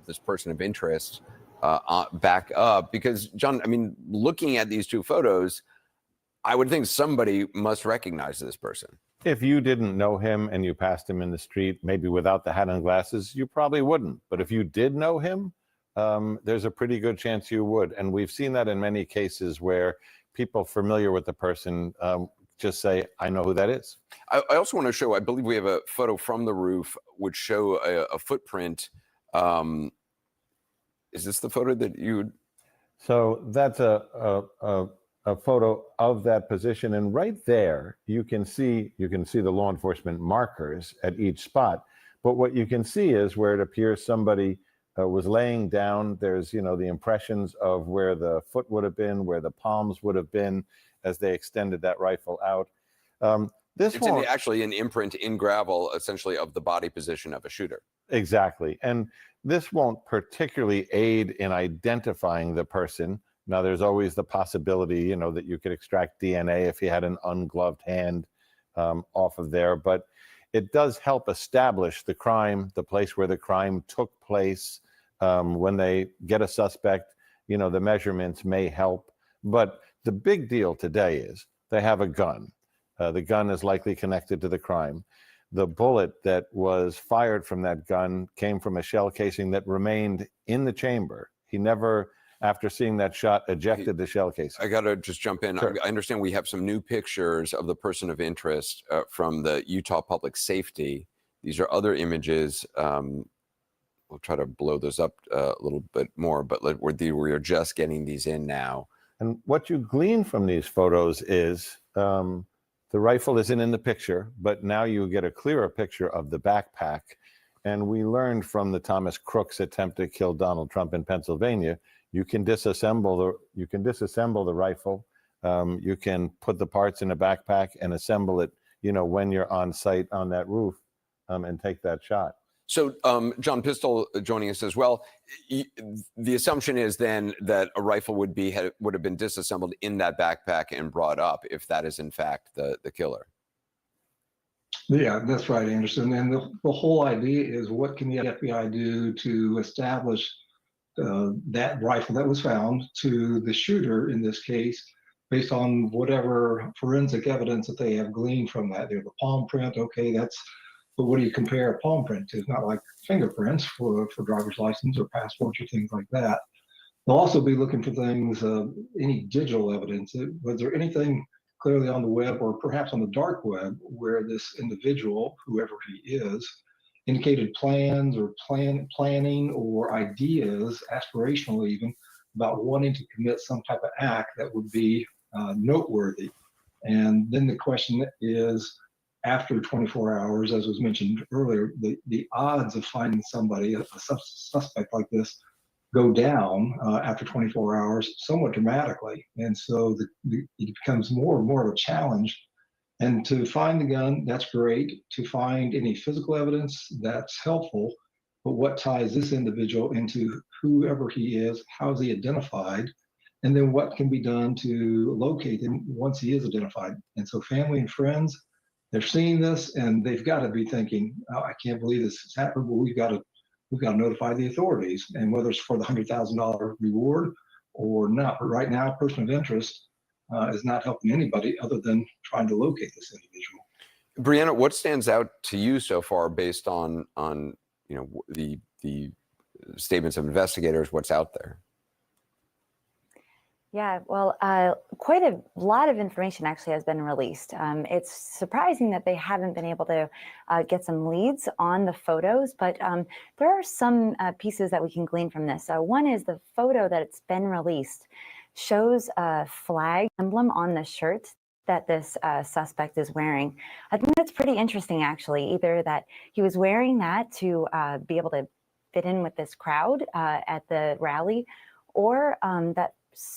this person of interest back up because, John, I mean, looking at these 2 photos, I would think somebody must recognize this person. If you didn't know him and you passed him in the street, maybe without the hat and glasses, you probably wouldn't. But if you did know him, there's a pretty good chance you would. And we've seen that in many cases where people familiar with the person just say, I know who that is. I also want to show, I believe we have a photo from the roof which show a footprint. Is this the photo that you? So that's a photo of that position. And right there, you can see the law enforcement markers at each spot. But what you can see is where it appears somebody was laying down. There's, the impressions of where the foot would have been, where the palms would have been as they extended that rifle out. It's actually an imprint in gravel, essentially, of the body position of a shooter. Exactly. And this won't particularly aid in identifying the person. Now, there's always the possibility, that you could extract DNA if he had an ungloved hand off of there. But it does help establish the crime, the place where the crime took place. When they get a suspect, the measurements may help. But the big deal today is they have a gun. The gun is likely connected to the crime. The bullet that was fired from that gun came from a shell casing that remained in the chamber. He never, after seeing that shot, ejected the shell casing. I got to just jump in. Sure. I understand we have some new pictures of the person of interest from the Utah Public Safety. These are other images we'll try to blow those up a little bit more, but we're just getting these in now. And what you glean from these photos is the rifle isn't in the picture, but now you get a clearer picture of the backpack. And we learned from the Thomas Crook's attempt to kill Donald Trump in Pennsylvania, you can disassemble the rifle. You can put the parts in a backpack and assemble it, when you're on site on that roof, and take that shot. So John Pistol joining us as well. The assumption is then that a rifle would have been disassembled in that backpack and brought up, if that is in fact the killer. Yeah, that's right, Anderson. And the whole idea is, what can the FBI do to establish that rifle that was found to the shooter in this case, based on whatever forensic evidence that they have gleaned from that. The palm print, okay, but what do you compare a palm print to? It's not like fingerprints for driver's license or passports or things like that. They'll also be looking for things, any digital evidence. Was there anything clearly on the web or perhaps on the dark web where this individual, whoever he is, indicated plans or planning or ideas, aspirational even, about wanting to commit some type of act that would be noteworthy? And then the question is, after 24 hours, as was mentioned earlier, the odds of finding somebody, a suspect like this, go down after 24 hours somewhat dramatically. And so it becomes more and more of a challenge. And to find the gun, that's great. To find any physical evidence, that's helpful. But what ties this individual into whoever he is, how is he identified, and then what can be done to locate him once he is identified? And so family and friends, they're seeing this and they've got to be thinking, oh, I can't believe this has happened, but we've got to notify the authorities, and whether it's for the $100,000 reward or not. But right now, person of interest is not helping anybody other than trying to locate this individual. Brianna, what stands out to you so far, based on the statements of investigators? What's out there? Yeah, well, quite a lot of information actually has been released. It's surprising that they haven't been able to get some leads on the photos, but there are some pieces that we can glean from this. One is the photo that's been released shows a flag emblem on the shirt that this suspect is wearing. I think that's pretty interesting, actually, either that he was wearing that to be able to fit in with this crowd at the rally, or that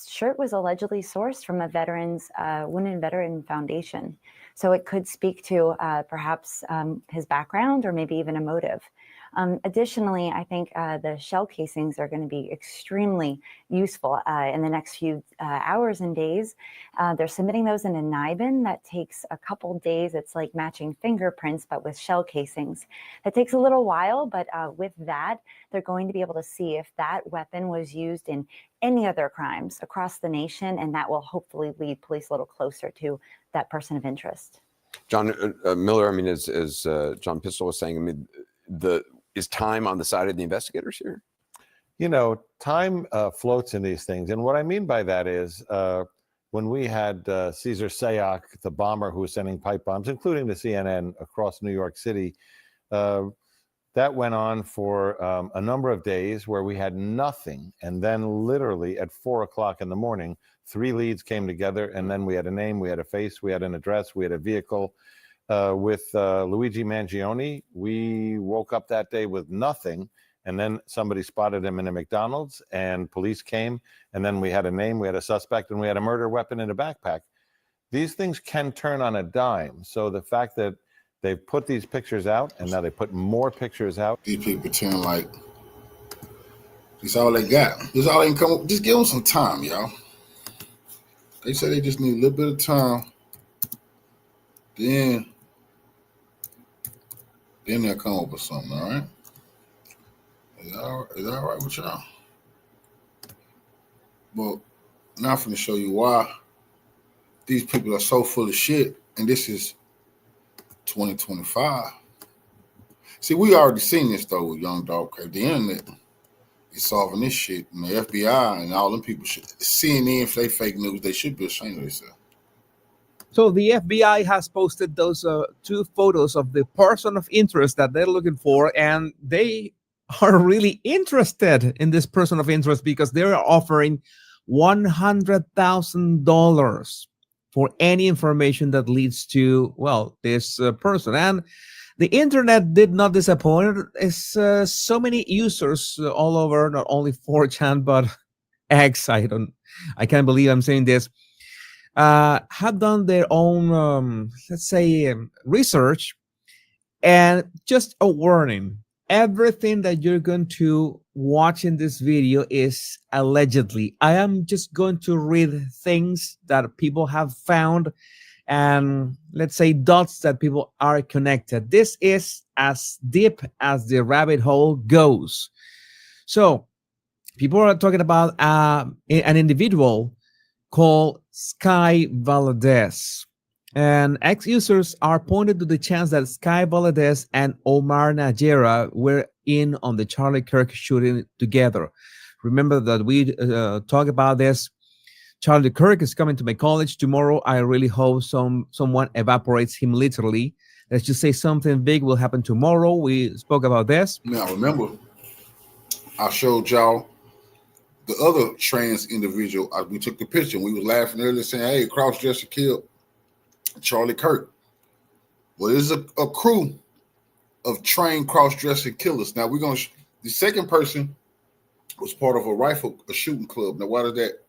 shirt was allegedly sourced from a wounded veteran foundation. So it could speak to perhaps his background, or maybe even a motive. Additionally, I think the shell casings are going to be extremely useful in the next few hours and days. They're submitting those in a NIBIN that takes a couple days. It's like matching fingerprints, but with shell casings. That takes a little while, but with that, they're going to be able to see if that weapon was used in any other crimes across the nation, and that will hopefully lead police a little closer to that person of interest. John Miller, I mean, as John Pistol was saying, I mean, is time on the side of the investigators here? Time floats in these things. And what I mean by that is when we had Cesar Sayoc, the bomber who was sending pipe bombs, including to CNN across New York City, that went on for a number of days where we had nothing. And then literally at 4 o'clock in the morning, 3 leads came together. And then we had a name, we had a face, we had an address, we had a vehicle. With Luigi Mangione, we woke up that day with nothing. And then somebody spotted him in a McDonald's and police came. And then we had a name, we had a suspect, and we had a murder weapon in a backpack. These things can turn on a dime. So the fact that they've put these pictures out, and now they put more pictures out. These people pretend like this all they got. This all they can come up. Just give them some time, y'all. They say they just need a little bit of time. Then they'll come up with something, all right? Is that all right with y'all? Well, now I'm going to show you why these people are so full of shit, and this is 2025. See, we already seen this, though, with Young Dog. The internet is solving this shit, and the FBI and all them people, CNN, if they fake news, they should be ashamed of themselves. So the FBI has posted those 2 photos of the person of interest that they're looking for, and they are really interested in this person of interest because they're offering $100,000 for any information that leads to, well, this person. And the internet did not disappoint. It's so many users all over, not only 4chan, but X. I can't believe I'm saying this. Have done their own, let's say, research. And just a warning, everything that you're going to watch in this video is allegedly. I am just going to read things that people have found and, let's say, dots that people are connected. This is as deep as the rabbit hole goes. So people are talking about an individual called Sky Valdez. And ex-users are pointed to the chance that Sky Valdez and Omar Najera were in on the Charlie Kirk shooting together. Remember that we talked about this. Charlie Kirk is coming to my college tomorrow. I really hope someone evaporates him literally. Let's just say something big will happen tomorrow. We spoke about this. Now, remember, I showed y'all the other trans individual. We took the picture. We was laughing earlier saying, hey, cross-dresser killed Charlie Kirk. Well, there's a crew of trained cross-dressing killers. Now, the second person was part of a shooting club. Now, why does that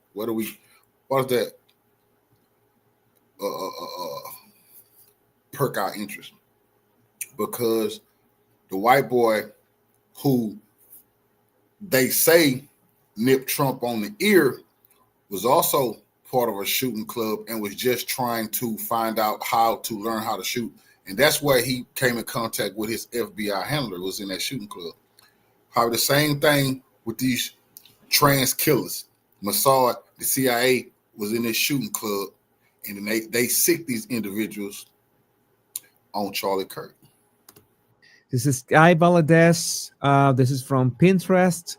perk our interest? Because the white boy who they say nipped Trump on the ear was also part of a shooting club and was just trying to find out how to learn how to shoot. And that's where he came in contact with his FBI handler, was in that shooting club. How the same thing with these trans killers. Mossad, the CIA, was in this shooting club, and then they sick these individuals on Charlie Kirk. This is Sky Valdez. This is from Pinterest.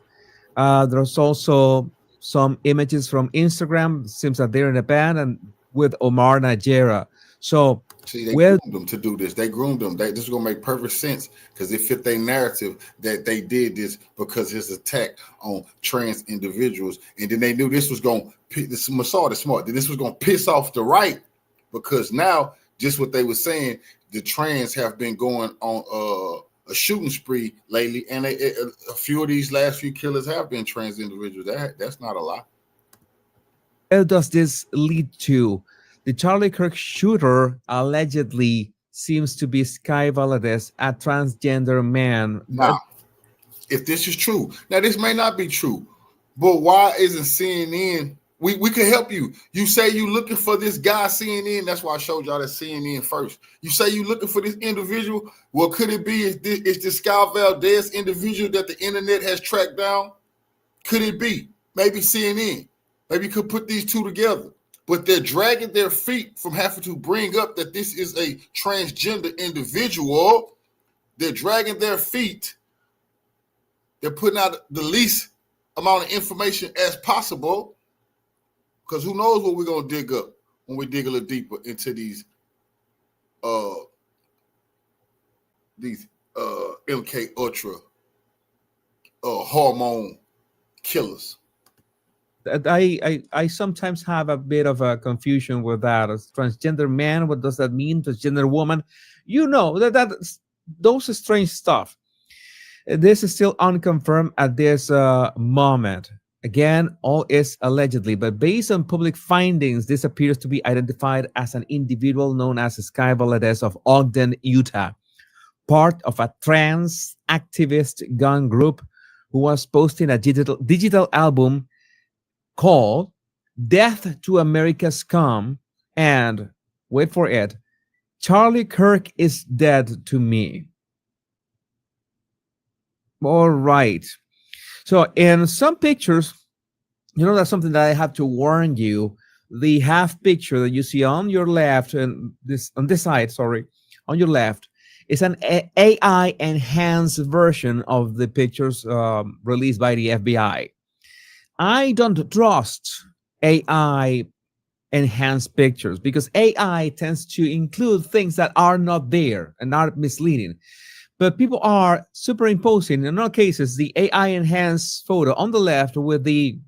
There's also some images from Instagram. It seems that they're in a band and with Omar Najera. So see, they groomed them to do this. They groomed them. This is gonna make perfect sense because it fit their narrative that they did this because his attack on trans individuals, and then they knew this was gonna. This Mossad is smart. This was gonna piss off the right because now, just what they were saying, the trans have been going on a shooting spree lately, and a few of these last few killers have been trans individuals. That's not a lie. Where does this lead to? The Charlie Kirk shooter allegedly seems to be Sky Valdez, a transgender man. Now, if this is true, now this may not be true, but why isn't CNN? We can help you. You say you looking for this guy, CNN. That's why I showed y'all that CNN first. You say you looking for this individual. Well, could it be is this Sky Valdez individual that the internet has tracked down? Could it be? Maybe CNN. Maybe you could put these two together. But they're dragging their feet from having to bring up that this is a transgender individual. They're dragging their feet. They're putting out the least amount of information as possible. Because who knows what we're going to dig up when we dig a little deeper into these MK Ultra hormone killers. I sometimes have a bit of a confusion with that. As transgender man, what does that mean? Transgender woman, you know that those strange stuff. This is still unconfirmed at this moment. Again, all is allegedly, but based on public findings, this appears to be identified as an individual known as Sky Valdez of Ogden, Utah, part of a trans activist gun group who was posting a digital album called Death to America's Scum and, wait for it, Charlie Kirk is dead to me. All right. So in some pictures, you know, that's something that I have to warn you. The half picture that you see on your left and on this side, sorry, on your left, is an AI enhanced version of the pictures released by the FBI. I don't trust AI enhanced pictures because AI tends to include things that are not there and are misleading. But people are superimposing, in all cases, the AI enhanced photo on the left with the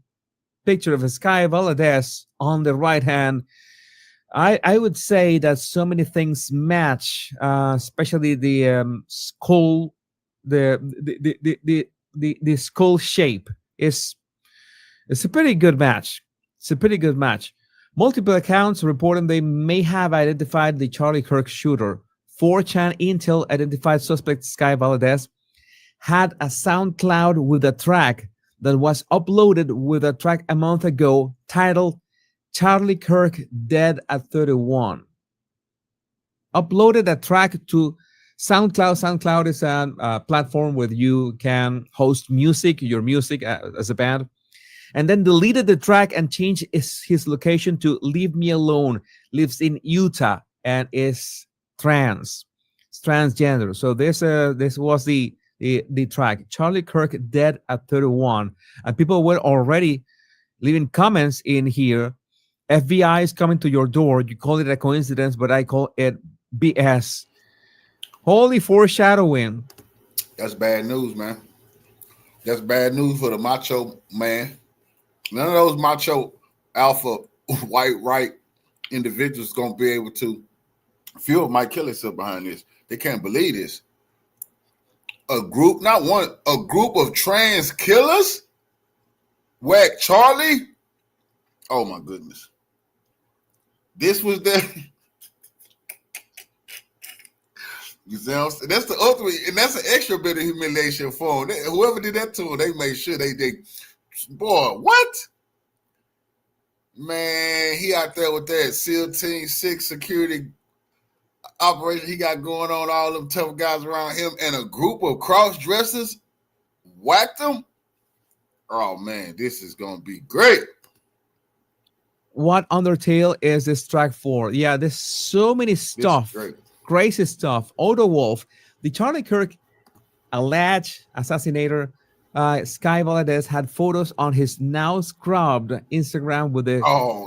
picture of Sky Valadez on the right hand. I would say that so many things match, especially the skull, the skull shape is it's a pretty good match. It's a pretty good match. Multiple accounts reporting they may have identified the Charlie Kirk shooter. 4chan Intel identified suspect Sky Valadez had a SoundCloud with a track that was uploaded with a track a month ago titled Charlie Kirk Dead at 31. Uploaded a track to SoundCloud. SoundCloud is a platform where you can host music, your music as a band, and then deleted the track and changed his location to Leave Me Alone. Lives in Utah and is transgender. So this was the track Charlie Kirk Dead at 31, and people were already leaving comments in here. FBI is coming to your door. You call it a coincidence, but I call it BS. Holy foreshadowing. That's bad news, man. That's bad news for the macho man. None of those macho alpha white right individuals gonna be able to. A few of them might kill themselves behind this. They can't believe this. A group, not one, a group of trans killers whack Charlie. Oh my goodness. This was the you see what I'm saying? That's the ultimate, and that's an extra bit of humiliation for them. Whoever did that to them, they made sure they boy, what? Man, he out there with that SEAL Team 6 security operation he got going on, all them tough guys around him, and a group of cross-dressers whacked him. Oh man, this is gonna be great. What Undertale is this track for? Yeah, there's so many stuff, crazy stuff. Otto Wolf, the Charlie Kirk alleged assassinator, Sky Valadez had photos on his now scrubbed Instagram with the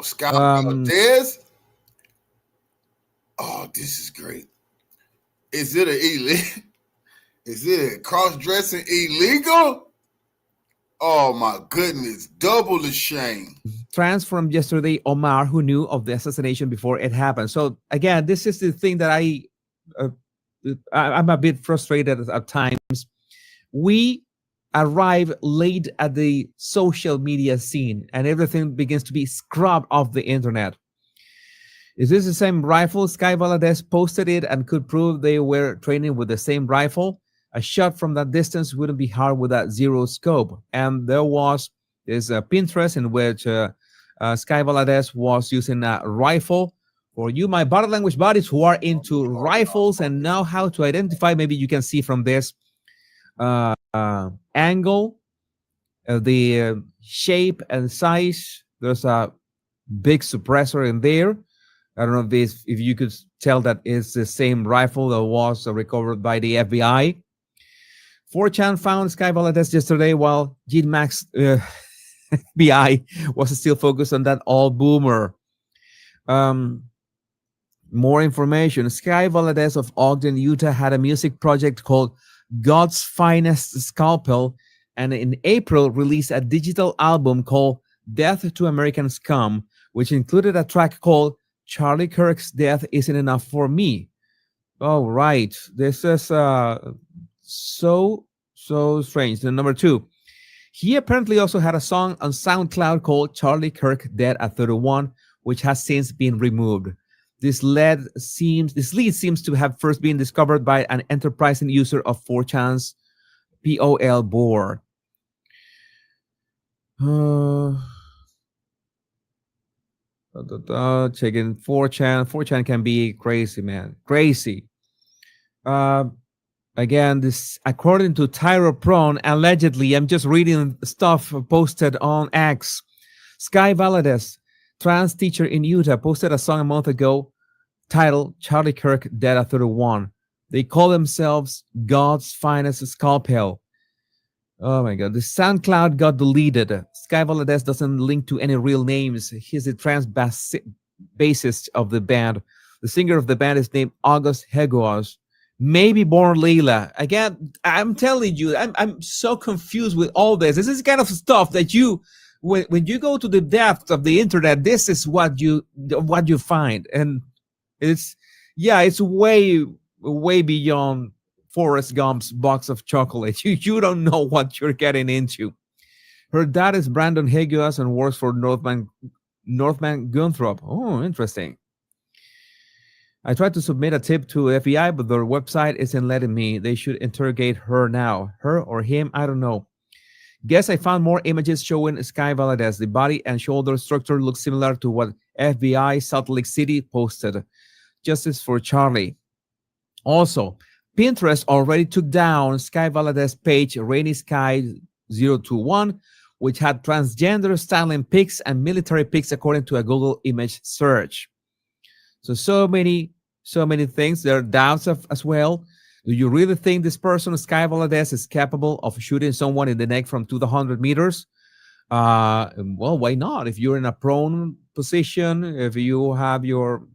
Sky Valadez. Oh, this is great. Is it a cross-dressing illegal? Oh my goodness, double the shame. Trans from yesterday, Omar, who knew of the assassination before it happened. So again, this is the thing that I'm a bit frustrated at times. We arrive late at the social media scene and everything begins to be scrubbed off the internet. Is this the same rifle? Sky Valadez posted it and could prove they were training with the same rifle. A shot from that distance wouldn't be hard with that zero scope. And there's a Pinterest in which Sky Valadez was using a rifle. For you, my body language buddies who are into rifles and know how to identify, maybe you can see from this angle, the shape and size. There's a big suppressor in there. I don't know if you could tell that it's the same rifle that was recovered by the FBI. 4chan found Sky Valadez yesterday while GeneMax FBI was still focused on that old boomer. More information. Sky Valadez of Ogden, Utah had a music project called God's Finest Scalpel, and in April released a digital album called Death to American Scum, which included a track called Charlie Kirk's Death Isn't Enough for Me. Oh, right. This is so strange. The number 2. He apparently also had a song on SoundCloud called Charlie Kirk Dead at 31, which has since been removed. This lead seems to have first been discovered by an enterprising user of 4chan's POL board. Checking 4chan. 4chan can be crazy, man. Crazy. Again, this according to Tyro Prone, allegedly, I'm just reading stuff posted on X. Sky Valadez, trans teacher in Utah, posted a song a month ago titled Charlie Kirk Dead at 31. They call themselves God's Finest Scalpel. Oh my God. The SoundCloud got deleted. Sky Valadez doesn't link to any real names. He's the trans bassist of the band. The singer of the band is named August Hegoas. maybe born Leila. Again, I'm telling you, I'm so confused with all this. This is kind of stuff that you, when you go to the depth of the internet, this is what you find, and it's way beyond Forrest Gump's box of chocolate. You don't know what you're getting into. Her dad is Brandon Higuas and works for Northman Gunthrop. Oh, interesting. I tried to submit a tip to FBI, but their website isn't letting me. They should interrogate her now. Her or him, I don't know. Guess I found more images showing Sky Valadez. The body and shoulder structure looks similar to what FBI Salt Lake City posted. Justice for Charlie. Also, Pinterest already took down Sky Valadez page Rainy Sky 021, which had transgender styling pics and military pics according to a Google image search. So many things. There are doubts as well. Do you really think this person, Sky Valadez, is capable of shooting someone in the neck from 200 meters? Well, why not? If you're in a prone position, if you have your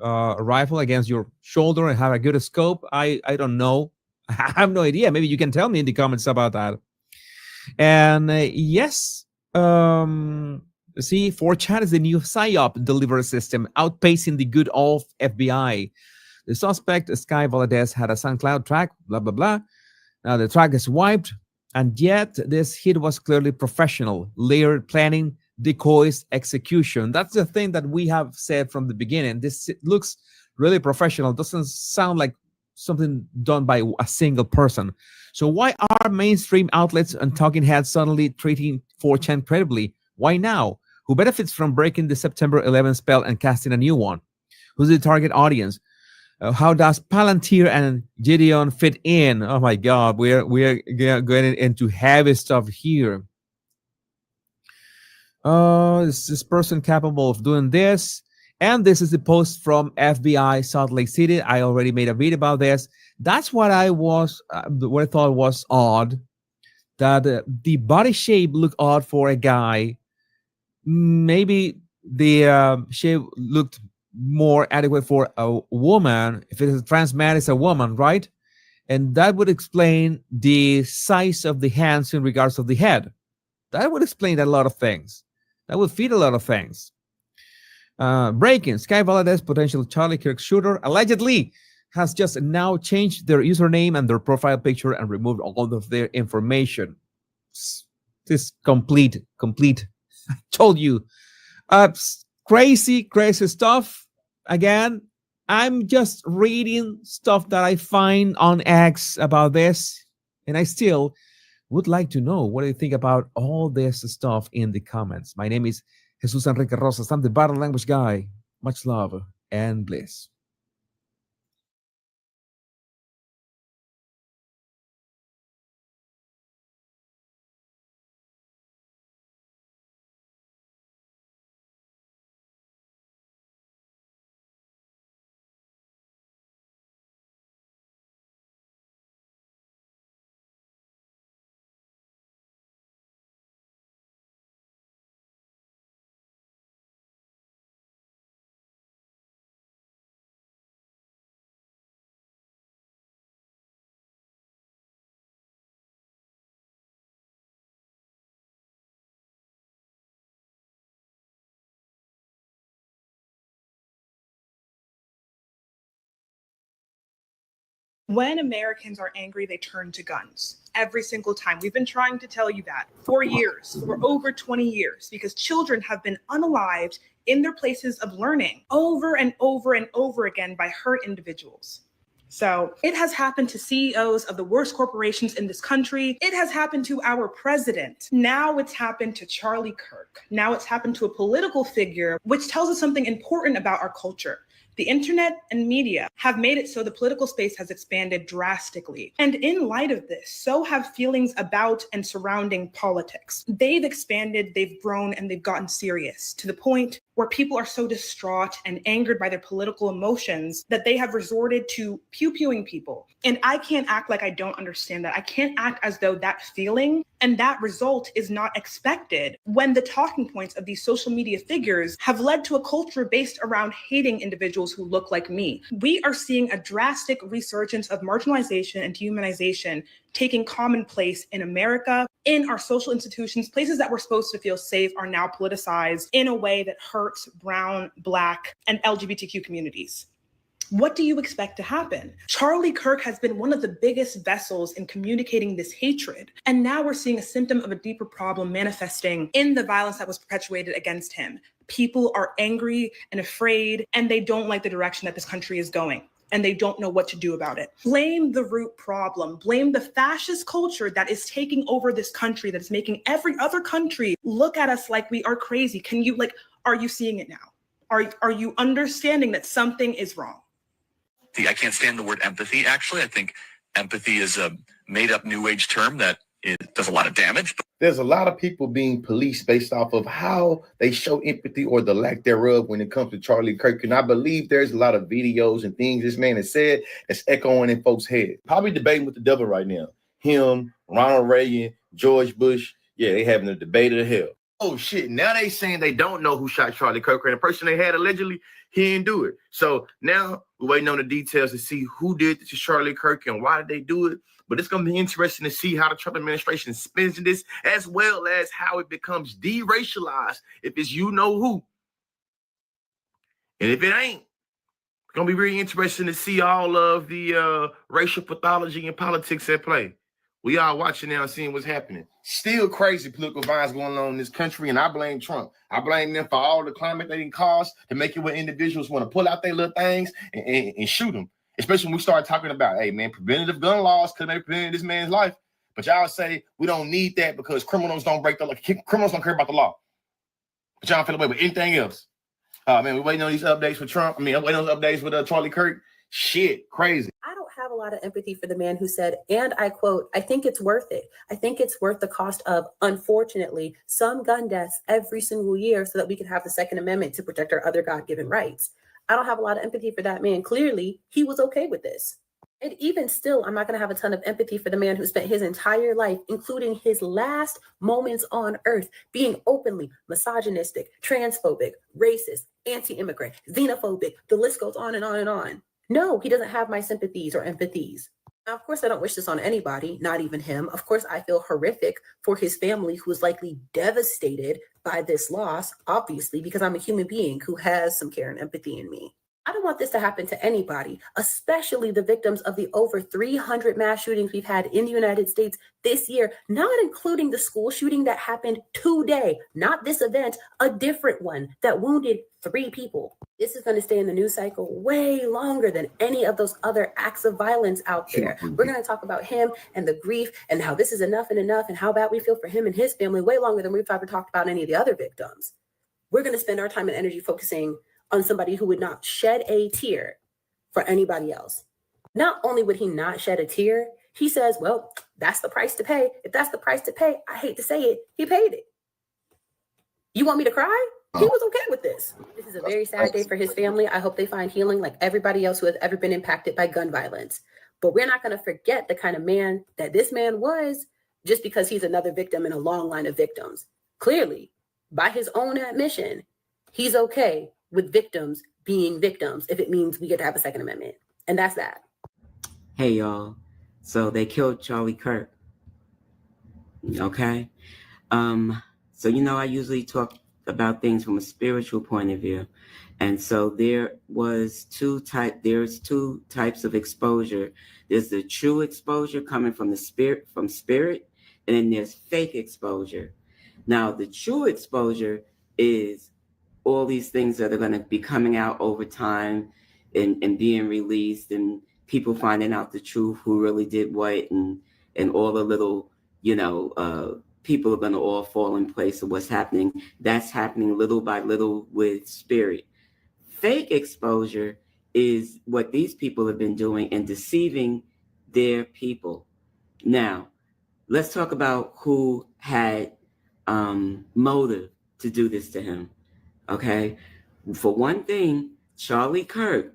rifle against your shoulder and have a good scope, I don't know. I have no idea. Maybe you can tell me in the comments about that. And yes, see, 4chan is the new PSYOP delivery system, outpacing the good old FBI. The suspect, Sky Valadez, had a SoundCloud track, blah, blah, blah. Now the track is wiped, and yet this hit was clearly professional. Layered planning, decoys, execution. That's the thing that we have said from the beginning. This looks really professional. Doesn't sound like something done by a single person. So why are mainstream outlets and talking heads suddenly treating 4chan credibly? Why now? Who benefits from breaking the September 11 spell and casting a new one? Who's the target audience? How does Palantir and Gideon fit in? Oh my God, we're getting into heavy stuff here. Is this person capable of doing this? And this is the post from FBI Salt Lake City. I already made a video about this. That's what I thought was odd. That the body shape looked odd for a guy. Maybe the shape looked more adequate for a woman. If it is a trans man, it's a woman, right? And that would explain the size of the hands in regards of the head. That would explain a lot of things. That would feed a lot of things. Breaking. Sky Valadez, potential Charlie Kirk shooter, allegedly has just now changed their username and their profile picture and removed all of their information. This complete. I told you. Crazy stuff. Again, I'm just reading stuff that I find on X about this, and I still would like to know what you think about all this stuff in the comments. My name is Jesus Enrique Rosas. I'm the Battle Language Guy. Much love and bliss. When Americans are angry, they turn to guns. Every single time. We've been trying to tell you that for years, for over 20 years, because children have been unalived in their places of learning over and over and over again by hurt individuals. So it has happened to CEOs of the worst corporations in this country. It has happened to our president. Now it's happened to Charlie Kirk. Now it's happened to a political figure, which tells us something important about our culture. The internet and media have made it so the political space has expanded drastically. And in light of this, so have feelings about and surrounding politics. They've expanded, they've grown, and they've gotten serious to the point where people are so distraught and angered by their political emotions that they have resorted to pew-pewing people. And I can't act like I don't understand that. I can't act as though that feeling And that result is not expected when the talking points of these social media figures have led to a culture based around hating individuals who look like me. We are seeing a drastic resurgence of marginalization and dehumanization taking commonplace in America. In our social institutions, places that we're supposed to feel safe are now politicized in a way that hurts brown, Black, and LGBTQ communities. What do you expect to happen? Charlie Kirk has been one of the biggest vessels in communicating this hatred. And now we're seeing a symptom of a deeper problem manifesting in the violence that was perpetuated against him. People are angry and afraid, and they don't like the direction that this country is going, and they don't know what to do about it. Blame the root problem. Blame the fascist culture that is taking over this country, that is making every other country look at us like we are crazy. Are you seeing it now? Are you understanding that something is wrong? I can't stand the word empathy, actually. I think empathy is a made-up New Age term that it does a lot of damage. There's a lot of people being policed based off of how they show empathy or the lack thereof when it comes to Charlie Kirk. And I believe there's a lot of videos and things this man has said that's echoing in folks' head. Probably debating with the devil right now. Him, Ronald Reagan, George Bush. Yeah, they having a debate of hell. Oh, shit. Now they saying they don't know who shot Charlie Kirk. And the person they had allegedly, he didn't do it. So now we're waiting on the details to see who did this to Charlie Kirk and why did they do it. But it's going to be interesting to see how the Trump administration spins this, as well as how it becomes de-racialized if it's you know who. And if it ain't, it's going to be really interesting to see all of the racial pathology and politics at play. We are watching now and seeing what's happening. Still crazy political violence going on in this country, and I blame Trump. I blame them for all the climate they didn't cause to make it where individuals want to pull out their little things and shoot them. Especially when we start talking about, hey, man, preventative gun laws could have prevented this man's life. But y'all say we don't need that because criminals don't break the law. Criminals don't care about the law. But y'all feel away with anything else. Man, we're waiting on these updates with Trump. I'm waiting on those updates with Charlie Kirk. Shit, crazy. I don't have a lot of empathy for the man who said, and I quote, I think it's worth it. I think it's worth the cost of, unfortunately, some gun deaths every single year so that we can have the Second Amendment to protect our other God-given rights. I don't have a lot of empathy for that man. Clearly, he was okay with this. And even still, I'm not going to have a ton of empathy for the man who spent his entire life, including his last moments on earth, being openly misogynistic, transphobic, racist, anti-immigrant, xenophobic. The list goes on and on and on. No, he doesn't have my sympathies or empathies. Now, of course, I don't wish this on anybody, not even him. Of course, I feel horrific for his family who is likely devastated by this loss, obviously, because I'm a human being who has some care and empathy in me. I don't want this to happen to anybody, especially the victims of the over 300 mass shootings we've had in the United States this year, not including the school shooting that happened today, not this event, a different one that wounded 3 people. This is going to stay in the news cycle way longer than any of those other acts of violence out there. We're going to talk about him and the grief and how this is enough and how bad we feel for him and his family way longer than we've ever talked about any of the other victims. We're going to spend our time and energy focusing on somebody who would not shed a tear for anybody else. Not only would he not shed a tear, he says, well, that's the price to pay. If that's the price to pay, I hate to say it, he paid it. You want me to cry? He was okay with this. This is a very sad day for his family. I hope they find healing like everybody else who has ever been impacted by gun violence. But we're not going to forget the kind of man that this man was just because he's another victim in a long line of victims. Clearly, by his own admission, he's okay with victims being victims if it means we get to have a Second Amendment. And that's that. Hey, y'all. So they killed Charlie Kirk. Okay? So, I usually talk about things from a spiritual point of view. And so there's two types of exposure. There's the true exposure coming from spirit, and then there's fake exposure. Now, the true exposure is all these things that are going to be coming out over time and being released, and people finding out the truth, who really did what, and all the little, people are going to all fall in place of what's happening. That's happening little by little with spirit. Fake exposure is what these people have been doing and deceiving their people. Now, let's talk about who had motive to do this to him. Okay. For one thing, Charlie Kirk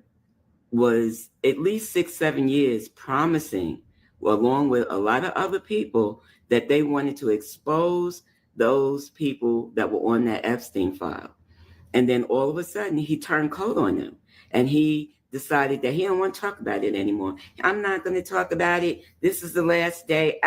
was at least 6-7 years promising along with a lot of other people, that they wanted to expose those people that were on that Epstein file. And then all of a sudden he turned cold on them, and he decided that he don't want to talk about it anymore. I'm not going to talk about it. This is the last day,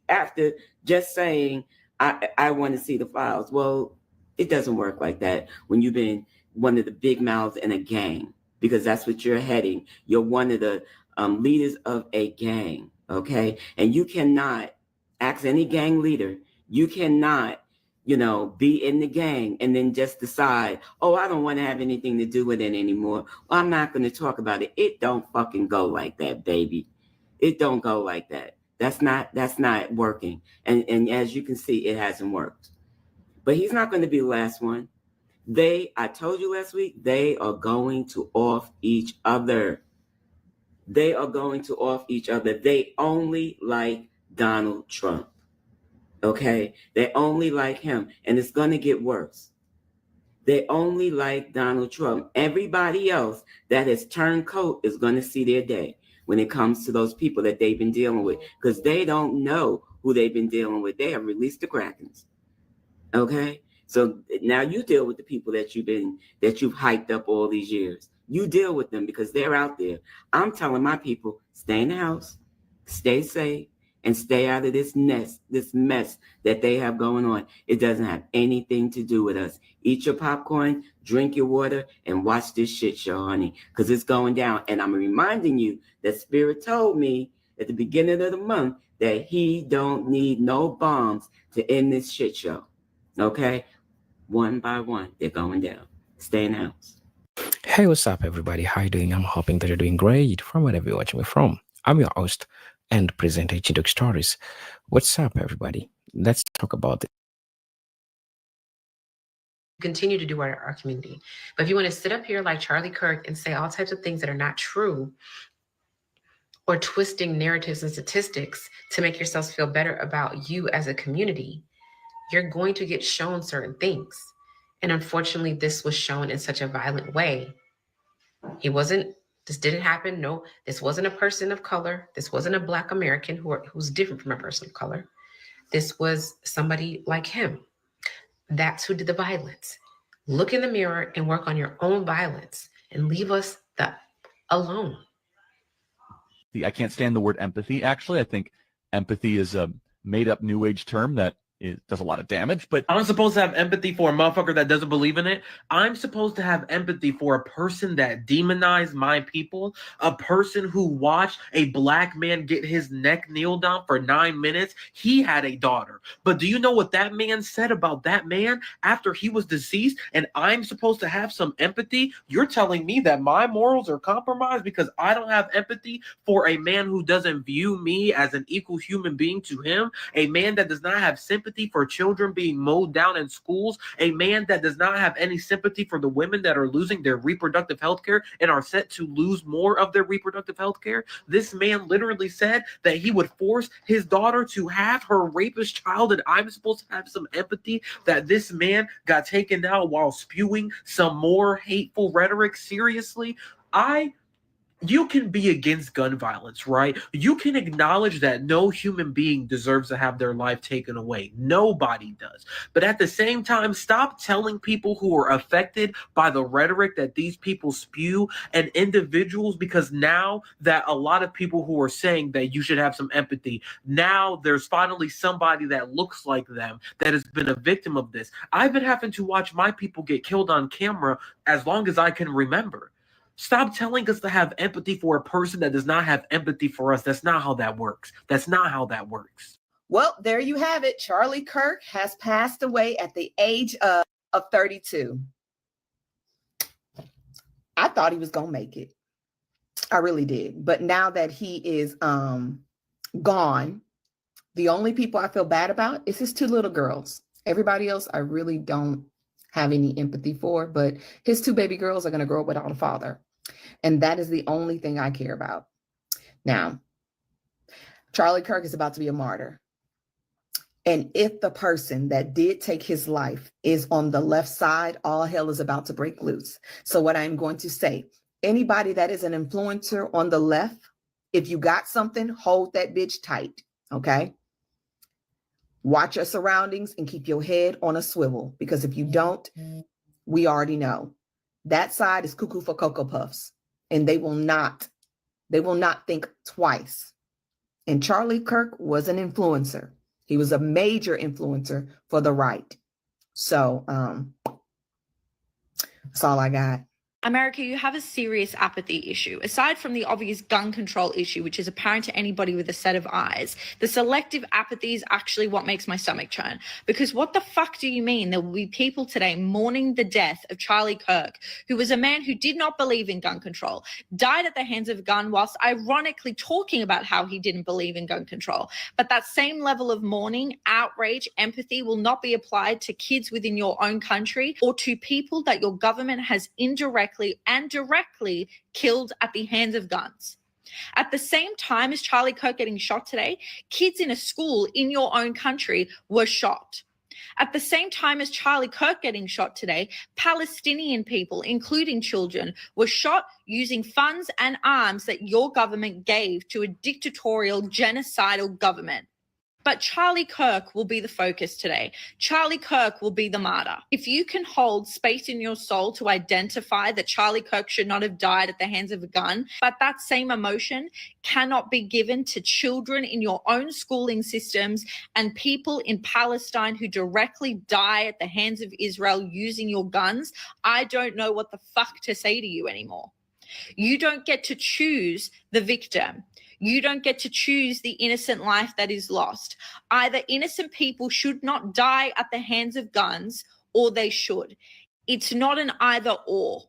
after just saying, I want to see the files. Well, it doesn't work like that when you've been one of the big mouths in a gang, because that's what you're heading. You're one of the leaders of a gang, okay? And you cannot ask any gang leader, you cannot, be in the gang and then just decide, oh, I don't want to have anything to do with it anymore. Well, I'm not going to talk about it. It don't fucking go like that, baby. It don't go like that. That's not working. And as you can see, it hasn't worked. But he's not going to be the last one. I told you last week, they are going to off each other. They are going to off each other. They only like Donald Trump. Okay? They only like him. And it's going to get worse. They only like Donald Trump. Everybody else that has turned coat is going to see their day when it comes to those people that they've been dealing with, because they don't know who they've been dealing with. They have released the Krakens. Okay? So now you deal with the people that you've hyped up all these years. You deal with them because they're out there. I'm telling my people, stay in the house, stay safe, and stay out of this mess that they have going on. It doesn't have anything to do with us. Eat your popcorn, drink your water, and watch this shit show, honey, because it's going down. And I'm reminding you that Spirit told me at the beginning of the month that he don't need no bombs to end this shit show. Okay? One by one, they're going down. Stay in the house. Hey, what's up, everybody? How you doing? I'm hoping that you're doing great from wherever you're watching me from. I'm your host and presenter, Chinduk Stories. What's up, everybody? Let's talk about it. Continue to do our community. But if you want to sit up here like Charlie Kirk and say all types of things that are not true, or twisting narratives and statistics to make yourselves feel better about you as a community, you're going to get shown certain things. And unfortunately, this was shown in such a violent way. This didn't happen. No, this wasn't a person of color. This wasn't a Black American who's different from a person of color. This was somebody like him. That's who did the violence. Look in the mirror and work on your own violence and leave us alone. I can't stand the word empathy. Actually, I think empathy is a made-up New Age term that does a lot of damage. But I'm supposed to have empathy for a motherfucker that doesn't believe in it. I'm supposed to have empathy for a person that demonized my people, a person who watched a Black man get his neck kneeled down for 9 minutes. He had a daughter. But do you know what that man said about that man after he was deceased? And I'm supposed to have some empathy? You're telling me that my morals are compromised because I don't have empathy for a man who doesn't view me as an equal human being to him, a man that does not have sympathy for children being mowed down in schools, a man that does not have any sympathy for the women that are losing their reproductive health care and are set to lose more of their reproductive health care. This man literally said that he would force his daughter to have her rapist child, and I'm supposed to have some empathy that this man got taken out while spewing some more hateful rhetoric. Seriously? You can be against gun violence, right? You can acknowledge that no human being deserves to have their life taken away. Nobody does. But at the same time, stop telling people who are affected by the rhetoric that these people spew and individuals, because now that a lot of people who are saying that you should have some empathy, now there's finally somebody that looks like them that has been a victim of this. I've been having to watch my people get killed on camera as long as I can remember. Stop telling us to have empathy for a person that does not have empathy for us. That's not how that works. That's not how that works. Well, there you have it. Charlie Kirk has passed away at the age of 32. I thought he was going to make it. I really did. But now that he is gone, the only people I feel bad about is his 2 little girls. Everybody else, I really don't have any empathy for, but his 2 baby girls are going to grow up without a father. And that is the only thing I care about. Now, Charlie Kirk is about to be a martyr. And if the person that did take his life is on the left side, all hell is about to break loose. So what I'm going to say, anybody that is an influencer on the left If you got something, hold that bitch tight, okay? Watch your surroundings and keep your head on a swivel, because if you don't, we already know. That side is cuckoo for Cocoa Puffs, and they will not think twice. And Charlie Kirk was an influencer. He was a major influencer for the right. So that's all I got. America, you have a serious apathy issue. Aside from the obvious gun control issue, which is apparent to anybody with a set of eyes, the selective apathy is actually what makes my stomach churn. Because what the fuck do you mean there will be people today mourning the death of Charlie Kirk, who was a man who did not believe in gun control, died at the hands of a gun whilst ironically talking about how he didn't believe in gun control. But that same level of mourning, outrage, empathy will not be applied to kids within your own country or to people that your government has indirectly and directly killed at the hands of guns. At the same time as Charlie Kirk getting shot today, kids in a school in your own country were shot. At the same time as Charlie Kirk getting shot today, Palestinian people, including children, were shot using funds and arms that your government gave to a dictatorial, genocidal government. But Charlie Kirk will be the focus today. Charlie Kirk will be the martyr. If you can hold space in your soul to identify that Charlie Kirk should not have died at the hands of a gun, but that same emotion cannot be given to children in your own schooling systems and people in Palestine who directly die at the hands of Israel using your guns, I don't know what the fuck to say to you anymore. You don't get to choose the victim. You don't get to choose the innocent life that is lost. Either innocent people should not die at the hands of guns, or they should. It's not an either or.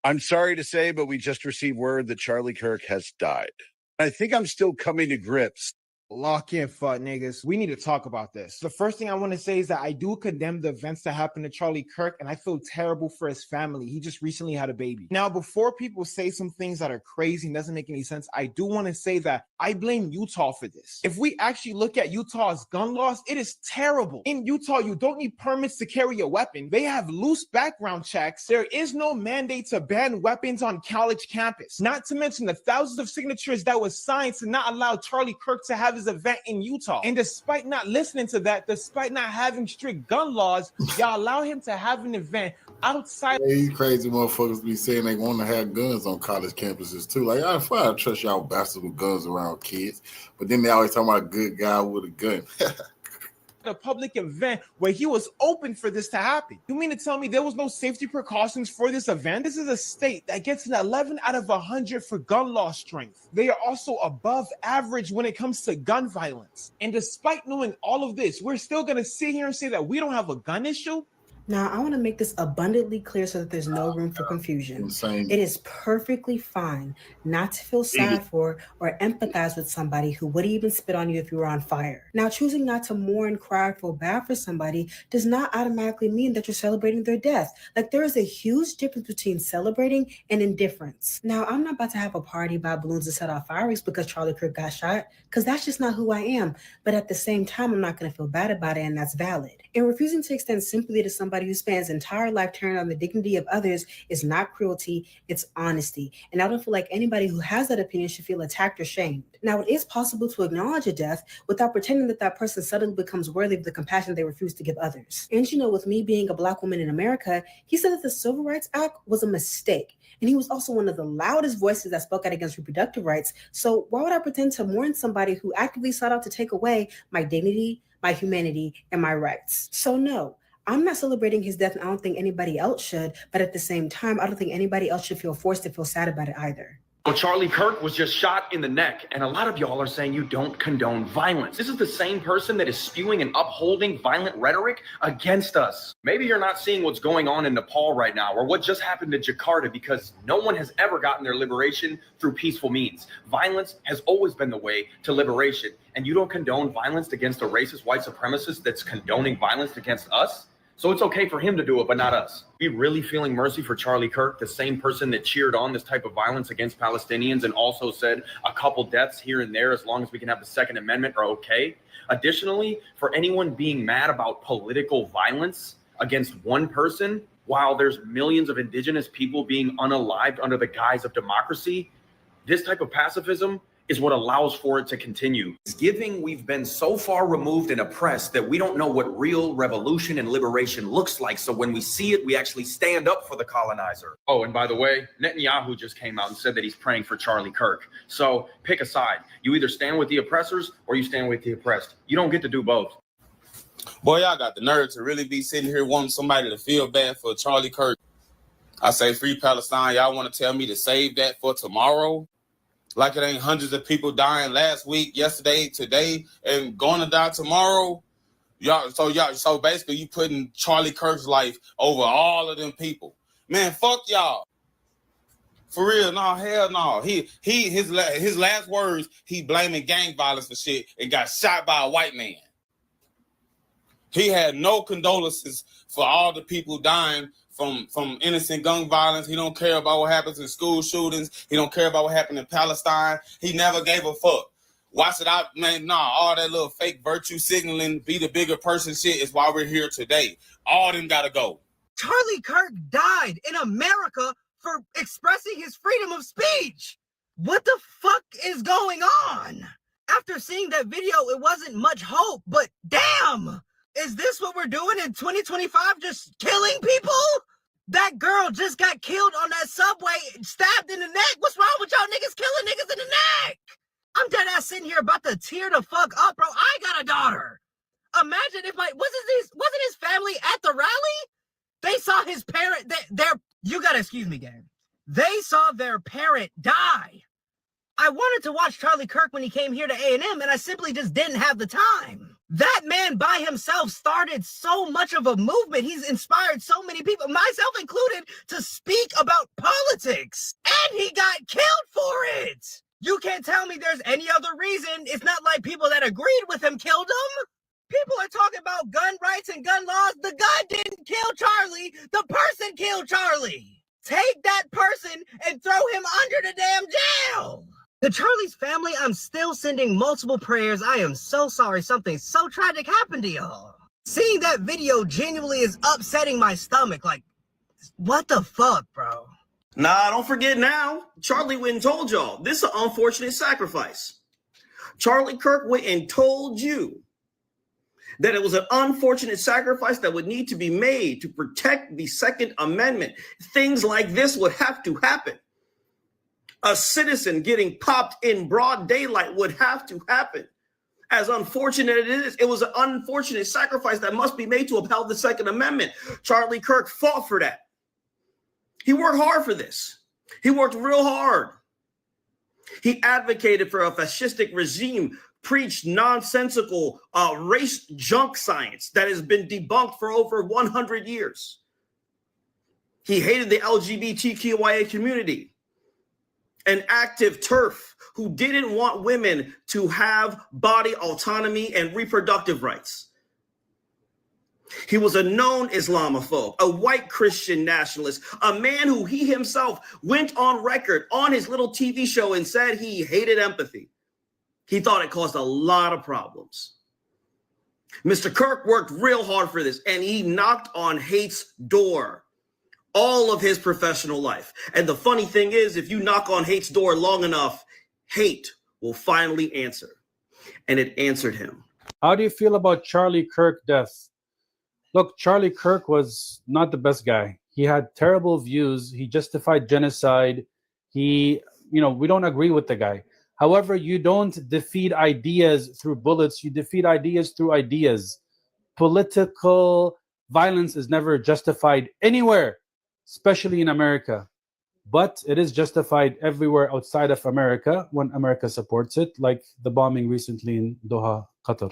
I'm sorry to say, but we just received word that Charlie Kirk has died. I think I'm still coming to grips. Lock in, fuck niggas. We need to talk about this. The first thing I want to say is that I do condemn the events that happened to Charlie Kirk, and I feel terrible for his family. He just recently had a baby. Now, before people say some things that are crazy and doesn't make any sense, I do want to say that I blame Utah for this. If we actually look at Utah's gun laws, it is terrible. In Utah, you don't need permits to carry a weapon. They have loose background checks. There is no mandate to ban weapons on college campus. Not to mention the thousands of signatures that was signed to not allow Charlie Kirk to have his event in Utah. And despite not listening to that, despite not having strict gun laws, y'all allow him to have an event outside. Yeah, these crazy motherfuckers be saying they want to have guns on college campuses too. Like, I trust y'all bastards with guns around kids. But then they always talking about a good guy with a gun. A public event where he was open for this to happen. You mean to tell me there was no safety precautions for this event? This is a state that gets an 11 out of 100 for gun law strength. They are also above average when it comes to gun violence. And despite knowing all of this, we're still going to sit here and say that we don't have a gun issue? Now, I want to make this abundantly clear so that there's no room for confusion. Insane. It is perfectly fine not to feel sad for or empathize with somebody who would even spit on you if you were on fire. Now, choosing not to mourn, cry, or feel bad for somebody does not automatically mean that you're celebrating their death. Like, there is a huge difference between celebrating and indifference. Now, I'm not about to have a party, buy balloons, and set off fireworks because Charlie Kirk got shot, because that's just not who I am. But at the same time, I'm not going to feel bad about it, and that's valid. And refusing to extend sympathy to somebody who spends his entire life tearing on the dignity of others is not cruelty, it's honesty. And I don't feel like anybody who has that opinion should feel attacked or shamed. Now, it is possible to acknowledge a death without pretending that that person suddenly becomes worthy of the compassion they refuse to give others. And you know, with me being a Black woman in America, he said that the Civil Rights Act was a mistake. And he was also one of the loudest voices that spoke out against reproductive rights. So why would I pretend to mourn somebody who actively sought out to take away my dignity, my humanity, and my rights? So no, I'm not celebrating his death, and I don't think anybody else should. But at the same time, I don't think anybody else should feel forced to feel sad about it either. Well, Charlie Kirk was just shot in the neck, and a lot of y'all are saying you don't condone violence. This is the same person that is spewing and upholding violent rhetoric against us. Maybe you're not seeing what's going on in Nepal right now, or what just happened to Jakarta, because no one has ever gotten their liberation through peaceful means. Violence has always been the way to liberation, and you don't condone violence against a racist white supremacist that's condoning violence against us? So it's okay for him to do it, but not us. We really feeling mercy for Charlie Kirk, the same person that cheered on this type of violence against Palestinians and also said a couple deaths here and there, as long as we can have the Second Amendment, are okay. Additionally, for anyone being mad about political violence against one person, while there's millions of indigenous people being unalived under the guise of democracy, this type of pacifism is what allows for it to continue. It's giving we've been so far removed and oppressed that we don't know what real revolution and liberation looks like. So when we see it, we actually stand up for the colonizer. Oh, and by the way, Netanyahu just came out and said that he's praying for Charlie Kirk. So pick a side. You either stand with the oppressors or you stand with the oppressed. You don't get to do both. Boy, y'all got the nerve to really be sitting here wanting somebody to feel bad for Charlie Kirk. I say free Palestine. Y'all want to tell me to save that for tomorrow? Like it ain't hundreds of people dying last week, yesterday, today, and going to die tomorrow. So basically you putting Charlie Kirk's life over all of them people. Man, fuck y'all. For real, no, hell no. His last words, he blaming gang violence for shit and got shot by a white man. He had no condolences for all the people dying from innocent gun violence. He don't care about what happens in school shootings. He don't care about what happened in Palestine. He never gave a fuck. Watch it out, man. Nah, all that little fake virtue signaling, be the bigger person shit is why we're here today. All them gotta go. Charlie Kirk died in America for expressing his freedom of speech. What the fuck is going on? After seeing that video, it wasn't much hope, but damn! Is this what we're doing in 2025? Just killing people? That girl just got killed on that subway, stabbed in the neck. What's wrong with y'all niggas killing niggas in the neck? I'm dead ass sitting here about to tear the fuck up, bro. I got a daughter. Imagine if wasn't his family at the rally? They saw his parent, you gotta excuse me, gang. They saw their parent die. I wanted to watch Charlie Kirk when he came here to A&M, and I simply just didn't have the time. That man by himself started so much of a movement. He's inspired so many people, myself included, to speak about politics. And he got killed for it. You can't tell me there's any other reason. It's not like people that agreed with him killed him. People are talking about gun rights and gun laws. The gun didn't kill Charlie. The person killed Charlie. Take that person and throw him under the damn jail. To Charlie's family, I'm still sending multiple prayers. I am so sorry something so tragic happened to y'all. Seeing that video genuinely is upsetting my stomach. Like, what the fuck, bro? Nah, don't forget now. Charlie went and told y'all. This is an unfortunate sacrifice. Charlie Kirk went and told you that it was an unfortunate sacrifice that would need to be made to protect the Second Amendment. Things like this would have to happen. A citizen getting popped in broad daylight would have to happen. As unfortunate as it is, it was an unfortunate sacrifice that must be made to uphold the Second Amendment. Charlie Kirk fought for that. He worked hard for this. He worked real hard. He advocated for a fascistic regime, preached nonsensical race junk science that has been debunked for over 100 years. He hated the LGBTQIA community. An active TERF who didn't want women to have body autonomy and reproductive rights. He was a known Islamophobe, a white Christian nationalist, a man who he himself went on record on his little TV show and said he hated empathy. He thought it caused a lot of problems. Mr. Kirk worked real hard for this, and he knocked on hate's door all of his professional life. And the funny thing is, if you knock on hate's door long enough, hate will finally answer. And it answered him. How do you feel about Charlie Kirk's death? Look, Charlie Kirk was not the best guy. He had terrible views. He justified genocide. We don't agree with the guy. However, you don't defeat ideas through bullets. You defeat ideas through ideas. Political violence is never justified anywhere, especially in America. But it is justified everywhere outside of America when America supports it, like the bombing recently in Doha, Qatar.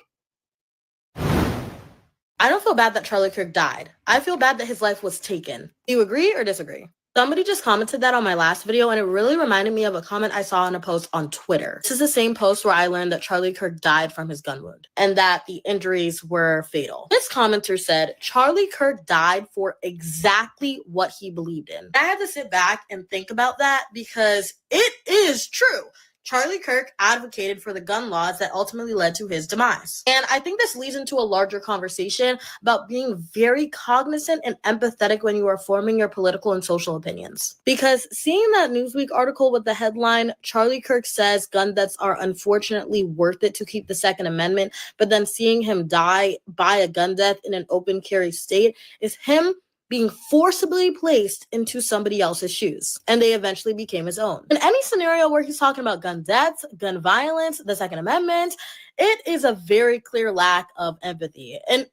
I don't feel bad that Charlie Kirk died. I feel bad that his life was taken. Do you agree or disagree? Somebody just commented that on my last video, and it really reminded me of a comment I saw in a post on Twitter. This is the same post where I learned that Charlie Kirk died from his gun wound and that the injuries were fatal. This commenter said, Charlie Kirk died for exactly what he believed in. I had to sit back and think about that because it is true. Charlie Kirk advocated for the gun laws that ultimately led to his demise. And I think this leads into a larger conversation about being very cognizant and empathetic when you are forming your political and social opinions. Because seeing that Newsweek article with the headline, Charlie Kirk says gun deaths are unfortunately worth it to keep the Second Amendment, but then seeing him die by a gun death in an open carry state is him being forcibly placed into somebody else's shoes, and they eventually became his own. In any scenario where he's talking about gun deaths, gun violence, the Second Amendment, it is a very clear lack of empathy. And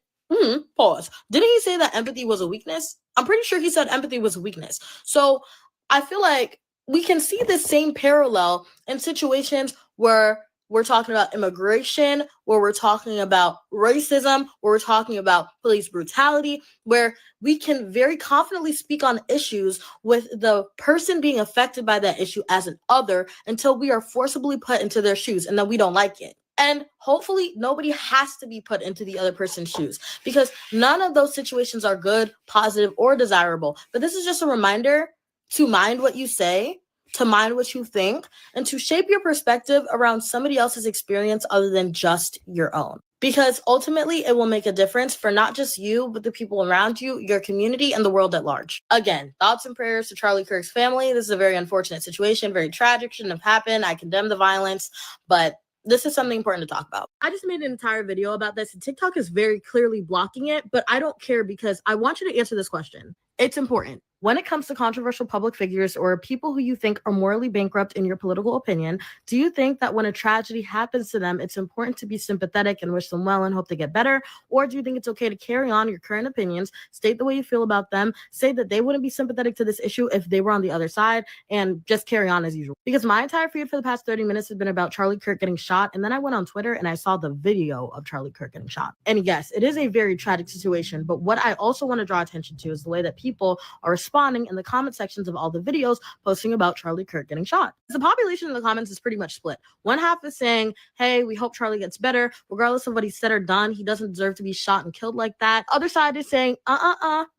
pause. Didn't he say that empathy was a weakness? I'm pretty sure he said empathy was a weakness. So I feel like we can see this same parallel in situations where we're talking about immigration, where we're talking about racism, where we're talking about police brutality, where we can very confidently speak on issues with the person being affected by that issue as an other until we are forcibly put into their shoes and then we don't like it. And hopefully nobody has to be put into the other person's shoes because none of those situations are good, positive, or desirable. But this is just a reminder to mind what you say, to mind what you think, and to shape your perspective around somebody else's experience other than just your own. Because ultimately, it will make a difference for not just you, but the people around you, your community, and the world at large. Again, thoughts and prayers to Charlie Kirk's family. This is a very unfortunate situation, very tragic, shouldn't have happened. I condemn the violence, but this is something important to talk about. I just made an entire video about this, and TikTok is very clearly blocking it, but I don't care because I want you to answer this question. It's important. When it comes to controversial public figures or people who you think are morally bankrupt in your political opinion, do you think that when a tragedy happens to them, it's important to be sympathetic and wish them well and hope they get better? Or do you think it's okay to carry on your current opinions, state the way you feel about them, say that they wouldn't be sympathetic to this issue if they were on the other side, and just carry on as usual? Because my entire feed for the past 30 minutes has been about Charlie Kirk getting shot, and then I went on Twitter and I saw the video of Charlie Kirk getting shot. And yes, it is a very tragic situation, but what I also want to draw attention to is the way that people are responding in the comment sections of all the videos posting about Charlie Kirk getting shot. The population in the comments is pretty much split. One half is saying, hey, we hope Charlie gets better. Regardless of what he said or done, he doesn't deserve to be shot and killed like that. Other side is saying,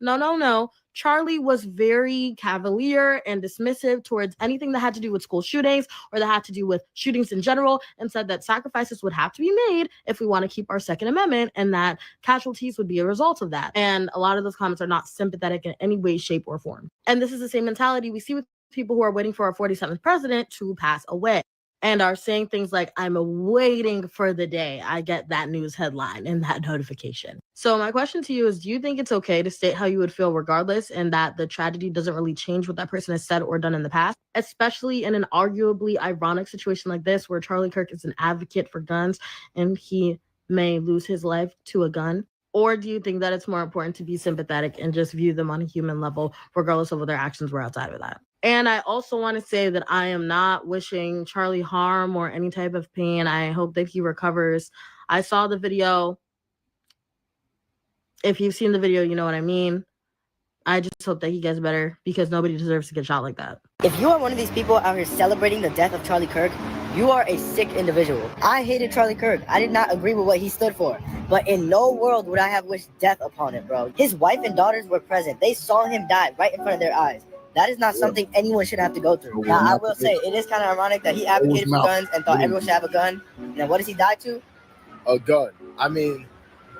no. Charlie was very cavalier and dismissive towards anything that had to do with school shootings or that had to do with shootings in general, and said that sacrifices would have to be made if we want to keep our Second Amendment and that casualties would be a result of that. And a lot of those comments are not sympathetic in any way, shape, or form. And this is the same mentality we see with people who are waiting for our 47th president to pass away and are saying things like, I'm waiting for the day I get that news headline and that notification. So my question to you is, do you think it's okay to state how you would feel regardless and that the tragedy doesn't really change what that person has said or done in the past, especially in an arguably ironic situation like this where Charlie Kirk is an advocate for guns and he may lose his life to a gun? Or do you think that it's more important to be sympathetic and just view them on a human level, regardless of what their actions were outside of that? And I also want to say that I am not wishing Charlie harm or any type of pain. I hope that he recovers. I saw the video. If you've seen the video, you know what I mean. I just hope that he gets better because nobody deserves to get shot like that. If you are one of these people out here celebrating the death of Charlie Kirk, you are a sick individual. I hated Charlie Kirk. I did not agree with what he stood for. But in no world would I have wished death upon him, bro. His wife and daughters were present. They saw him die right in front of their eyes. That is not something anyone should have to go through. Now, I will say, it is kind of ironic that he advocated for guns and thought everyone should have a gun. And then what does he die to? A gun. I mean,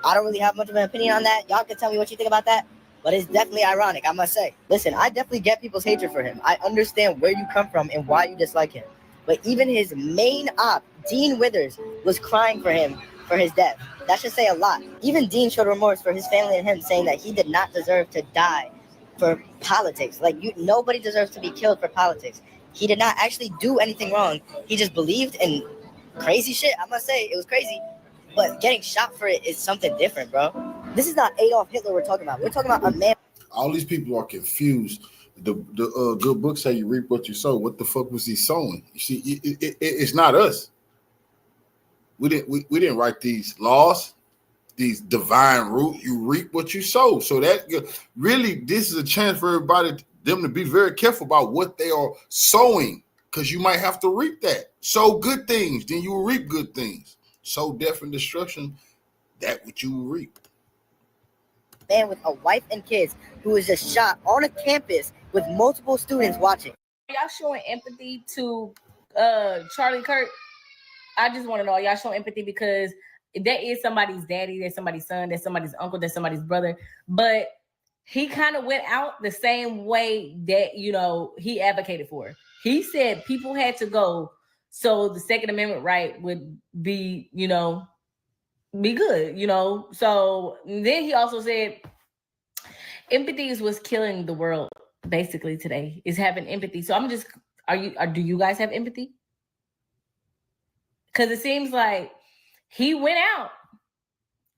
I don't really have much of an opinion on that. Y'all can tell me what you think about that. But it's definitely ironic, I must say. Listen, I definitely get people's hatred for him. I understand where you come from and why you dislike him. But even his main op, Dean Withers, was crying for him for his death. That should say a lot. Even Dean showed remorse for his family and him, saying that he did not deserve to die for politics. Like, nobody deserves to be killed for politics. He did not actually do anything wrong. He just believed in crazy shit. I must say, it was crazy. But getting shot for it is something different, bro. This is not Adolf Hitler we're talking about. We're talking about a man. All these people are confused. The good book say you reap what you sow. What the fuck was he sowing? You see, it's not us. We didn't write these laws, these divine rules. You reap what you sow. So that really, this is a chance for everybody, them to be very careful about what they are sowing, because you might have to reap that. Sow good things, then you will reap good things. Sow death and destruction, that what you will reap. Man with a wife and kids who was just shot on a campus with multiple students watching. Y'all showing empathy to Charlie Kirk, I just want to know, are y'all showing empathy? Because that is somebody's daddy, that's somebody's son, that's somebody's uncle, that's somebody's brother. But he kind of went out the same way that, you know, he advocated for. He said people had to go so the Second Amendment right would be, you know, be good, you know. So then he also said empathy is what's killing the world basically today, is having empathy. So I'm just, do you guys have empathy? Because it seems like he went out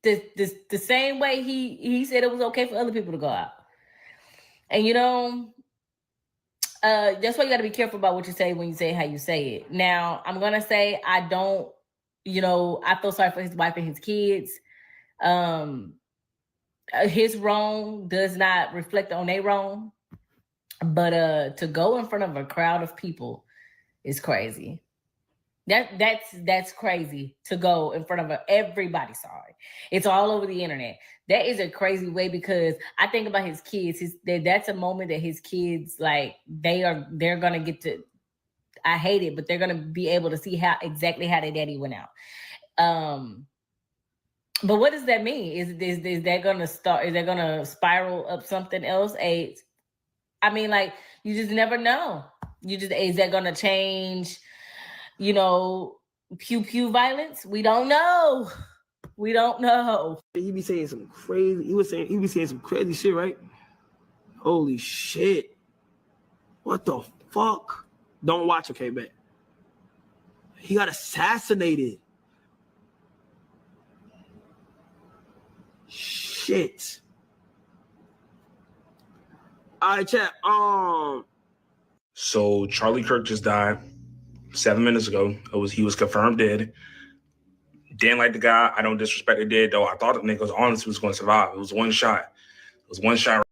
the same way he said it was okay for other people to go out. And, you know, that's why you got to be careful about what you say when you say how you say it. Now, I'm going to say I don't, you know, I feel sorry for his wife and his kids. His wrong does not reflect on their wrong. But to go in front of a crowd of people is crazy. That's crazy to go in front of everybody. Sorry, it's all over the internet. That is a crazy way, because I think about his kids. That's a moment that his kids, like, they're gonna get to. I hate it, but they're gonna be able to see how exactly how their daddy went out. But what does that mean? Is that gonna start? Is that gonna spiral up something else? I mean, like, you just never know. Is that gonna change? You know, pew violence. We don't know. We don't know. He be saying some crazy. He be saying some crazy shit, right? Holy shit! What the fuck? Don't watch, okay, bet. He got assassinated. Shit. All right, chat. So Charlie Kirk just died 7 minutes ago. He was confirmed dead. Didn't like the guy. I don't disrespect the dead, though. I thought the nigga was honest, he was going to survive. It was one shot. It was one shot.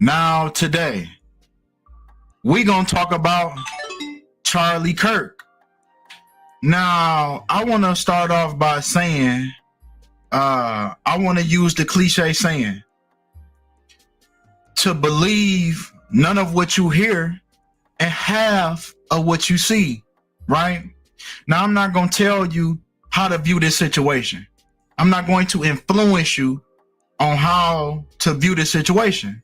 Now, today, we gonna talk about Charlie Kirk. Now, I want to start off by saying, I want to use the cliche saying, to believe none of what you hear and half of what you see, right? Now, I'm not gonna tell you how to view this situation. I'm not going to influence you on how to view this situation.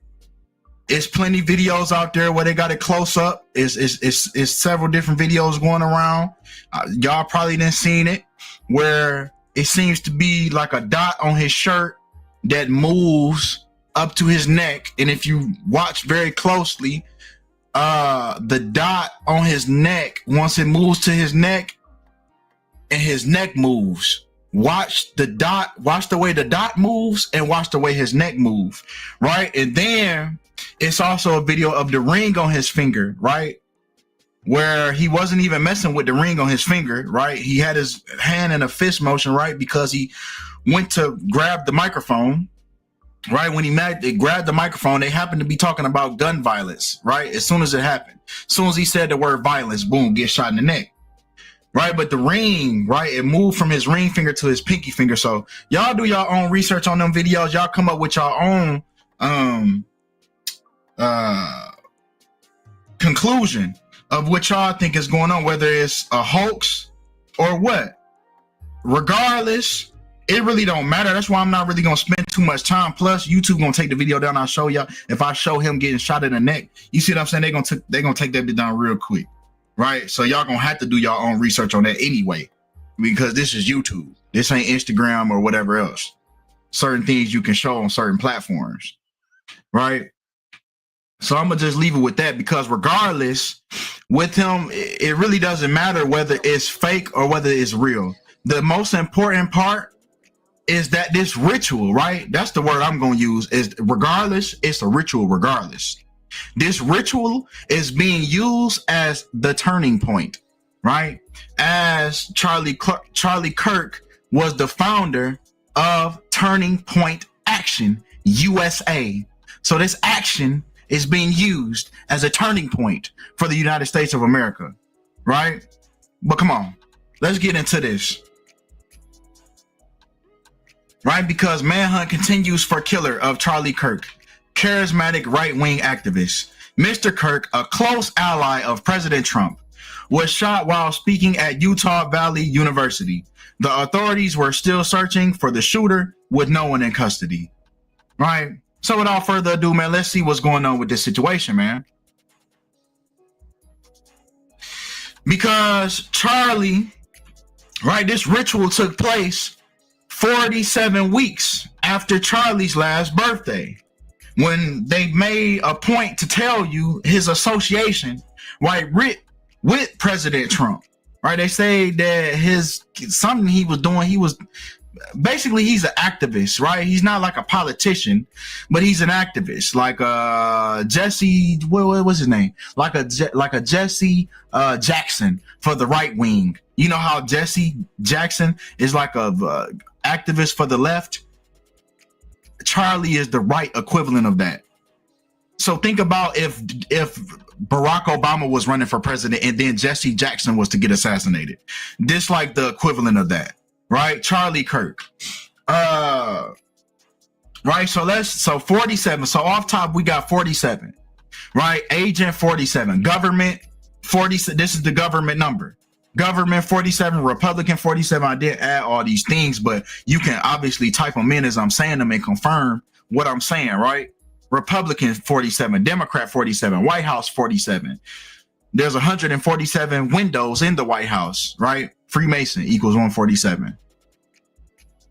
It's plenty videos out there where they got it close up. It's several different videos going around. Y'all probably didn't seen it, where it seems to be like a dot on his shirt that moves up to his neck. And if you watch very closely, the dot on his neck, once it moves to his neck and his neck moves, watch the dot, watch the way the dot moves and watch the way his neck moves, right? And then it's also a video of the ring on his finger, right? Where he wasn't even messing with the ring on his finger, right? He had his hand in a fist motion, right? Because he went to grab the microphone, right? When he grabbed the microphone, they happened to be talking about gun violence, right? As soon as it happened, as soon as he said the word violence, boom, get shot in the neck. Right, but the ring, right, it moved from his ring finger to his pinky finger. So y'all do your own research on them videos. Y'all come up with your own conclusion of what y'all think is going on, whether it's a hoax or what. Regardless, it really don't matter. That's why I'm not really gonna spend too much time. Plus, YouTube gonna take the video down. I'll show y'all. If I show him getting shot in the neck, you see what I'm saying? They gonna take that bit down real quick. Right, so y'all gonna have to do your own research on that anyway, because this is YouTube. This ain't Instagram or whatever else. Certain things you can show on certain platforms, right? So I'm gonna just leave it with that, because regardless, with him, it really doesn't matter whether it's fake or whether it's real. The most important part is that this ritual, right? That's the word I'm going to use, is regardless, it's a ritual regardless. This ritual is being used as the turning point, right? As Charlie Kirk was the founder of Turning Point Action USA. So this action is being used as a turning point for the United States of America, right? But come on, let's get into this. Right, because manhunt continues for killer of Charlie Kirk, charismatic right-wing activist. Mr. Kirk, a close ally of President Trump, was shot while speaking at Utah Valley University. The authorities were still searching for the shooter with no one in custody. Right? So without further ado, man, let's see what's going on with this situation, man. Because Charlie, right, this ritual took place 47 weeks after Charlie's last birthday, when they made a point to tell you his association, right, with President Trump, right? They say that something he was doing, he's an activist, right? He's not like a politician, but he's an activist, like Jesse, what was his name? Like a Jesse Jackson for the right wing. You know how Jesse Jackson is like a activist for the left? Charlie is the right equivalent of that. So think about if Barack Obama was running for president and then Jesse Jackson was to get assassinated. This like the equivalent of that, right? Charlie Kirk. Right, so 47. So off top we got 47. Right? Agent 47. Government 47. This is the government number. Government 47, Republican 47. I did add all these things, but you can obviously type them in as I'm saying them and confirm what I'm saying, right? Republican 47, Democrat 47, White House 47. There's 147 windows in the White House, right? Freemason equals 147.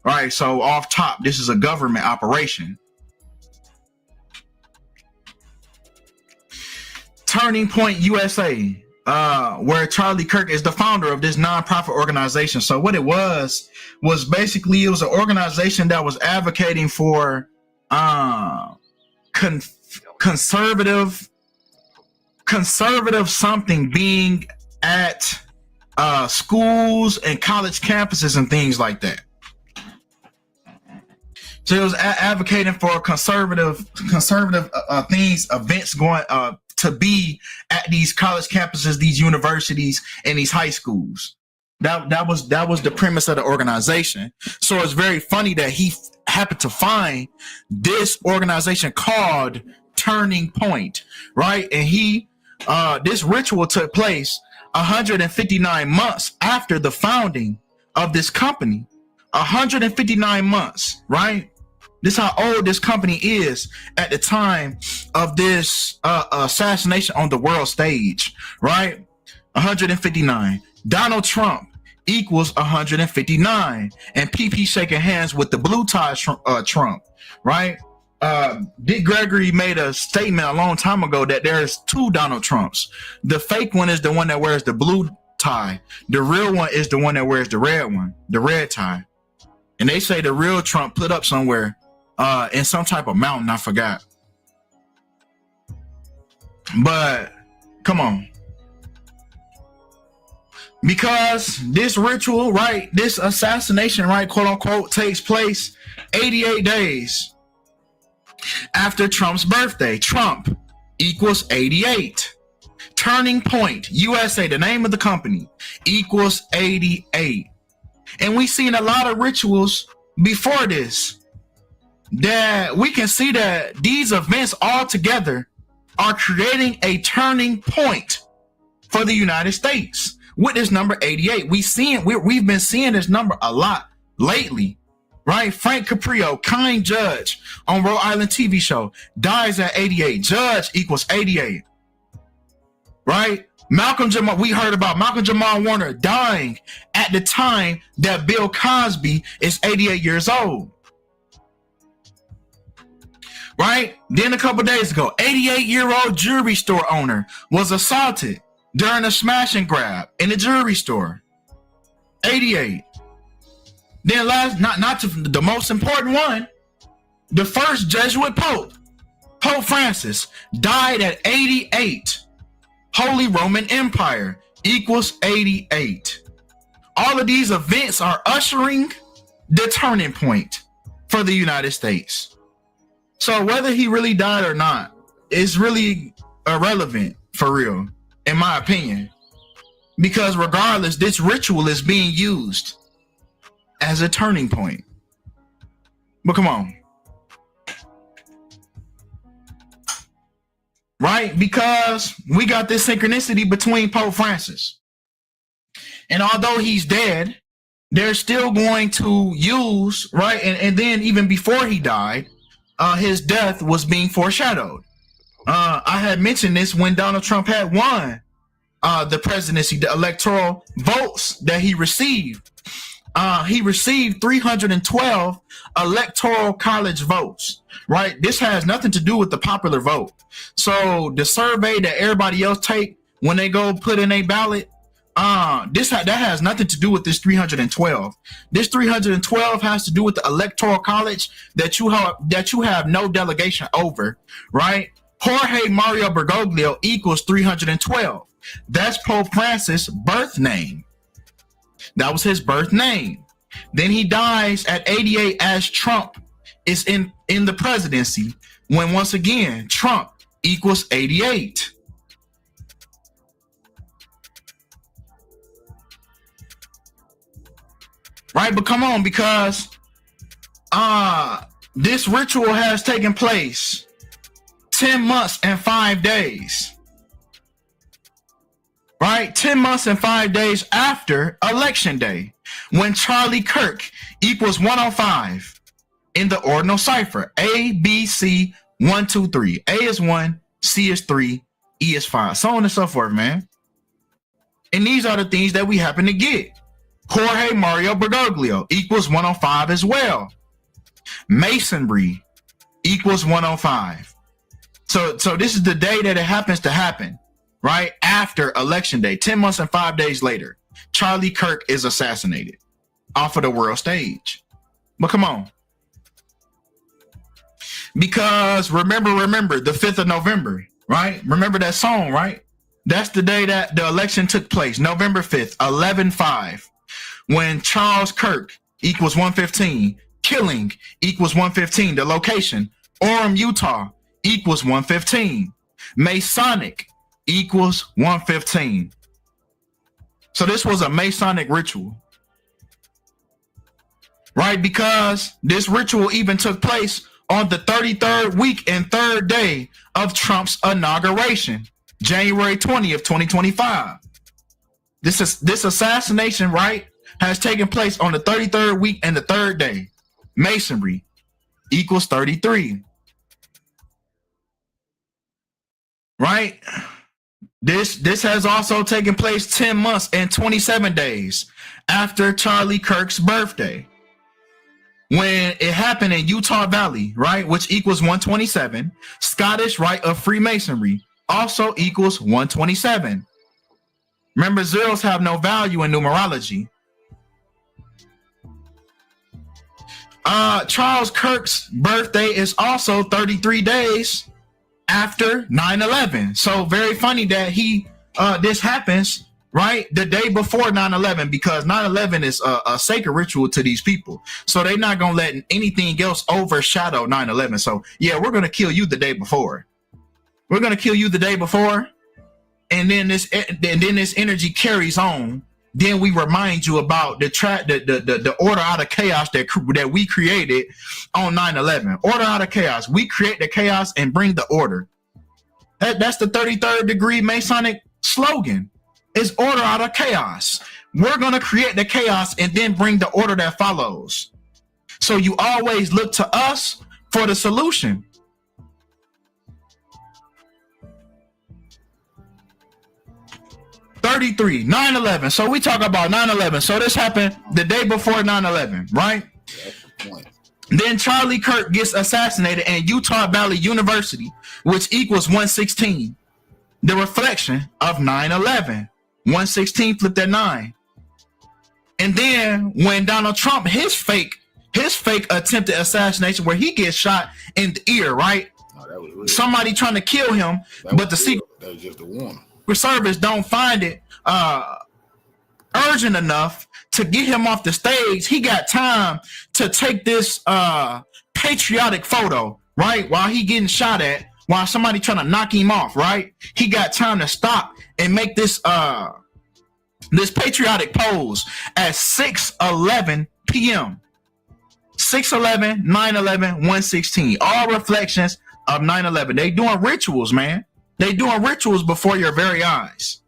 All right, so off top, this is a government operation. Turning Point USA. Where Charlie Kirk is the founder of this nonprofit organization. So what it was basically, it was an organization that was advocating for conservative something being at schools and college campuses and things like that. So it was advocating for conservative things, events going to be at these college campuses, these universities, and these high schools. That was the premise of the organization. So it's very funny that he happened to find this organization called Turning Point, right? And this ritual took place 159 months after the founding of this company. 159 months, right? This is how old this company is at the time of this assassination on the world stage, right? 159. Donald Trump equals 159. And PP shaking hands with the blue tie Trump, right? Dick Gregory made a statement a long time ago that there's two Donald Trumps. The fake one is the one that wears the blue tie. The real one is the one that wears the red one, the red tie. And they say the real Trump put up somewhere in some type of mountain, I forgot. But come on. Because this ritual, right, this assassination, right, quote unquote, takes place 88 days after Trump's birthday. Trump equals 88. Turning Point USA, the name of the company, equals 88. And we've seen a lot of rituals before this that we can see that these events all together are creating a turning point for the United States with this number 88. We've been seeing this number a lot lately, right? Frank Caprio, kind judge on Rhode Island TV show, dies at 88. Judge equals 88, right? We heard about Malcolm Jamal Warner dying at the time that Bill Cosby is 88 years old. Right? Then a couple days ago, 88-year-old jewelry store owner was assaulted during a smash and grab in a jewelry store. 88. Then not to the most important one, the first Jesuit Pope, Pope Francis, died at 88. Holy Roman Empire equals 88. All of these events are ushering the turning point for the United States. So whether he really died or not is really irrelevant, for real, in my opinion. Because regardless, this ritual is being used as a turning point. But come on. Right? Because we got this synchronicity between Pope Francis. And although he's dead, they're still going to use, right? And then even before he died, his death was being foreshadowed. I had mentioned this when Donald Trump had won the presidency, the electoral votes that he received. He received 312 electoral college votes, right? This has nothing to do with the popular vote. So the survey that everybody else take when they go put in a ballot, that has nothing to do with this 312. This 312 has to do with the electoral college that you have no delegation over, right? Jorge Mario Bergoglio equals 312. That's Pope Francis' birth name. That was his birth name. Then he dies at 88 as Trump is in the presidency, when once again Trump equals 88. Right, but come on, because this ritual has taken place 10 months and 5 days. Right, 10 months and 5 days after Election Day, when Charlie Kirk equals 105 in the ordinal cipher. A, B, C, 1, 2, 3. A is 1, C is 3, E is 5, so on and so forth, man. And these are the things that we happen to get. Jorge Mario Bergoglio equals 105 as well. Masonry equals 105. So this is the day that it happens to happen, right? After Election Day, 10 months and 5 days later, Charlie Kirk is assassinated off of the world stage. But come on. Because remember, the 5th of November, right? Remember that song, right? That's the day that the election took place, November 5th, 11/5. When Charles Kirk equals 115, killing equals 115. The location, Orem, Utah equals 115. Masonic equals 115. So this was a Masonic ritual, right? Because this ritual even took place on the 33rd week and 3rd day of Trump's inauguration, January 20th, 2025. This assassination, right, has taken place on the 33rd week and the 3rd day. Masonry equals 33. Right? This has also taken place 10 months and 27 days after Charlie Kirk's birthday, when it happened in Utah Valley, right, which equals 127. Scottish Rite of Freemasonry also equals 127. Remember, zeros have no value in numerology. Charles Kirk's birthday is also 33 days after 9/11. So very funny that this happens, right, the day before 9/11, because 9/11 is a sacred ritual to these people. So they're not going to let anything else overshadow 9/11. So yeah, we're going to kill you the day before. We're going to kill you the day before. And then this energy carries on. Then we remind you about the order out of chaos that we created on 9/11. Order out of chaos. We create the chaos and bring the order. That's the 33rd degree Masonic slogan. Is order out of chaos. We're going to create the chaos and then bring the order that follows. So you always look to us for the solution. (33) 9/11. So we talk about 9/11. So this happened the day before 9/11, right? Then Charlie Kirk gets assassinated in Utah Valley University, which equals 116. The reflection of 9/11. 116 flipped at 9. And then when Donald Trump, his fake attempted assassination where he gets shot in the ear, right? No, that was real. Somebody trying to kill him, but the Secret That was just a warning. Service don't find it urgent enough to get him off the stage. He got time to take this patriotic photo, right? While he getting shot at, while somebody trying to knock him off, right? He got time to stop and make this this patriotic pose at 6:11 p.m. 6:11, 9/11, 1:16. All reflections of 9/11. They doing rituals, man. They doing rituals before your very eyes.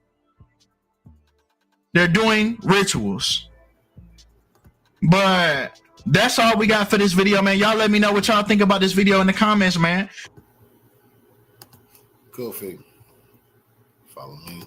They're doing rituals. But that's all we got for this video, man. Y'all let me know what y'all think about this video in the comments, man. Cultfigga. Follow me.